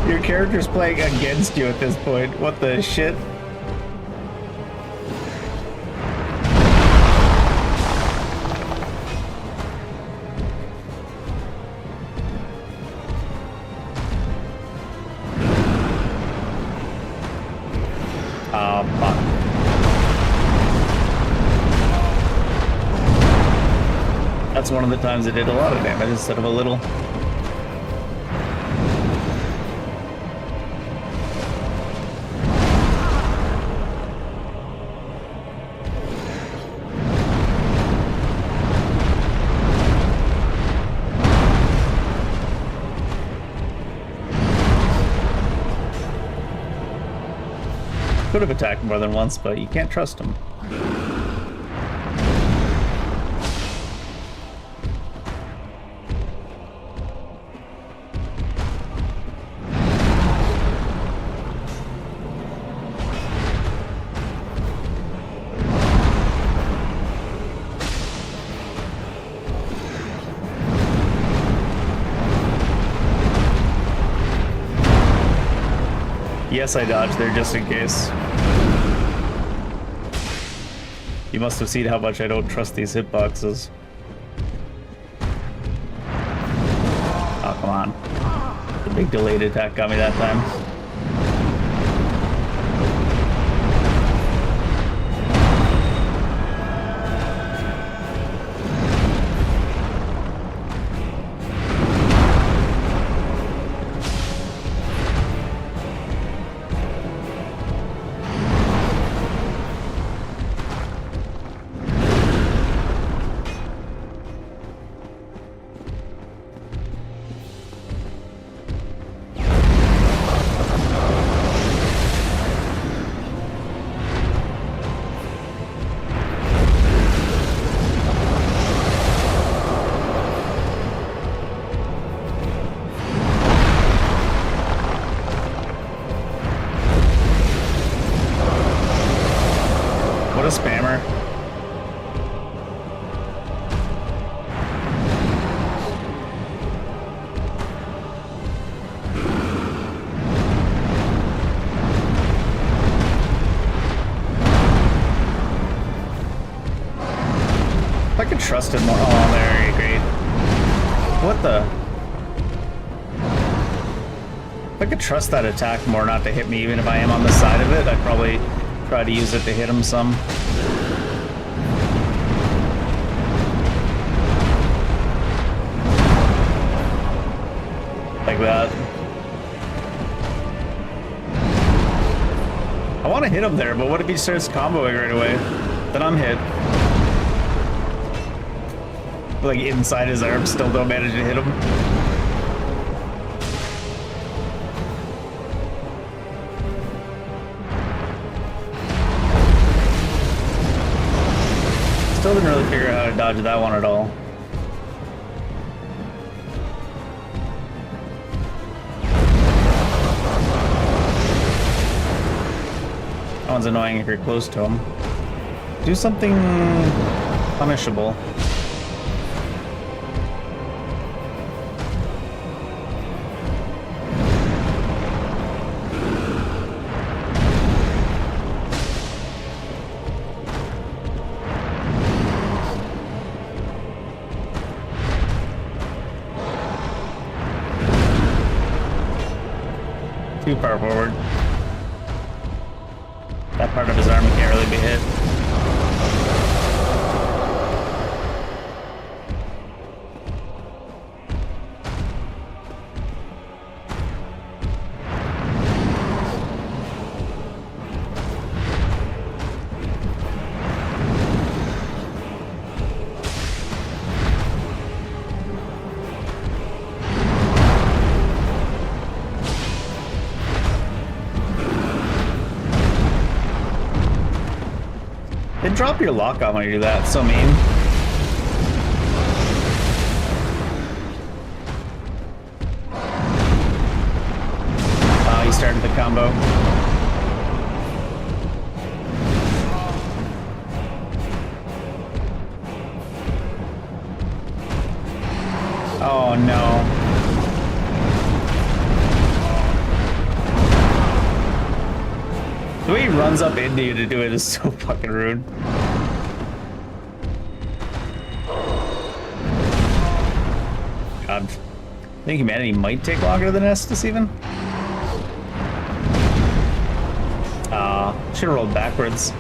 Your character's playing against you at this point. What the shit? Oh, fuck. That's one of the times it did a lot of damage instead of a little. Could have attacked more than once, but you can't trust him. Yes, I dodged there just in case. You must have seen how much I don't trust these hitboxes. Oh, come on. The big delayed attack got me that time. What a spammer. If I could trust him more. Oh, there, great. What the? If I could trust that attack more not to hit me, even if I am on the side of it, I'd probably try to use it to hit him some. Like that. I want to hit him there, but what if he starts comboing right away? Then I'm hit. Like inside his arm, still don't manage to hit him. Still didn't really figure out how to dodge that one at all. That one's annoying if you're close to him. Do something punishable. Too far forward. That part of his arm can't really be hit. They drop your lock on when you do that. So mean. Oh, he started the combo. Oh no. he runs up into you to do it is so fucking rude. God. I think humanity might take longer than Estes even. Should have rolled backwards.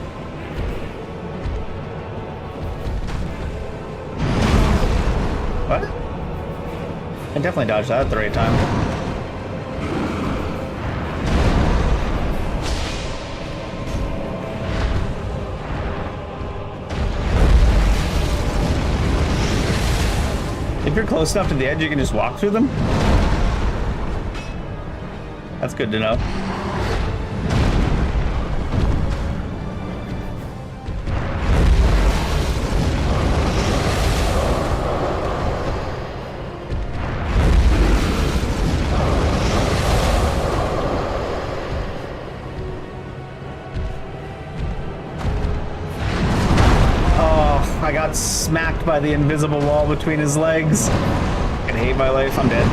What? I definitely dodged that at the right time. If you're close enough to the edge, you can just walk through them? That's good to know. I got smacked by the invisible wall between his legs. I hate my life, I'm dead.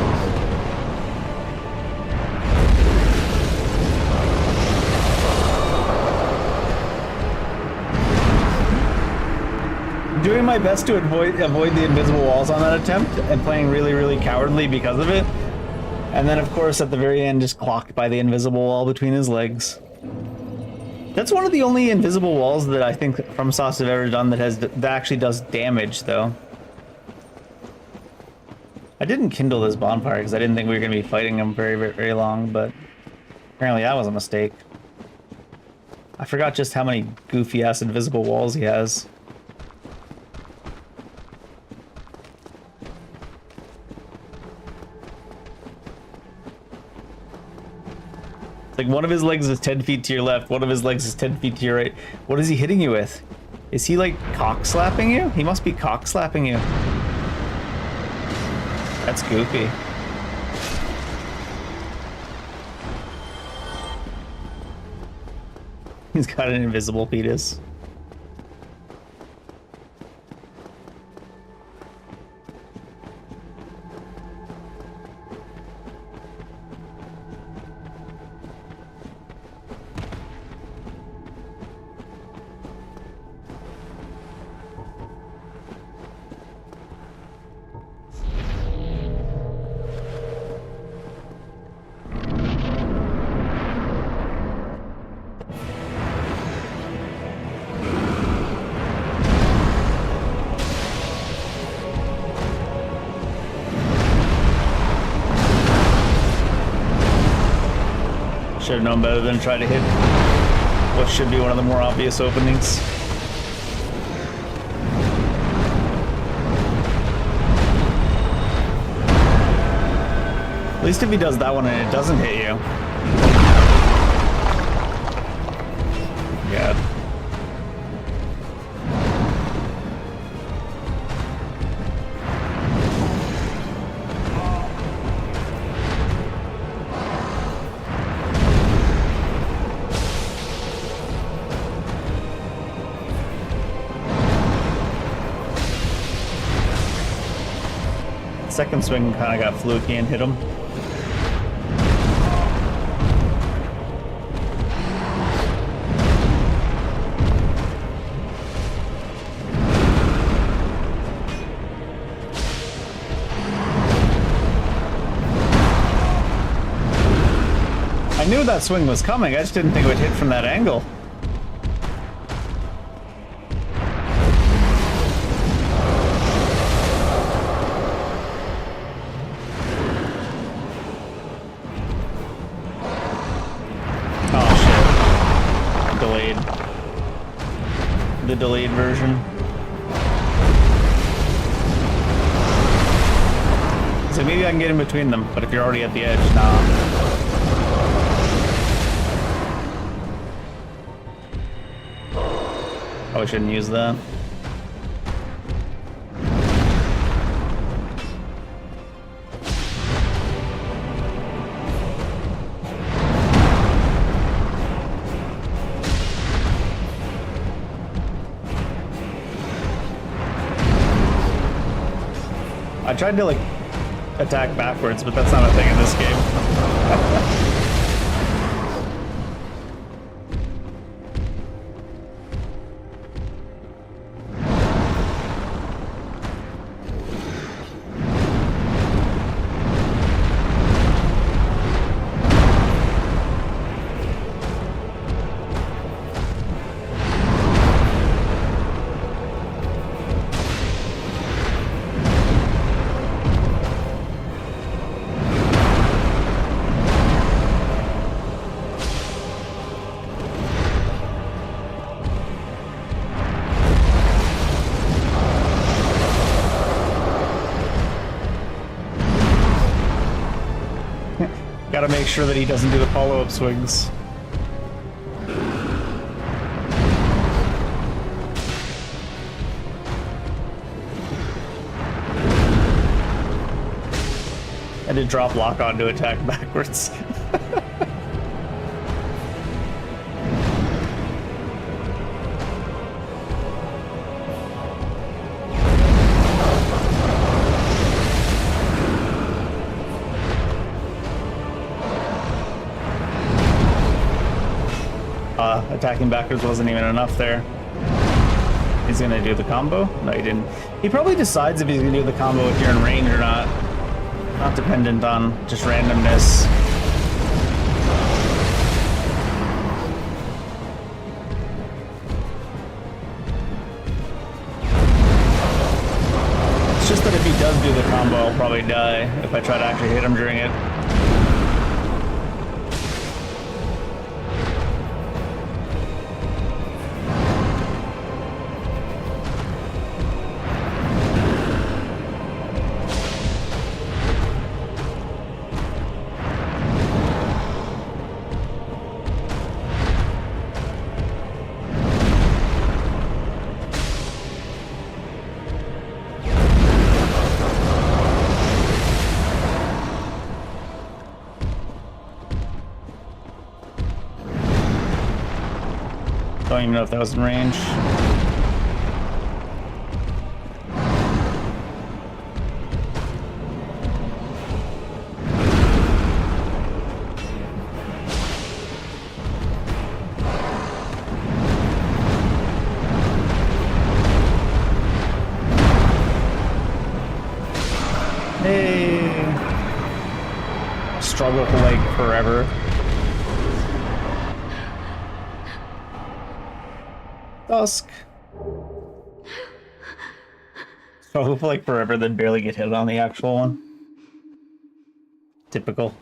Doing my best to avoid the invisible walls on that attempt and playing really, really cowardly because of it. And then of course at the very end just clocked by the invisible wall between his legs. That's one of the only invisible walls that I think FromSoft have ever done that actually does damage, though. I didn't kindle this bonfire because I didn't think we were going to be fighting him very, very, very long, but apparently that was a mistake. I forgot just how many goofy-ass invisible walls he has. Like, one of his legs is 10 feet to your left, one of his legs is 10 feet to your right. What is he hitting you with? Is he, like, cock-slapping you? He must be cock-slapping you. That's goofy. He's got an invisible penis. Should have known better than try to hit what should be one of the more obvious openings. At least if he does that one and it doesn't hit you. God. Second swing kind of got fluky and hit him. I knew that swing was coming, I just didn't think it would hit from that angle. The delayed version. So maybe I can get in between them, but if you're already at the edge, nah. Probably shouldn't use that. I tried to, like, attack backwards, but that's not a thing in this game. Gotta make sure that he doesn't do the follow-up swings. I did drop lock on to attack backwards. Attacking backwards wasn't even enough there. He's gonna do the combo? No, he didn't. He probably decides if he's gonna do the combo if you're in range or not. Not dependent on just randomness. It's just that if he does do the combo, I'll probably die if I try to actually hit him during it. Don't even know if that was in range. Hey! Struggle for like forever. Dusk. So for like forever, then barely get hit on the actual one. Typical.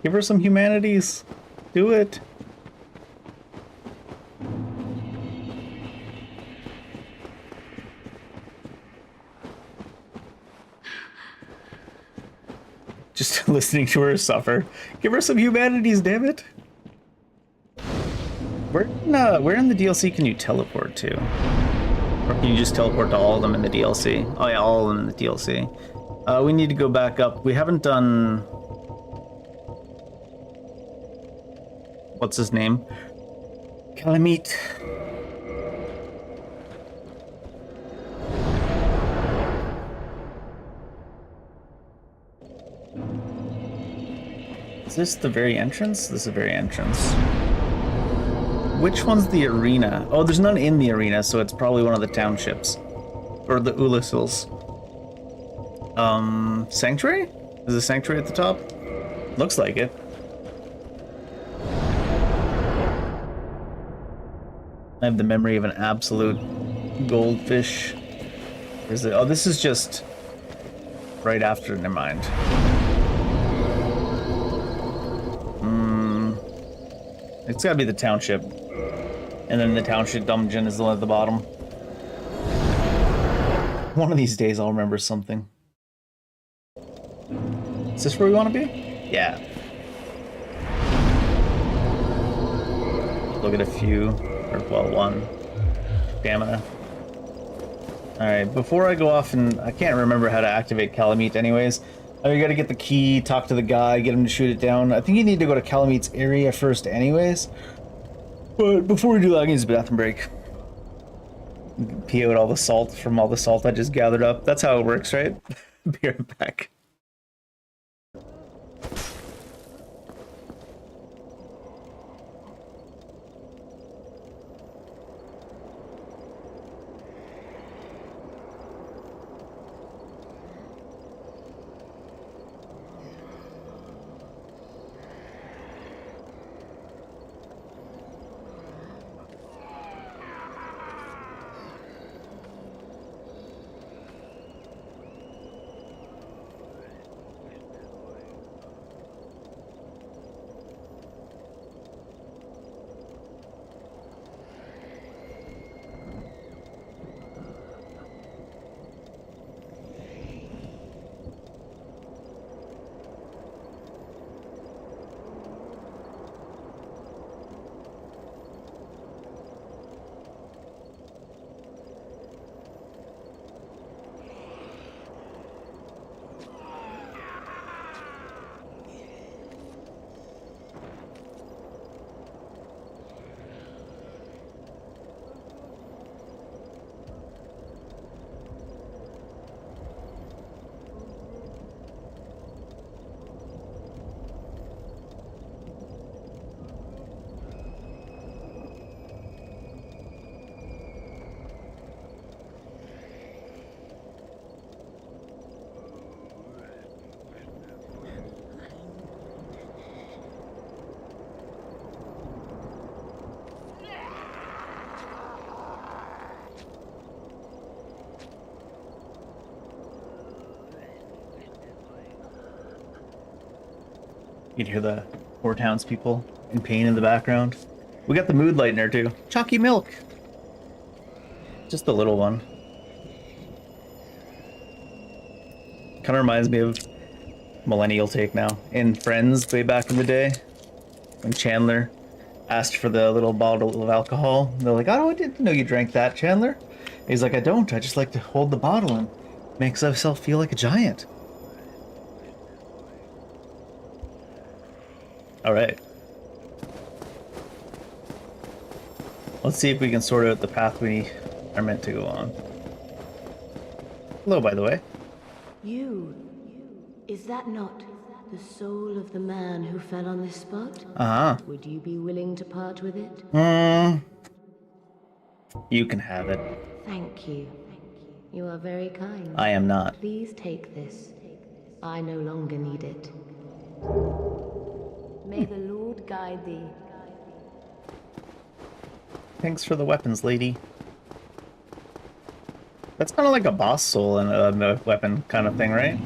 Give her some humanities. Do it. Just listening to her suffer. Give her some humanities, damn it. Where in the DLC can you teleport to? Or can you just teleport to all of them in the DLC? Oh yeah, all of them in the DLC. We need to go back up. We haven't done... What's his name? Calamite. Is this the very entrance? This is the very entrance. Which one's the arena? Oh, there's none in the arena, so it's probably one of the townships. Or the Ulisils. Sanctuary? Is the Sanctuary at the top? Looks like it. I have the memory of an absolute goldfish. Is it? Oh, this is just right after. Never mind. It's gotta be the township. And then the township dungeon is the one at the bottom. One of these days I'll remember something. Is this where we want to be? Yeah. Look at a few. Or, well, one. Stamina. Alright, before I go off and... I can't remember how to activate Calamite anyways. Oh, you gotta get the key, talk to the guy, get him to shoot it down. I think you need to go to Calamite's area first anyways. But before we do that, I can use a bathroom break. Pee out all the salt from all the salt I just gathered up. That's how it works, right? Be right back. You can hear the poor townspeople in pain in the background. We got the mood lightener too. Chalky milk. Just a little one. Kind of reminds me of millennial take now. In Friends, way back in the day, when Chandler asked for the little bottle of alcohol. They're like, "Oh, I didn't know you drank that, Chandler." And he's like, "I don't. I just like to hold the bottle and makes myself feel like a giant." All right. Let's see if we can sort out the path we are meant to go on. Hello, by the way. You. Is that not the soul of the man who fell on this spot? Uh-huh. Would you be willing to part with it? You can have it. Thank you. You are very kind. I am not. Please take this. I no longer need it. May the Lord guide thee. Thanks for the weapons, lady. That's kind of like a boss soul and a weapon kind of thing, right?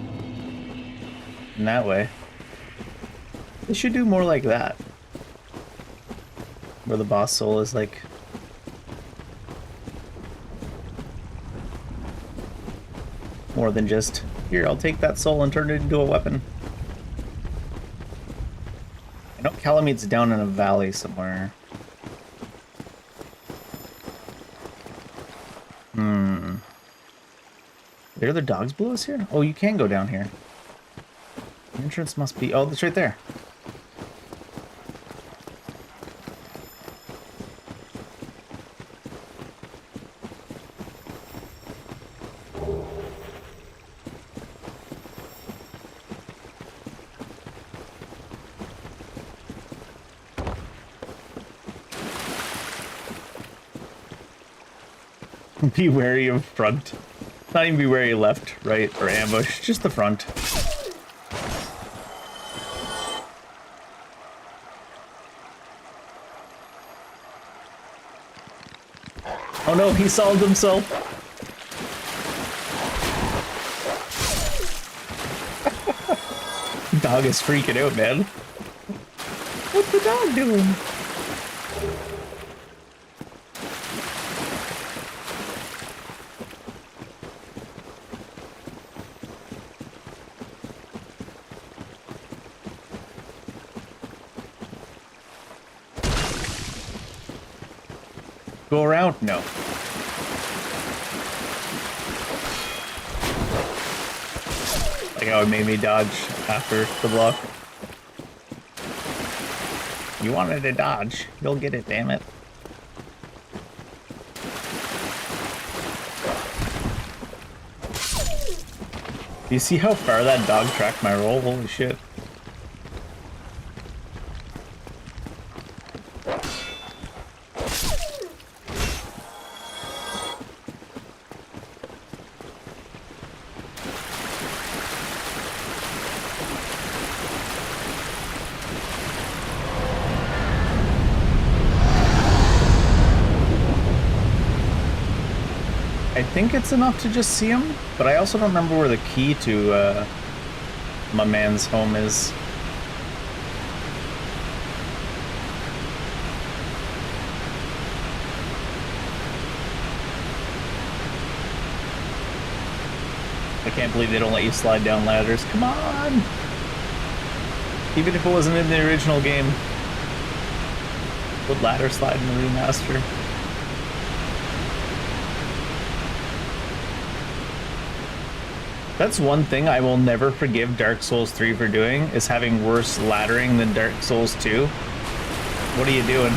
In that way. They should do more like that. Where the boss soul is like... more than just, here, I'll take that soul and turn it into a weapon. I know Calamete's down in a valley somewhere. Are there other dogs below us here? Oh, you can go down here. The entrance must be... oh, it's right there. Be wary of front. Not even be wary of left, right, or ambush. Just the front. Oh no, he solved himself. Dog is freaking out, man. What's the dog doing? Go around? No. Like how it made me dodge after the block. You wanted to dodge. You'll get it, damn it. Do you see how far that dog tracked my roll? Holy shit. I think it's enough to just see him, but I also don't remember where the key to my man's home is. I can't believe they don't let you slide down ladders. Come on! Even if it wasn't in the original game. Would ladder slide in the remaster? That's one thing I will never forgive Dark Souls 3 for doing, is having worse laddering than Dark Souls 2. What are you doing?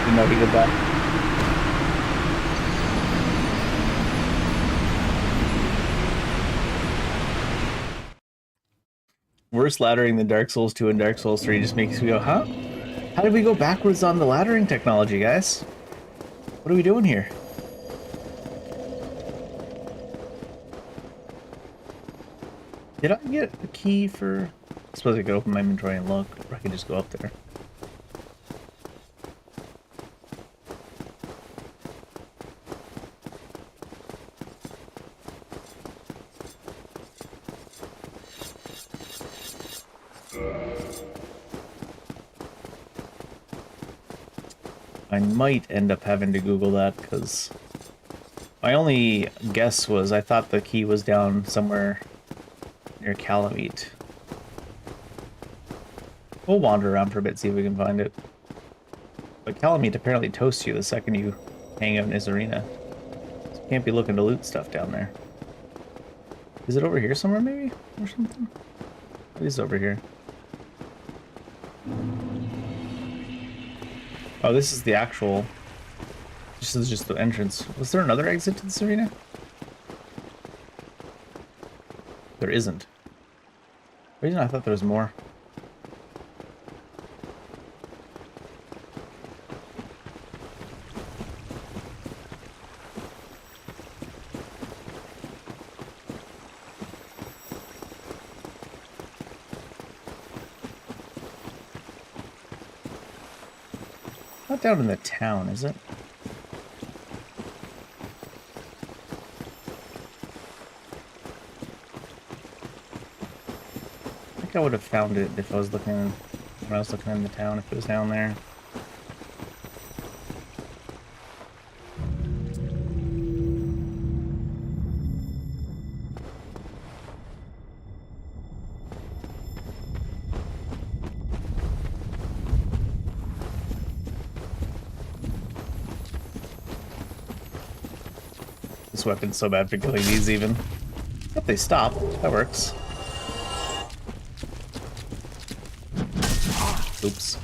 Didn't know he did that. Worse laddering than Dark Souls 2 and Dark Souls 3 just makes me go, huh? How did we go backwards on the laddering technology, guys? What are we doing here? Did I get a key for... I suppose I could open my inventory and look, or I could just go up there. I might end up having to Google that, because my only guess was I thought the key was down somewhere near Calamite. We'll wander around for a bit, see if we can find it. But Calamite apparently toasts you the second you hang out in his arena. So you can't be looking to loot stuff down there. Is it over here somewhere, maybe? Or something? It is over here. Oh, this is the actual... This is just the entrance. Was there another exit to this arena? There isn't. For reason I thought there was more. Not down in the town, is it? I think I would have found it if I was looking when I was looking in the town, if it was down there. This weapon's so bad for killing these even. If they stop, that works. Oops.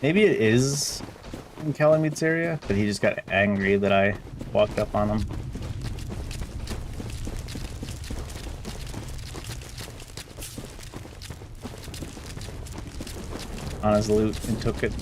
Maybe it is in Calamite's area, but he just got angry that I walked up on him. On his loot and took it.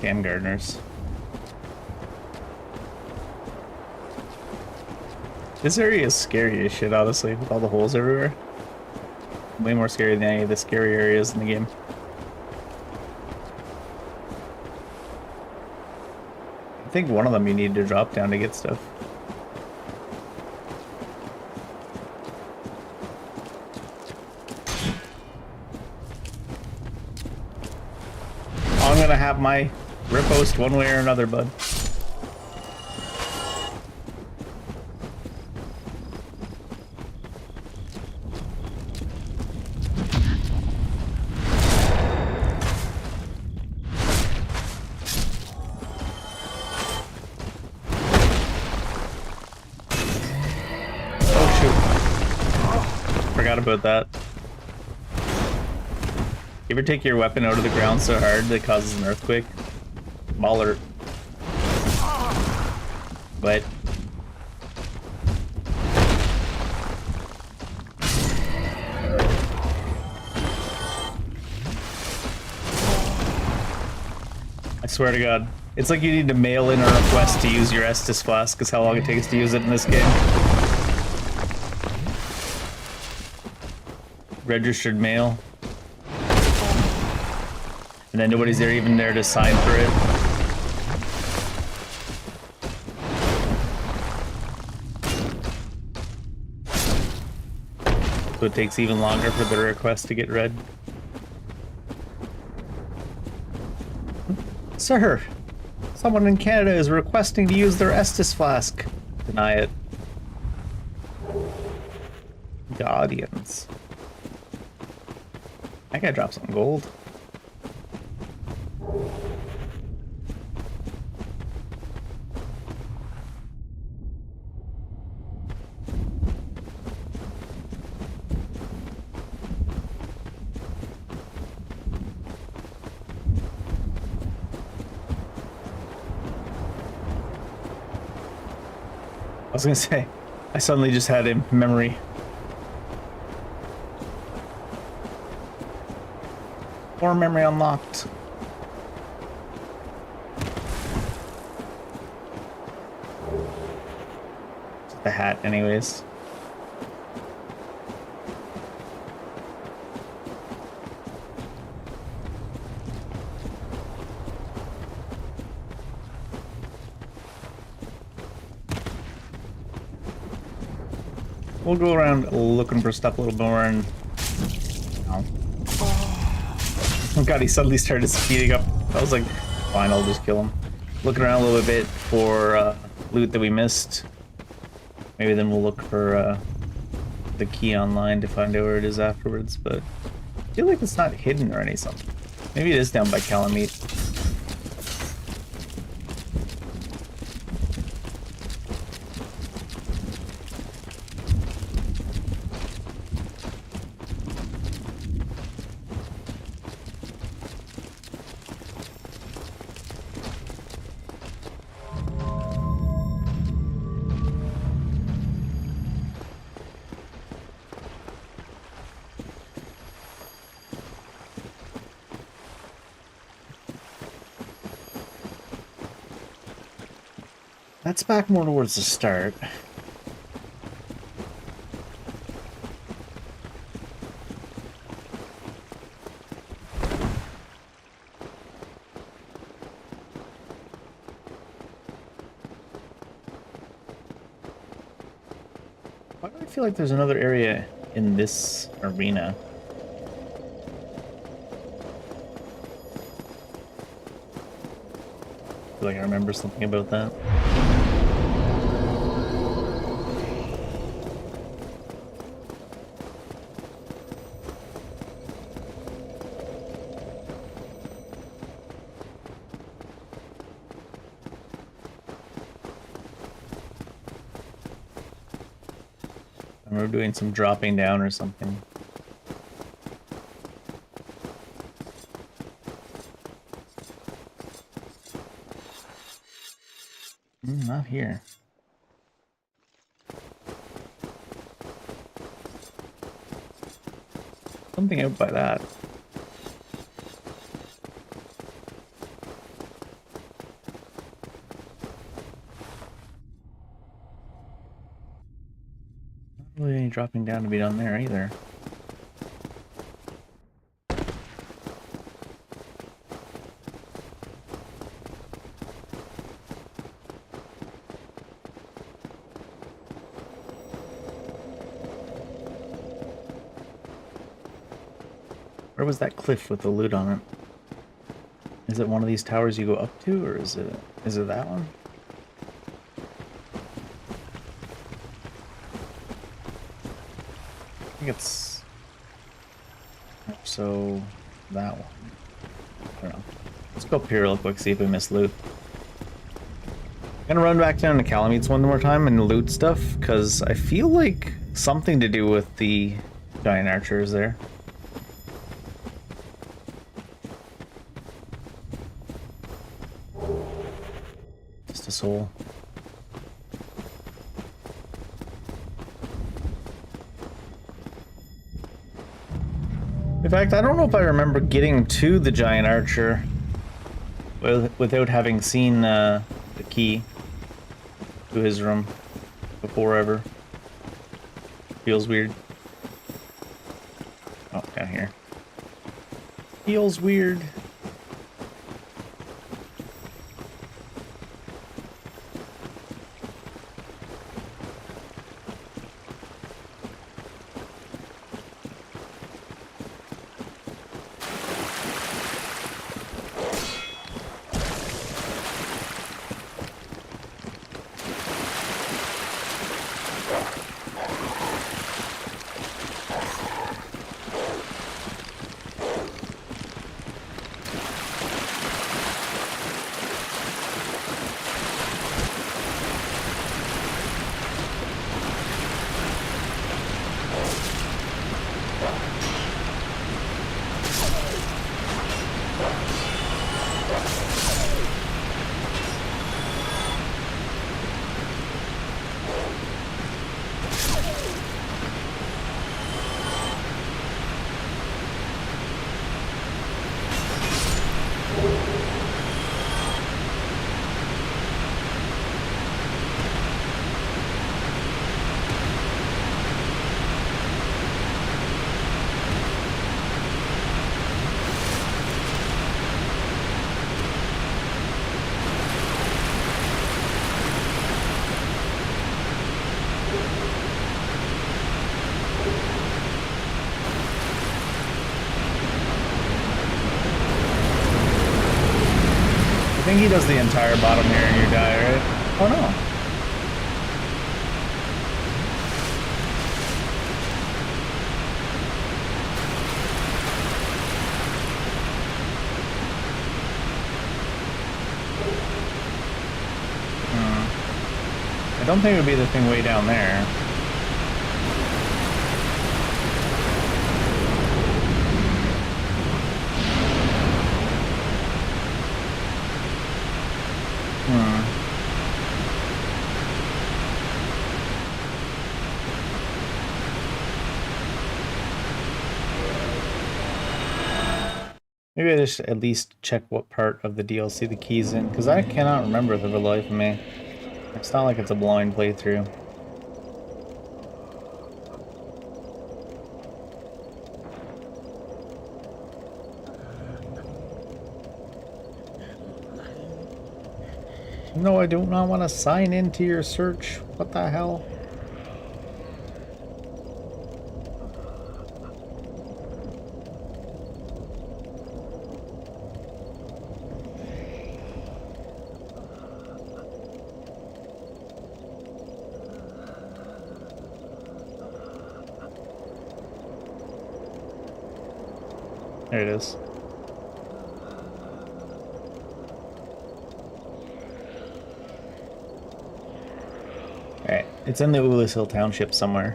Damn gardeners. This area is scary as shit, honestly, with all the holes everywhere. Way more scary than any of the scary areas in the game. I think one of them you need to drop down to get stuff. I'm gonna have my riposte one way or another, bud. Oh shoot. Forgot about that. You ever take your weapon out of the ground so hard that it causes an earthquake? Baller. But I swear to God, it's like you need to mail in a request to use your Estus flask, because how long it takes to use it in this game. Registered mail. And then nobody's there even there to sign for it. So it takes even longer for the request to get read. Sir, someone in Canada is requesting to use their Estus flask. Deny it. Guardians. I gotta drop some gold. I was gonna say, I suddenly just had a memory. More memory unlocked. The hat, anyways. We'll go around looking for stuff a little more and... Oh god, he suddenly started speeding up. I was like, fine, I'll just kill him. Looking around a little bit for loot that we missed. Maybe then we'll look for the key online to find out where it is afterwards, but I feel like it's not hidden or anything. Maybe it is down by Calamite. That's back more towards the start. Why do I feel like there's another area in this arena? I feel like I remember something about that. We're doing some dropping down or something. Not here. Something out by that. Not really any dropping down to be done there either. Where was that cliff with the loot on it? Is it one of these towers you go up to, or is it that one? I think it's so that one. I don't know. Let's go up here real quick, see if we miss loot. I'm gonna run back down to Calamite's one more time and loot stuff, because I feel like something to do with the giant archers there. Just a soul. In fact, I don't know if I remember getting to the giant archer without having seen the key to his room before ever. Feels weird. Oh, down here. Feels weird. think he does the entire bottom here and you die, right? Oh no. I don't think it would be the thing way down there. Maybe I just at least check what part of the DLC the key's in, because I cannot remember for the life of me. It's not like it's a blind playthrough. No, I do not want to sign into your search. What the hell? There it is. Alright, it's in the Ulis Hill Township somewhere.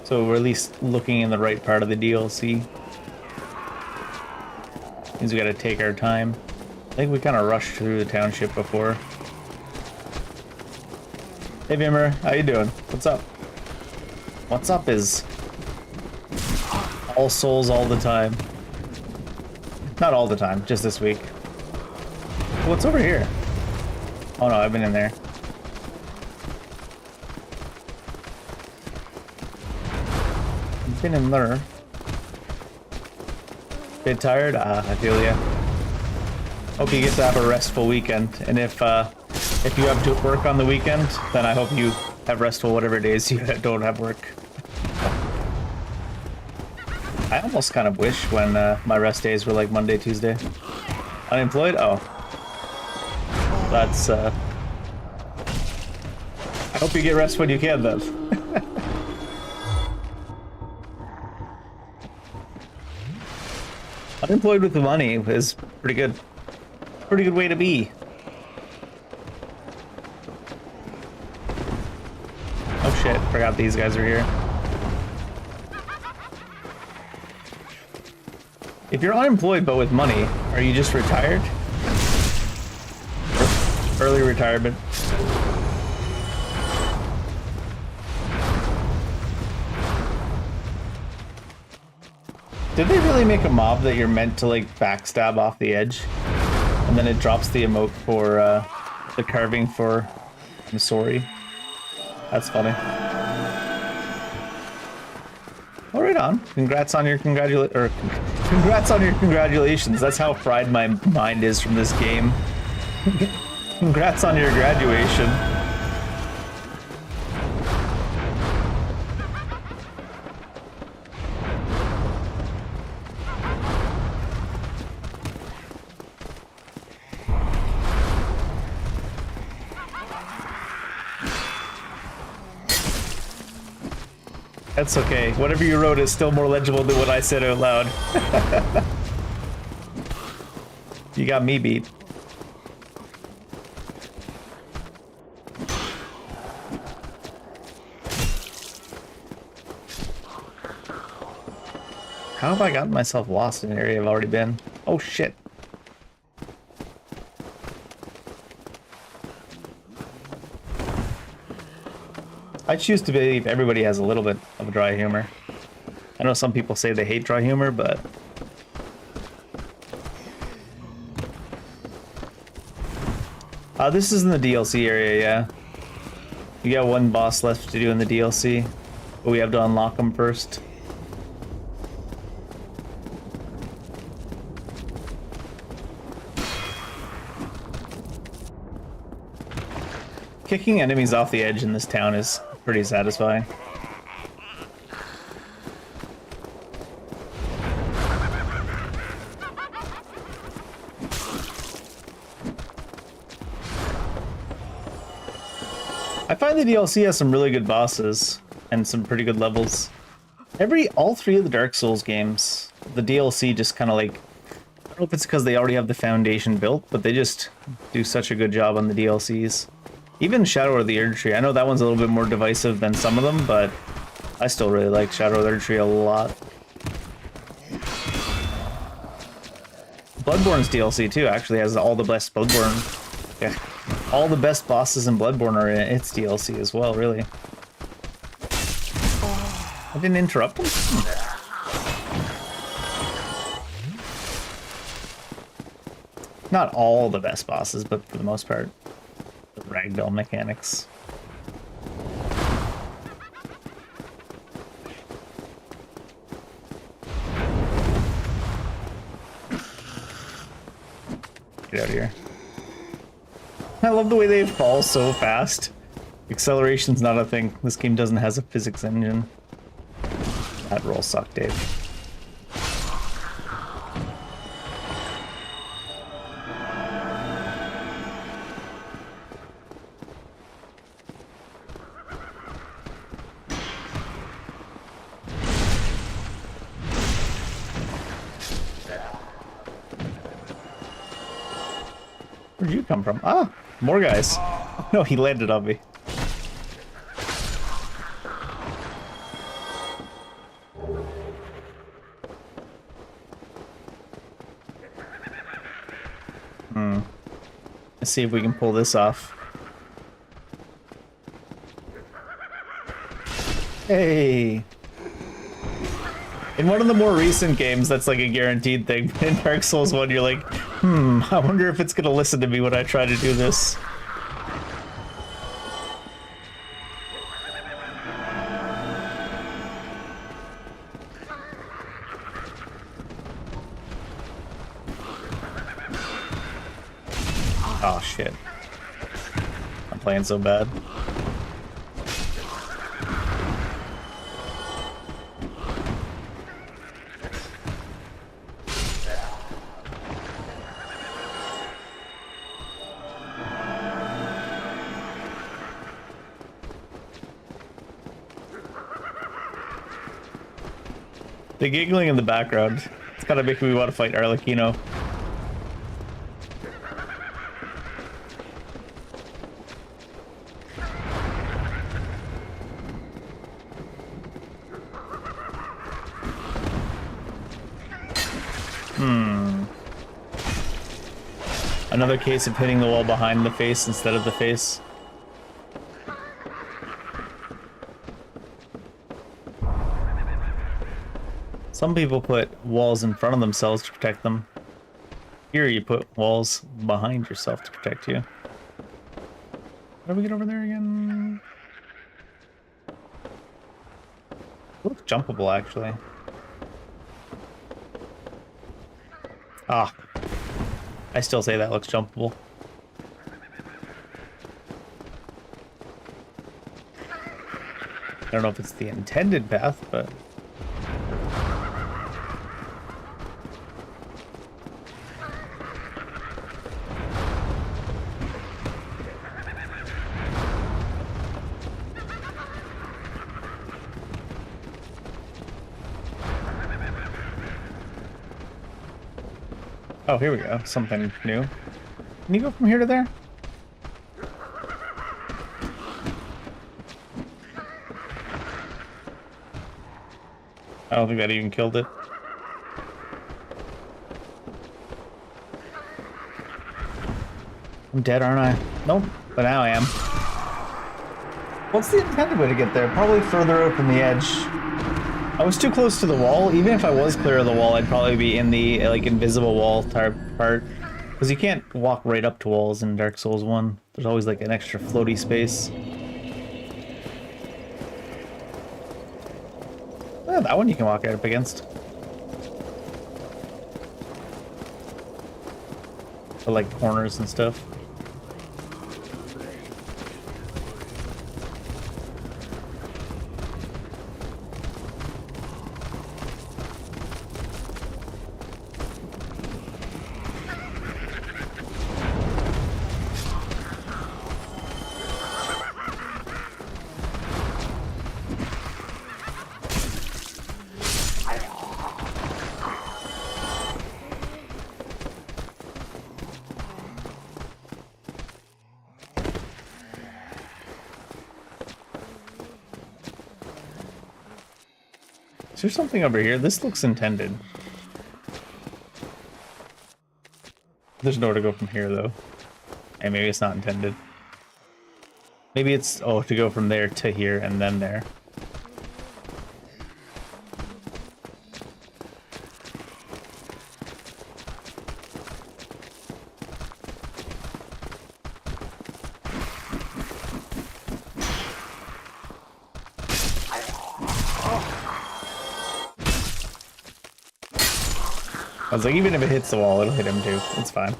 So we're at least looking in the right part of the DLC. Means we gotta take our time. I think we kind of rushed through the township before. Hey Vimmer, how you doing? What's up? What's up is... all souls all the time. Not all the time, just this week. What's over here? Oh no, I've been in there. I've been in there. Bit tired? I feel ya. Hope you get to have a restful weekend. And if you have to work on the weekend, then I hope you have restful whatever days you don't have work. I almost kind of wish when my rest days were like Monday, Tuesday. Unemployed? Oh. That's, I hope you get rest when you can, then. Unemployed with the money is pretty good. Pretty good way to be. Oh shit, forgot these guys are here. If you're unemployed but with money, are you just retired? Early retirement. Did they really make a mob that you're meant to like backstab off the edge? And then it drops the emote for the carving for I'm sorry. That's funny. Well, right on. Congrats on your congratulations. That's how fried my mind is from this game. Congrats on your graduation. That's okay. Whatever you wrote is still more legible than what I said out loud. You got me beat. How have I gotten myself lost in an area I've already been? Oh shit. I choose to believe everybody has a little bit of dry humor. I know some people say they hate dry humor, but... this is in the DLC area, yeah. You got one boss left to do in the DLC, but we have to unlock him first. Kicking enemies off the edge in this town is pretty satisfying. I find the DLC has some really good bosses and some pretty good levels. All three of the Dark Souls games, the DLC just kind of like, I don't know if it's because they already have the foundation built, but they just do such a good job on the DLCs. Even Shadow of the Erdtree, I know that one's a little bit more divisive than some of them, but I still really like Shadow of the Erdtree a lot. Bloodborne's DLC too actually has all the best Bloodborne. Yeah, all the best bosses in Bloodborne are in its DLC as well, really. I didn't interrupt him? Not all the best bosses, but for the most part, the ragdoll mechanics. Get out of here. I love the way they fall so fast. Acceleration's not a thing. This game doesn't have a physics engine. That roll sucked, Dave. Where'd you come from? Ah, more guys. No, he landed on me. Let's see if we can pull this off. Hey! In one of the more recent games, that's like a guaranteed thing. In Dark Souls 1, you're like, I wonder if it's gonna listen to me when I try to do this. Oh shit. I'm playing so bad. The giggling in the background, it's kind of making me want to fight Arlecchino. Another case of hitting the wall behind the face instead of the face. Some people put walls in front of themselves to protect them. Here you put walls behind yourself to protect you. How do we get over there again? It looks jumpable, actually. Ah. I still say that looks jumpable. I don't know if it's the intended path, but... Oh, here we go. Something new. Can you go from here to there? I don't think that even killed it. I'm dead, aren't I? Nope, but now I am. What's the intended way to get there? Probably further out from the edge. I was too close to the wall. Even if I was clear of the wall, I'd probably be in the like invisible wall type part. Because you can't walk right up to walls in Dark Souls 1. There's always like an extra floaty space. Oh, that one you can walk up against. For like corners and stuff. there something over here? This looks intended. There's nowhere to go from here, though. And maybe it's not intended. Maybe it's, oh, to go from there to here and then there. I was like, even if it hits the wall, it'll hit him too. It's fine.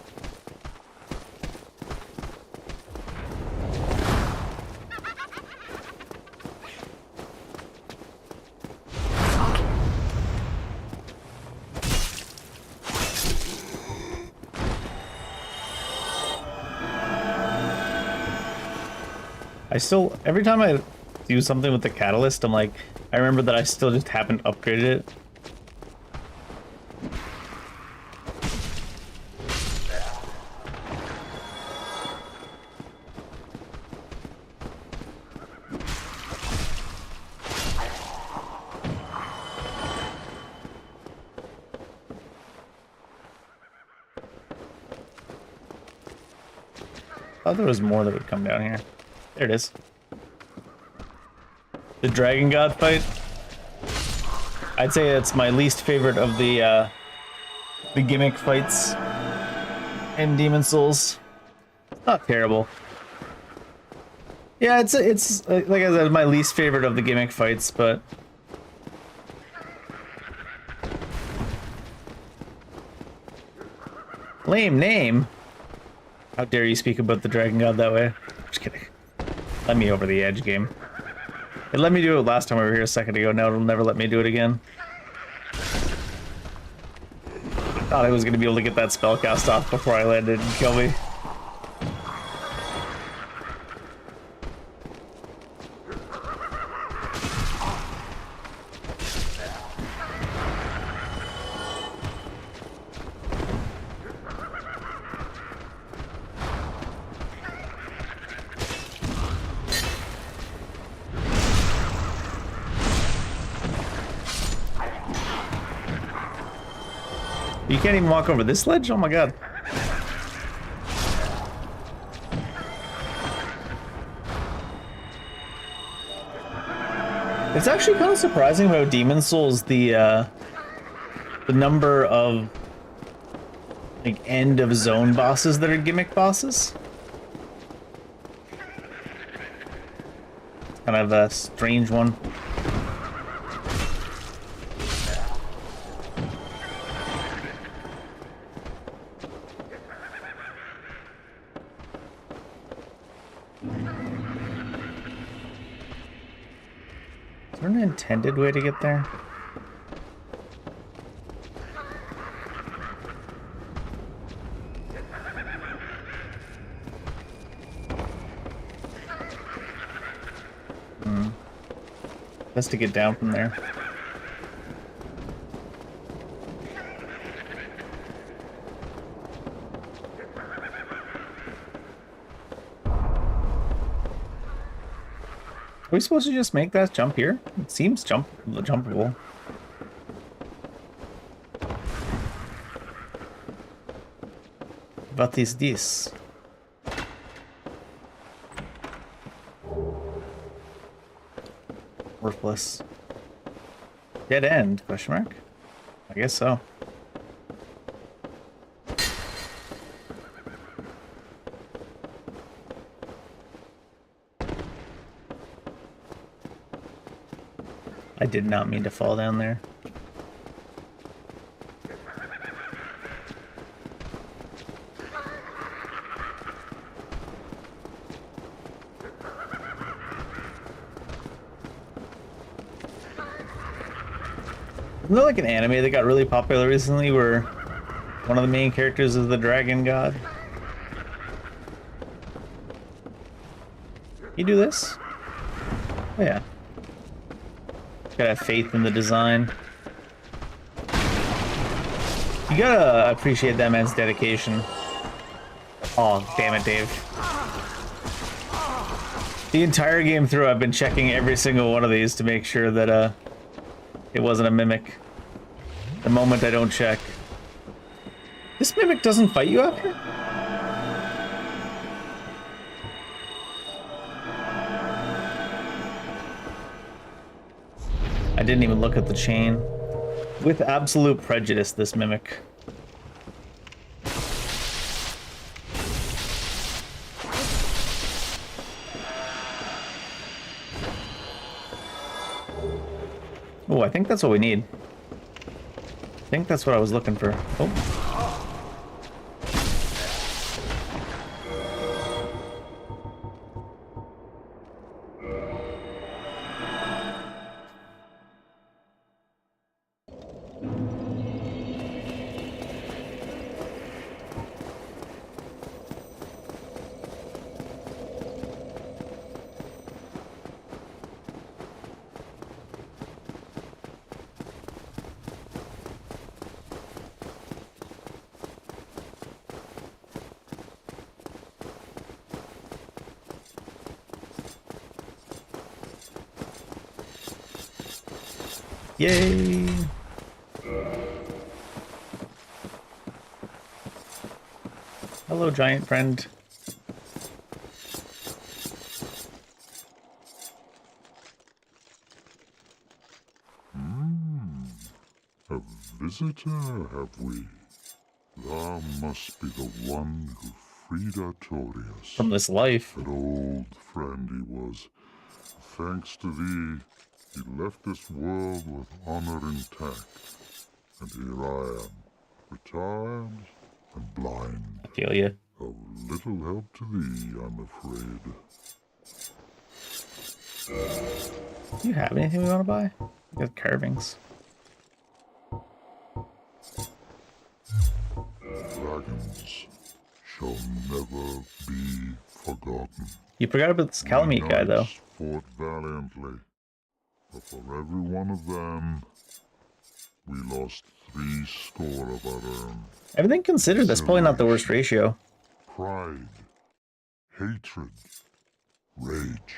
I still, every time I do something with the catalyst, I'm like, I remember that I still just haven't upgraded it. I thought there was more that would come down here. There it is. The Dragon God fight. I'd say it's my least favorite of the gimmick fights in Demon Souls. It's not terrible. Yeah, it's like I said, my least favorite of the gimmick fights, but lame name. How dare you speak about the Dragon God that way? Just kidding. Let me over the edge, game. It let me do it last time we were here a second ago. Now it'll never let me do it again. I thought I was going to be able to get that spell cast off before I landed and kill me. You can't even walk over this ledge? Oh my god. It's actually kind of surprising about Demon Souls, the number of like end of zone bosses that are gimmick bosses. It's kind of a strange one. Is there an intended way to get there? Best to get down from there. Are we supposed to just make that jump here? It seems jumpable. What is this? Worthless. Dead end? Question mark? I guess so. I did not mean to fall down there. Isn't there like an anime that got really popular recently where one of the main characters is the Dragon God? You do this? Oh yeah. Gotta have faith in the design. You gotta appreciate that man's dedication. Oh, damn it, Dave. The entire game through, I've been checking every single one of these to make sure that, It wasn't a mimic. The moment I don't check. This mimic doesn't fight you after? I didn't even look at the chain. With absolute prejudice, this mimic. Oh, I think that's what we need. I think that's what I was looking for. Oh. Yay! Hello, giant friend. A visitor, have we? Thou must be the one who freed Artorias. From this life. An old friend he was. Thanks to thee, he left this world with honor intact. And here I am, retired and blind. I feel you. Of little help to thee, I'm afraid. Do you have anything we want to buy? I got carvings. Dragons shall never be forgotten. You forgot about this Calamite guy, though. Fought valiantly, but for every one of them, we lost 80 of our own. Everything considered, that's probably not the worst ratio. Pride, hatred, rage.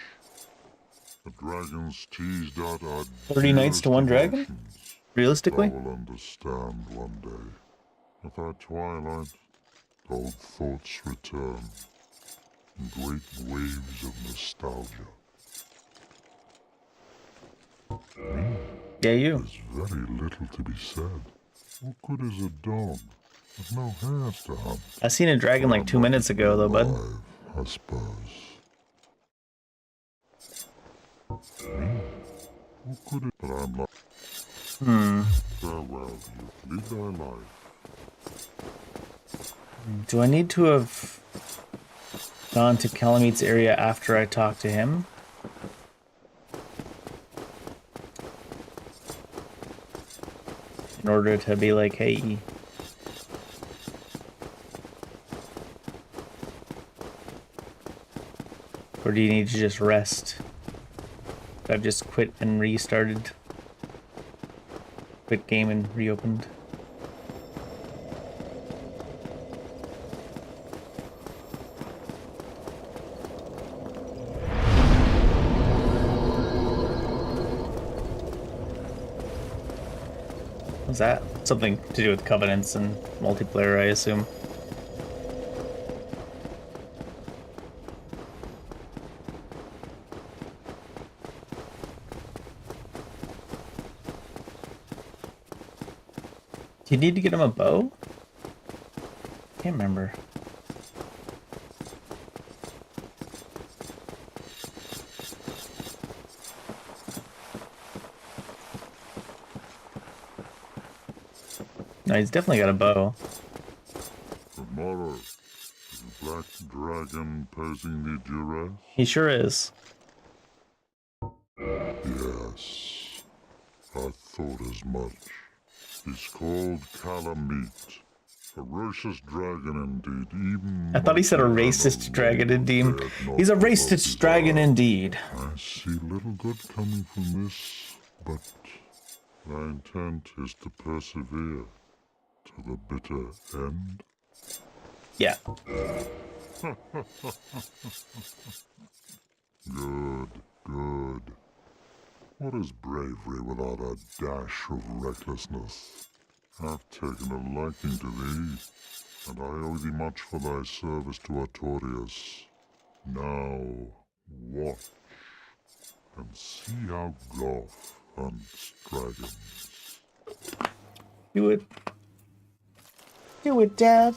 The dragons teased out our 30 knights to one dragon? devotions. Realistically? Thou will understand one day. With our twilight, old thoughts return in great waves of nostalgia. Yeah, you. There's very little to be said. What good is a dog with no hairs to hunt? I seen a dragon like 2 minutes ago, though, bud. Alive, I suppose. What good is... But I'm like... Farewell, youth. Lead thy life. Do I need to have gone to Calamite's area after I talked to him? In order to be like, hey. Or do you need to just rest? I've just quit and restarted. Quit game and reopened. Was that something to do with covenants and multiplayer, I assume? Do you need to get him a bow? Can't remember. No, he's definitely got a bow. Tomorrow, is the black dragon posing the duress? He sure is. Yes, I thought as much. He's called Calamite. Ferocious dragon indeed, even... I thought he said a racist dragon indeed. He's a racist dragon indeed. I see little good coming from this, but thy intent is to persevere to the bitter end. Yeah. Good, good. What is bravery without a dash of recklessness? I've taken a liking to thee, and I owe thee much for thy service to Artorias. Now, watch, and see how Goth hunts dragons. Do it. Do it, Dad.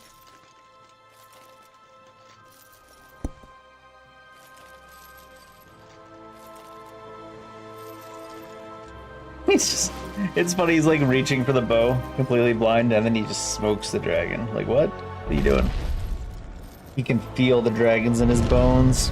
It's funny, he's like reaching for the bow, completely blind, and then he just smokes the dragon. Like, what? What are you doing? He can feel the dragons in his bones.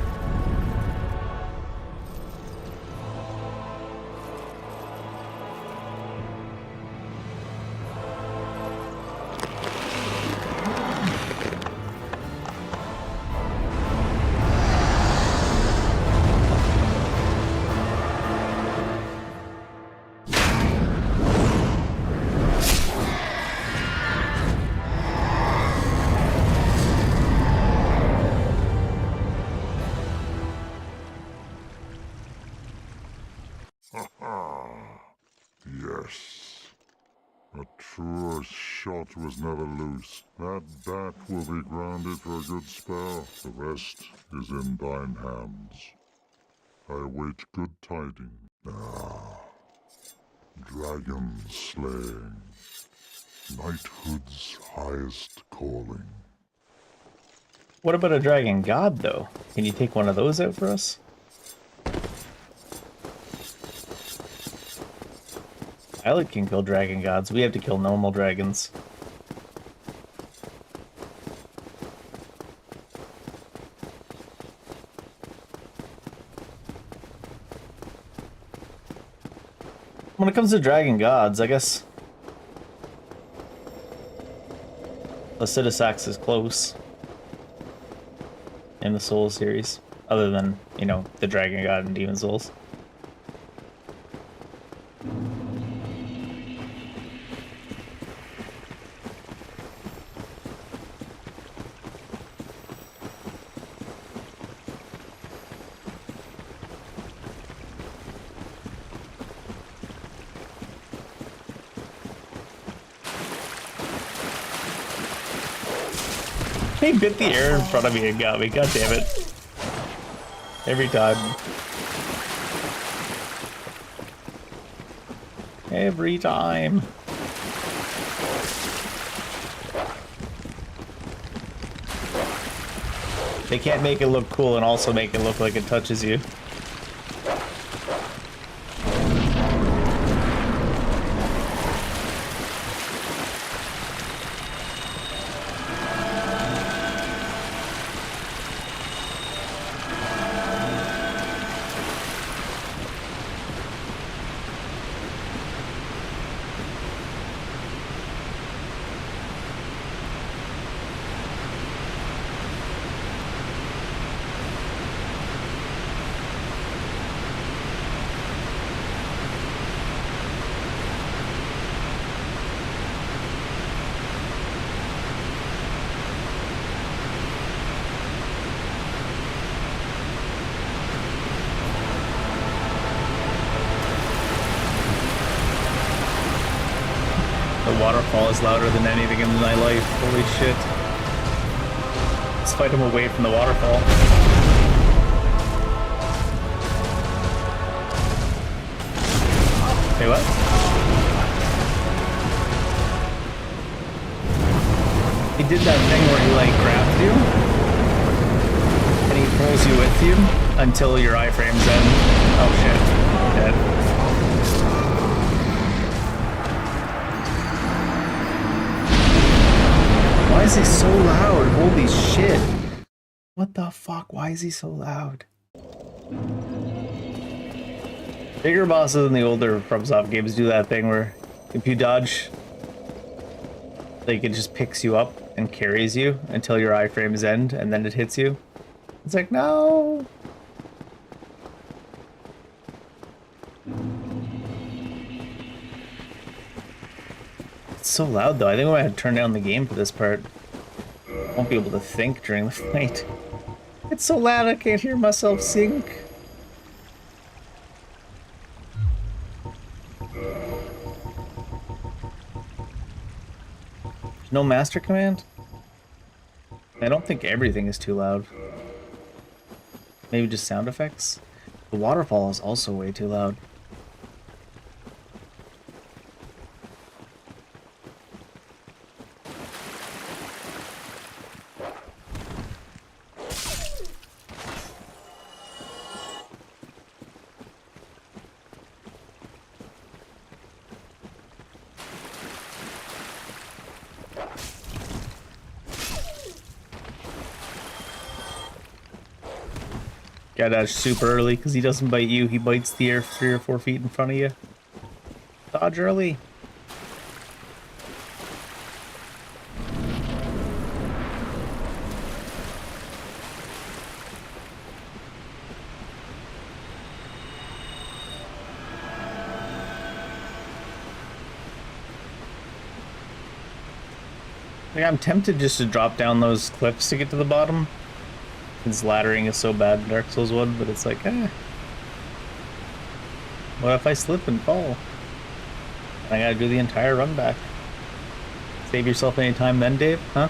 Yes. A truer shot was never loose. That bat will be grounded for a good spell. The rest is in thine hands. I await good tidings. Ah, dragon slaying. Knighthood's highest calling. What about a dragon god, though? Can you take one of those out for us? Violet can kill dragon gods. We have to kill normal dragons. When it comes to dragon gods, I guess Acidisax is close in the Souls series, other than, you know, the dragon god and Demon Souls. He bit the air in front of me and got me. God damn it. Every time. Every time. They can't make it look cool and also make it look like it touches you. The waterfall is louder than anything in my life. Holy shit. Let's fight him away from the waterfall. Hey, what? He did that thing where he like grabs you and he pulls you with you until your iframe's in. Oh shit. Dead. Why is he so loud? Holy shit. What the fuck? Why is he so loud? Bigger bosses in the older FromSoft games do that thing where if you dodge, like it just picks you up and carries you until your iframes end and then it hits you. It's like, no. It's so loud though. I think I might have to turn down the game for this part. I won't be able to think during the fight. It's so loud I can't hear myself sink. There's no master command? I don't think everything is too loud. Maybe just sound effects? The waterfall is also way too loud. Gotta dash super early because he doesn't bite you, he bites the air 3 or 4 feet in front of you. Dodge early. Like, I'm tempted just to drop down those cliffs to get to the bottom. Since laddering is so bad in Dark Souls 1, but it's like, what if I slip and fall? And I gotta do the entire run back. Save yourself any time then, Dave, huh?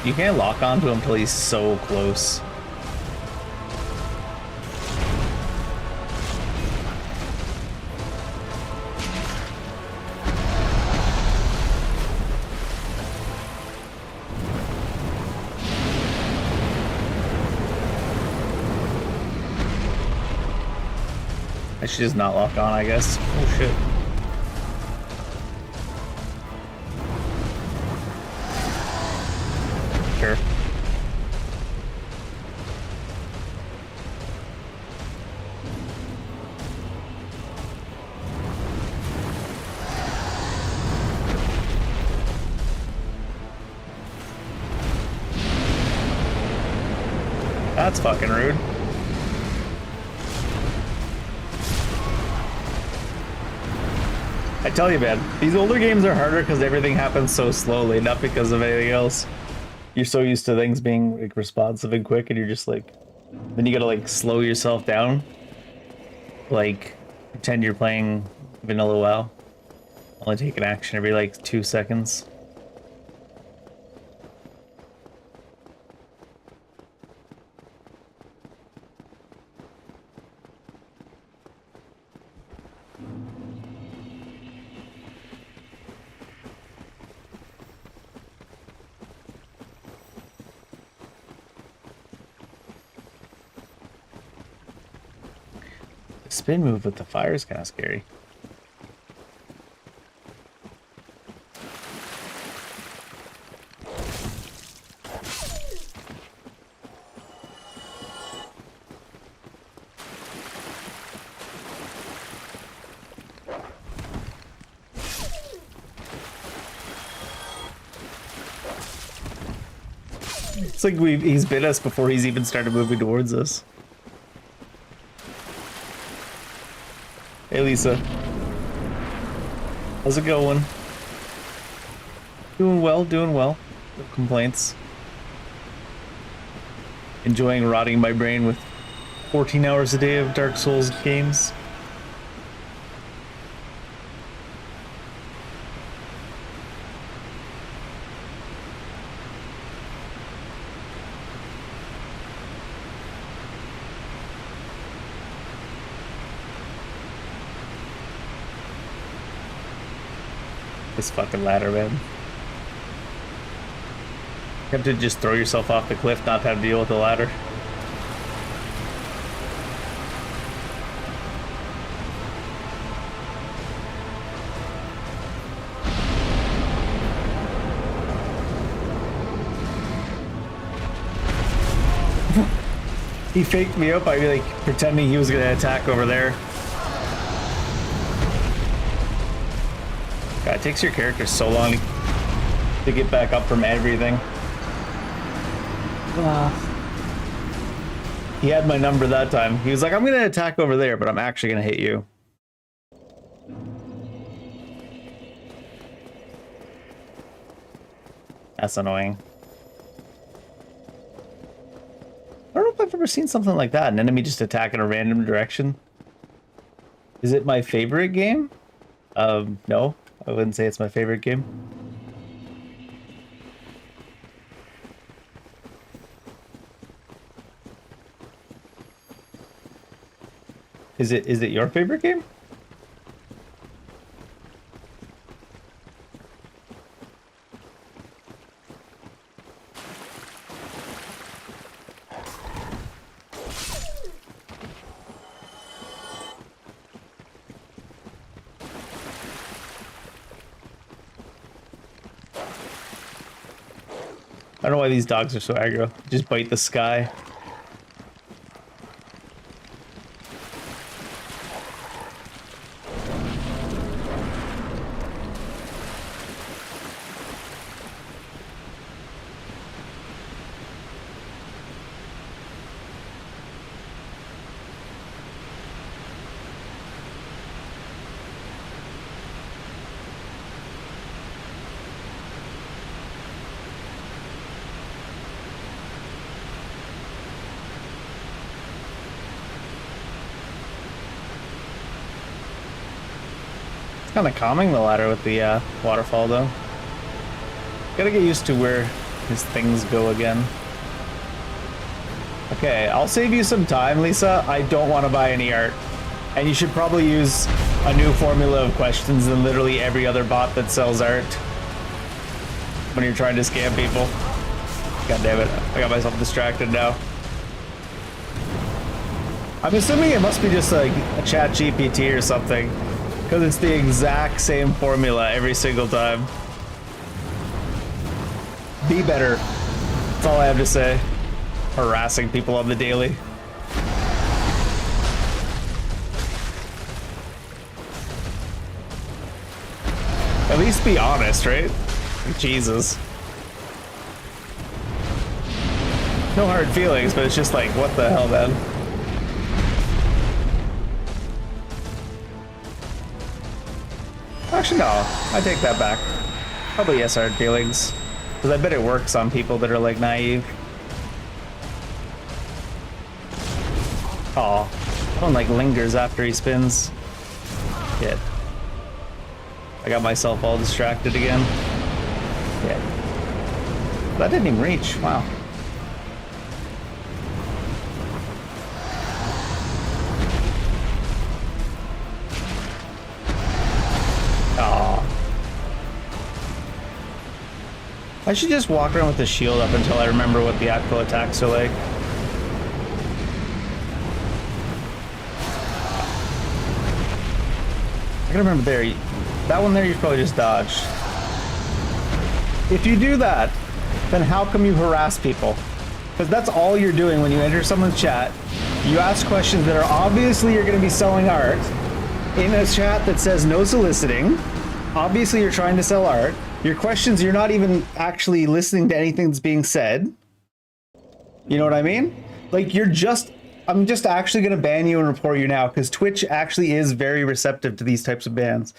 You can't lock onto him until he's so close. I should just not lock on, I guess. Oh shit. Sure. That's fucking rude. I tell you, man, these older games are harder because everything happens so slowly, not because of anything else. You're so used to things being like responsive and quick, and you're just like, then you gotta like slow yourself down, like pretend you're playing vanilla WoW. Only take an action every like 2 seconds. Spin move with the fire is kind of scary. It's like he's bit us before he's even started moving towards us. Hey Lisa. How's it going? Doing well, doing well. No complaints. Enjoying rotting my brain with 14 hours a day of Dark Souls games. This fucking ladder, man. You have to just throw yourself off the cliff, not have to deal with the ladder. He faked me up by like pretending he was gonna attack over there. God, it takes your character so long to get back up from everything. He had my number that time. He was like, I'm gonna attack over there, but I'm actually gonna hit you. That's annoying. I don't know if I've ever seen something like that. An enemy just attack in a random direction. Is it my favorite game? No. I wouldn't say it's my favorite game. Is it your favorite game? I don't know why these dogs are so aggro. Just bite the sky. Kind of calming, the ladder with the waterfall, though. Gotta get used to where his things go again. Okay, I'll save you some time, Lisa. I don't want to buy any art. And you should probably use a new formula of questions than literally every other bot that sells art when you're trying to scam people. God damn it, I got myself distracted now. I'm assuming it must be just like a chat GPT or something, because it's the exact same formula every single time. Be better. That's all I have to say. Harassing people on the daily. At least be honest, right? Jesus. No hard feelings, but it's just like, what the hell, man? Actually, no. I take that back. Probably yes, hard feelings. Because I bet it works on people that are, like, naive. Aw. That one, like, lingers after he spins. Shit. I got myself all distracted again. Shit. That didn't even reach. Wow. I should just walk around with the shield up until I remember what the actual attacks are like. I gotta remember there. That one there you probably just dodged. If you do that, then how come you harass people? Because that's all you're doing when you enter someone's chat. You ask questions that are obviously you're gonna be selling art in a chat that says no soliciting. Obviously you're trying to sell art. Your questions, you're not even actually listening to anything that's being said. You know what I mean? Like, I'm just actually going to ban you and report you now, because Twitch actually is very receptive to these types of bans.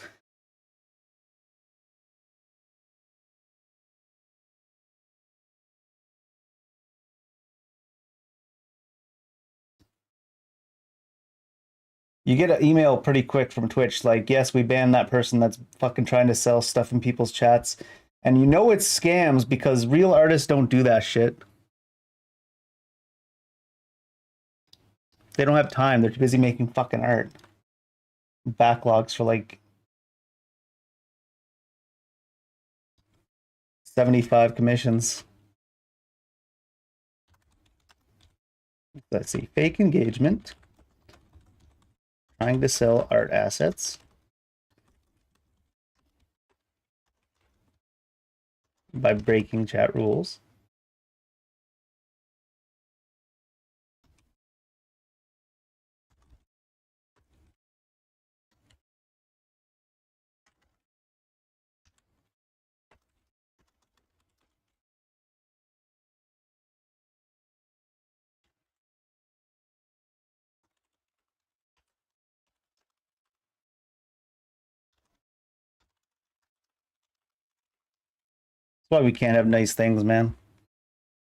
You get an email pretty quick from Twitch, like, yes, we banned that person that's fucking trying to sell stuff in people's chats. And you know it's scams because real artists don't do that shit. They don't have time. They're too busy making fucking art. Backlogs for like 75 commissions. Let's see. Fake engagement. Trying to sell art assets. By breaking chat rules. why we can't have nice things, man.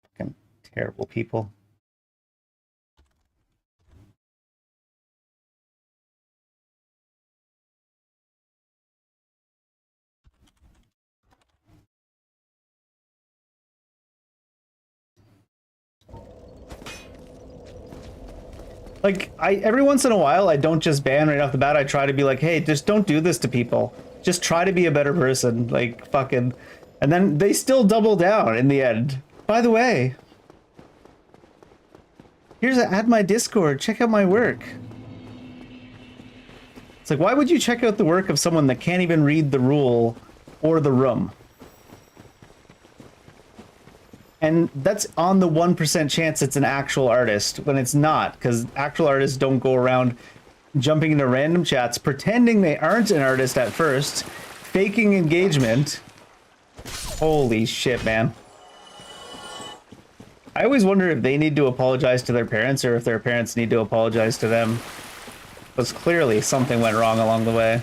Fucking terrible people. Like, every once in a while, I don't just ban right off the bat. I try to be like, hey, just don't do this to people. Just try to be a better person. Like, fucking... And then they still double down in the end. By the way, add my Discord. Check out my work. It's like, why would you check out the work of someone that can't even read the rule or the room? And that's on the 1% chance it's an actual artist, when it's not, because actual artists don't go around jumping into random chats, pretending they aren't an artist at first, faking engagement. Holy shit, man. I always wonder if they need to apologize to their parents or if their parents need to apologize to them. Because clearly something went wrong along the way.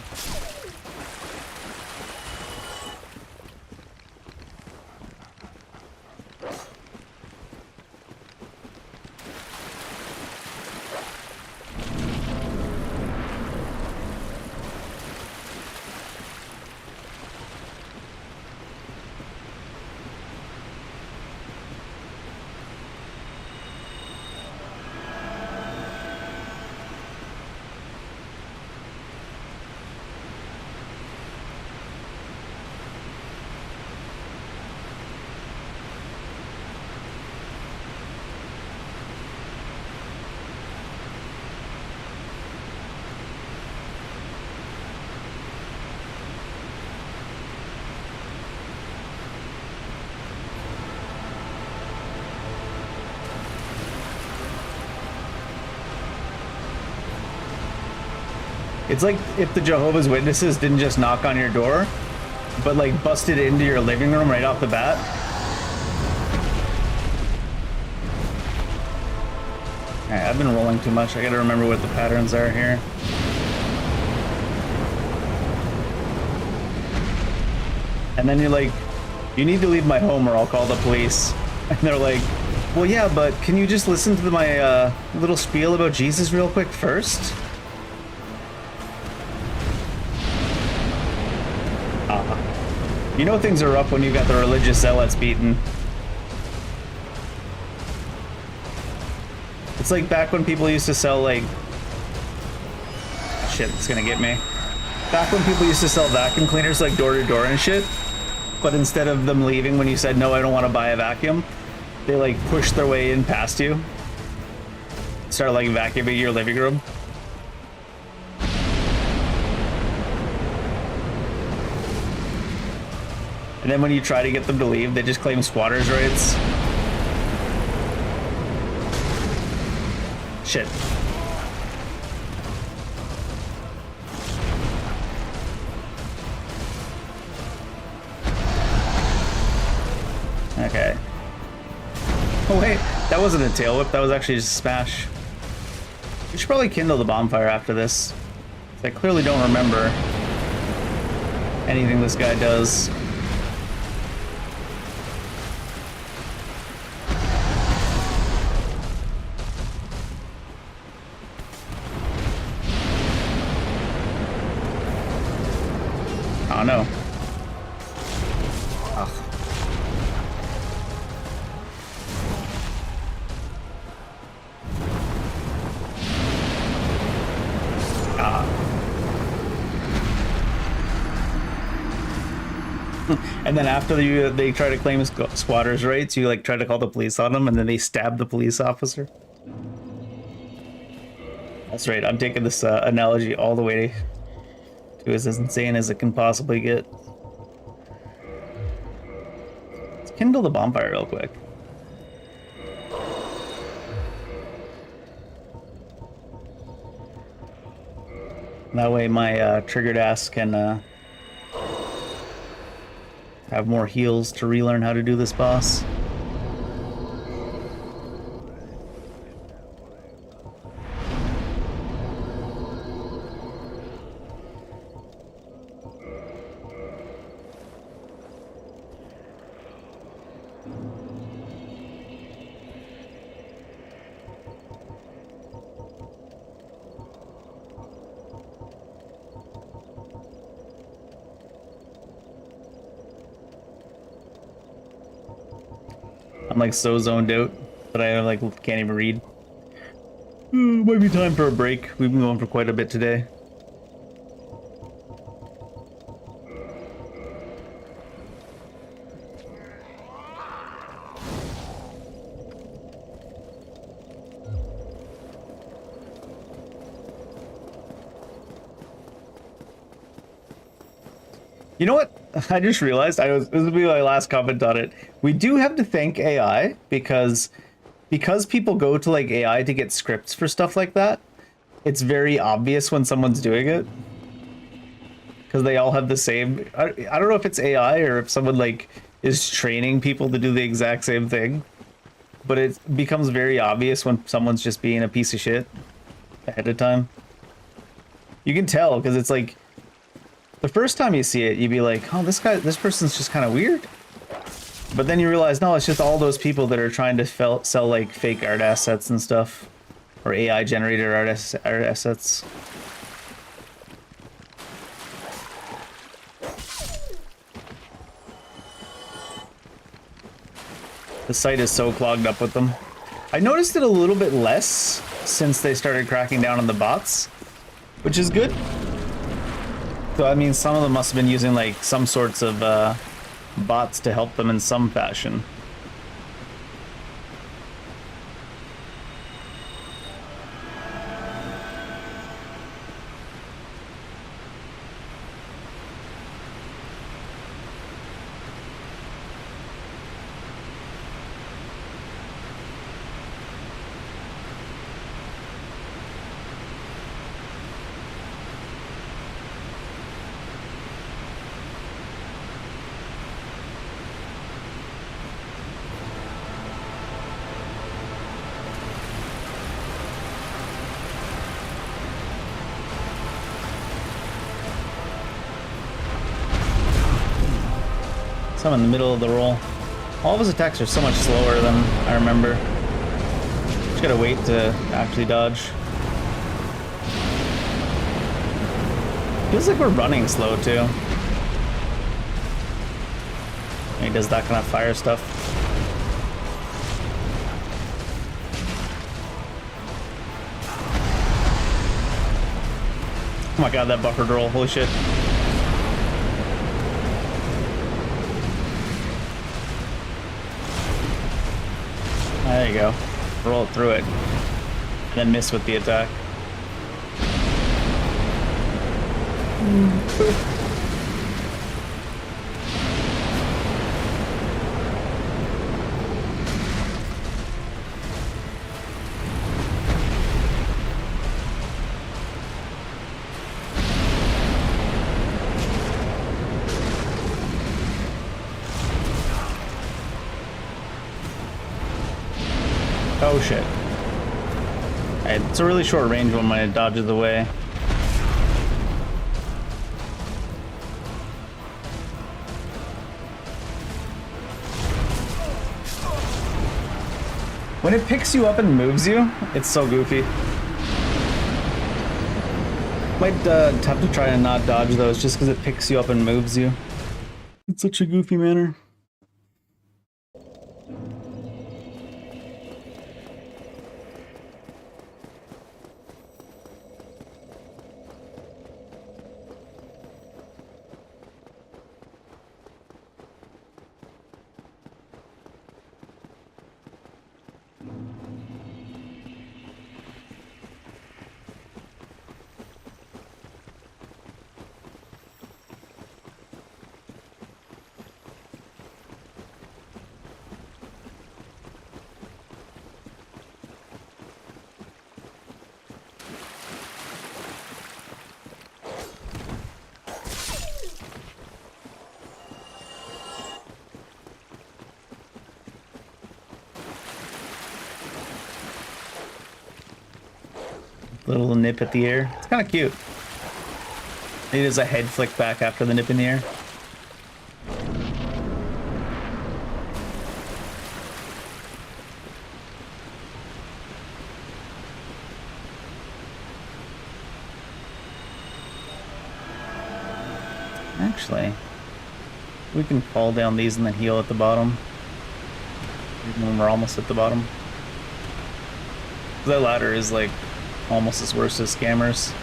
It's like if the Jehovah's Witnesses didn't just knock on your door, but like busted into your living room right off the bat. Alright, I've been rolling too much. I gotta remember what the patterns are here. And then you're like, you need to leave my home or I'll call the police. And they're like, well, yeah, but can you just listen to my little spiel about Jesus real quick first? You know things are rough when you got the religious zealots beaten. It's like back when people used to sell like... Shit, it's gonna get me. Back when people used to sell vacuum cleaners like door to door and shit, but instead of them leaving when you said, no, I don't want to buy a vacuum, they like pushed their way in past you. Started like vacuuming your living room. And then when you try to get them to leave, they just claim squatters' rights. Shit. Okay. Oh wait, that wasn't a tail whip, that was actually just a smash. We should probably kindle the bonfire after this. I clearly don't remember anything this guy does. Oh no. Ugh. Ah. And then after they try to claim squatters' rights, you like try to call the police on them, and then they stab the police officer. That's right. I'm taking this analogy all the way to as insane as it can possibly get. Let's kindle the bonfire real quick. That way my triggered ass can have more heals to relearn how to do this boss. like so zoned out that I like can't even read. Might be time for a break. We've been going for quite a bit today. You know what? I just realized this will be my last comment on it. We do have to thank AI because people go to like AI to get scripts for stuff like that. It's very obvious when someone's doing it because they all have the same. I don't know if it's AI or if someone like is training people to do the exact same thing, but it becomes very obvious when someone's just being a piece of shit ahead of time. You can tell because it's like. The first time you see it, you'd be like, oh, this person's just kind of weird. But then you realize, no, it's just all those people that are trying to sell like fake art assets and stuff. Or AI generated art assets. The site is so clogged up with them. I noticed it a little bit less since they started cracking down on the bots, which is good. So I mean, some of them must have been using like some sorts of bots to help them in some fashion. Some in the middle of the roll. All of his attacks are so much slower than I remember. Just gotta wait to actually dodge. Feels like we're running slow too. He does that kind of fire stuff. Oh my god, that buffered roll, holy shit. There you go. Roll it through it. And then miss with the attack. Oh shit. Alright, it's a really short range one when it dodges away. When it picks you up and moves you, it's so goofy. Might have to try and not dodge those just because it picks you up and moves you. It's such a goofy manner. Little nip at the air. It's kind of cute. It is a head flick back after the nip in the air. Actually, we can fall down these and then heal at the bottom. Even when we're almost at the bottom. That ladder is like almost as worse as scammers.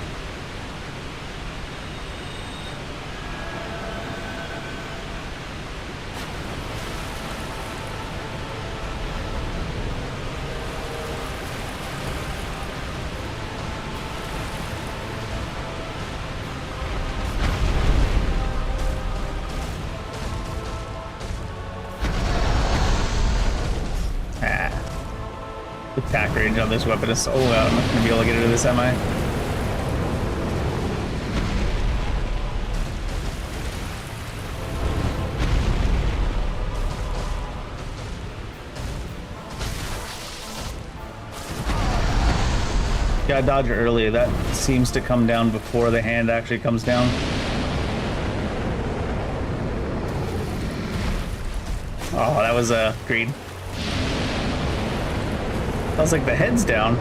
Attack range on this weapon is so low. I'm not gonna be able to get into this, am I? Yeah, I dodged early. That seems to come down before the hand actually comes down. Oh, that was a green. Sounds like the head's down.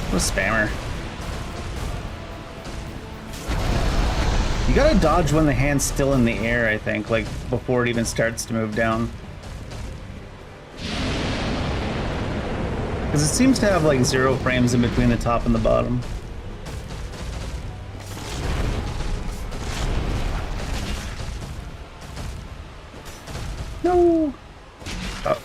A spammer. You gotta dodge when the hand's still in the air, I think, like before it even starts to move down. Because it seems to have like 0 frames in between the top and the bottom. No! Oh.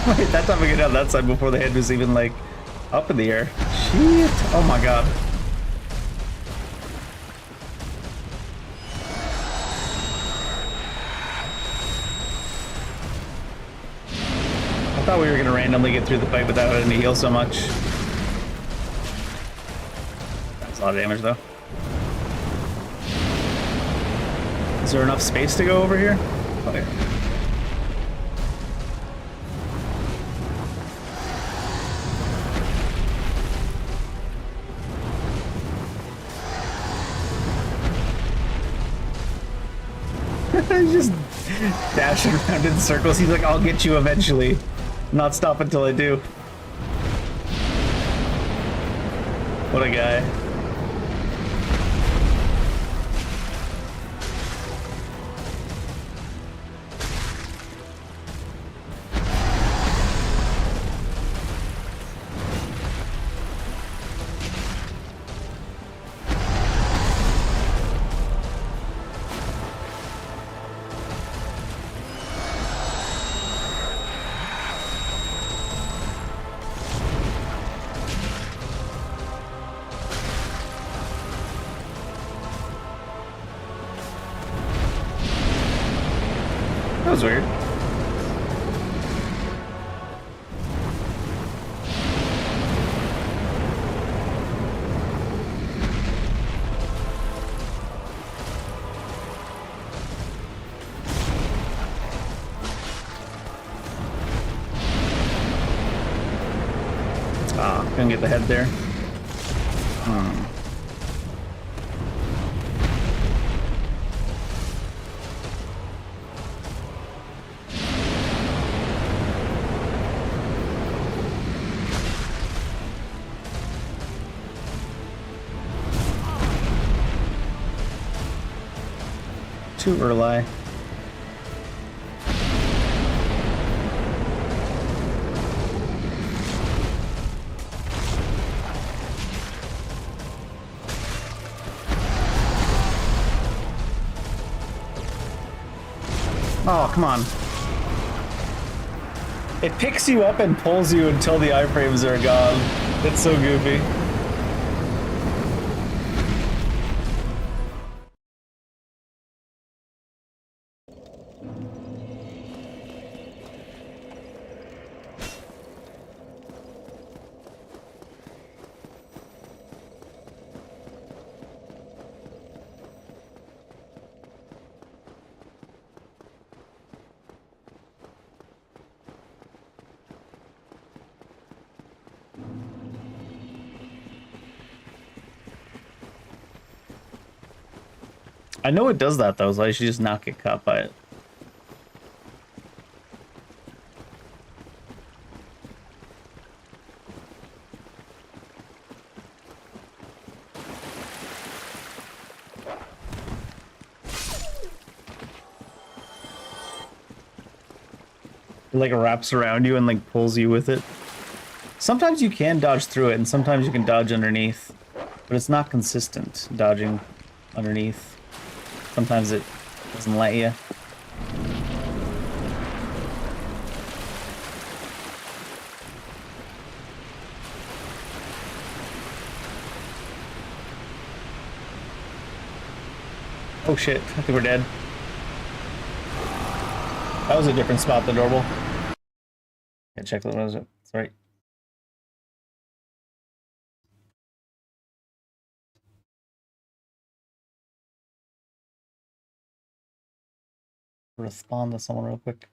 Wait, that time we get out that side before the head was even like up in the air. Shit! Oh my god. I thought we were gonna randomly get through the fight without having to heal so much. That's a lot of damage though. Is there enough space to go over here? Oh yeah. He's just dashing around in circles. He's like, I'll get you eventually. Not stop until I do. What a guy. That was weird. Ah, couldn't get the head there. Too early. Oh, come on. It picks you up and pulls you until the iframes are gone. It's so goofy. I know it does that though, so I should just not get caught by it. It like wraps around you and like pulls you with it. Sometimes you can dodge through it and sometimes you can dodge underneath, but it's not consistent dodging underneath. Sometimes it doesn't let you. Oh shit, I think we're dead. That was a different spot than normal. Yeah, check that was it. Sorry. Respond to someone real quick.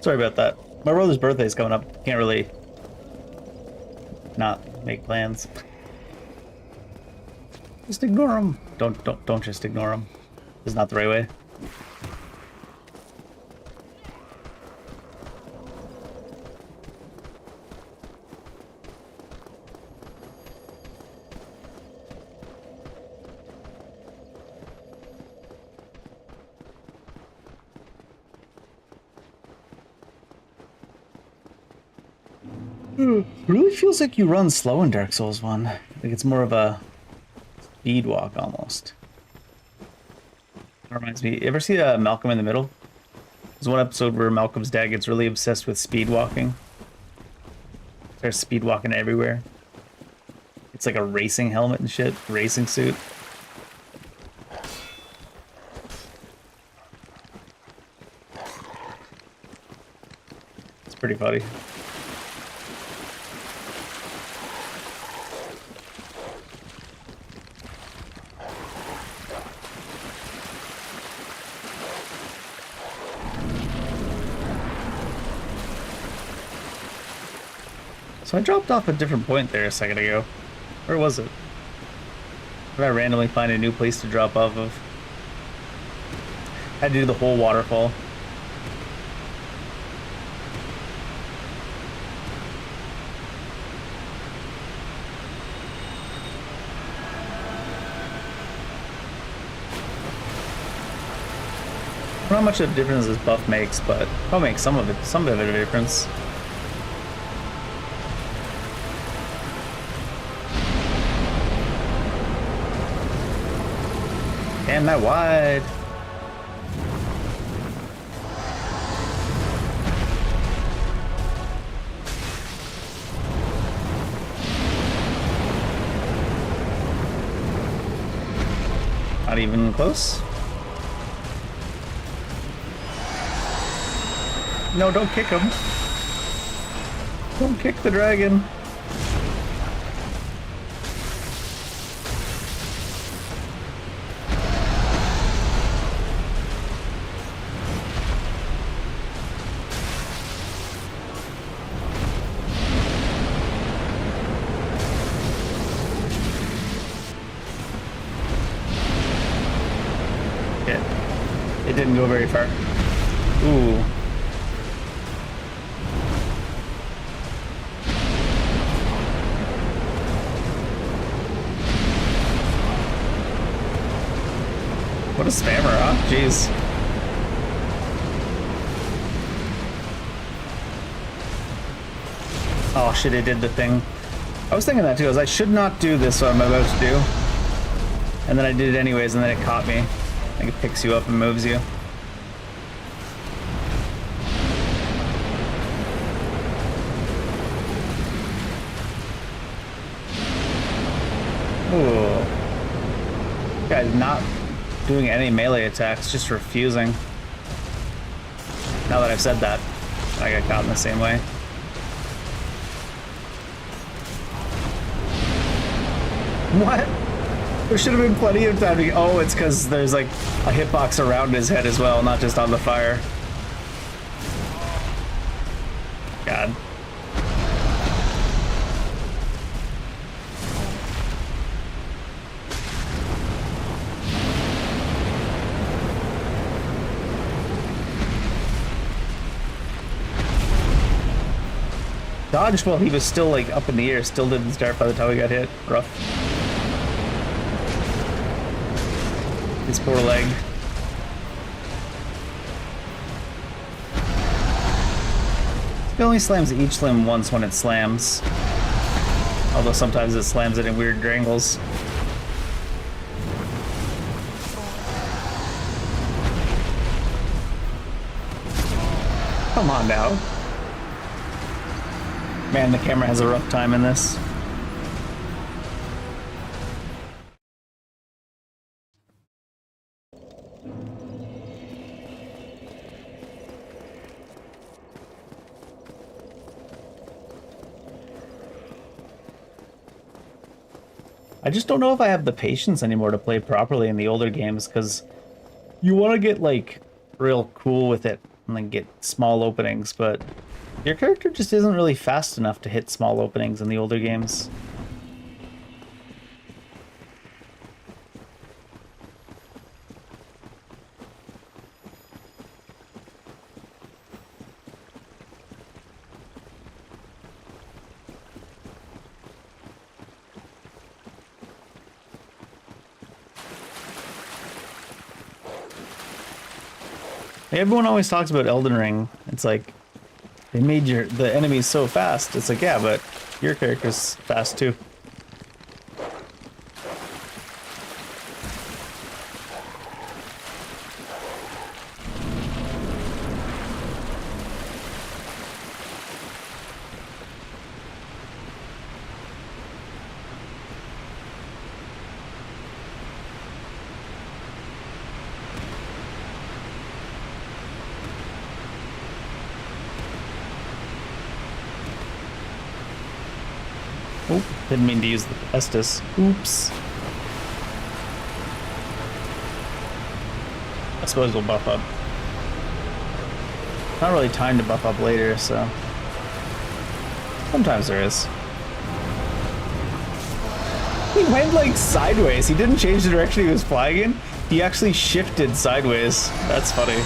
Sorry about that. My brother's birthday is coming up. Can't really not make plans. Just ignore them. Don't just ignore them. It's not the right way. It really feels like you run slow in Dark Souls 1. Like it's more of a speed walk almost. That reminds me, you ever see Malcolm in the Middle? There's one episode where Malcolm's dad gets really obsessed with speed walking. Starts speed walking everywhere. It's like a racing helmet and shit, racing suit. It's pretty funny. So I dropped off a different point there a second ago. Where was it? Did I randomly find a new place to drop off of? Had to do the whole waterfall. I don't know how much of a difference this buff makes, but I'll make some of it a difference. Damn that wide. Not even close. No, don't kick him. Don't kick the dragon. It didn't go very far. Ooh. What a spammer, huh? Jeez. Oh shit, it did the thing. I was thinking that too. I should not do this, what I'm about to do. And then I did it anyways, and then it caught me. I think it picks you up and moves you. Ooh. Guy's not doing any melee attacks, just refusing. Now that I've said that, I got caught in the same way. What? There should have been plenty of time to... Oh, it's because there's like a hitbox around his head as well, not just on the fire. God. Dodged while he was still like up in the air, still didn't start by the time he got hit. Rough. His poor leg. It only slams each limb once when it slams. Although sometimes it slams it in weird angles. Come on now. Man, the camera has a rough time in this. I just don't know if I have the patience anymore to play properly in the older games, because you want to get like real cool with it and then get small openings, but your character just isn't really fast enough to hit small openings in the older games. Everyone always talks about Elden Ring. It's like, they made the enemies so fast. It's like, yeah, but your character's fast too. Oh, didn't mean to use the Estus. Oops. I suppose we'll buff up. Not really time to buff up later, so... Sometimes there is. He went like sideways. He didn't change the direction he was flying in. He actually shifted sideways. That's funny.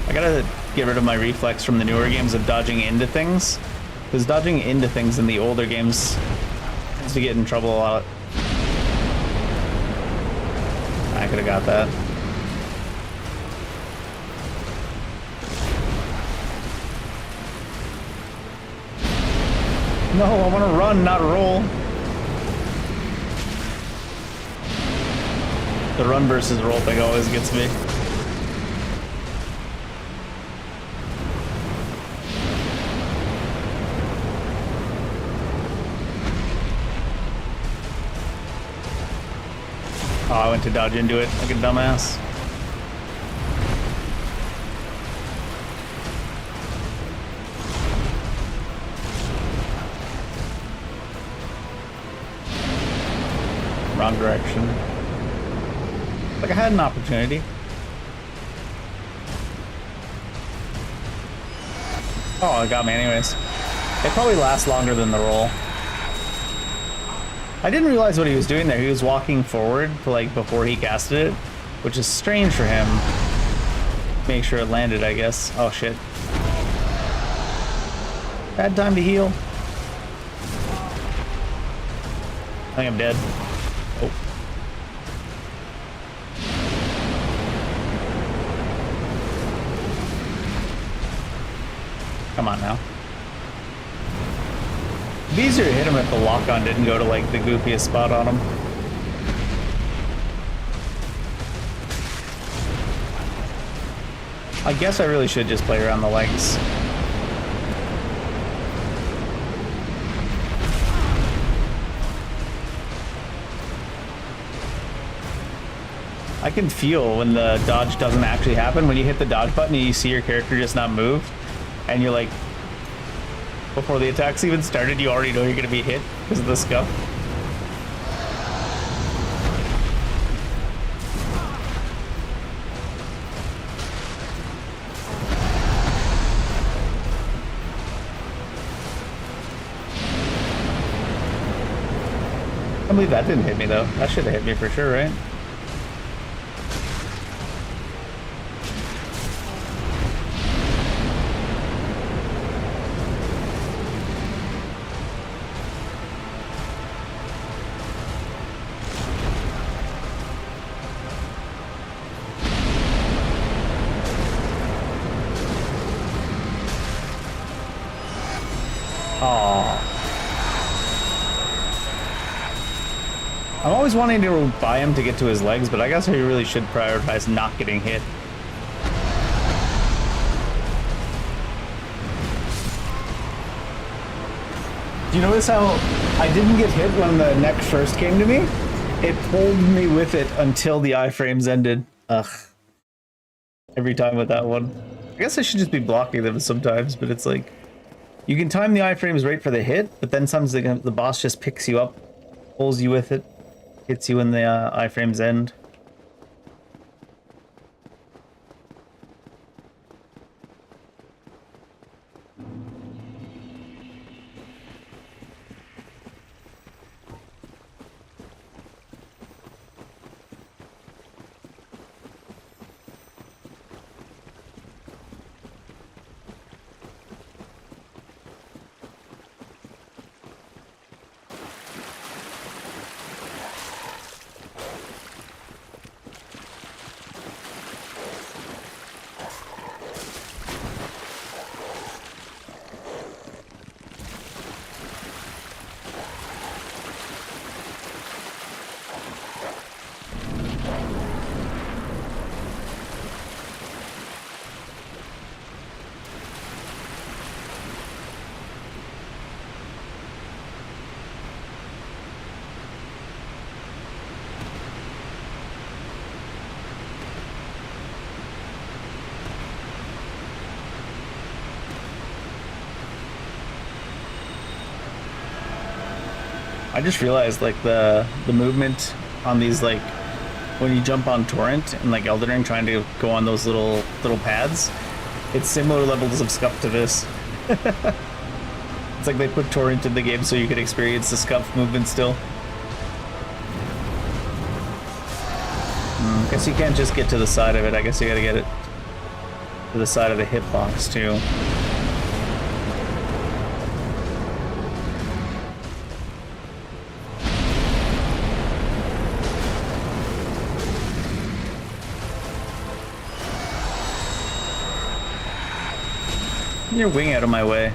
I gotta get rid of my reflex from the newer games of dodging into things, because dodging into things in the older games tends to get in trouble a lot. I could have got that. No, I want to run, not roll. The run versus roll thing always gets me. Oh, I went to dodge into it like a dumbass. Wrong direction. Like I had an opportunity. Oh, it got me anyways. It probably lasts longer than the roll. I didn't realize what he was doing there. He was walking forward to like before he casted it, which is strange for him. Make sure it landed, I guess. Oh shit. Bad time to heal. I think I'm dead. Oh. Come on now. It'd be easier to hit him if the lock-on didn't go to like the goofiest spot on him. I guess I really should just play around the legs. I can feel when the dodge doesn't actually happen. When you hit the dodge button and you see your character just not move, and you're like, before the attack's even started, you already know you're gonna be hit because of the scuff. I can't believe that didn't hit me though. That should have hit me for sure, right? I'm always wanting to buy him to get to his legs, but I guess I really should prioritize not getting hit. Do you notice how I didn't get hit when the neck first came to me? It pulled me with it until the iframes ended. Ugh. Every time with that one. I guess I should just be blocking them sometimes, but it's like... You can time the iframes right for the hit, but then sometimes the boss just picks you up, pulls you with it. Hits you when the iframes end. I just realized like the movement on these, like when you jump on torrent and like Elden Ring trying to go on those little pads, it's similar levels of scuff to this. It's like they put torrent in the game so you could experience the scuff movement still. Guess you can't just get to the side of it. I guess you gotta get it to the side of the hitbox too. Get your wing out of my way.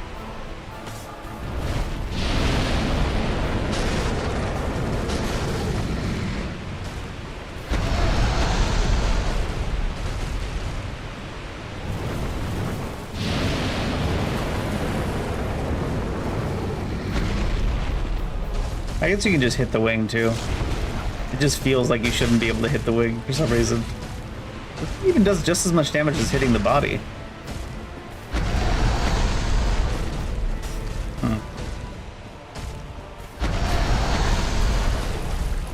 I guess you can just hit the wing too. It just feels like you shouldn't be able to hit the wing for some reason. It even does just as much damage as hitting the body.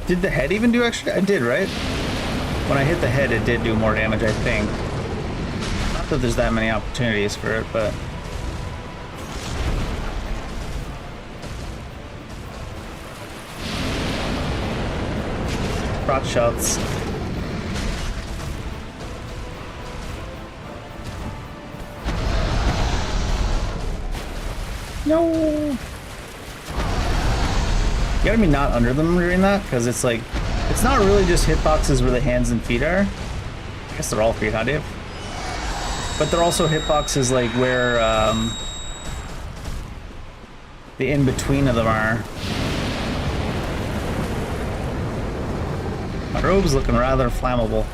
Did the head even do extra? It did, right? When I hit the head, it did do more damage, I think. Not that there's that many opportunities for it, but... crotch shots. No! You gotta be not under them during that, because it's like, it's not really just hitboxes where the hands and feet are. I guess they're all feet, huh, Dave? But they're also hitboxes like where the in-between of them are. My robe's looking rather flammable.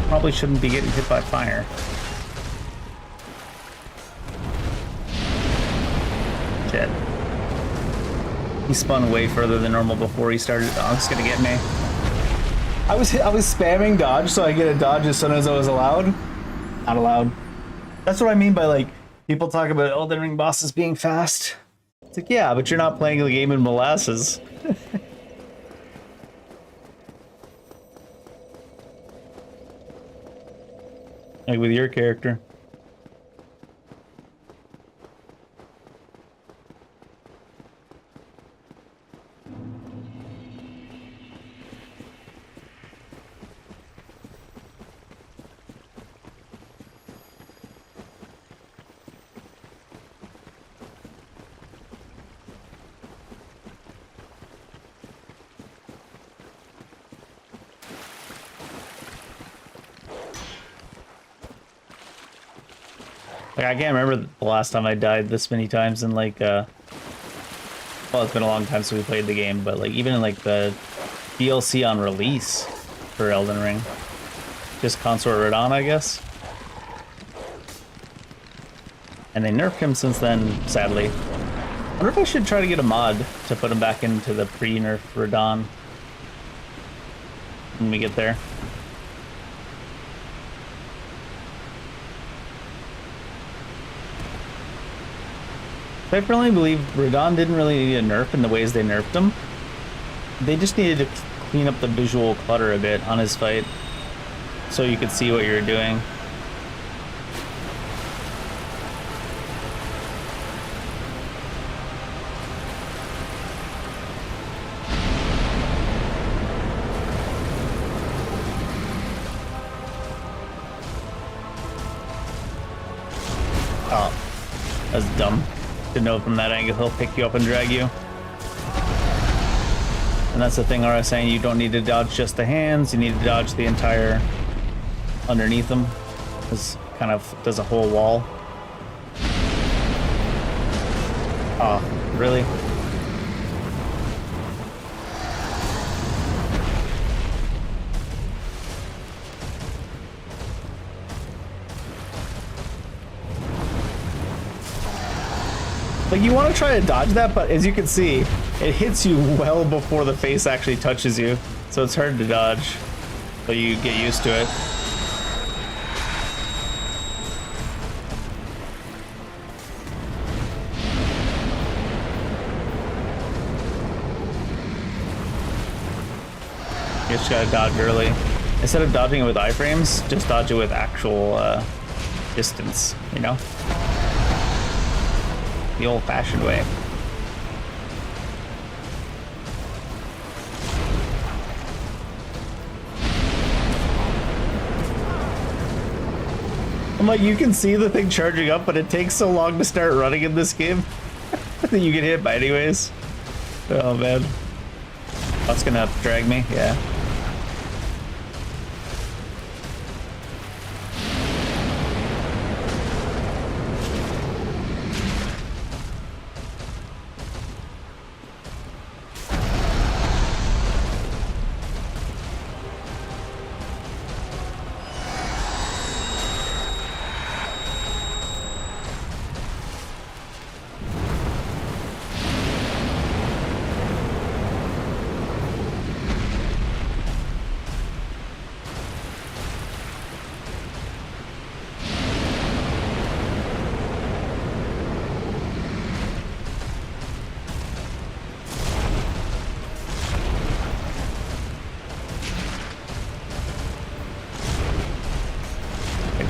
Probably shouldn't be getting hit by fire. Shit. He spun way further than normal before he started. Oh, it's gonna get me. I was spamming dodge so I get a dodge as soon as I was allowed. Not allowed. That's what I mean by like people talk about Elden Ring bosses being fast. It's like, yeah, but you're not playing the game in molasses. Like with your character. Like, I can't remember the last time I died this many times in like, well, it's been a long time since we played the game, but like even in like the DLC on release for Elden Ring. Just Consort Radahn, I guess. And they nerfed him since then, sadly. I wonder if I should try to get a mod to put him back into the pre-nerf Radahn when we get there. I firmly believe Radahn didn't really need a nerf in the ways they nerfed him. They just needed to clean up the visual clutter a bit on his fight so you could see what you were doing. Oh, that's dumb. To know from that angle he'll pick you up and drag you. And that's the thing I was saying, you don't need to dodge just the hands, you need to dodge the entire underneath them. This kind of does a whole wall. Oh, really? Like, you want to try to dodge that, but as you can see, it hits you well before the face actually touches you. So it's hard to dodge, but you get used to it. You just gotta dodge early. Instead of dodging it with iframes, just dodge it with actual distance, you know? The old-fashioned way. I'm like, you can see the thing charging up, but it takes so long to start running in this game that you get hit by anyways. Oh man. That's gonna drag me, yeah.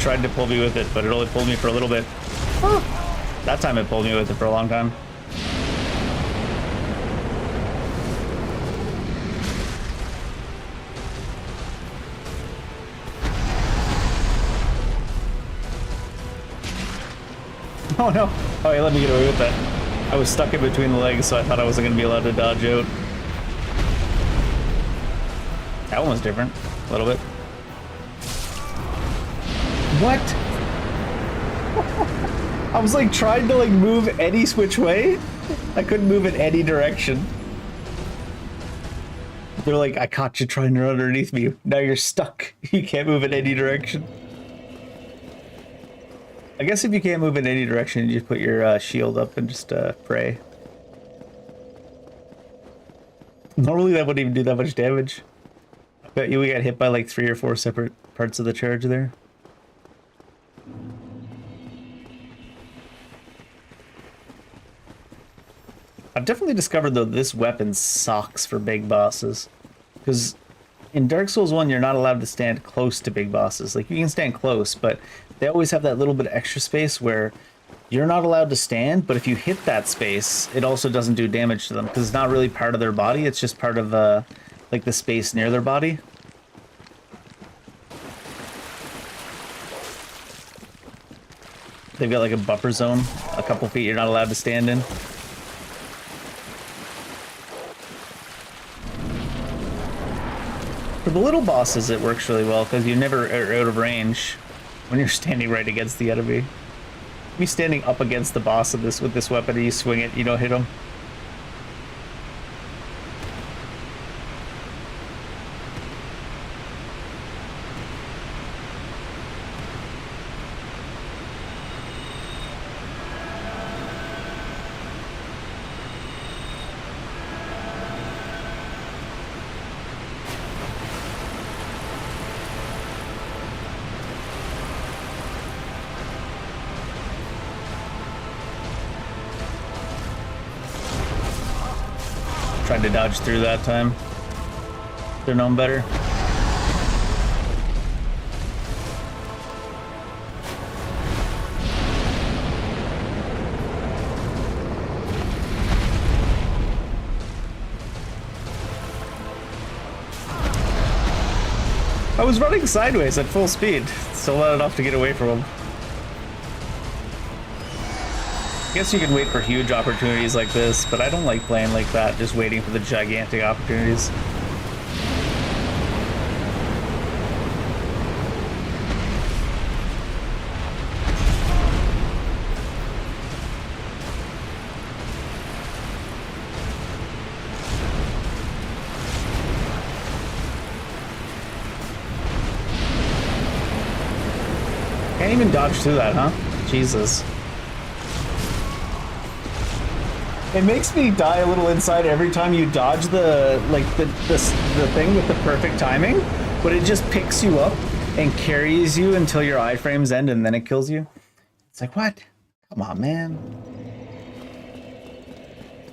tried to pull me with it, but it only pulled me for a little bit. Oh, that time it pulled me with it for a long time. Oh no! Oh, hey, let me get away with that. I was stuck in between the legs, so I thought I wasn't going to be allowed to dodge out. That one was different. A little bit. What? I was like trying to like move any which way. I couldn't move in any direction. They're like, I caught you trying to run underneath me. Now you're stuck. You can't move in any direction. I guess if you can't move in any direction, you just put your shield up and just pray. Normally that wouldn't even do that much damage. I bet you we got hit by like 3 or 4 separate parts of the charge there. I've definitely discovered though this weapon sucks for big bosses. Because in Dark Souls 1 you're not allowed to stand close to big bosses. Like you can stand close, but they always have that little bit of extra space where you're not allowed to stand, but if you hit that space, it also doesn't do damage to them because it's not really part of their body, it's just part of like the space near their body. They've got like a buffer zone, a couple feet you're not allowed to stand in. For the little bosses, it works really well because you never are out of range when you're standing right against the enemy. Me standing up against the boss of this with this weapon, and you swing it, you don't hit him. Tried to dodge through that time. They're known better. I was running sideways at full speed, still not enough to get away from him. I guess you can wait for huge opportunities like this, but I don't like playing like that, just waiting for the gigantic opportunities. Can't even dodge through that, huh? Jesus. It makes me die a little inside every time you dodge the thing with the perfect timing, but it just picks you up and carries you until your iframes end and then it kills you. It's like, what? Come on, man.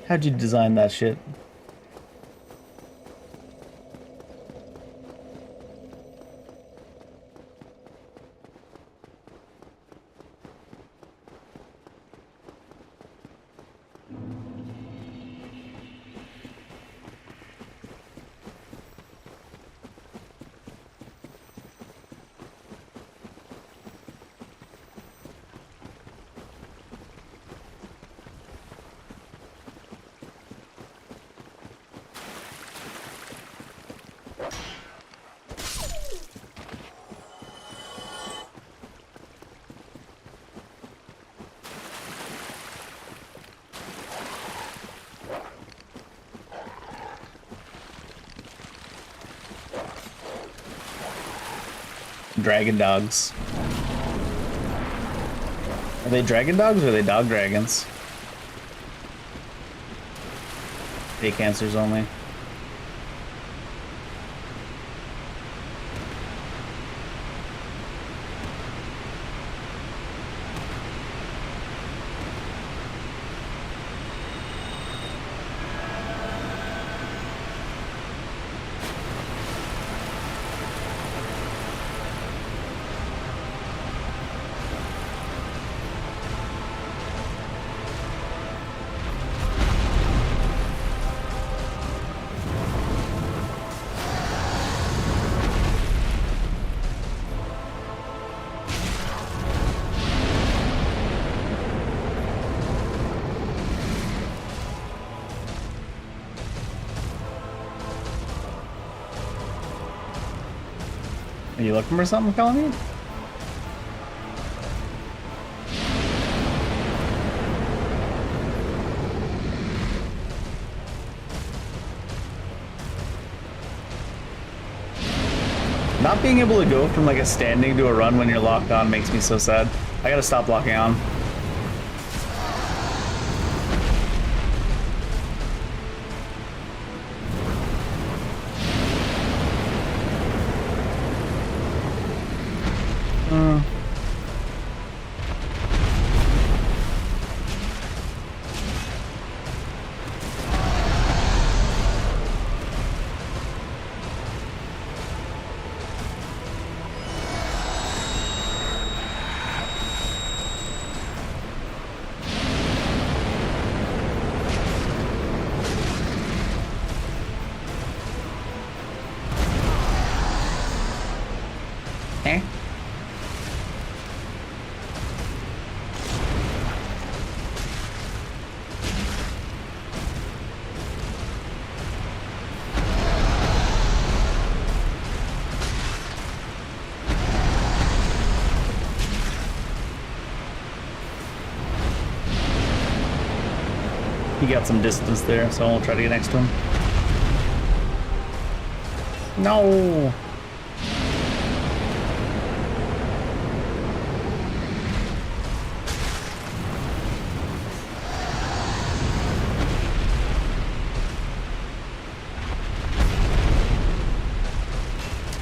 How'd you design that shit? Dragon dogs. Are they dragon dogs or are they dog dragons? Day cancers only. Are you looking for something, Calamine? Not being able to go from like a standing to a run when you're locked on makes me so sad. I gotta stop locking on. He got some distance there, so I'll try to get next to him. No!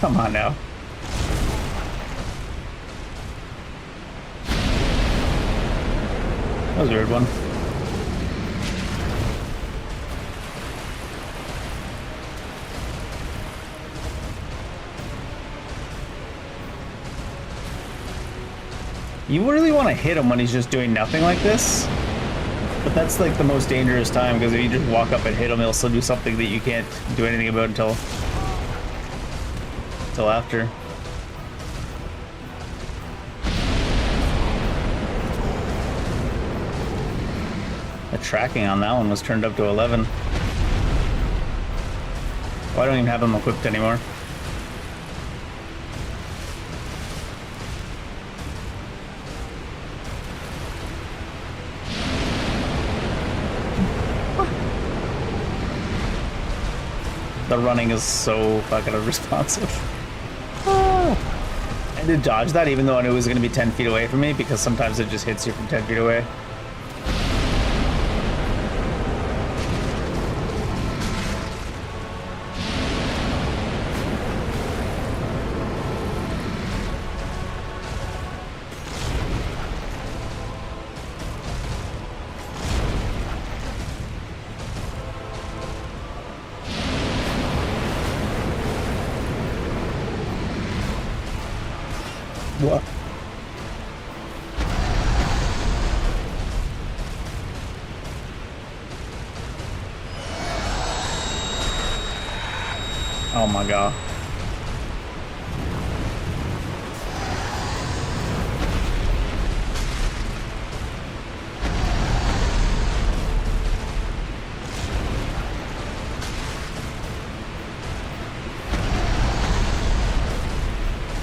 Come on now. That was a weird one. You really want to hit him when he's just doing nothing like this, but that's like the most dangerous time, because if you just walk up and hit him, he'll still do something that you can't do anything about until after. The tracking on that one was turned up to 11. Well, I don't even have them equipped anymore. The running is so fucking unresponsive. I did dodge that even though I knew it was going to be 10 feet away from me, because sometimes it just hits you from 10 feet away. What? Oh my god.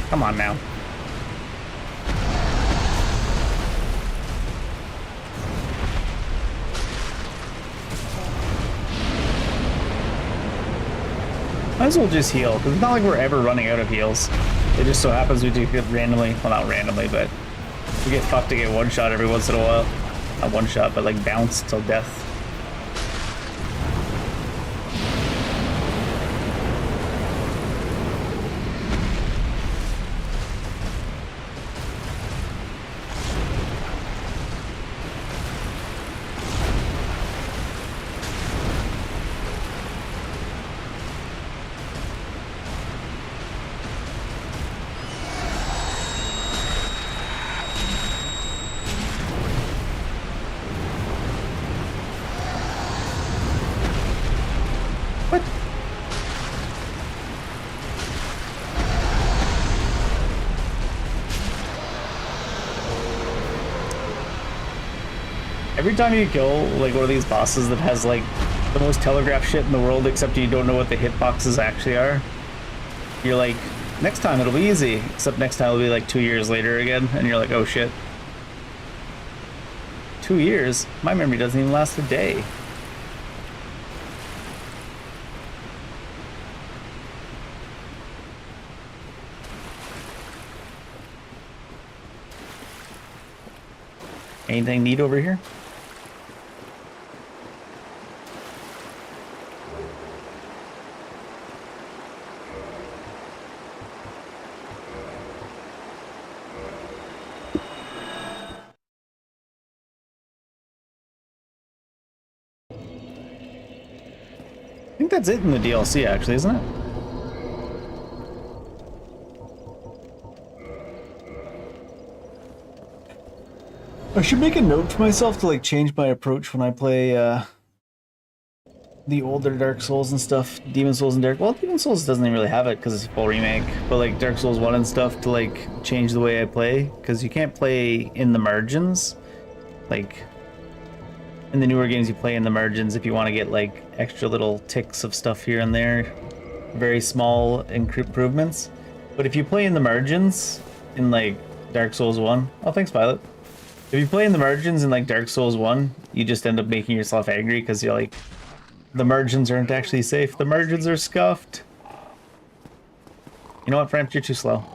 Come on now. Might as well just heal, because it's not like we're ever running out of heals. It just so happens we do get randomly, well not randomly, but we get fucked to get one shot every once in a while. Not one shot, but like bounce till death. Every time you kill like one of these bosses that has like the most telegraphed shit in the world, except you don't know what the hitboxes actually are, you're like Next time it'll be easy, except next time it'll be like 2 years later again, and you're like, oh shit. 2 years? My memory doesn't even last a day. Anything neat over here? I think that's it in the DLC, actually, isn't it? I should make a note to myself to like change my approach when I play the older Dark Souls and stuff. Demon Souls and Dark... Well, Demon Souls doesn't even really have it because it's a full remake. But like Dark Souls 1 and stuff to like change the way I play. Because you can't play in the margins. Like... in the newer games you play in the margins if you want to get like extra little ticks of stuff here and there. Very small improvements. But if you play in the margins in like Dark Souls 1... Oh, thanks, Violet. If you play in the margins in like Dark Souls 1, you just end up making yourself angry because you're like, the margins aren't actually safe. The margins are scuffed. You know what, Framp? You're too slow.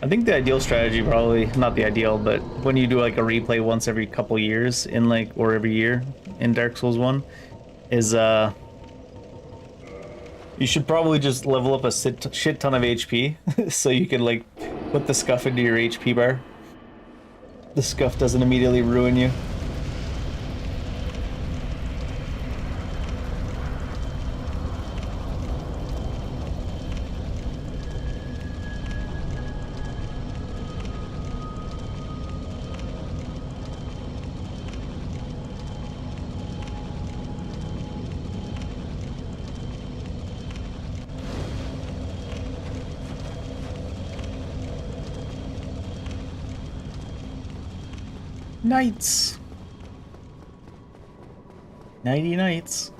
I think the ideal strategy, probably not the ideal, but when you do like a replay once every couple years in like, or every year in Dark Souls 1, is you should probably just level up a shit ton of HP so you can like put the scuff into your HP bar. The scuff doesn't immediately ruin you. Nights. Nighty nights.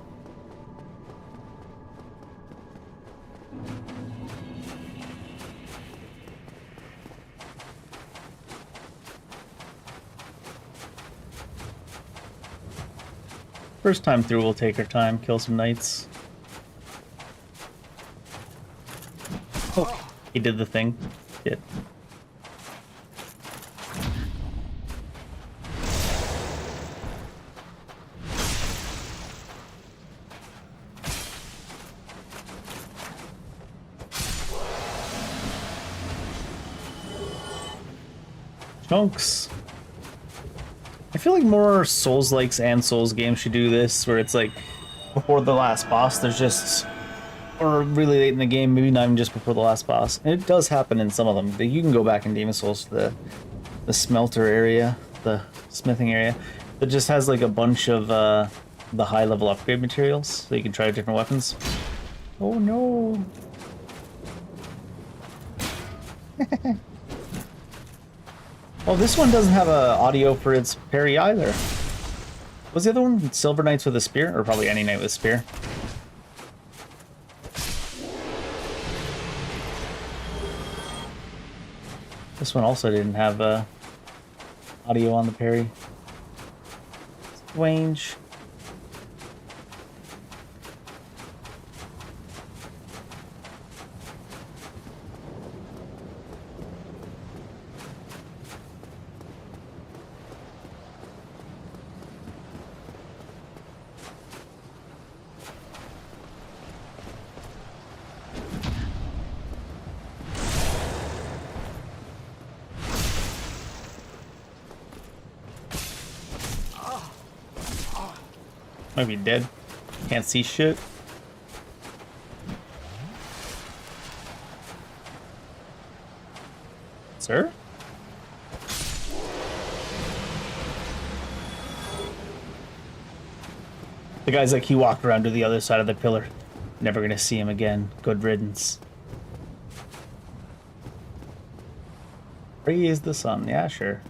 First time through, we'll take our time, kill some knights. Oh, he did the thing. Shit. Chunks. I feel like more Souls-likes and Souls games should do this, where it's like before the last boss, there's just, or really late in the game, maybe not even just before the last boss. And it does happen in some of them. You can go back in Demon Souls to the smelter area, the smithing area, that just has like a bunch of the high-level upgrade materials, so you can try different weapons. Oh no! Well, this one doesn't have a audio for its parry either. Was the other one Silver Knights with a spear? Or probably any knight with a spear. This one also didn't have audio on the parry. Strange. Might be dead. Can't see shit. Sir? The guy's like, he walked around to the other side of the pillar. Never gonna see him again. Good riddance. Praise the sun. Yeah, sure.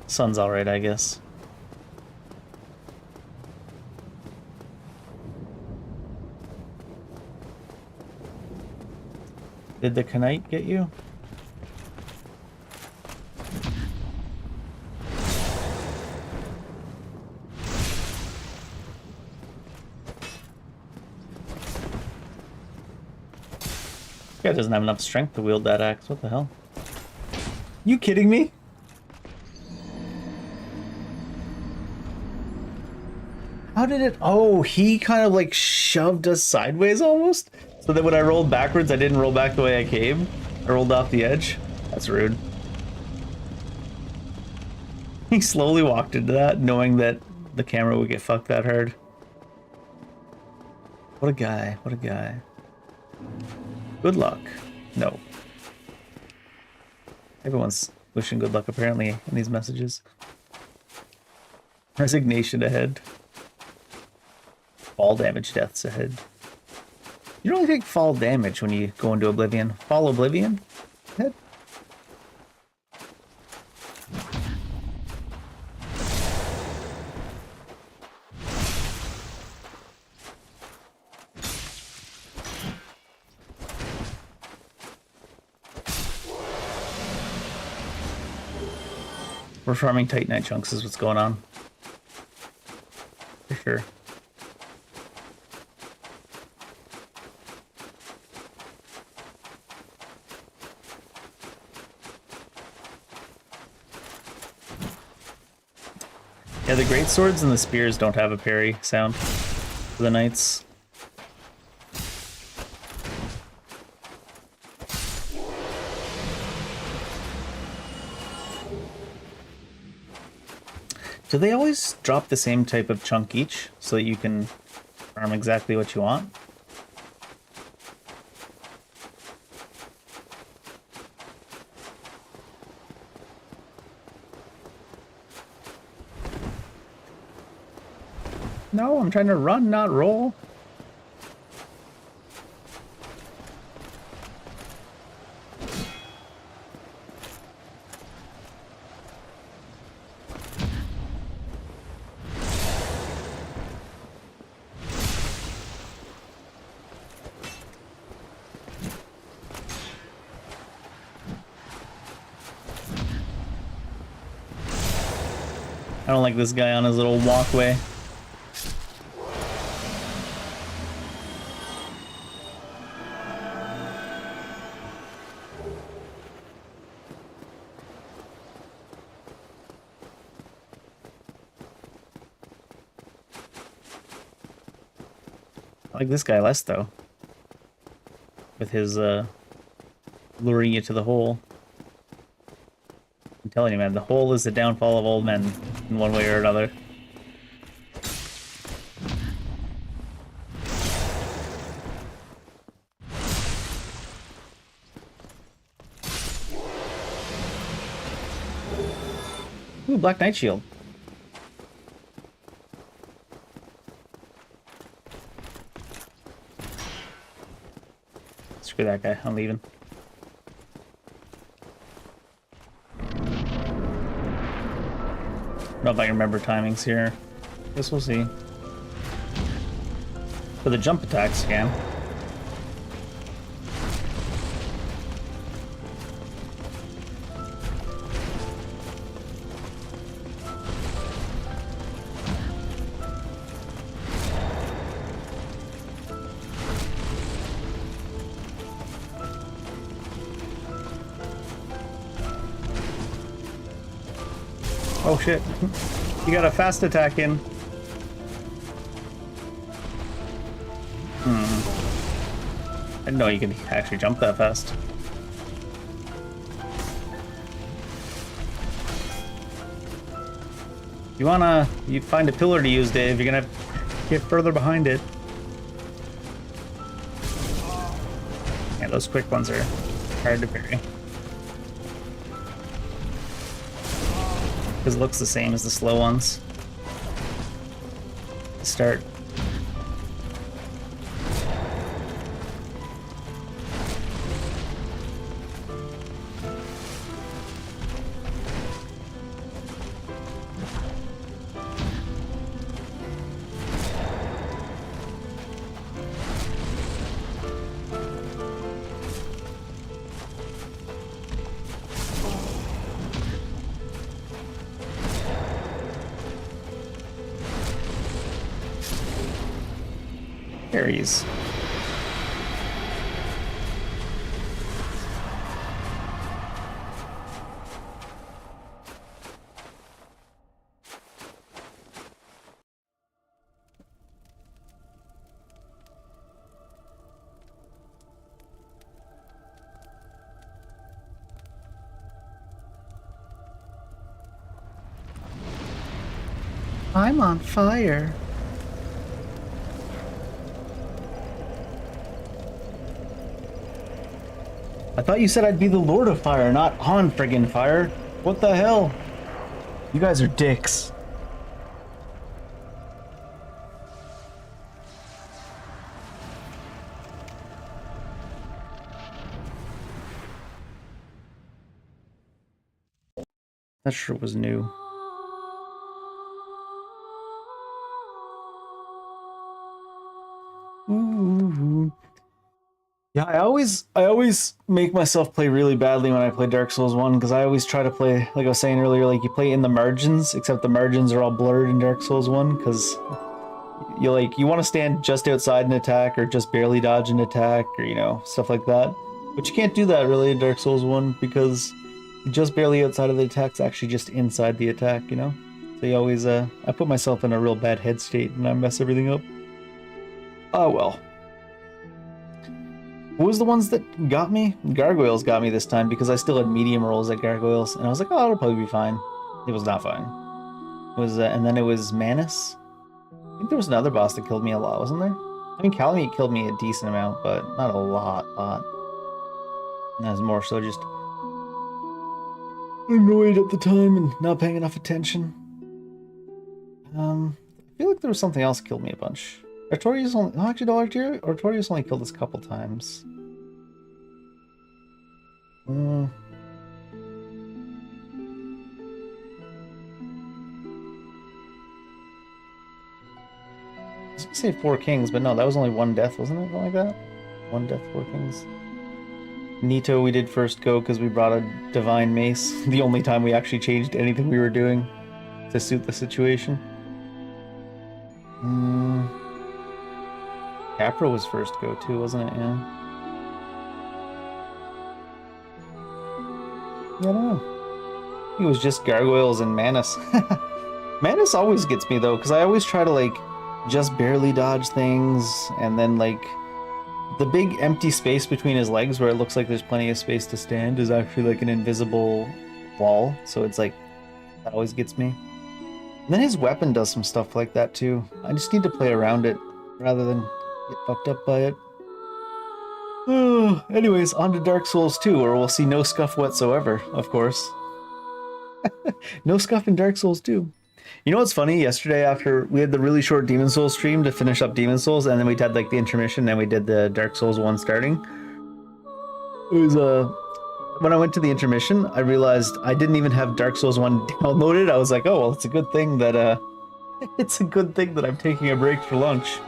Sun's alright, I guess. Did the Knight get you? Guy doesn't have enough strength to wield that axe. What the hell? You kidding me? How did it? Oh, he kind of like shoved us sideways almost. So that when I rolled backwards, I didn't roll back the way I came. I rolled off the edge. That's rude. He slowly walked into that, knowing that the camera would get fucked that hard. What a guy. What a guy. Good luck. No. Everyone's wishing good luck apparently in these messages. Resignation ahead. Fall damage deaths ahead. You don't really take fall damage when you go into Oblivion. Fall Oblivion ahead. We're farming Titanite chunks is what's going on. For sure. Yeah, the great swords and the spears don't have a parry sound for the knights. Do they always drop the same type of chunk each so that you can farm exactly what you want? No, I'm trying to run, not roll. I don't like this guy on his little walkway. I like this guy less though. With his luring you to the hole. I'm telling you, man, the hole is the downfall of old men in one way or another. Ooh, Black Knight Shield. Screw that guy, I'm leaving. I don't know if I can remember timings here. Guess we'll see. For the jump attacks, again. Oh shit. You got a fast attack in. I didn't know you could actually jump that fast. You find a pillar to use, Dave, you're gonna have to get further behind it. Yeah, those quick ones are hard to parry. Because it looks the same as the slow ones. To start. berries. I'm on fire. I thought you said I'd be the Lord of Fire, not on friggin' fire. What the hell? You guys are dicks. That sure was new. Ooh. Yeah, I always make myself play really badly when I play Dark Souls 1 because I always try to play, like I was saying earlier, like you play in the margins, except the margins are all blurred in Dark Souls 1 because you want to stand just outside an attack or just barely dodge an attack or, you know, stuff like that. But you can't do that really in Dark Souls 1 because just barely outside of the attack's actually just inside the attack, you know? So you always, I put myself in a real bad head state and I mess everything up. Oh well. What was the ones that got me? Gargoyles got me this time because I still had medium rolls at Gargoyles, and I was like, oh, it'll probably be fine. It was not fine. It was, and then it was Manus. I think there was another boss that killed me a lot, wasn't there? I mean, Calamite killed me a decent amount, but not a lot. And that was more so just annoyed at the time and not paying enough attention. I feel like there was something else that killed me a bunch. Artorias only... Oh, actually, no, Artorias only killed us a couple times. I was gonna say 4 kings, but no, that was only 1 death, wasn't it? Something like that? 1 death, 4 kings. Nito we did first go because we brought a divine mace. The only time we actually changed anything we were doing to suit the situation. Capra was first go too, wasn't it? Yeah. I don't know. It was just Gargoyles and Manus. Manus always gets me though, because I always try to like just barely dodge things, and then like the big empty space between his legs where it looks like there's plenty of space to stand is actually like an invisible wall, so it's like that always gets me. And then his weapon does some stuff like that too. I just need to play around it rather than get fucked up by it. Anyways, on to Dark Souls 2, where we'll see no scuff whatsoever, of course. No scuff in Dark Souls 2. You know what's funny? Yesterday, after we had the really short Demon Souls stream to finish up Demon Souls, and then we had like the intermission, and we did the Dark Souls 1 starting. It was when I went to the intermission, I realized I didn't even have Dark Souls 1 downloaded. I was like, oh well, it's a good thing that I'm taking a break for lunch.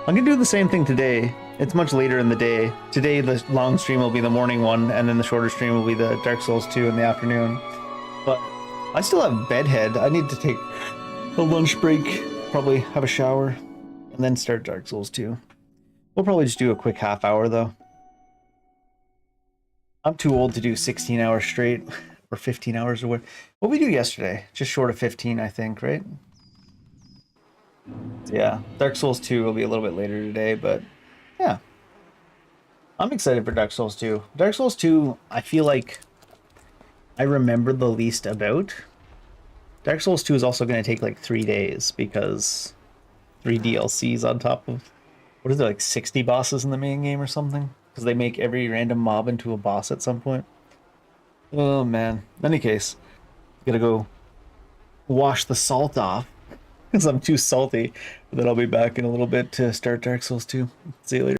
I'm gonna do the same thing today. It's much later in the day. Today the long stream will be the morning one, and then the shorter stream will be the Dark Souls 2 in the afternoon. But I still have bedhead. I need to take a lunch break, probably have a shower, and then start Dark Souls 2. We'll probably just do a quick half hour though. I'm too old to do 16 hours straight, or 15 hours or what we do yesterday. Just short of 15, I think, right? Yeah, Dark Souls 2 will be a little bit later today, but yeah. I'm excited for Dark Souls 2. Dark Souls 2, I feel like I remember the least about. Dark Souls 2 is also going to take like 3 days because 3 DLCs on top of, what is it, like 60 bosses in the main game or something? Because they make every random mob into a boss at some point. Oh man. In any case, gotta go wash the salt off because I'm too salty. But then I'll be back in a little bit to start Dark Souls 2. See you later.